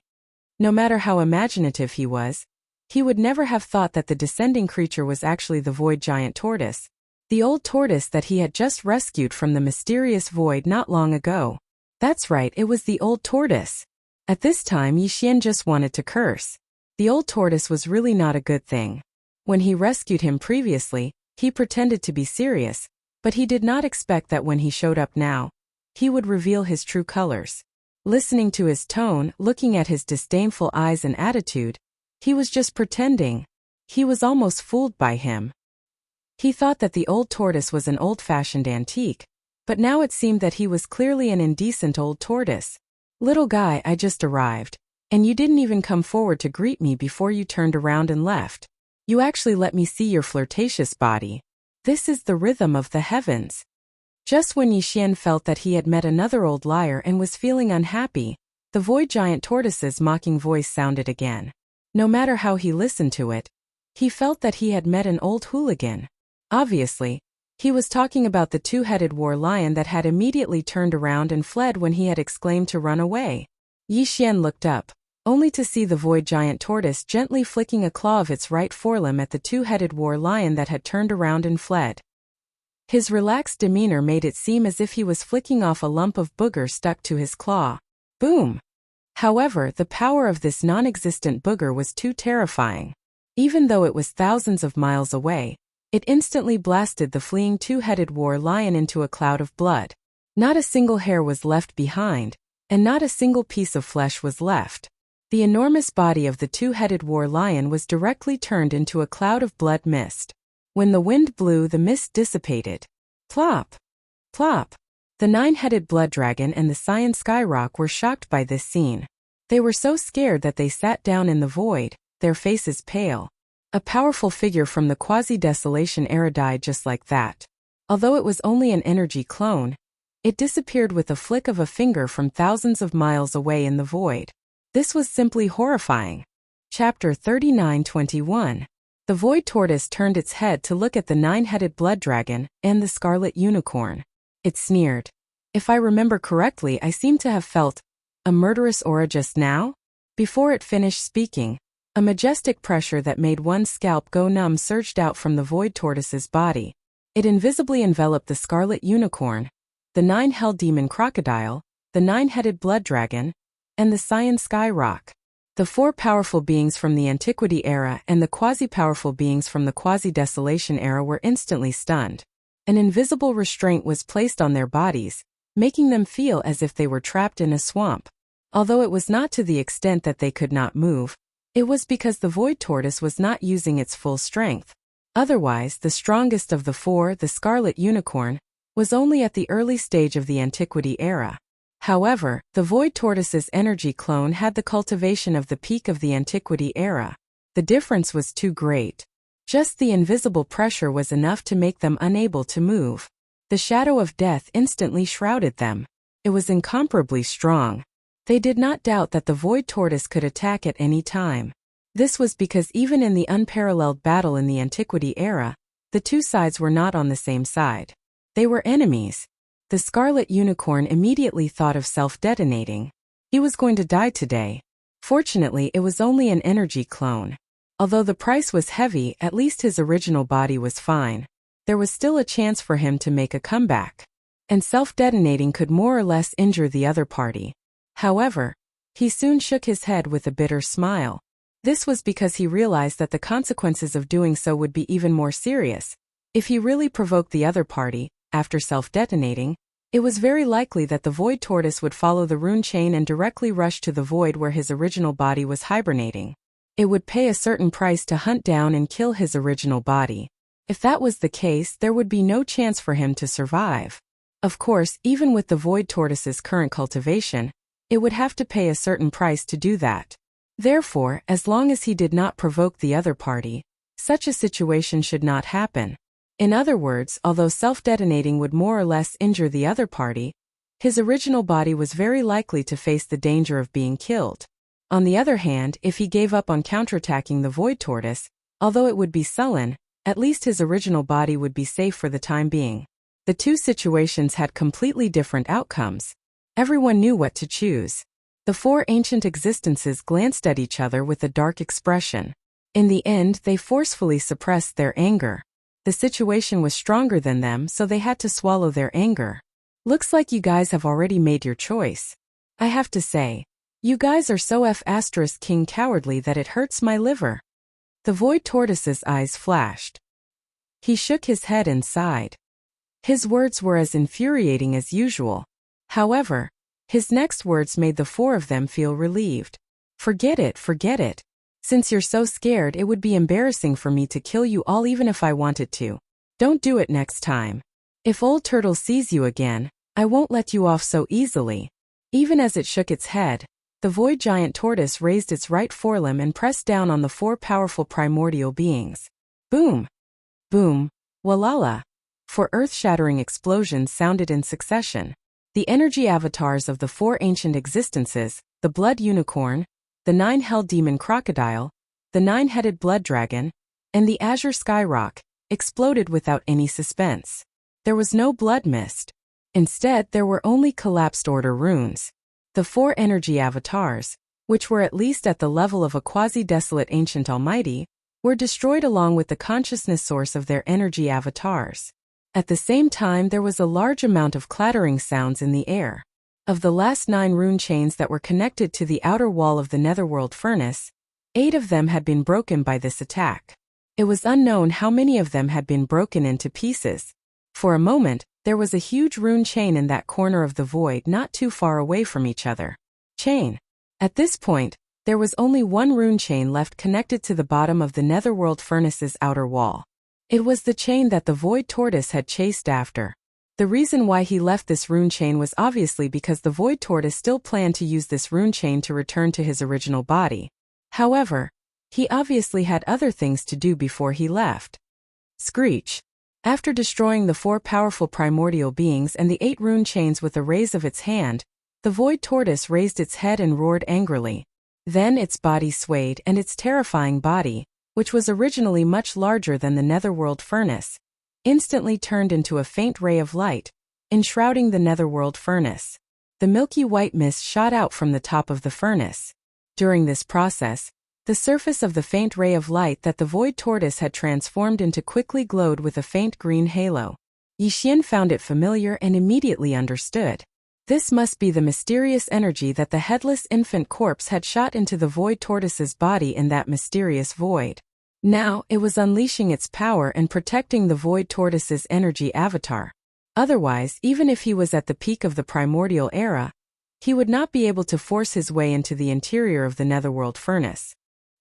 No matter how imaginative he was, he would never have thought that the descending creature was actually the Void Giant Tortoise, the old tortoise that he had just rescued from the mysterious void not long ago. That's right, it was the old tortoise. At this time, Yi Xian just wanted to curse. The old tortoise was really not a good thing. When he rescued him previously, he pretended to be serious, but he did not expect that when he showed up now, he would reveal his true colors. Listening to his tone, looking at his disdainful eyes and attitude, he was just pretending. He was almost fooled by him. He thought that the old tortoise was an old-fashioned antique, but now it seemed that he was clearly an indecent old tortoise. Little guy, I just arrived, and you didn't even come forward to greet me before you turned around and left. You actually let me see your flirtatious body. This is the rhythm of the heavens. Just when Yixian felt that he had met another old liar and was feeling unhappy, the void giant tortoise's mocking voice sounded again. No matter how he listened to it, he felt that he had met an old hooligan. Obviously, he was talking about the two-headed war lion that had immediately turned around and fled when he had exclaimed to run away. Yixian looked up, only to see the void giant tortoise gently flicking a claw of its right forelimb at the two-headed war lion that had turned around and fled. His relaxed demeanor made it seem as if he was flicking off a lump of booger stuck to his claw. Boom! However, the power of this non-existent booger was too terrifying. Even though it was thousands of miles away, it instantly blasted the fleeing two-headed war lion into a cloud of blood. Not a single hair was left behind, and not a single piece of flesh was left. The enormous body of the two-headed war lion was directly turned into a cloud of blood mist. When the wind blew, the mist dissipated. Plop! Plop! The nine-headed blood dragon and the cyan skyrock were shocked by this scene. They were so scared that they sat down in the void, their faces pale. A powerful figure from the quasi-desolation era died just like that. Although it was only an energy clone, it disappeared with a flick of a finger from thousands of miles away in the void. This was simply horrifying. Chapter 39:21. The void tortoise turned its head to look at the nine-headed blood dragon and the scarlet unicorn. It sneered. If I remember correctly, I seem to have felt a murderous aura just now? Before it finished speaking, a majestic pressure that made one's scalp go numb surged out from the void tortoise's body. It invisibly enveloped the scarlet unicorn, the nine-hell demon crocodile, the nine-headed blood dragon, and the cyan skyrock. The four powerful beings from the Antiquity era and the quasi-powerful beings from the quasi-desolation era were instantly stunned. An invisible restraint was placed on their bodies, making them feel as if they were trapped in a swamp. Although it was not to the extent that they could not move, it was because the void tortoise was not using its full strength. Otherwise, the strongest of the four, the scarlet unicorn, was only at the early stage of the Antiquity era. However, the void tortoise's energy clone had the cultivation of the peak of the Antiquity era. The difference was too great. Just the invisible pressure was enough to make them unable to move. The shadow of death instantly shrouded them. It was incomparably strong. They did not doubt that the void tortoise could attack at any time. This was because even in the unparalleled battle in the Antiquity era, the two sides were not on the same side. They were enemies. The scarlet unicorn immediately thought of self-detonating. He was going to die today. Fortunately, it was only an energy clone. Although the price was heavy, at least his original body was fine. There was still a chance for him to make a comeback. And self-detonating could more or less injure the other party. However, he soon shook his head with a bitter smile. This was because he realized that the consequences of doing so would be even more serious. If he really provoked the other party, after self-detonating, it was very likely that the void tortoise would follow the rune chain and directly rush to the void where his original body was hibernating. It would pay a certain price to hunt down and kill his original body. If that was the case, there would be no chance for him to survive. Of course, even with the void tortoise's current cultivation, it would have to pay a certain price to do that. Therefore, as long as he did not provoke the other party, such a situation should not happen. In other words, although self-detonating would more or less injure the other party, his original body was very likely to face the danger of being killed. On the other hand, if he gave up on counterattacking the void tortoise, although it would be sullen, at least his original body would be safe for the time being. The two situations had completely different outcomes. Everyone knew what to choose. The four ancient existences glanced at each other with a dark expression. In the end, they forcefully suppressed their anger. The situation was stronger than them, so they had to swallow their anger. Looks like you guys have already made your choice. I have to say, you guys are so king cowardly that it hurts my liver. The void tortoise's eyes flashed. He shook his head and sighed. His words were as infuriating as usual. However, his next words made the four of them feel relieved. Forget it, forget it. Since you're so scared, it would be embarrassing for me to kill you all even if I wanted to. Don't do it next time. If Old Turtle sees you again, I won't let you off so easily. Even as it shook its head, the void giant tortoise raised its right forelimb and pressed down on the four powerful primordial beings. Boom! Boom! Walala! Four earth-shattering explosions sounded in succession. The energy avatars of the four ancient existences, the blood unicorn, the nine-hell demon crocodile, the nine-headed blood dragon, and the azure skyrock, exploded without any suspense. There was no blood mist. Instead, there were only collapsed order runes. The four energy avatars, which were at least at the level of a quasi-desolate ancient almighty, were destroyed along with the consciousness source of their energy avatars. At the same time, there was a large amount of clattering sounds in the air. Of the last 9 rune chains that were connected to the outer wall of the netherworld furnace, 8 of them had been broken by this attack. It was unknown how many of them had been broken into pieces. For a moment, there was a huge rune chain in that corner of the void not too far away from each other. Chain. At this point, there was only one rune chain left connected to the bottom of the netherworld furnace's outer wall. It was the chain that the void tortoise had chased after. The reason why he left this rune chain was obviously because the void tortoise still planned to use this rune chain to return to his original body. However, he obviously had other things to do before he left. Screech. After destroying the 4 powerful primordial beings and the 8 rune chains with a raise of its hand, the void tortoise raised its head and roared angrily. Then its body swayed and its terrifying body, which was originally much larger than the netherworld furnace, instantly turned into a faint ray of light, enshrouding the netherworld furnace. The milky white mist shot out from the top of the furnace. During this process, the surface of the faint ray of light that the void tortoise had transformed into quickly glowed with a faint green halo. Yixian found it familiar and immediately understood. This must be the mysterious energy that the headless infant corpse had shot into the void tortoise's body in that mysterious void. Now, it was unleashing its power and protecting the void tortoise's energy avatar. Otherwise, even if he was at the peak of the primordial era, he would not be able to force his way into the interior of the netherworld furnace.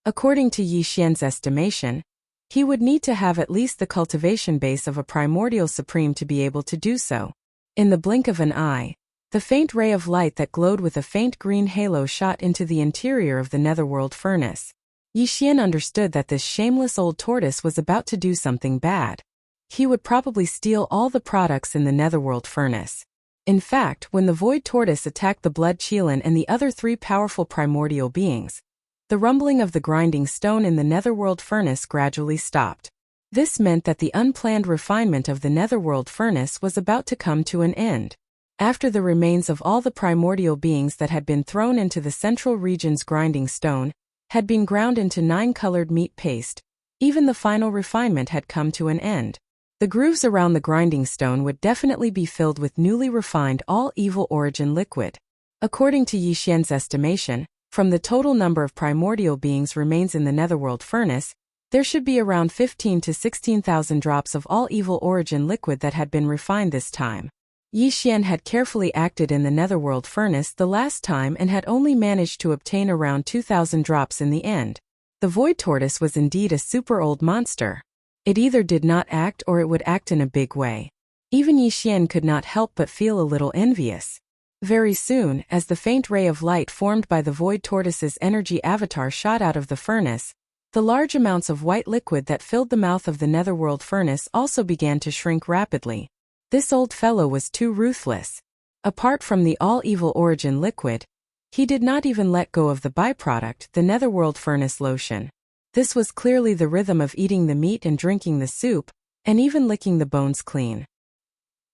According to Yi Xian's estimation, he would need to have at least the cultivation base of a primordial supreme to be able to do so. In the blink of an eye, the faint ray of light that glowed with a faint green halo shot into the interior of the netherworld furnace. Yi Xian understood that this shameless old tortoise was about to do something bad. He would probably steal all the products in the netherworld furnace. In fact, when the void tortoise attacked the blood Qilin and the other 3 powerful primordial beings, the rumbling of the grinding stone in the netherworld furnace gradually stopped. This meant that the unplanned refinement of the netherworld furnace was about to come to an end. After the remains of all the primordial beings that had been thrown into the central region's grinding stone had been ground into 9-colored meat paste, even the final refinement had come to an end. The grooves around the grinding stone would definitely be filled with newly refined all-evil origin liquid. According to Yi Xian's estimation, from the total number of primordial beings remains in the netherworld furnace, there should be around 15 to 16,000 drops of all-evil origin liquid that had been refined this time. Yi Xian had carefully acted in the netherworld furnace the last time and had only managed to obtain around 2,000 drops in the end. The void tortoise was indeed a super old monster. It either did not act or it would act in a big way. Even Yi Xian could not help but feel a little envious. Very soon, as the faint ray of light formed by the void tortoise's energy avatar shot out of the furnace, the large amounts of white liquid that filled the mouth of the netherworld furnace also began to shrink rapidly. This old fellow was too ruthless. Apart from the all-evil origin liquid, he did not even let go of the byproduct, the netherworld furnace lotion. This was clearly the rhythm of eating the meat and drinking the soup, and even licking the bones clean.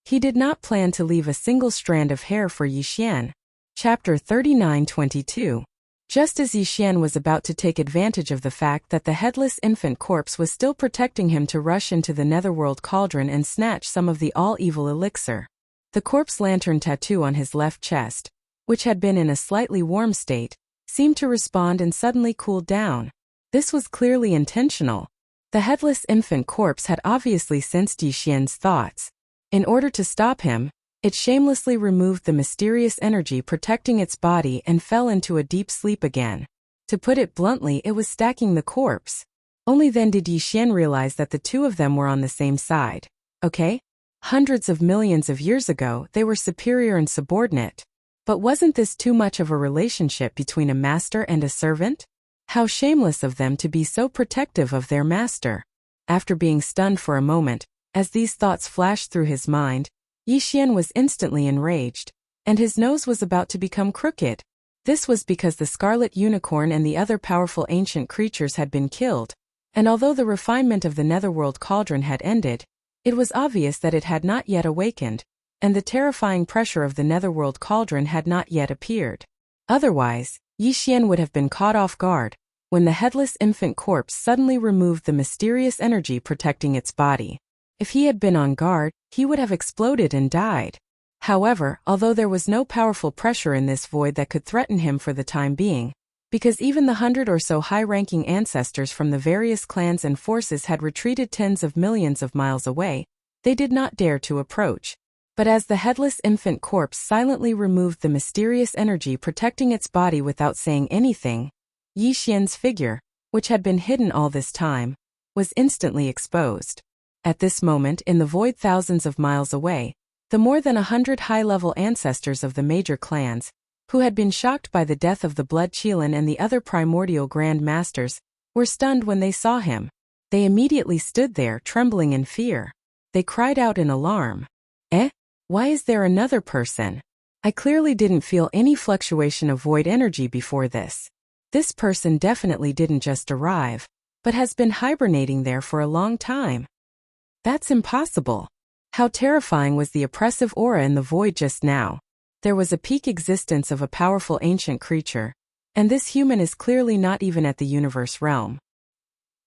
He did not plan to leave a single strand of hair for Yi Xian. Chapter 39-22. Just as Yi Xian was about to take advantage of the fact that the headless infant corpse was still protecting him to rush into the netherworld cauldron and snatch some of the all-evil elixir, the corpse lantern tattoo on his left chest, which had been in a slightly warm state, seemed to respond and suddenly cooled down. This was clearly intentional. The headless infant corpse had obviously sensed Yi Xian's thoughts. In order to stop him, it shamelessly removed the mysterious energy protecting its body and fell into a deep sleep again. To put it bluntly, it was stacking the corpse. Only then did Yi Xian realize that the two of them were on the same side. Okay? Hundreds of millions of years ago, they were superior and subordinate. But wasn't this too much of a relationship between a master and a servant? How shameless of them to be so protective of their master. After being stunned for a moment, as these thoughts flashed through his mind, Yi Xian was instantly enraged, and his nose was about to become crooked. This was because the scarlet unicorn and the other powerful ancient creatures had been killed, and although the refinement of the netherworld cauldron had ended, it was obvious that it had not yet awakened, and the terrifying pressure of the netherworld cauldron had not yet appeared. Otherwise, Yi Xian would have been caught off guard when the headless infant corpse suddenly removed the mysterious energy protecting its body. If he had been on guard, he would have exploded and died. However, although there was no powerful pressure in this void that could threaten him for the time being, because even the 100 or so high-ranking ancestors from the various clans and forces had retreated tens of millions of miles away, they did not dare to approach. But as the headless infant corpse silently removed the mysterious energy protecting its body without saying anything, Yi Xian's figure, which had been hidden all this time, was instantly exposed. At this moment in the void thousands of miles away, the more than 100 high-level ancestors of the major clans, who had been shocked by the death of the Blood Qilin and the other primordial Grand Masters, were stunned when they saw him. They immediately stood there trembling in fear. They cried out in alarm. "Eh? Why is there another person? I clearly didn't feel any fluctuation of void energy before this. This person definitely didn't just arrive, but has been hibernating there for a long time. That's impossible." How terrifying was the oppressive aura in the void just now. There was a peak existence of a powerful ancient creature, and this human is clearly not even at the universe realm.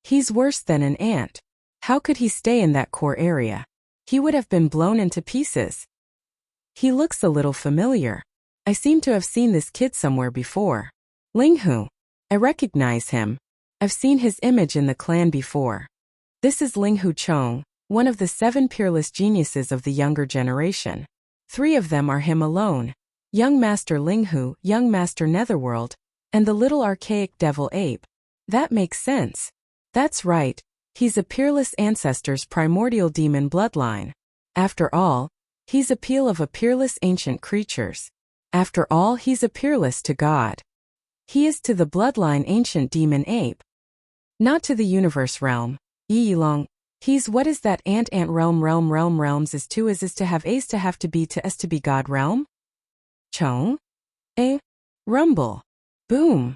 He's worse than an ant. How could he stay in that core area? He would have been blown into pieces. He looks a little familiar. I seem to have seen this kid somewhere before. Linghu. I recognize him. I've seen his image in the clan before. This is Linghu Chong, one of the 7 peerless geniuses of the younger generation. 3 of them are him alone. Young Master Linghu, Young Master Netherworld, and the little archaic devil ape. That makes sense. That's right, he's a peerless ancestor's primordial demon bloodline. After all, he's a peel of a peerless ancient creatures. After all, he's a peerless to God. He is to the bloodline ancient demon ape. Not to the universe realm. Yi Yilong. He's what is that ant realms is to have a's to have to be to s to be God realm? Chong? Rumble. Boom.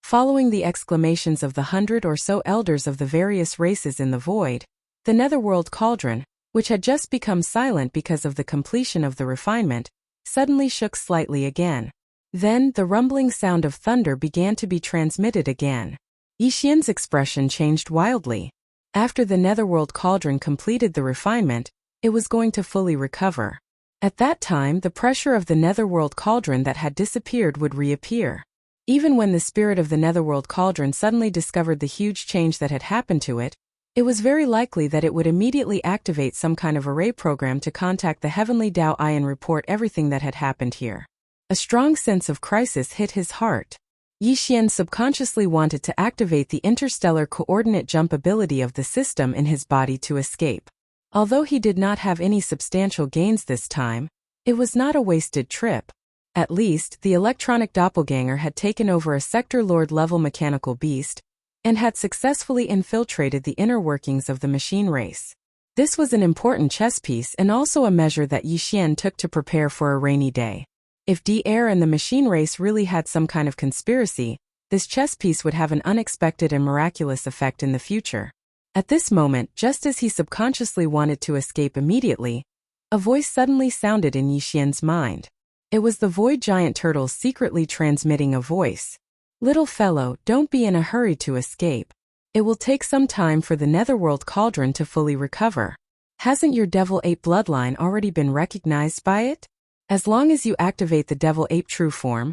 Following the exclamations of the 100 or so elders of the various races in the void, the netherworld cauldron, which had just become silent because of the completion of the refinement, suddenly shook slightly again. Then the rumbling sound of thunder began to be transmitted again. Yi Xian's expression changed wildly. After the netherworld cauldron completed the refinement, it was going to fully recover. At that time, the pressure of the netherworld cauldron that had disappeared would reappear. Even when the spirit of the netherworld cauldron suddenly discovered the huge change that had happened to it, it was very likely that it would immediately activate some kind of array program to contact the heavenly Tao Eye and report everything that had happened here. A strong sense of crisis hit his heart. Yi Xian subconsciously wanted to activate the interstellar coordinate jump ability of the system in his body to escape. Although he did not have any substantial gains this time, it was not a wasted trip. At least, the electronic doppelganger had taken over a sector lord-level mechanical beast, and had successfully infiltrated the inner workings of the machine race. This was an important chess piece and also a measure that Yi Xian took to prepare for a rainy day. If D-Air and the machine race really had some kind of conspiracy, this chess piece would have an unexpected and miraculous effect in the future. At this moment, just as he subconsciously wanted to escape immediately, a voice suddenly sounded in Yi Xian's mind. It was the void giant turtle secretly transmitting a voice. "Little fellow, don't be in a hurry to escape. It will take some time for the netherworld cauldron to fully recover. Hasn't your devil ape bloodline already been recognized by it? As long as you activate the devil ape true form,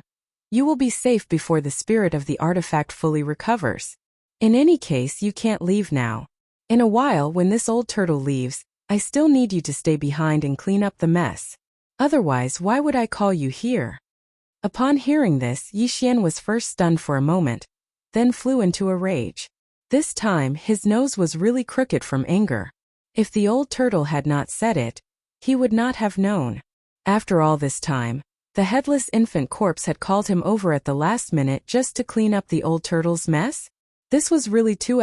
you will be safe before the spirit of the artifact fully recovers. In any case, you can't leave now. In a while, when this old turtle leaves, I still need you to stay behind and clean up the mess. Otherwise, why would I call you here?" Upon hearing this, Yi Xian was first stunned for a moment, then flew into a rage. This time, his nose was really crooked from anger. If the old turtle had not said it, he would not have known. After all this time, The headless infant corpse had called him over at the last minute just to clean up the old turtle's mess? This was really too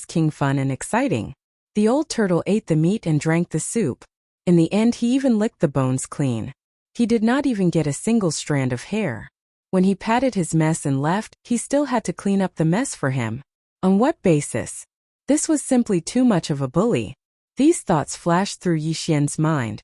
*king fun and exciting. The old turtle ate the meat and drank the soup. In the end, he even licked the bones clean. He did not even get a single strand of hair. When he patted his mess and left, he still had to clean up the mess for him. On what basis? This was simply too much of a bully. These thoughts flashed through Yi Xian's mind.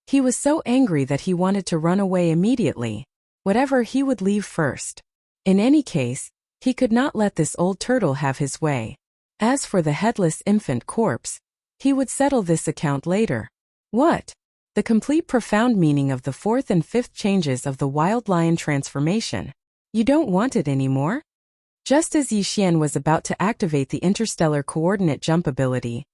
He was so angry that he wanted to run away immediately. Whatever, he would leave first. In any case, he could not let this old turtle have his way. As for the headless infant corpse, he would settle this account later. What? The complete profound meaning of the fourth and fifth changes of the wild lion transformation. You don't want it anymore? Just as Yi Xian was about to activate the interstellar coordinate jump ability,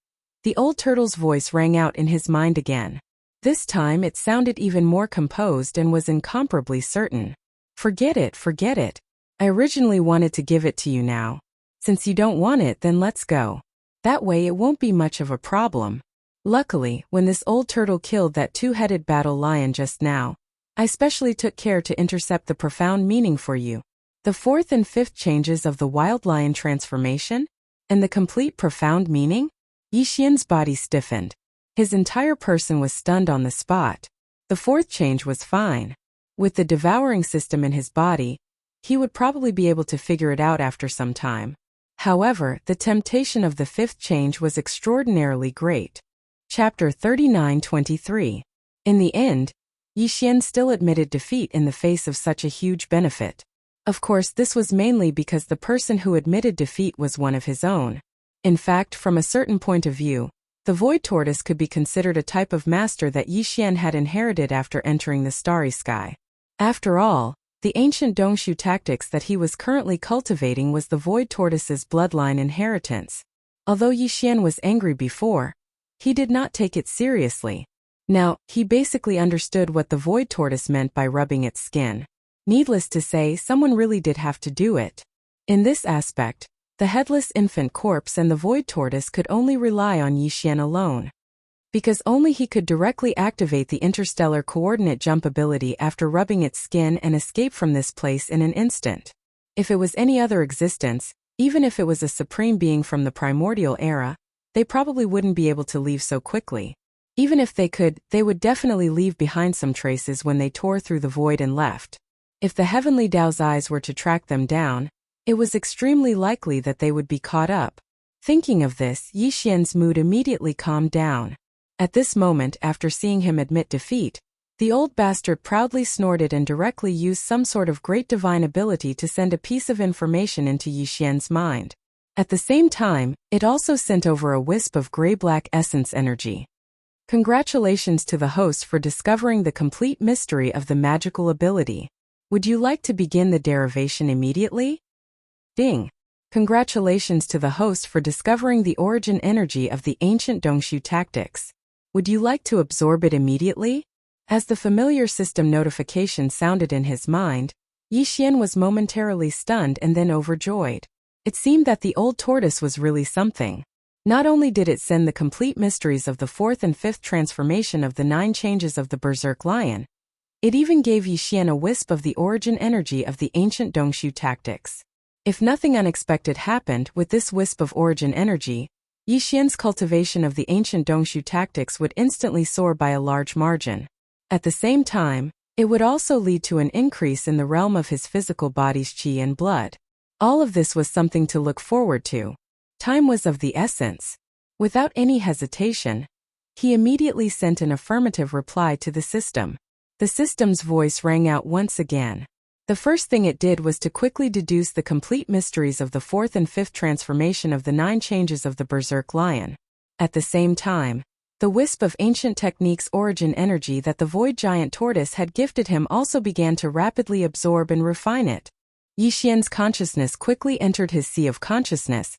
the old turtle's voice rang out in his mind again. This time it sounded even more composed and was incomparably certain. Forget it, forget it. I originally wanted to give it to you now. Since you don't want it, then let's go. That way it won't be much of a problem. Luckily, when this old turtle killed that two-headed battle lion just now, I specially took care to intercept the profound meaning for you. The fourth and fifth changes of the wild lion transformation? And the complete profound meaning? Yi Xian's body stiffened. His entire person was stunned on the spot. The fourth change was fine. With the devouring system in his body, he would probably be able to figure it out after some time. However, the temptation of the fifth change was extraordinarily great. Chapter 39-23. In the end, Yi Xian still admitted defeat in the face of such a huge benefit. Of course, this was mainly because the person who admitted defeat was one of his own. In fact, from a certain point of view, the Void Tortoise could be considered a type of master that Yi Xian had inherited after entering the Starry Sky. After all, the ancient Dongshu tactics that he was currently cultivating was the Void Tortoise's bloodline inheritance. Although Yi Xian was angry before, he did not take it seriously. Now, he basically understood what the Void Tortoise meant by rubbing its skin. Needless to say, someone really did have to do it. In this aspect, the headless infant corpse and the Void Tortoise could only rely on Yi Xian alone. Because only he could directly activate the interstellar coordinate jump ability after rubbing its skin and escape from this place in an instant. If it was any other existence, even if it was a supreme being from the primordial era, they probably wouldn't be able to leave so quickly. Even if they could, they would definitely leave behind some traces when they tore through the void and left. If the heavenly Dao's eyes were to track them down, it was extremely likely that they would be caught up. Thinking of this, Yi Xian's mood immediately calmed down. At this moment, after seeing him admit defeat, the old bastard proudly snorted and directly used some sort of great divine ability to send a piece of information into Yi Xian's mind. At the same time, it also sent over a wisp of gray-black essence energy. Congratulations to the host for discovering the complete mystery of the magical ability. Would you like to begin the derivation immediately? Ding! Congratulations to the host for discovering the origin energy of the ancient Dongshu tactics. Would you like to absorb it immediately? As the familiar system notification sounded in his mind, Yi Xian was momentarily stunned and then overjoyed. It seemed that the old tortoise was really something. Not only did it send the complete mysteries of the fourth and fifth transformation of the 9 changes of the Berserk Lion, it even gave Yi Xian a wisp of the origin energy of the ancient Dongshu tactics. If nothing unexpected happened with this wisp of origin energy, Yi Xian's cultivation of the ancient Dongshu tactics would instantly soar by a large margin. At the same time, it would also lead to an increase in the realm of his physical body's qi and blood. All of this was something to look forward to. Time was of the essence. Without any hesitation, he immediately sent an affirmative reply to the system. The system's voice rang out once again. The first thing it did was to quickly deduce the complete mysteries of the fourth and fifth transformation of the 9 changes of the Berserk Lion. At the same time, the wisp of ancient techniques origin energy that the Void Giant Tortoise had gifted him also began to rapidly absorb and refine it. Yi Xian's consciousness quickly entered his sea of consciousness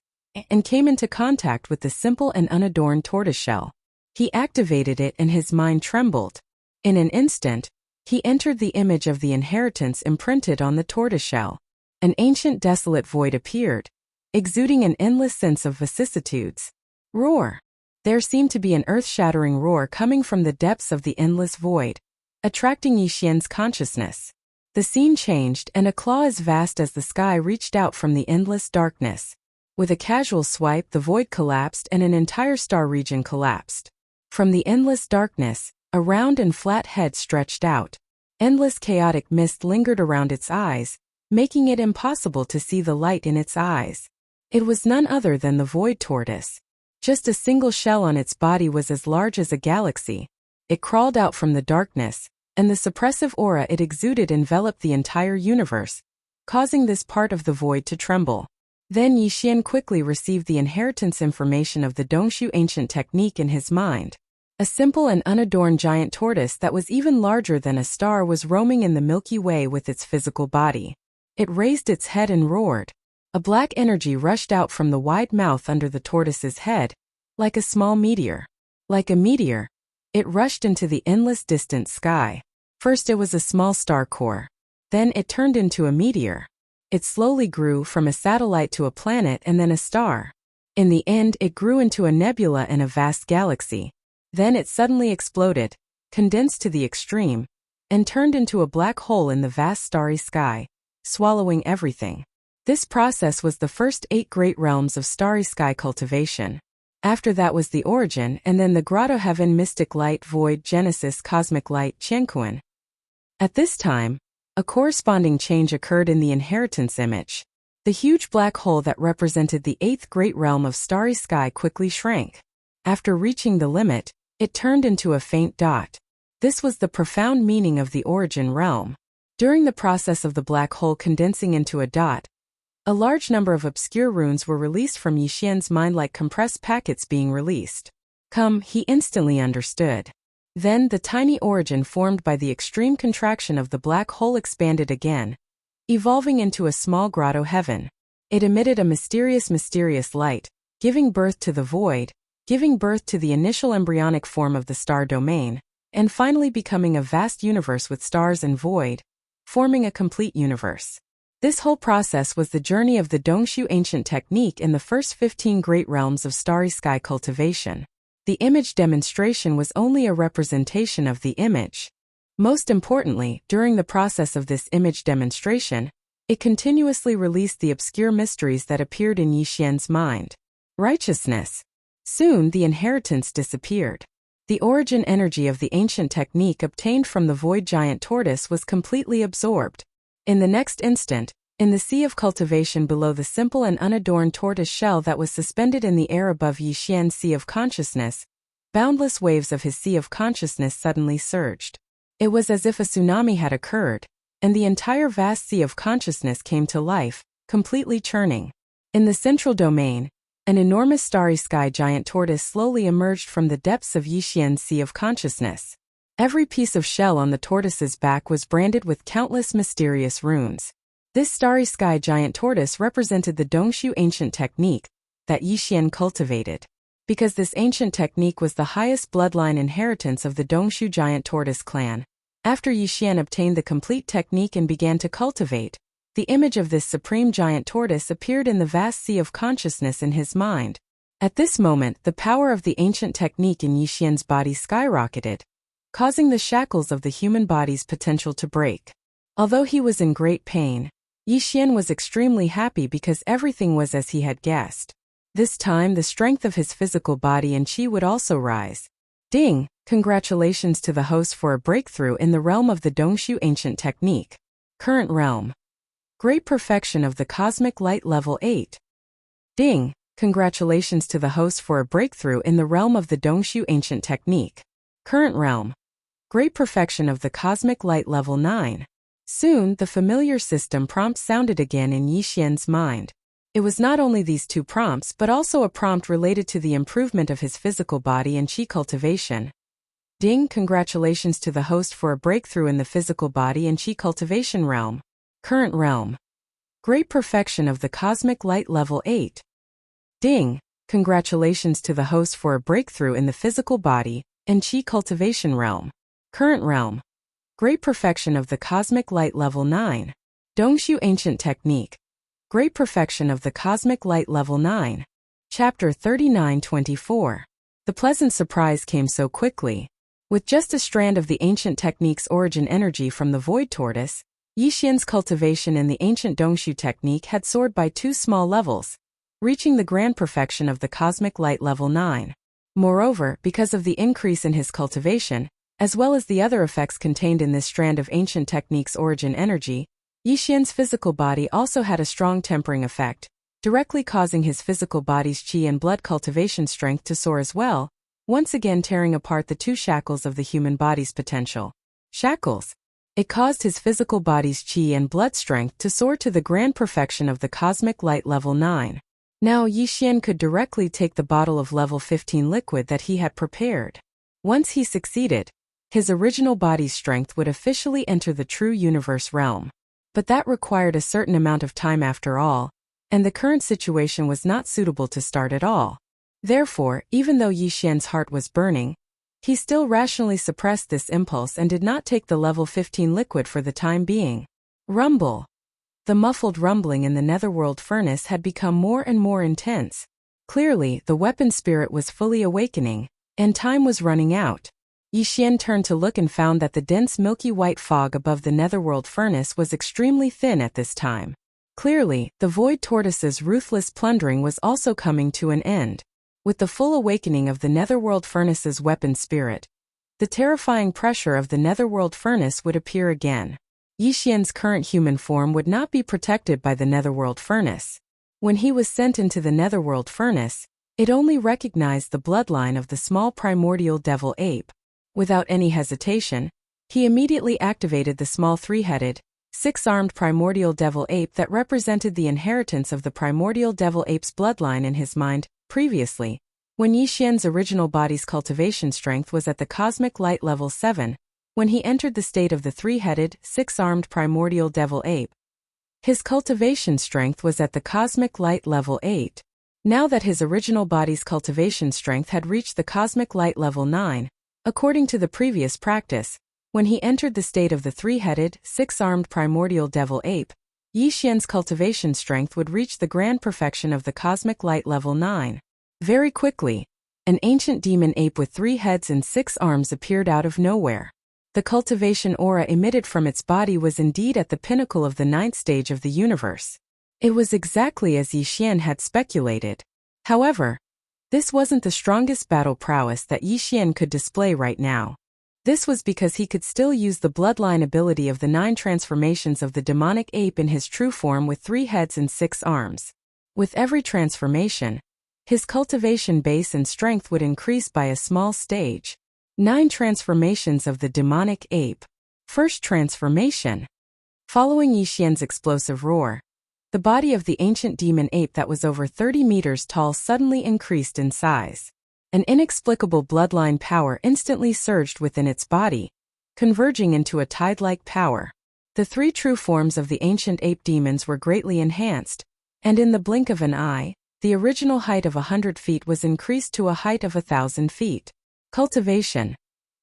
and came into contact with the simple and unadorned tortoiseshell. He activated it and his mind trembled. In an instant, he entered the image of the inheritance imprinted on the tortoiseshell. An ancient desolate void appeared, exuding an endless sense of vicissitudes. Roar! There seemed to be an earth-shattering roar coming from the depths of the endless void. attracting Yixian's consciousness. The scene changed, and a claw as vast as the sky reached out from the endless darkness. With a casual swipe, the void collapsed and an entire star region collapsed. From the endless darkness, a round and flat head stretched out. Endless chaotic mist lingered around its eyes, making it impossible to see the light in its eyes. It was none other than the void tortoise. Just a single shell on its body was as large as a galaxy. It crawled out from the darkness, and the suppressive aura it exuded enveloped the entire universe, causing this part of the void to tremble. Then Yixian quickly received the inheritance information of the Dongshu ancient technique in his mind. A simple and unadorned giant tortoise that was even larger than a star was roaming in the Milky Way with its physical body. It raised its head and roared. A black energy rushed out from the wide mouth under the tortoise's head, like a small meteor. Like a meteor, it rushed into the endless distant sky. First it was a small star core. Then it turned into a meteor. It slowly grew from a satellite to a planet and then a star. In the end, it grew into a nebula and a vast galaxy. Then it suddenly exploded, condensed to the extreme, and turned into a black hole in the vast starry sky, swallowing everything. This process was the first 8 great realms of starry sky cultivation. After that was the origin, and then the grotto heaven, mystic light, void, genesis, cosmic light, Qianquan. At this time, a corresponding change occurred in the inheritance image. The huge black hole that represented the 8th great realm of starry sky quickly shrank. After reaching the limit, it turned into a faint dot. This was the profound meaning of the origin realm. During the process of the black hole condensing into a dot, a large number of obscure runes were released from Yixian's mind like compressed packets being released. Come, he instantly understood. Then the tiny origin formed by the extreme contraction of the black hole expanded again, evolving into a small grotto heaven. It emitted a mysterious light, giving birth to the void, giving birth to the initial embryonic form of the star domain, and finally becoming a vast universe with stars and void, forming a complete universe. This whole process was the journey of the Dongshu ancient technique in the first 15 great realms of starry sky cultivation. The image demonstration was only a representation of the image. Most importantly, during the process of this image demonstration, it continuously released the obscure mysteries that appeared in Yixian's mind. Righteousness. Soon the inheritance disappeared. The origin energy of the ancient technique obtained from the void giant tortoise was completely absorbed. In the next instant, in the sea of cultivation below the simple and unadorned tortoise shell that was suspended in the air above Yixian's sea of consciousness, boundless waves of his sea of consciousness suddenly surged. It was as if a tsunami had occurred, and the entire vast sea of consciousness came to life, completely churning. In the central domain, an enormous starry sky giant tortoise slowly emerged from the depths of Yixian's sea of consciousness. Every piece of shell on the tortoise's back was branded with countless mysterious runes. This starry sky giant tortoise represented the Dongshu ancient technique that Yixian cultivated. Because this ancient technique was the highest bloodline inheritance of the Dongshu giant tortoise clan, after Yixian obtained the complete technique and began to cultivate, the image of this supreme giant tortoise appeared in the vast sea of consciousness in his mind. At this moment, the power of the ancient technique in Yixian's body skyrocketed, causing the shackles of the human body's potential to break. Although he was in great pain, Yixian was extremely happy because everything was as he had guessed. This time the strength of his physical body and qi would also rise. Ding! Congratulations to the host for a breakthrough in the realm of the Dongshu ancient technique. Current realm. Great perfection of the cosmic light level 8. Ding! Congratulations to the host for a breakthrough in the realm of the Dongshu ancient technique. Current realm. Great perfection of the cosmic light level 9. Soon, the familiar system prompt sounded again in Yixian's mind. It was not only these 2 prompts but also a prompt related to the improvement of his physical body and qi cultivation. Ding! Congratulations to the host for a breakthrough in the physical body and qi cultivation realm. Current realm. Great perfection of the cosmic light level 8. Ding! Congratulations to the host for a breakthrough in the physical body and qi cultivation realm. Current realm. Great perfection of the cosmic light level 9. Dongshu ancient technique. Great perfection of the cosmic light level 9. Chapter 39-24. The pleasant surprise came so quickly. With just a strand of the ancient technique's origin energy from the void tortoise, Yixian's cultivation in the ancient Dongshu technique had soared by 2 small levels, reaching the grand perfection of the cosmic light level 9. Moreover, because of the increase in his cultivation, as well as the other effects contained in this strand of ancient technique's origin energy, Yixian's physical body also had a strong tempering effect, directly causing his physical body's qi and blood cultivation strength to soar as well, once again tearing apart the 2 shackles of the human body's potential. Shackles. It caused his physical body's qi and blood strength to soar to the grand perfection of the cosmic light level 9. Now Yixian could directly take the bottle of level 15 liquid that he had prepared. Once he succeeded, his original body's strength would officially enter the true universe realm. But that required a certain amount of time after all, and the current situation was not suitable to start at all. Therefore, even though Yixian's heart was burning, he still rationally suppressed this impulse and did not take the level 15 liquid for the time being. Rumble. The muffled rumbling in the netherworld furnace had become more and more intense. Clearly, the weapon spirit was fully awakening, and time was running out. Yixian turned to look and found that the dense milky white fog above the netherworld furnace was extremely thin at this time. Clearly, the void tortoise's ruthless plundering was also coming to an end. With the full awakening of the netherworld furnace's weapon spirit, the terrifying pressure of the netherworld furnace would appear again. Yixian's current human form would not be protected by the netherworld furnace. When he was sent into the netherworld furnace, it only recognized the bloodline of the small primordial devil ape. Without any hesitation, he immediately activated the small 3-headed, 6-armed primordial devil ape that represented the inheritance of the primordial devil ape's bloodline in his mind. Previously, when Yixian's original body's cultivation strength was at the cosmic light level 7, when he entered the state of the 3-headed, 6-armed primordial devil ape, his cultivation strength was at the cosmic light level 8. Now that his original body's cultivation strength had reached the cosmic light level 9, according to the previous practice, when he entered the state of the 3-headed, 6-armed primordial devil ape, Yixian's cultivation strength would reach the grand perfection of the cosmic light level 9. Very quickly, an ancient demon ape with 3 heads and 6 arms appeared out of nowhere. The cultivation aura emitted from its body was indeed at the pinnacle of the 9th stage of the universe. It was exactly as Yixian had speculated. However, this wasn't the strongest battle prowess that Yixian could display right now. This was because he could still use the bloodline ability of the 9 transformations of the demonic ape in his true form with 3 heads and 6 arms. With every transformation, his cultivation base and strength would increase by a small stage. 9 transformations of the demonic ape. First transformation. Following Yixian's explosive roar, the body of the ancient demon ape that was over 30 meters tall suddenly increased in size. An inexplicable bloodline power instantly surged within its body, converging into a tide-like power. The 3 true forms of the ancient ape demons were greatly enhanced, and in the blink of an eye, the original height of 100 feet was increased to a height of 1,000 feet. Cultivation.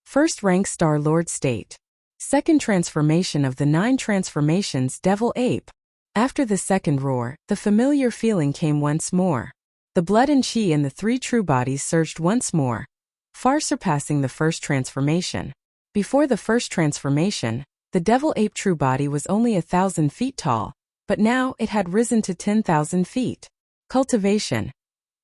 First rank Star Lord state. Second transformation of the 9 transformations devil ape. After the second roar, the familiar feeling came once more. The blood and qi in the 3 true bodies surged once more, far surpassing the first transformation. Before the first transformation, the devil ape true body was only 1,000 feet tall, but now it had risen to 10,000 feet. Cultivation.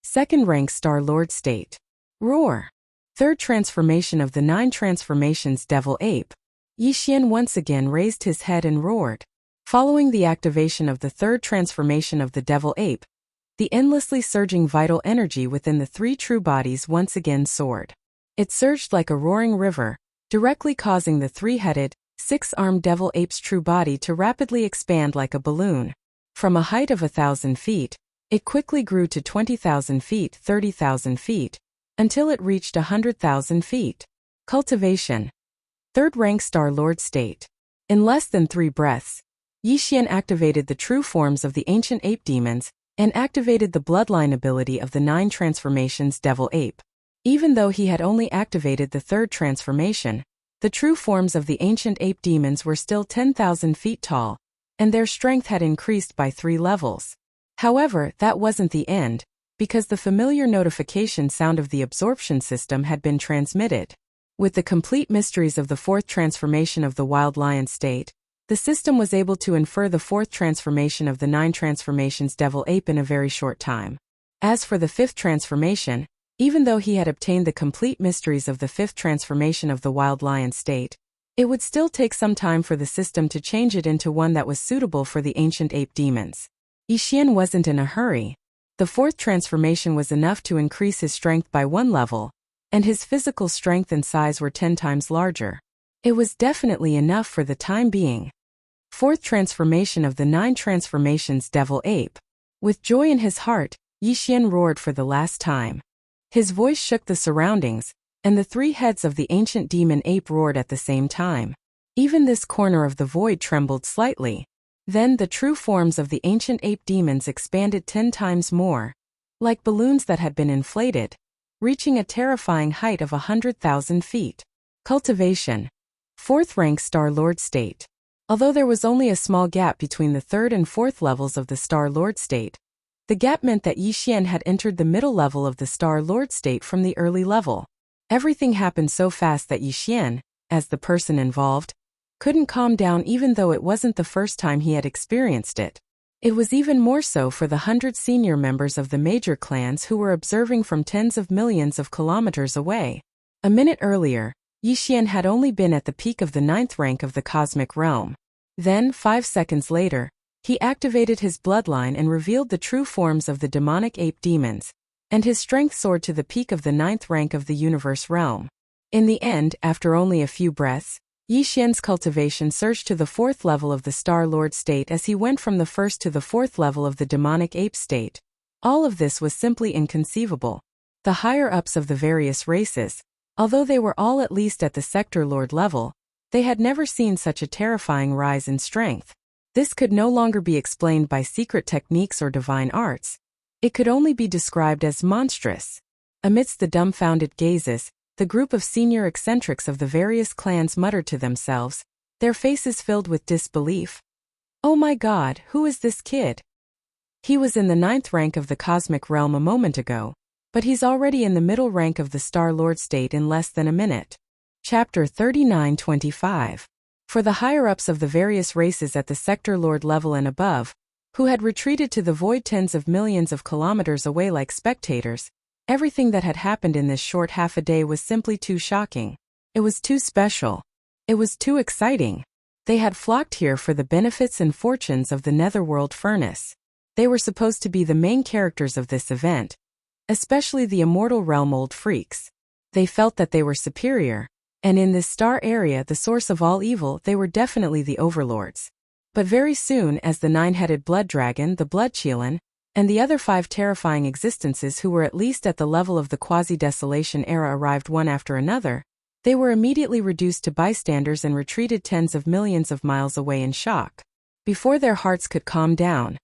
Second rank Star Lord state. Roar. Third transformation of the 9 transformations devil ape. Yixian once again raised his head and roared. Following the activation of the third transformation of the devil ape, the endlessly surging vital energy within the 3 true bodies once again soared. It surged like a roaring river, directly causing the 3-headed, 6-armed devil ape's true body to rapidly expand like a balloon. From a height of 1,000 feet, it quickly grew to 20,000 feet, 30,000 feet, until it reached 100,000 feet. Cultivation. Third rank Star Lord state. In less than 3 breaths, Yixian activated the true forms of the ancient ape demons and activated the bloodline ability of the 9 transformations devil ape. Even though he had only activated the third transformation, the true forms of the ancient ape demons were still 10,000 feet tall, and their strength had increased by 3 levels. However, that wasn't the end, because the familiar notification sound of the absorption system had been transmitted. With the complete mysteries of the fourth transformation of the wild lion state, the system was able to infer the fourth transformation of the 9 transformations devil-ape in a very short time. As for the fifth transformation, even though he had obtained the complete mysteries of the fifth transformation of the wild lion state, it would still take some time for the system to change it into one that was suitable for the ancient ape demons. Yi Xian wasn't in a hurry. The fourth transformation was enough to increase his strength by 1 level, and his physical strength and size were 10 times larger. It was definitely enough for the time being. Fourth transformation of the 9 transformations devil-ape. With joy in his heart, Yi Xian roared for the last time. His voice shook the surroundings, and the 3 heads of the ancient demon ape roared at the same time. Even this corner of the void trembled slightly. Then the true forms of the ancient ape demons expanded 10 times more, like balloons that had been inflated, reaching a terrifying height of 100,000 feet. Cultivation. 4th rank Star Lord state. Although there was only a small gap between the 3rd and 4th levels of the Star Lord state, the gap meant that Yi Xian had entered the middle level of the Star Lord state from the early level. Everything happened so fast that Yi Xian, as the person involved, couldn't calm down even though it wasn't the first time he had experienced it. It was even more so for the 100 senior members of the major clans who were observing from tens of millions of kilometers away. A minute earlier, Yi Xian had only been at the peak of the 9th rank of the cosmic realm. Then, 5 seconds later, he activated his bloodline and revealed the true forms of the demonic ape demons, and his strength soared to the peak of the 9th rank of the universe realm. In the end, after only a few breaths, Yi Xian's cultivation surged to the 4th level of the Star Lord state as he went from the 1st to the 4th level of the demonic ape state. All of this was simply inconceivable. The higher-ups of the various races, although they were all at least at the Sector Lord level, they had never seen such a terrifying rise in strength. This could no longer be explained by secret techniques or divine arts. It could only be described as monstrous. Amidst the dumbfounded gazes, the group of senior eccentrics of the various clans muttered to themselves, their faces filled with disbelief. "Oh my God, who is this kid? He was in the 9th rank of the cosmic realm a moment ago, but he's already in the middle rank of the Star Lord state in less than a minute." Chapter 39-25. For the higher-ups of the various races at the Sector Lord level and above, who had retreated to the void tens of millions of kilometers away like spectators, everything that had happened in this short half a day was simply too shocking. It was too special. It was too exciting. They had flocked here for the benefits and fortunes of the Netherworld Furnace. They were supposed to be the main characters of this event, especially the immortal realm old freaks. They felt that they were superior, and in this star area, the source of all evil, they were definitely the overlords. But very soon, as the 9-headed blood dragon, the blood Qilin, and the other 5 terrifying existences who were at least at the level of the quasi-desolation era arrived one after another, they were immediately reduced to bystanders and retreated tens of millions of miles away in shock. Before their hearts could calm down,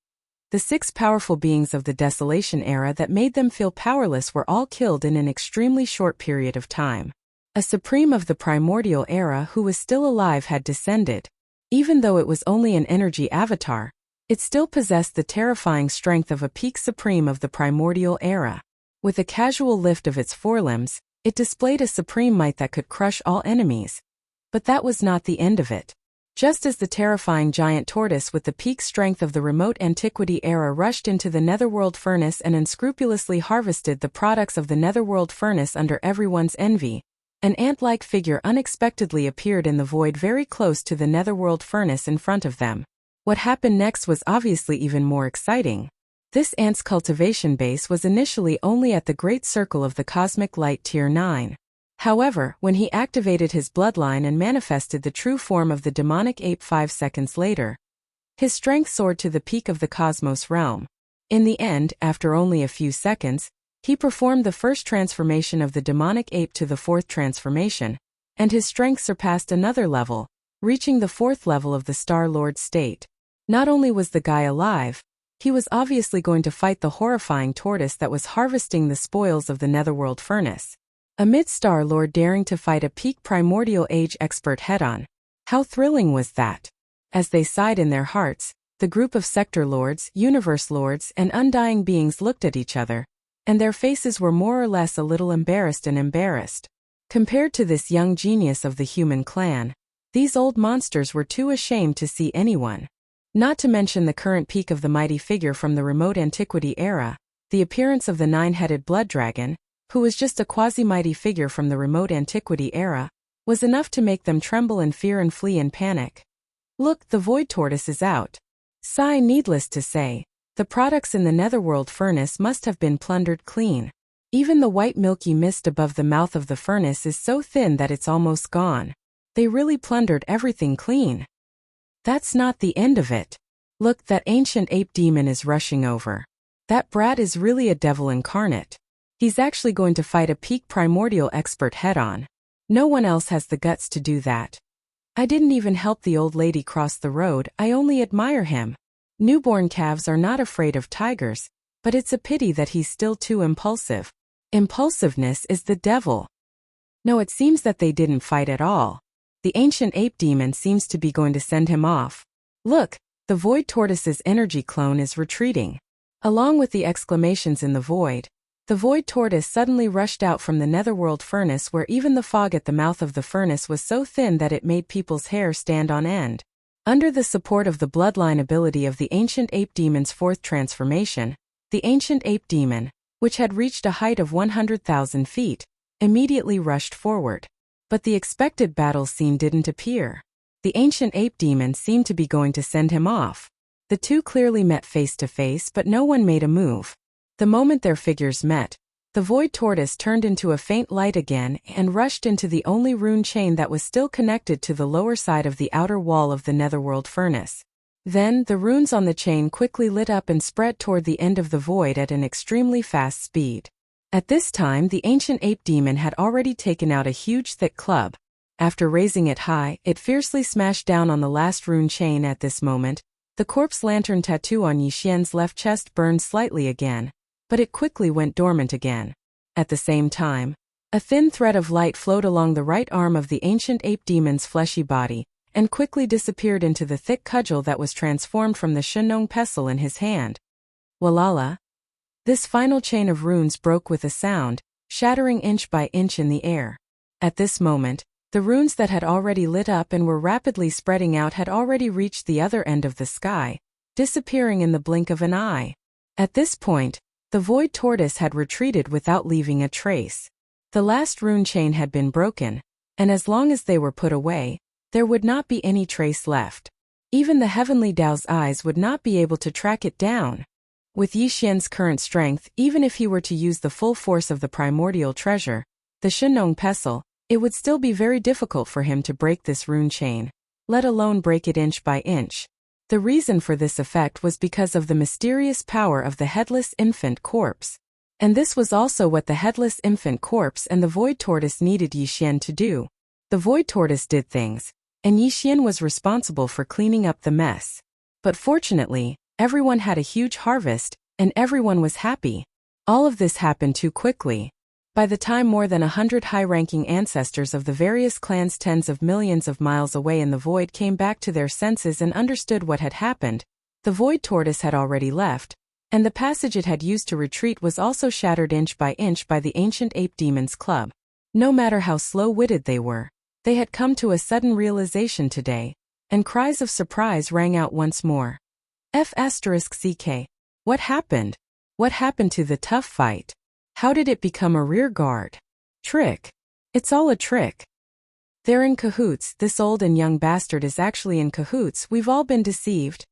the 6 powerful beings of the desolation era that made them feel powerless were all killed in an extremely short period of time. A supreme of the primordial era who was still alive had descended. Even though it was only an energy avatar, it still possessed the terrifying strength of a peak supreme of the primordial era. With a casual lift of its forelimbs, it displayed a supreme might that could crush all enemies. But that was not the end of it. Just as the terrifying giant tortoise with the peak strength of the remote antiquity era rushed into the Netherworld Furnace and unscrupulously harvested the products of the Netherworld Furnace under everyone's envy, an ant-like figure unexpectedly appeared in the void very close to the Netherworld Furnace in front of them. What happened next was obviously even more exciting. This ant's cultivation base was initially only at the Great Circle of the Cosmic Light Tier 9. However, when he activated his bloodline and manifested the true form of the demonic ape 5 seconds later, his strength soared to the peak of the cosmos realm. In the end, after only a few seconds, he performed the first transformation of the demonic ape to the 4th transformation, and his strength surpassed another level, reaching the 4th level of the Star Lord state. Not only was the guy alive, he was obviously going to fight the horrifying tortoise that was harvesting the spoils of the Netherworld Furnace. Amid Star Lord daring to fight a peak primordial age expert head-on. How thrilling was that? As they sighed in their hearts, the group of Sector Lords, Universe Lords, and Undying Beings looked at each other, and their faces were more or less a little embarrassed. Compared to this young genius of the human clan, these old monsters were too ashamed to see anyone. Not to mention the current peak of the mighty figure from the remote antiquity era, the appearance of the nine-headed blood dragon, who was just a quasi-mighty figure from the remote antiquity era, was enough to make them tremble in fear and flee in panic. Look, the void tortoise is out. Sigh, needless to say, the products in the netherworld furnace must have been plundered clean. Even the white milky mist above the mouth of the furnace is so thin that it's almost gone. They really plundered everything clean. That's not the end of it. Look, that ancient ape demon is rushing over. That brat is really a devil incarnate. He's actually going to fight a peak primordial expert head-on. No one else has the guts to do that. I didn't even help the old lady cross the road, I only admire him. Newborn calves are not afraid of tigers, but it's a pity that he's still too impulsive. Impulsiveness is the devil. No, it seems that they didn't fight at all. The ancient ape demon seems to be going to send him off. Look, the void tortoise's energy clone is retreating. Along with the exclamations in the void tortoise suddenly rushed out from the netherworld furnace, where even the fog at the mouth of the furnace was so thin that it made people's hair stand on end. Under the support of the bloodline ability of the ancient ape demon's fourth transformation, the ancient ape demon, which had reached a height of 100,000 feet, immediately rushed forward. But the expected battle scene didn't appear. The ancient ape demon seemed to be going to send him off. The two clearly met face to face, but no one made a move. The moment their figures met, the void tortoise turned into a faint light again and rushed into the only rune chain that was still connected to the lower side of the outer wall of the netherworld furnace. Then, the runes on the chain quickly lit up and spread toward the end of the void at an extremely fast speed. At this time, the ancient ape demon had already taken out a huge thick club. After raising it high, it fiercely smashed down on the last rune chain. At this moment, the corpse lantern tattoo on Yi Xian's left chest burned slightly again, but it quickly went dormant again. At the same time, a thin thread of light flowed along the right arm of the ancient ape demon's fleshy body, and quickly disappeared into the thick cudgel that was transformed from the Shenong pestle in his hand. Walala! This final chain of runes broke with a sound, shattering inch by inch in the air. At this moment, the runes that had already lit up and were rapidly spreading out had already reached the other end of the sky, disappearing in the blink of an eye. At this point, the void tortoise had retreated without leaving a trace. The last rune chain had been broken, and as long as they were put away, there would not be any trace left. Even the heavenly Dao's eyes would not be able to track it down. With Yi Xian's current strength, even if he were to use the full force of the primordial treasure, the Shenong pestle, it would still be very difficult for him to break this rune chain, let alone break it inch by inch. The reason for this effect was because of the mysterious power of the headless infant corpse. And this was also what the headless infant corpse and the void tortoise needed Yi Xian to do. The void tortoise did things, and Yi Xian was responsible for cleaning up the mess. But fortunately, everyone had a huge harvest, and everyone was happy. All of this happened too quickly. By the time more than 100 high-ranking ancestors of the various clans tens of millions of miles away in the void came back to their senses and understood what had happened, the void tortoise had already left, and the passage it had used to retreat was also shattered inch by the ancient ape demon's club. No matter how slow-witted they were, they had come to a sudden realization today, and cries of surprise rang out once more. F***CK. What happened? What happened to the tough fight? How did it become a rear guard? Trick. It's all a trick. They're in cahoots, this old and young bastard is actually in cahoots, we've all been deceived.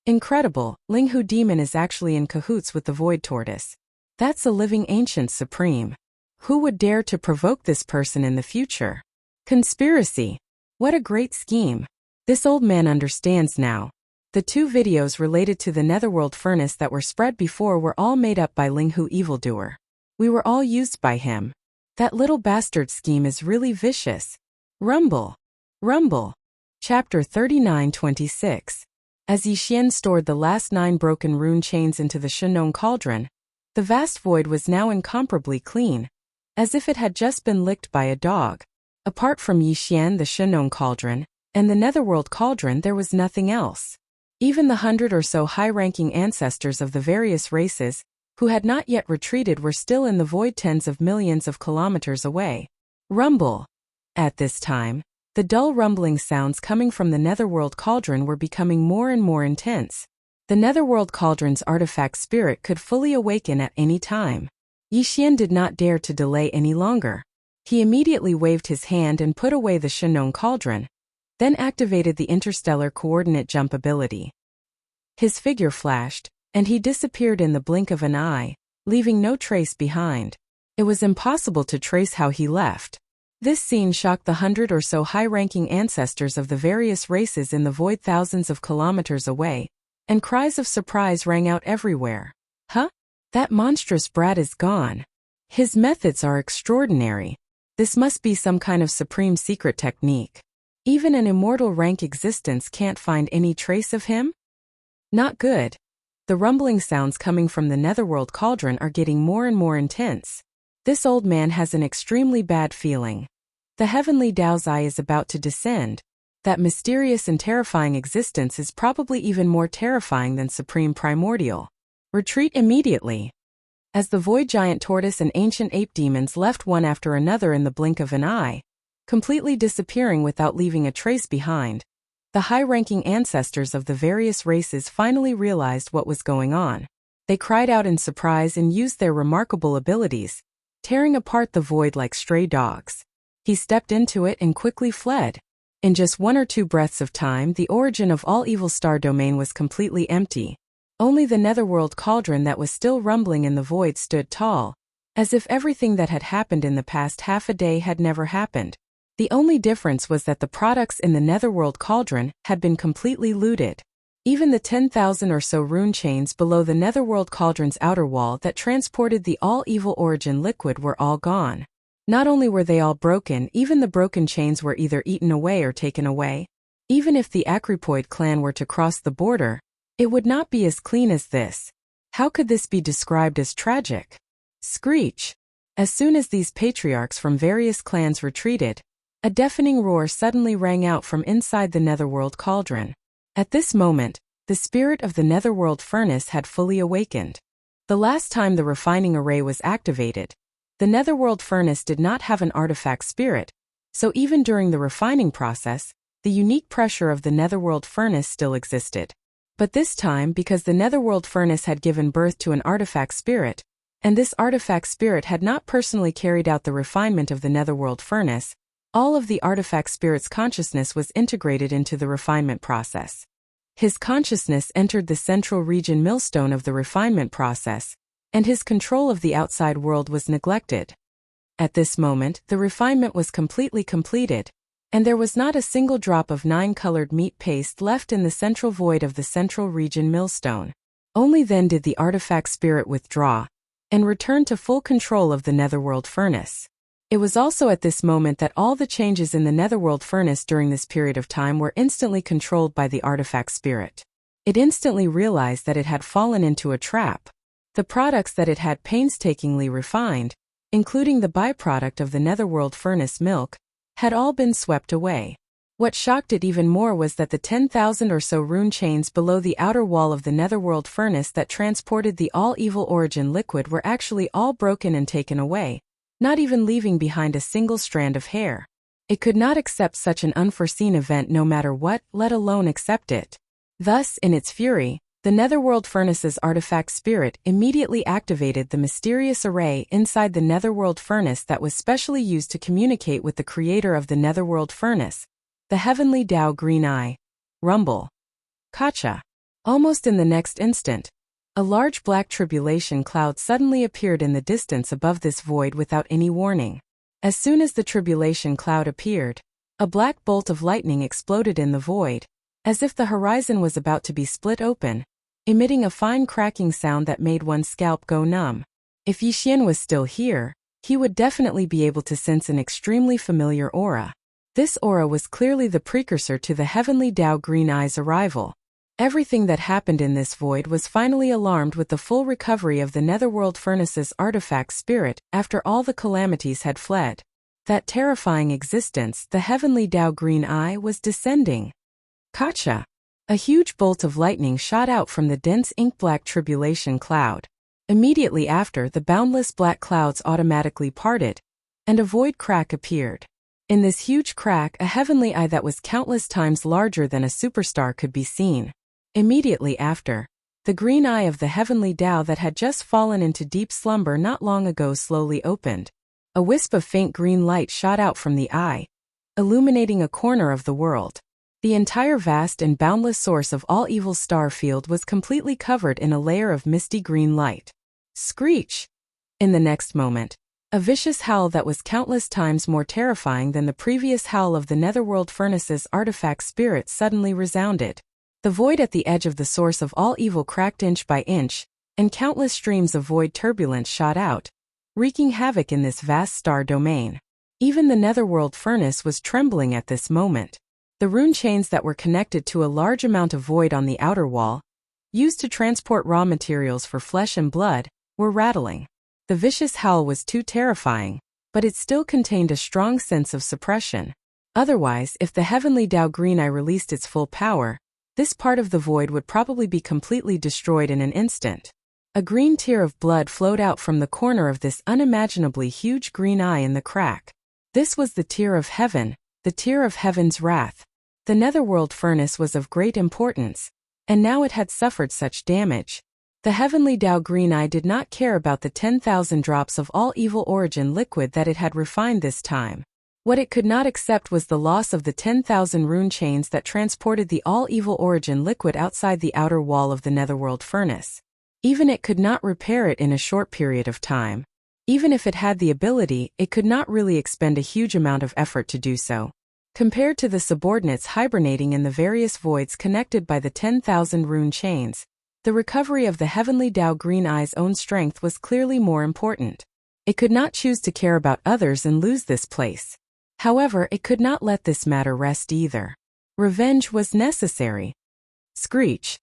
Incredible, Linghu demon is actually in cahoots with the void tortoise. That's a living ancient supreme. Who would dare to provoke this person in the future? Conspiracy. What a great scheme. This old man understands now. The two videos related to the netherworld furnace that were spread before were all made up by Linghu evildoer. We were all used by him. That little bastard scheme is really vicious. Rumble. Rumble. Chapter 39-26. As Yi Xian stored the last 9 broken rune chains into the Shenong cauldron, the vast void was now incomparably clean, as if it had just been licked by a dog. Apart from Yi Xian, the Shenong cauldron, and the netherworld cauldron, there was nothing else. Even the 100 or so high-ranking ancestors of the various races, who had not yet retreated, were still in the void tens of millions of kilometers away. Rumble. At this time, the dull rumbling sounds coming from the Netherworld Cauldron were becoming more and more intense. The Netherworld Cauldron's artifact spirit could fully awaken at any time. Yi Xian did not dare to delay any longer. He immediately waved his hand and put away the Shenong Cauldron, then activated the interstellar coordinate jump ability. His figure flashed, and he disappeared in the blink of an eye, leaving no trace behind. It was impossible to trace how he left. This scene shocked the 100 or so high-ranking ancestors of the various races in the void thousands of kilometers away, and cries of surprise rang out everywhere. Huh? That monstrous brat is gone. His methods are extraordinary. This must be some kind of supreme secret technique. Even an immortal rank existence can't find any trace of him? Not good. The rumbling sounds coming from the Netherworld Cauldron are getting more and more intense. This old man has an extremely bad feeling. The heavenly Dao's eye is about to descend. That mysterious and terrifying existence is probably even more terrifying than Supreme Primordial. Retreat immediately. As the Void Giant Tortoise and Ancient Ape Demons left one after another in the blink of an eye, completely disappearing without leaving a trace behind, the high-ranking ancestors of the various races finally realized what was going on. They cried out in surprise and used their remarkable abilities, tearing apart the void like stray dogs. He stepped into it and quickly fled. In just 1 or 2 breaths of time, the origin of all Evil Star Domain was completely empty. Only the Netherworld Cauldron that was still rumbling in the void stood tall, as if everything that had happened in the past half a day had never happened. The only difference was that the products in the Netherworld Cauldron had been completely looted. Even the 10,000 or so rune chains below the Netherworld Cauldron's outer wall that transported the all-evil origin liquid were all gone. Not only were they all broken, even the broken chains were either eaten away or taken away. Even if the Acrypoid clan were to cross the border, it would not be as clean as this. How could this be described as tragic? Screech! As soon as these patriarchs from various clans retreated, a deafening roar suddenly rang out from inside the Netherworld Cauldron. At this moment, the spirit of the Netherworld Furnace had fully awakened. The last time the refining array was activated, the Netherworld Furnace did not have an artifact spirit, so even during the refining process, the unique pressure of the Netherworld Furnace still existed. But this time, because the Netherworld Furnace had given birth to an artifact spirit, and this artifact spirit had not personally carried out the refinement of the Netherworld Furnace, all of the artifact spirit's consciousness was integrated into the refinement process. His consciousness entered the central region millstone of the refinement process, and his control of the outside world was neglected. At this moment, the refinement was completely completed, and there was not a single drop of 9-colored meat paste left in the central void of the central region millstone. Only then did the artifact spirit withdraw, and return to full control of the Netherworld Furnace. It was also at this moment that all the changes in the Netherworld Furnace during this period of time were instantly controlled by the artifact spirit. It instantly realized that it had fallen into a trap. The products that it had painstakingly refined, including the byproduct of the Netherworld Furnace milk, had all been swept away. What shocked it even more was that the 10,000 or so rune chains below the outer wall of the Netherworld Furnace that transported the all-evil origin liquid were actually all broken and taken away, not even leaving behind a single strand of hair. It could not accept such an unforeseen event no matter what, let alone accept it. Thus, in its fury, the Netherworld Furnace's artifact spirit immediately activated the mysterious array inside the Netherworld Furnace that was specially used to communicate with the creator of the Netherworld Furnace, the Heavenly Dao Green Eye. Rumble. Kacha. Almost in the next instant, a large black tribulation cloud suddenly appeared in the distance above this void without any warning. As soon as the tribulation cloud appeared, a black bolt of lightning exploded in the void, as if the horizon was about to be split open, emitting a fine cracking sound that made one's scalp go numb. If Yi Xian was still here, he would definitely be able to sense an extremely familiar aura. This aura was clearly the precursor to the Heavenly Dao Green Eye's arrival. Everything that happened in this void was finally alarmed with the full recovery of the Netherworld Furnace's artifact spirit after all the calamities had fled. That terrifying existence, the Heavenly Dao Green Eye, was descending. Kacha! A huge bolt of lightning shot out from the dense ink-black tribulation cloud. Immediately after, the boundless black clouds automatically parted, and a void crack appeared. In this huge crack, a heavenly eye that was countless times larger than a superstar could be seen. Immediately after, the green eye of the heavenly Tao that had just fallen into deep slumber not long ago slowly opened. A wisp of faint green light shot out from the eye, illuminating a corner of the world. The entire vast and boundless source of all evil star field was completely covered in a layer of misty green light. Screech! In the next moment, a vicious howl that was countless times more terrifying than the previous howl of the Netherworld Furnace's artifact spirit suddenly resounded. The void at the edge of the source of all evil cracked inch by inch, and countless streams of void turbulence shot out, wreaking havoc in this vast star domain. Even the Netherworld Furnace was trembling at this moment. The rune chains that were connected to a large amount of void on the outer wall, used to transport raw materials for flesh and blood, were rattling. The vicious howl was too terrifying, but it still contained a strong sense of suppression. Otherwise, if the heavenly Tao Green Eye released its full power, this part of the void would probably be completely destroyed in an instant. A green tear of blood flowed out from the corner of this unimaginably huge green eye in the crack. This was the tear of heaven, the tear of heaven's wrath. The Netherworld Furnace was of great importance, and now it had suffered such damage. The heavenly Tao Green Eye did not care about the 10,000 drops of all evil origin liquid that it had refined this time. What it could not accept was the loss of the 10,000 rune chains that transported the all evil origin liquid outside the outer wall of the Netherworld Furnace. Even it could not repair it in a short period of time. Even if it had the ability, it could not really expend a huge amount of effort to do so. Compared to the subordinates hibernating in the various voids connected by the 10,000 rune chains, the recovery of the heavenly Tao Green Eye's own strength was clearly more important. It could not choose to care about others and lose this place. However, it could not let this matter rest either. Revenge was necessary. Screech.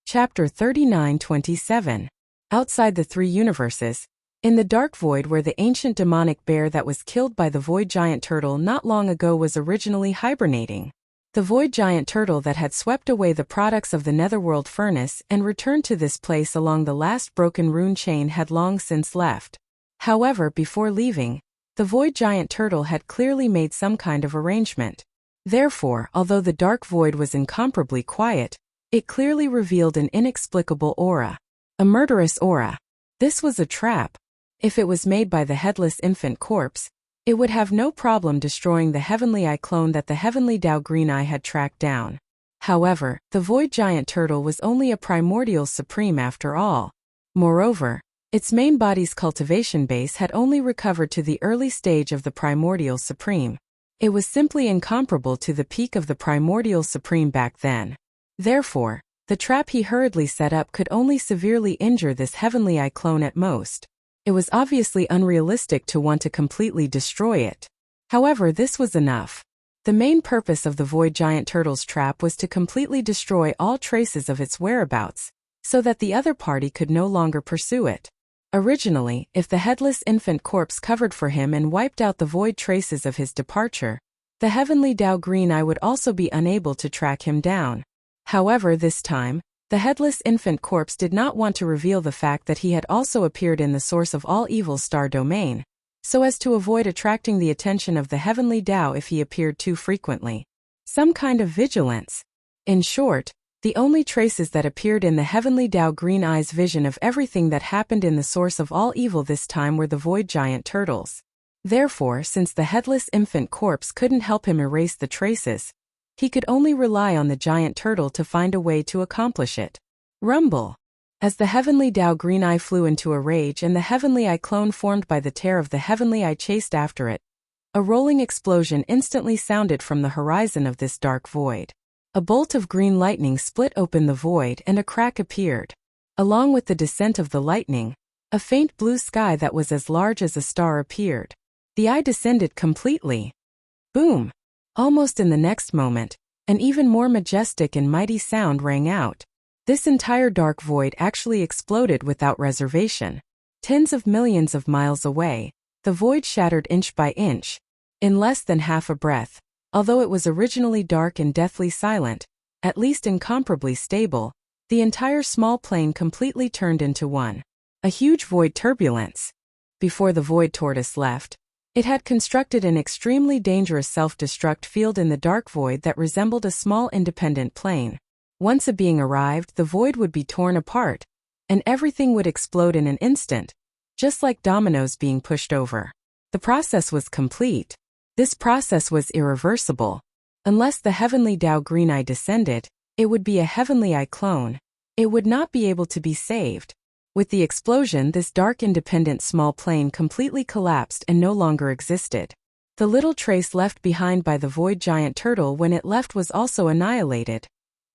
Chapter 39-27. Outside the three universes, in the dark void where the ancient demonic bear that was killed by the void giant turtle not long ago was originally hibernating. The void giant turtle that had swept away the products of the Netherworld Furnace and returned to this place along the last broken rune chain had long since left. However, before leaving, the void giant turtle had clearly made some kind of arrangement. Therefore, although the dark void was incomparably quiet, it clearly revealed an inexplicable aura. A murderous aura. This was a trap. If it was made by the headless infant corpse, it would have no problem destroying the heavenly eye clone that the heavenly Tao Green Eye had tracked down. However, the void giant turtle was only a primordial supreme after all. Moreover, its main body's cultivation base had only recovered to the early stage of the primordial supreme. It was simply incomparable to the peak of the primordial supreme back then. Therefore, the trap he hurriedly set up could only severely injure this heavenly eye clone at most. It was obviously unrealistic to want to completely destroy it. However, this was enough. The main purpose of the void giant turtle's trap was to completely destroy all traces of its whereabouts, so that the other party could no longer pursue it. Originally, if the headless infant corpse covered for him and wiped out the void traces of his departure, the heavenly Tao Green Eye would also be unable to track him down. However, this time, the headless infant corpse did not want to reveal the fact that he had also appeared in the source of all evil star domain, so as to avoid attracting the attention of the heavenly Tao if he appeared too frequently. Some kind of vigilance. In short, the only traces that appeared in the heavenly Tao Green Eye's vision of everything that happened in the source of all evil this time were the void giant turtles. Therefore, since the headless infant corpse couldn't help him erase the traces, he could only rely on the giant turtle to find a way to accomplish it. Rumble. As the heavenly Tao Green Eye flew into a rage and the heavenly eye clone formed by the tear of the heavenly eye chased after it, a rolling explosion instantly sounded from the horizon of this dark void. A bolt of green lightning split open the void and a crack appeared. Along with the descent of the lightning, a faint blue sky that was as large as a star appeared. The eye descended completely. Boom! Almost in the next moment, an even more majestic and mighty sound rang out. This entire dark void actually exploded without reservation. Tens of millions of miles away, the void shattered inch by inch. In less than half a breath, although it was originally dark and deathly silent, at least incomparably stable, the entire small plane completely turned into one. A huge void turbulence. Before the void tortoise left, It had constructed an extremely dangerous self-destruct field in the dark void that resembled a small independent plane. Once a being arrived, the void would be torn apart, and everything would explode in an instant, just like dominoes being pushed over. The process was complete. This process was irreversible. Unless the heavenly Tao Green Eye descended, it would be a heavenly eye clone. It would not be able to be saved. With the explosion, this dark independent small plane completely collapsed and no longer existed. The little trace left behind by the void giant turtle when it left was also annihilated,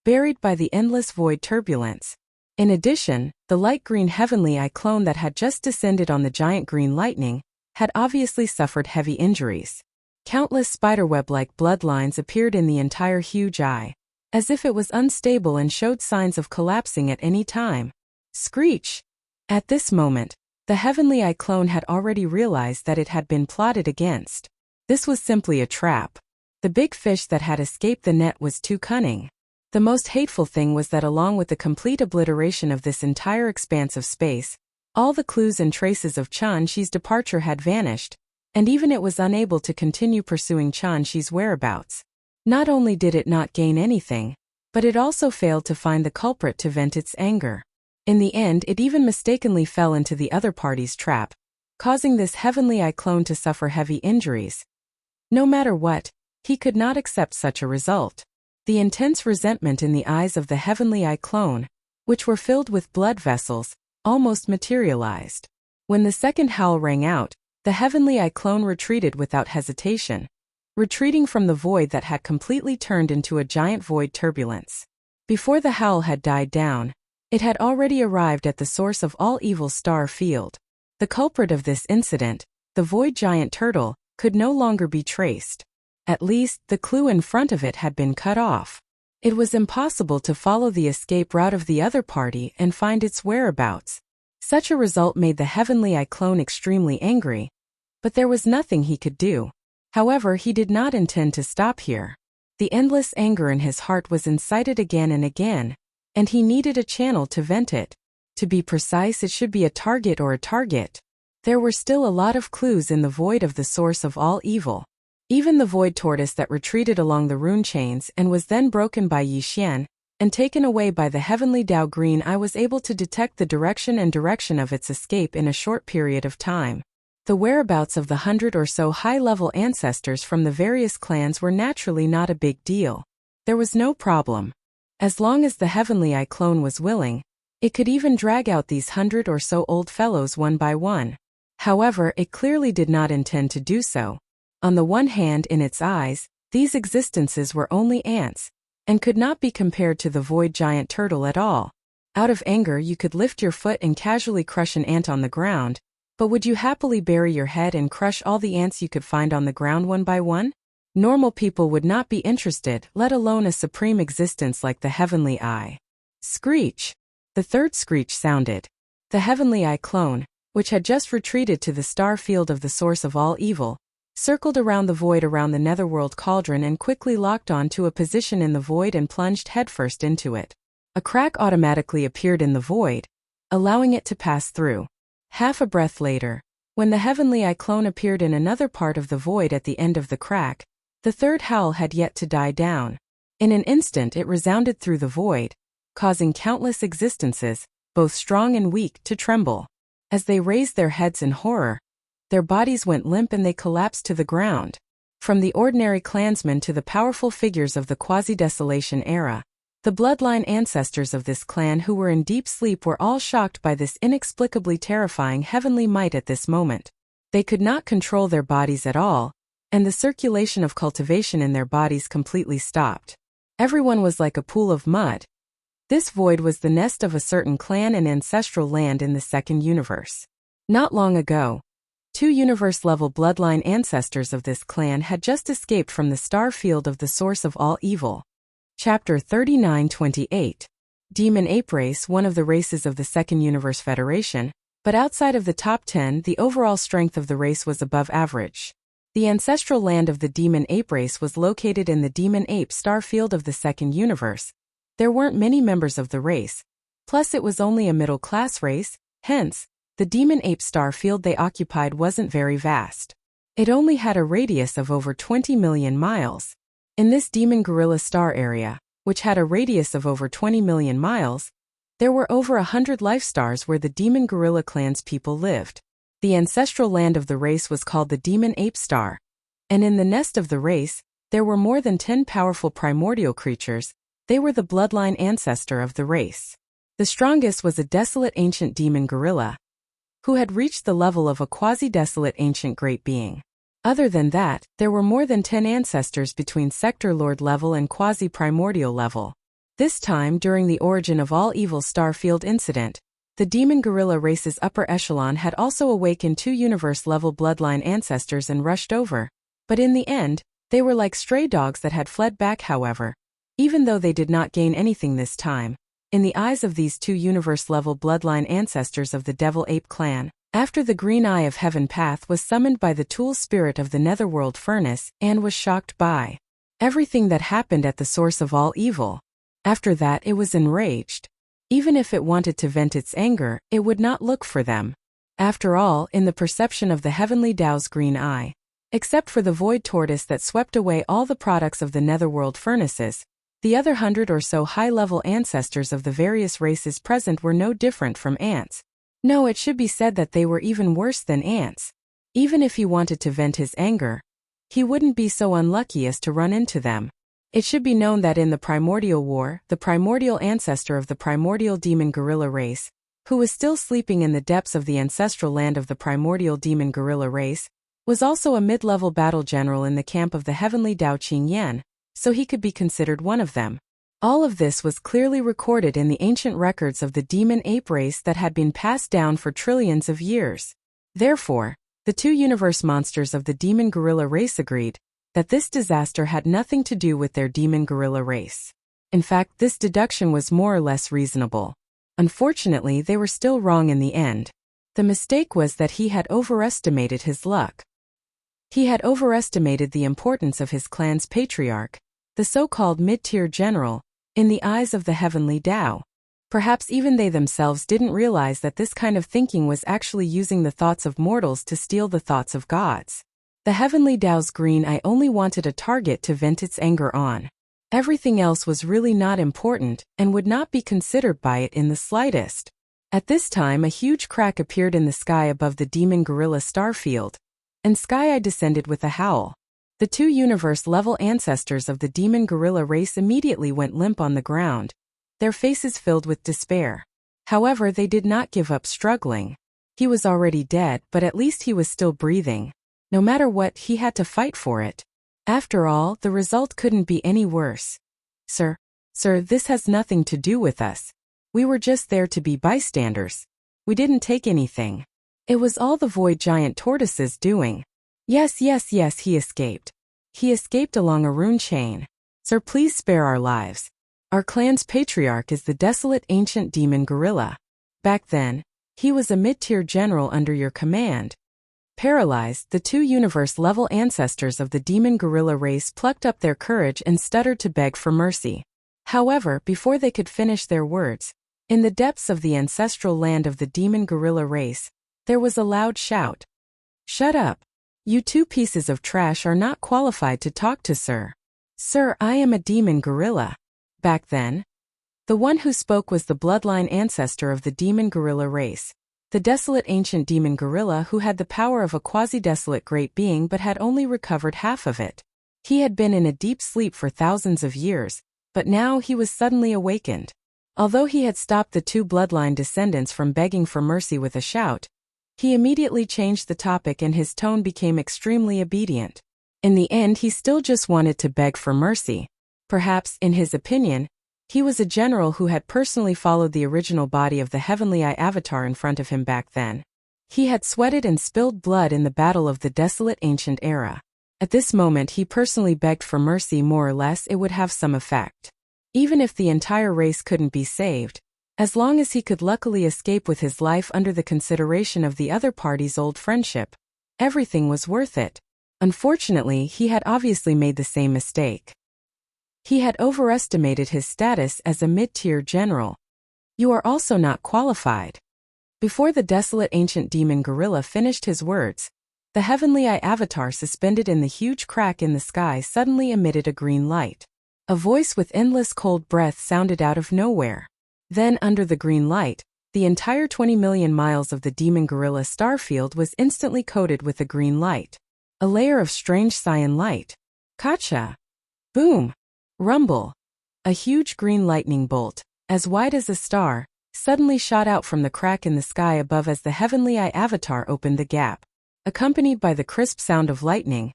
buried by the endless void turbulence. In addition, the light green heavenly eye clone that had just descended on the giant green lightning had obviously suffered heavy injuries. Countless spiderweb-like bloodlines appeared in the entire huge eye, as if it was unstable and showed signs of collapsing at any time. Screech! At this moment, the heavenly eye clone had already realized that it had been plotted against. This was simply a trap. The big fish that had escaped the net was too cunning. The most hateful thing was that along with the complete obliteration of this entire expanse of space, all the clues and traces of Qianxi's departure had vanished, and even it was unable to continue pursuing Qianxi's whereabouts. Not only did it not gain anything, but it also failed to find the culprit to vent its anger. In the end, it even mistakenly fell into the other party's trap, causing this heavenly eye clone to suffer heavy injuries. No matter what, he could not accept such a result. The intense resentment in the eyes of the heavenly eye clone, which were filled with blood vessels, almost materialized. When the second howl rang out, the heavenly eye clone retreated without hesitation, retreating from the void that had completely turned into a giant void turbulence. Before the howl had died down, it had already arrived at the source of all evil star field. The culprit of this incident, the void giant turtle, could no longer be traced. At least, the clue in front of it had been cut off. It was impossible to follow the escape route of the other party and find its whereabouts. Such a result made the heavenly eye clone extremely angry, but there was nothing he could do. However, he did not intend to stop here. The endless anger in his heart was incited again and again, and he needed a channel to vent it. To be precise, it should be a target or a target. There were still a lot of clues in the void of the source of all evil. Even the void tortoise that retreated along the rune chains and was then broken by Yi Xian and taken away by the heavenly Tao Green Eye was able to detect the direction of its escape in a short period of time. The whereabouts of the 100 or so high-level ancestors from the various clans were naturally not a big deal. There was no problem. As long as the heavenly eye clone was willing, it could even drag out these 100 or so old fellows one by one. However, it clearly did not intend to do so. On the one hand, in its eyes, these existences were only ants, and could not be compared to the void giant turtle at all. Out of anger, you could lift your foot and casually crush an ant on the ground, but would you happily bury your head and crush all the ants you could find on the ground one by one? Normal people would not be interested, let alone a supreme existence like the heavenly eye. Screech! The third screech sounded. The heavenly eye clone, which had just retreated to the star field of the source of all evil, circled around the void around the netherworld cauldron and quickly locked on to a position in the void and plunged headfirst into it. A crack automatically appeared in the void, allowing it to pass through. Half a breath later, when the heavenly eye clone appeared in another part of the void at the end of the crack, the third howl had yet to die down. In an instant it resounded through the void, causing countless existences, both strong and weak, to tremble. As they raised their heads in horror, their bodies went limp and they collapsed to the ground. From the ordinary clansmen to the powerful figures of the quasi-desolation era, the bloodline ancestors of this clan who were in deep sleep were all shocked by this inexplicably terrifying heavenly might at this moment. They could not control their bodies at all, and the circulation of cultivation in their bodies completely stopped. Everyone was like a pool of mud. This void was the nest of a certain clan and ancestral land in the second universe. Not long ago, 2 universe-level bloodline ancestors of this clan had just escaped from the star field of the source of all evil. Chapter 3928. Demon Ape Race, one of the races of the Second Universe Federation, but outside of the top 10, the overall strength of the race was above average. The ancestral land of the Demon Ape Race was located in the Demon Ape star field of the Second Universe. There weren't many members of the race, plus it was only a middle-class race, hence, the Demon Ape star field they occupied wasn't very vast. It only had a radius of over 20 million miles. In this demon gorilla star area, which had a radius of over 20 million miles, there were over 100 life stars where the demon gorilla clan's people lived. The ancestral land of the race was called the demon ape star, and in the nest of the race, there were more than 10 powerful primordial creatures. They were the bloodline ancestor of the race. The strongest was a desolate ancient demon gorilla, who had reached the level of a quasi-desolate ancient great being. Other than that, there were more than 10 ancestors between sector lord level and quasi-primordial level. This time, during the Origin of All Evil Starfield incident, the demon gorilla race's upper echelon had also awakened 2 universe-level bloodline ancestors and rushed over. But in the end, they were like stray dogs that had fled back. However, even though they did not gain anything this time, in the eyes of these 2 universe-level bloodline ancestors of the Devil Ape clan, after the Green Eye of Heaven path was summoned by the tool spirit of the Netherworld Furnace and was shocked by everything that happened at the source of all evil. After that, it was enraged. Even if it wanted to vent its anger, it would not look for them. After all, in the perception of the Heavenly Tao's Green Eye, except for the Void Tortoise that swept away all the products of the Netherworld Furnaces, the other 100 or so high-level ancestors of the various races present were no different from ants. No, it should be said that they were even worse than ants. Even if he wanted to vent his anger, he wouldn't be so unlucky as to run into them. It should be known that in the Primordial War, the primordial ancestor of the primordial demon gorilla race, who was still sleeping in the depths of the ancestral land of the primordial demon gorilla race, was also a mid-level battle general in the camp of the heavenly Dao Qingyan, so he could be considered one of them. All of this was clearly recorded in the ancient records of the demon ape race that had been passed down for trillions of years. Therefore, the 2 universe monsters of the demon gorilla race agreed that this disaster had nothing to do with their demon gorilla race. In fact, this deduction was more or less reasonable. Unfortunately, they were still wrong in the end. The mistake was that he had overestimated his luck. He had overestimated the importance of his clan's patriarch, the so-called mid-tier general, in the eyes of the heavenly Tao. Perhaps even they themselves didn't realize that this kind of thinking was actually using the thoughts of mortals to steal the thoughts of gods. The heavenly Tao's Green Eye only wanted a target to vent its anger on. Everything else was really not important and would not be considered by it in the slightest. At this time, a huge crack appeared in the sky above the demon gorilla starfield, and Sky Eye descended with a howl. The 2 universe-level ancestors of the demon gorilla race immediately went limp on the ground, their faces filled with despair. However, they did not give up struggling. He was already dead, but at least he was still breathing. No matter what, he had to fight for it. After all, the result couldn't be any worse. Sir, this has nothing to do with us. We were just there to be bystanders. We didn't take anything. It was all the Void Giant Tortoise's doing. Yes, he escaped. He escaped along a rune chain. Sir, please spare our lives. Our clan's patriarch is the desolate ancient demon gorilla. Back then, he was a mid-tier general under your command. Paralyzed, the 2 universe-level ancestors of the demon gorilla race plucked up their courage and stuttered to beg for mercy. However, before they could finish their words, in the depths of the ancestral land of the demon gorilla race, there was a loud shout. Shut up! You 2 pieces of trash are not qualified to talk to Sir. Sir, I am a demon gorilla. Back then, the one who spoke was the bloodline ancestor of the demon gorilla race, the desolate ancient demon gorilla who had the power of a quasi-desolate great being but had only recovered half of it. He had been in a deep sleep for thousands of years, but now he was suddenly awakened. Although he had stopped the 2 bloodline descendants from begging for mercy with a shout, he immediately changed the topic and his tone became extremely obedient. In the end, he still just wanted to beg for mercy. Perhaps, in his opinion, he was a general who had personally followed the original body of the Heavenly Eye avatar in front of him back then. He had sweated and spilled blood in the battle of the desolate ancient era. At this moment, he personally begged for mercy. More or less, it would have some effect. Even if the entire race couldn't be saved, as long as he could luckily escape with his life under the consideration of the other party's old friendship, everything was worth it. Unfortunately, he had obviously made the same mistake. He had overestimated his status as a mid-tier general. You are also not qualified. Before the desolate ancient demon gorilla finished his words, The heavenly eye avatar suspended in the huge crack in the sky suddenly emitted a green light. A voice with endless cold breath sounded out of nowhere. Then, under the green light, the entire 20 million miles of the demon gorilla star field was instantly coated with a green light. A layer of strange cyan light. Gotcha! Boom! Rumble! A huge green lightning bolt, as wide as a star, suddenly shot out from the crack in the sky above as the heavenly eye avatar opened the gap. Accompanied by the crisp sound of lightning,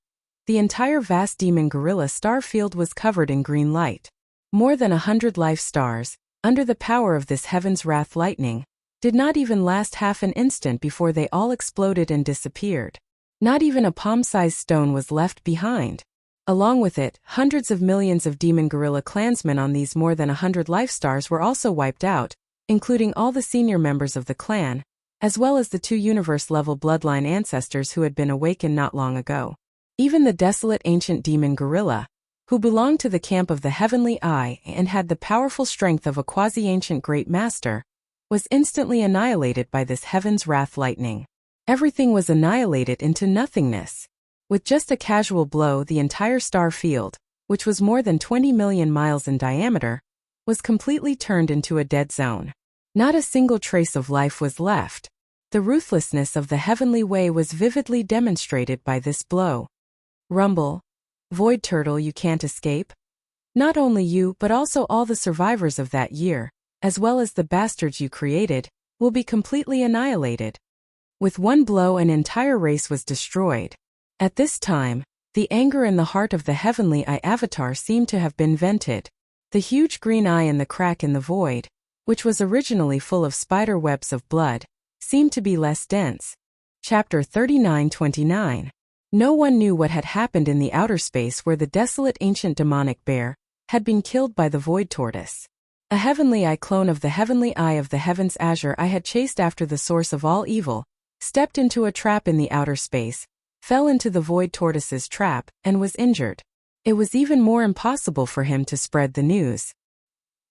the entire vast demon gorilla star field was covered in green light. More than 100 life stars, under the power of this heaven's wrath lightning, did not even last half an instant before they all exploded and disappeared. Not even a palm-sized stone was left behind. Along with it, hundreds of millions of demon gorilla clansmen on these more than 100 life stars were also wiped out, including all the senior members of the clan, as well as the 2 universe-level bloodline ancestors who had been awakened not long ago. Even the desolate ancient demon gorilla, who belonged to the camp of the Heavenly Eye and had the powerful strength of a quasi-ancient great master, was instantly annihilated by this heaven's wrath lightning. Everything was annihilated into nothingness. With just a casual blow, the entire star field, which was more than 20 million miles in diameter, was completely turned into a dead zone. Not a single trace of life was left. The ruthlessness of the heavenly way was vividly demonstrated by this blow. Rumble. Void Turtle, you can't escape. Not only you but also all the survivors of that year, as well as the bastards you created, will be completely annihilated. With one blow an entire race was destroyed. At this time, the anger in the heart of the heavenly eye avatar seemed to have been vented. The huge green eye in the crack in the void, which was originally full of spider webs of blood, seemed to be less dense. Chapter 39-29. No one knew what had happened in the outer space where the desolate ancient demonic bear had been killed by the void tortoise. A heavenly eye clone of the heavenly eye of the heavens azure eye had chased after the source of all evil, stepped into a trap in the outer space, fell into the void tortoise's trap, and was injured. It was even more impossible for him to spread the news.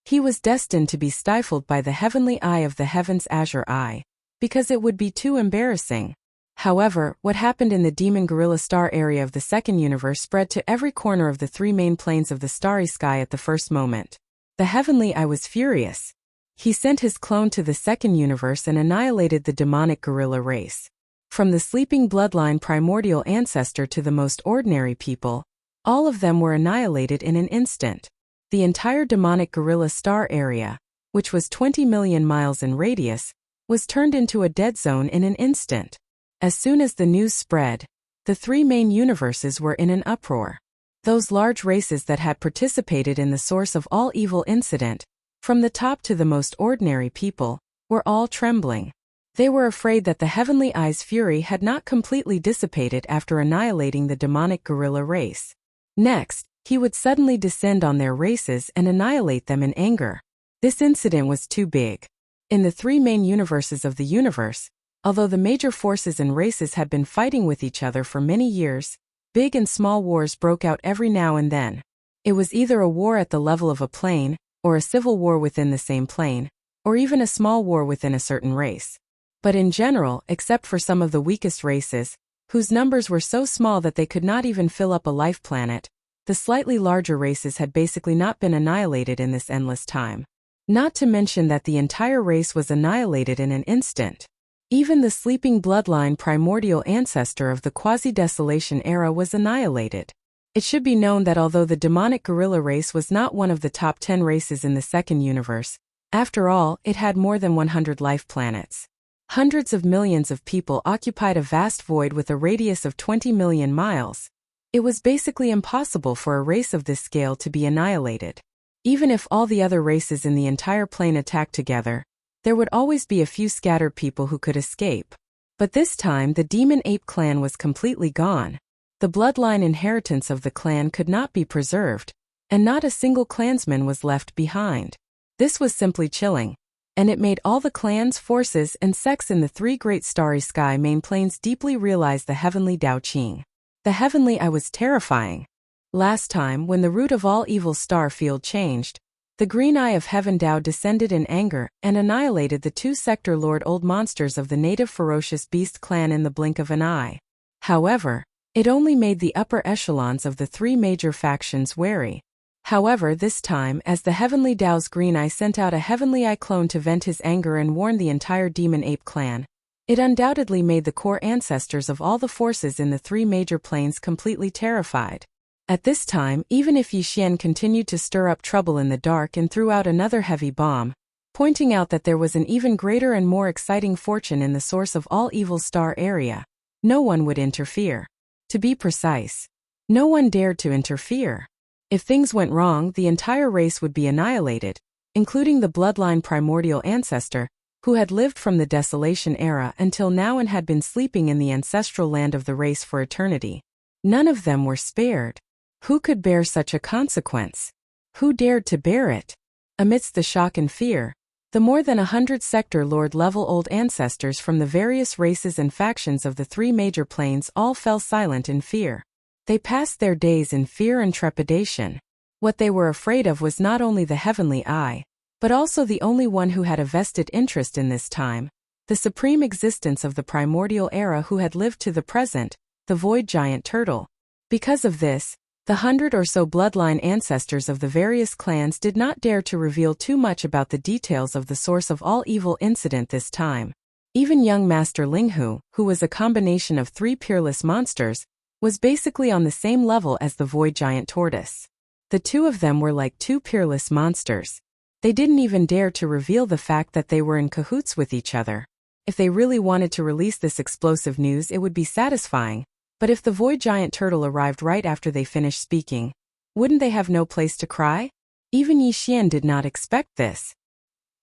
He was destined to be stifled by the heavenly eye of the heavens azure eye, because it would be too embarrassing. However, what happened in the demon gorilla star area of the second universe spread to every corner of the 3 main planes of the starry sky at the first moment. The heavenly eye was furious. He sent his clone to the second universe and annihilated the demonic gorilla race. From the sleeping bloodline primordial ancestor to the most ordinary people, all of them were annihilated in an instant. The entire demonic gorilla star area, which was 20 million miles in radius, was turned into a dead zone in an instant. As soon as the news spread, the 3 main universes were in an uproar. Those large races that had participated in the source of all evil incident, from the top to the most ordinary people, were all trembling. They were afraid that the heavenly eye's fury had not completely dissipated after annihilating the demonic gorilla race. Next, he would suddenly descend on their races and annihilate them in anger. This incident was too big. In the 3 main universes of the universe, although the major forces and races had been fighting with each other for many years, big and small wars broke out every now and then. It was either a war at the level of a plane, or a civil war within the same plane, or even a small war within a certain race. But in general, except for some of the weakest races, whose numbers were so small that they could not even fill up a life planet, the slightly larger races had basically not been annihilated in this endless time. Not to mention that the entire race was annihilated in an instant. Even the sleeping bloodline primordial ancestor of the quasi-desolation era was annihilated. It should be known that although the demonic gorilla race was not one of the top 10 races in the second universe, after all, it had more than 100 life planets. Hundreds of millions of people occupied a vast void with a radius of 20 million miles. It was basically impossible for a race of this scale to be annihilated. Even if all the other races in the entire plane attacked together, there would always be a few scattered people who could escape. But this time the Demon Ape clan was completely gone. The bloodline inheritance of the clan could not be preserved, and not a single clansman was left behind. This was simply chilling, and it made all the clans, forces, and sects in the 3 great starry sky main planes deeply realize the heavenly Dao Qing. The heavenly eye was terrifying. Last time, when the root of all evil star field changed, the green eye of heaven Dao descended in anger and annihilated the 2 sector lord old monsters of the native ferocious beast clan in the blink of an eye. However, it only made the upper echelons of the three major factions wary. However, this time, as the Heavenly Dao's Green Eye sent out a Heavenly Eye clone to vent his anger and warn the entire Demon Ape clan, it undoubtedly made the core ancestors of all the forces in the three major planes completely terrified. At this time, even if Yi Xian continued to stir up trouble in the dark and threw out another heavy bomb, pointing out that there was an even greater and more exciting fortune in the source of all evil star area, no one would interfere. To be precise, no one dared to interfere. If things went wrong, the entire race would be annihilated, including the bloodline primordial ancestor, who had lived from the Desolation era until now and had been sleeping in the ancestral land of the race for eternity. None of them were spared. Who could bear such a consequence? Who dared to bear it? Amidst the shock and fear, the more than 100 sector lord-level old ancestors from the various races and factions of the three major planes all fell silent in fear. They passed their days in fear and trepidation. What they were afraid of was not only the Heavenly Eye, but also the only one who had a vested interest in this time, the supreme existence of the primordial era who had lived to the present, the void giant turtle. Because of this, the 100 or so bloodline ancestors of the various clans did not dare to reveal too much about the details of the source of all evil incident this time. Even young Master Linghu, who was a combination of three peerless monsters, was basically on the same level as the void giant tortoise. The two of them were like two peerless monsters. They didn't even dare to reveal the fact that they were in cahoots with each other. If they really wanted to release this explosive news, it would be satisfying, but if the void giant turtle arrived right after they finished speaking, wouldn't they have no place to cry? Even Yi Xian did not expect this.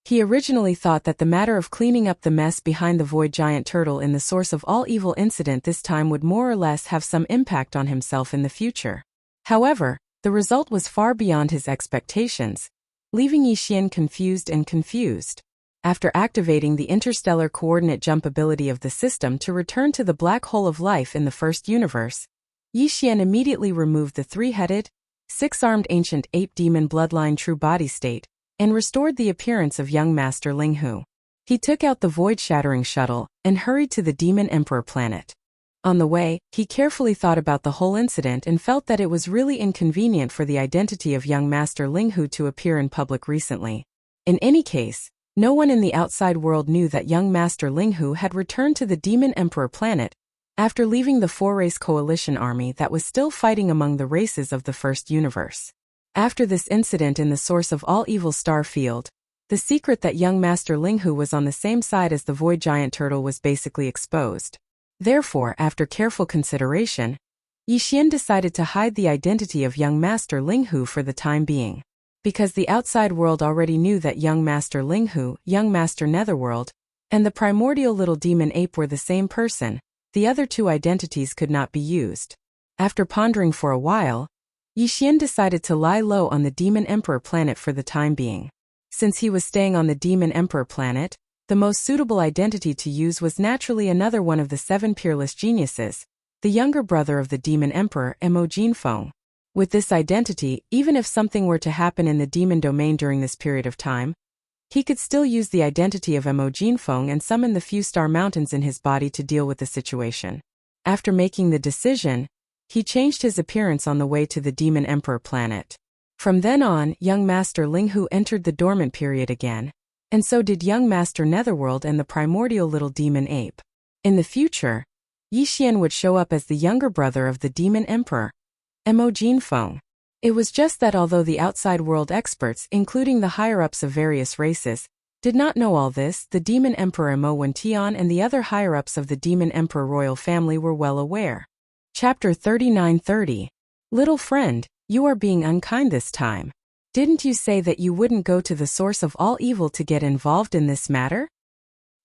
He originally thought that the matter of cleaning up the mess behind the void giant turtle in the source of all evil incident this time would more or less have some impact on himself in the future. However, the result was far beyond his expectations, leaving Yi Xian confused. After activating the interstellar coordinate jump ability of the system to return to the black hole of life in the first universe, Yi Xian immediately removed the three-headed, six-armed ancient ape demon bloodline true body state, and restored the appearance of young Master Linghu. He took out the void-shattering shuttle and hurried to the Demon Emperor planet. On the way, he carefully thought about the whole incident and felt that it was really inconvenient for the identity of young Master Linghu to appear in public recently. In any case, no one in the outside world knew that young Master Linghu had returned to the Demon Emperor planet after leaving the four-race coalition army that was still fighting among the races of the first universe. After this incident in the source of all evil star field, the secret that young Master Linghu was on the same side as the void giant turtle was basically exposed. Therefore, after careful consideration, Yi Xian decided to hide the identity of young Master Linghu for the time being. Because the outside world already knew that young Master Linghu, young Master Netherworld, and the primordial little demon ape were the same person, the other two identities could not be used. After pondering for a while, Yi Xian decided to lie low on the Demon Emperor planet for the time being. Since he was staying on the Demon Emperor planet, the most suitable identity to use was naturally another one of the seven peerless geniuses, the younger brother of the Demon Emperor, Mo Jinfeng. With this identity, even if something were to happen in the demon domain during this period of time, he could still use the identity of Mo Jinfeng and summon the few star mountains in his body to deal with the situation. After making the decision, he changed his appearance on the way to the Demon Emperor planet. From then on, young Master Linghu entered the dormant period again, and so did young Master Netherworld and the primordial little demon ape. In the future, Yi Xian would show up as the younger brother of the Demon Emperor, Mo Jinfeng. It was just that although the outside world experts, including the higher-ups of various races, did not know all this, the Demon Emperor Mo Wentian and the other higher-ups of the Demon Emperor royal family were well aware. Chapter 3930. Little friend, you are being unkind this time. Didn't you say that you wouldn't go to the source of all evil to get involved in this matter?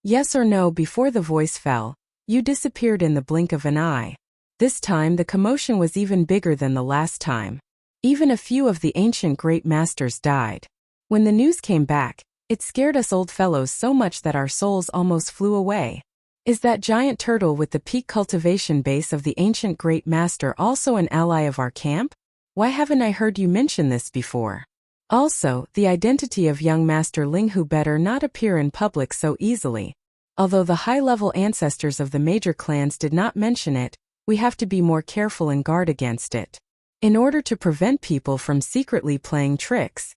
Yes or no? Before the voice fell, you disappeared in the blink of an eye. This time the commotion was even bigger than the last time. Even a few of the ancient great masters died. When the news came back, it scared us old fellows so much that our souls almost flew away. Is that giant turtle with the peak cultivation base of the ancient great master also an ally of our camp? Why haven't I heard you mention this before? Also, the identity of young Master Linghu better not appear in public so easily. Although the high-level ancestors of the major clans did not mention it, We have to be more careful and guard against it. In order to prevent people from secretly playing tricks.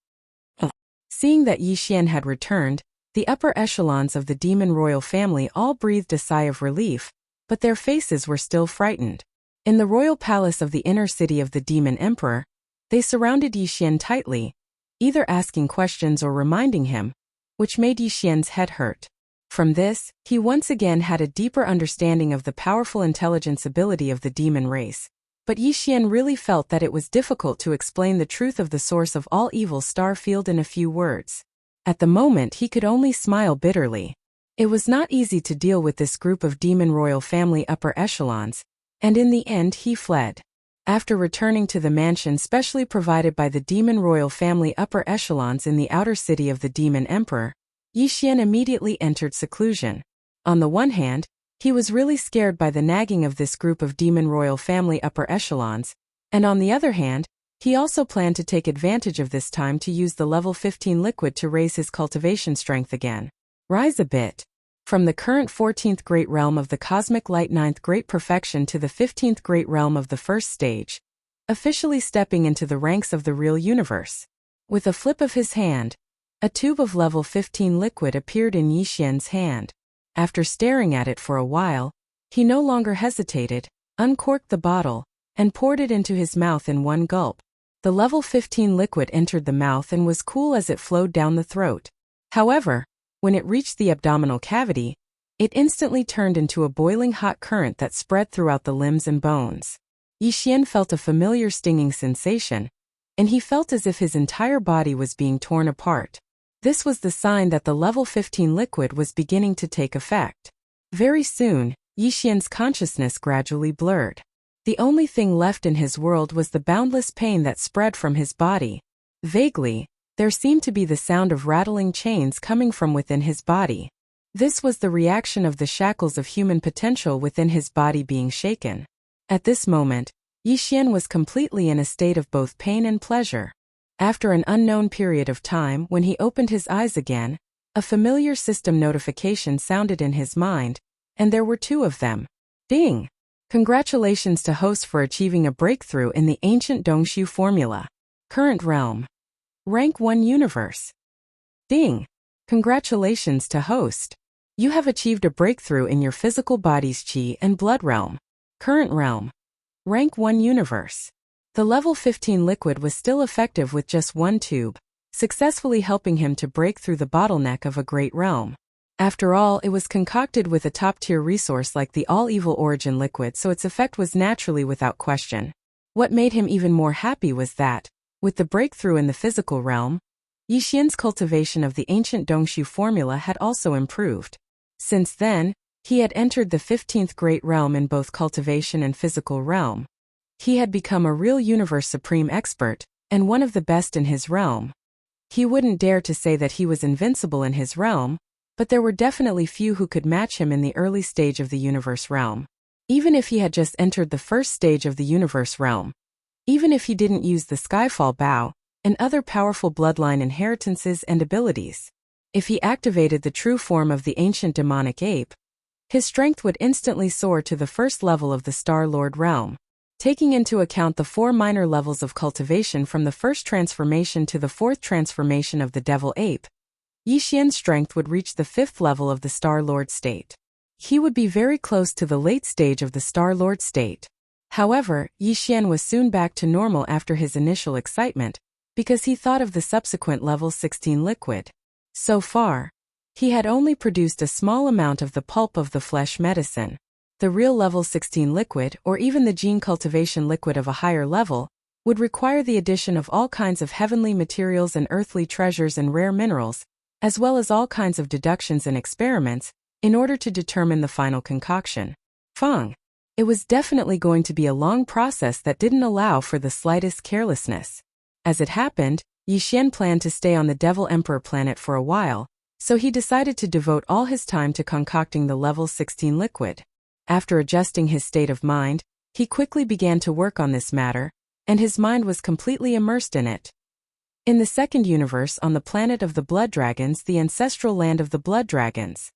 Seeing that Yi Xian had returned, the upper echelons of the demon royal family all breathed a sigh of relief, but their faces were still frightened. In the royal palace of the inner city of the demon emperor, they surrounded Yi Xian tightly, either asking questions or reminding him, which made Yi Xian's head hurt. From this, he once again had a deeper understanding of the powerful intelligence ability of the demon race. But Yi Xian really felt that it was difficult to explain the truth of the source of all evil star field in a few words. At the moment he could only smile bitterly. It was not easy to deal with this group of demon royal family upper echelons, and in the end he fled. After returning to the mansion specially provided by the demon royal family upper echelons in the outer city of the demon emperor, Yi Xian immediately entered seclusion. On the one hand, he was really scared by the nagging of this group of demon royal family upper echelons, and on the other hand, he also planned to take advantage of this time to use the level 15 liquid to raise his cultivation strength again. Rise a bit. From the current 14th Great Realm of the Cosmic Light 9th Great Perfection to the 15th Great Realm of the first stage, officially stepping into the ranks of the real universe. With a flip of his hand, a tube of level 15 liquid appeared in Yi Xian's hand. After staring at it for a while, he no longer hesitated, uncorked the bottle, and poured it into his mouth in one gulp. The level 15 liquid entered the mouth and was cool as it flowed down the throat. However, when it reached the abdominal cavity, it instantly turned into a boiling hot current that spread throughout the limbs and bones. Yi Xian felt a familiar stinging sensation, and he felt as if his entire body was being torn apart. This was the sign that the level 15 liquid was beginning to take effect. Very soon, Yi Xian's consciousness gradually blurred. The only thing left in his world was the boundless pain that spread from his body. Vaguely, there seemed to be the sound of rattling chains coming from within his body. This was the reaction of the shackles of human potential within his body being shaken. At this moment, Yi Xian was completely in a state of both pain and pleasure. After an unknown period of time, when he opened his eyes again, a familiar system notification sounded in his mind, and there were two of them. Ding! Congratulations to host for achieving a breakthrough in the ancient Dongshu formula. Current realm. Rank 1 universe. Ding! Congratulations to host. You have achieved a breakthrough in your physical body's qi and blood realm. Current realm. Rank 1 universe. The level 15 liquid was still effective with just one tube, successfully helping him to break through the bottleneck of a great realm. After all, it was concocted with a top-tier resource like the all-evil origin liquid, so its effect was naturally without question. What made him even more happy was that, with the breakthrough in the physical realm, Yi Xian's cultivation of the ancient Dongshu formula had also improved. Since then, he had entered the 15th Great Realm in both cultivation and physical realm. He had become a real universe supreme expert, and one of the best in his realm. He wouldn't dare to say that he was invincible in his realm, but there were definitely few who could match him in the early stage of the universe realm. Even if he had just entered the first stage of the universe realm. Even if he didn't use the Skyfall Bow, and other powerful bloodline inheritances and abilities. If he activated the true form of the ancient demonic ape, his strength would instantly soar to the first level of the Star Lord realm. Taking into account the 4 minor levels of cultivation from the first transformation to the 4th transformation of the Devil Ape, Yi Xian's strength would reach the 5th level of the Star Lord state. He would be very close to the late stage of the Star Lord state. However, Yi Xian was soon back to normal after his initial excitement, because he thought of the subsequent level 16 liquid. So far, he had only produced a small amount of the pulp of the flesh medicine. The real level 16 liquid, or even the gene cultivation liquid of a higher level, would require the addition of all kinds of heavenly materials and earthly treasures and rare minerals, as well as all kinds of deductions and experiments, in order to determine the final concoction. Feng. It was definitely going to be a long process that didn't allow for the slightest carelessness. As it happened, Yi Xian planned to stay on the Devil Emperor planet for a while, so he decided to devote all his time to concocting the level 16 liquid. After adjusting his state of mind, he quickly began to work on this matter, and his mind was completely immersed in it. In the second universe on the planet of the Blood Dragons, the ancestral land of the Blood Dragons.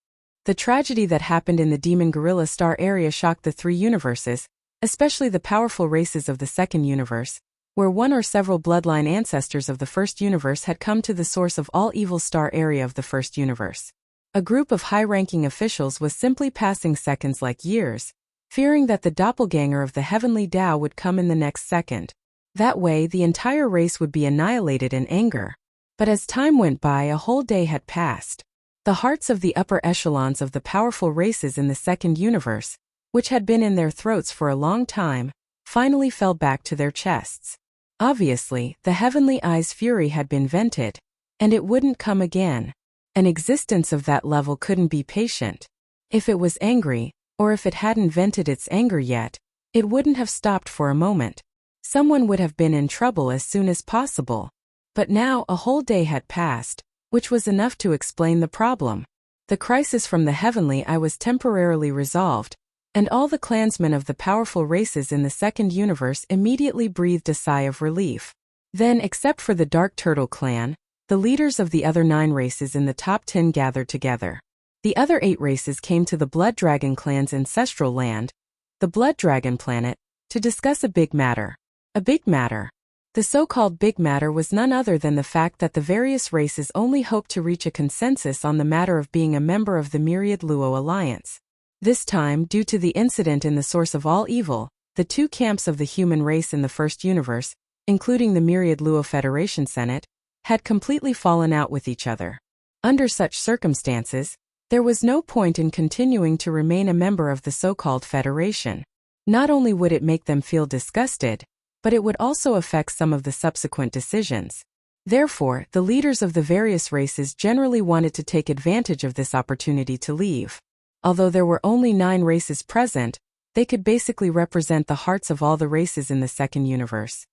The tragedy that happened in the Demon Gorilla Star area shocked the 3 universes, especially the powerful races of the second universe, where one or several bloodline ancestors of the first universe had come to the source of all evil star area of the first universe. A group of high-ranking officials was simply passing seconds like years, fearing that the doppelganger of the heavenly Tao would come in the next second. That way, the entire race would be annihilated in anger. But as time went by, a whole day had passed. The hearts of the upper echelons of the powerful races in the second universe, which had been in their throats for a long time, finally fell back to their chests. Obviously, the heavenly eye's fury had been vented, and it wouldn't come again. An existence of that level couldn't be patient. If it was angry, or if it hadn't vented its anger yet, it wouldn't have stopped for a moment. Someone would have been in trouble as soon as possible. But now a whole day had passed, which was enough to explain the problem. The crisis from the heavenly eye was temporarily resolved, and all the clansmen of the powerful races in the second universe immediately breathed a sigh of relief. Then, except for the Dark Turtle clan, the leaders of the other 9 races in the top 10 gathered together. The other 8 races came to the Blood Dragon clan's ancestral land, the Blood Dragon planet, to discuss a big matter. A big matter. The so-called big matter was none other than the fact that the various races only hoped to reach a consensus on the matter of being a member of the Myriad Luo Alliance. This time, due to the incident in the source of all evil, the 2 camps of the human race in the first universe, including the Myriad Luo Federation Senate, had completely fallen out with each other. Under such circumstances, there was no point in continuing to remain a member of the so-called Federation. Not only would it make them feel disgusted, but it would also affect some of the subsequent decisions. Therefore, the leaders of the various races generally wanted to take advantage of this opportunity to leave. Although there were only 9 races present, they could basically represent the hearts of all the races in the second universe.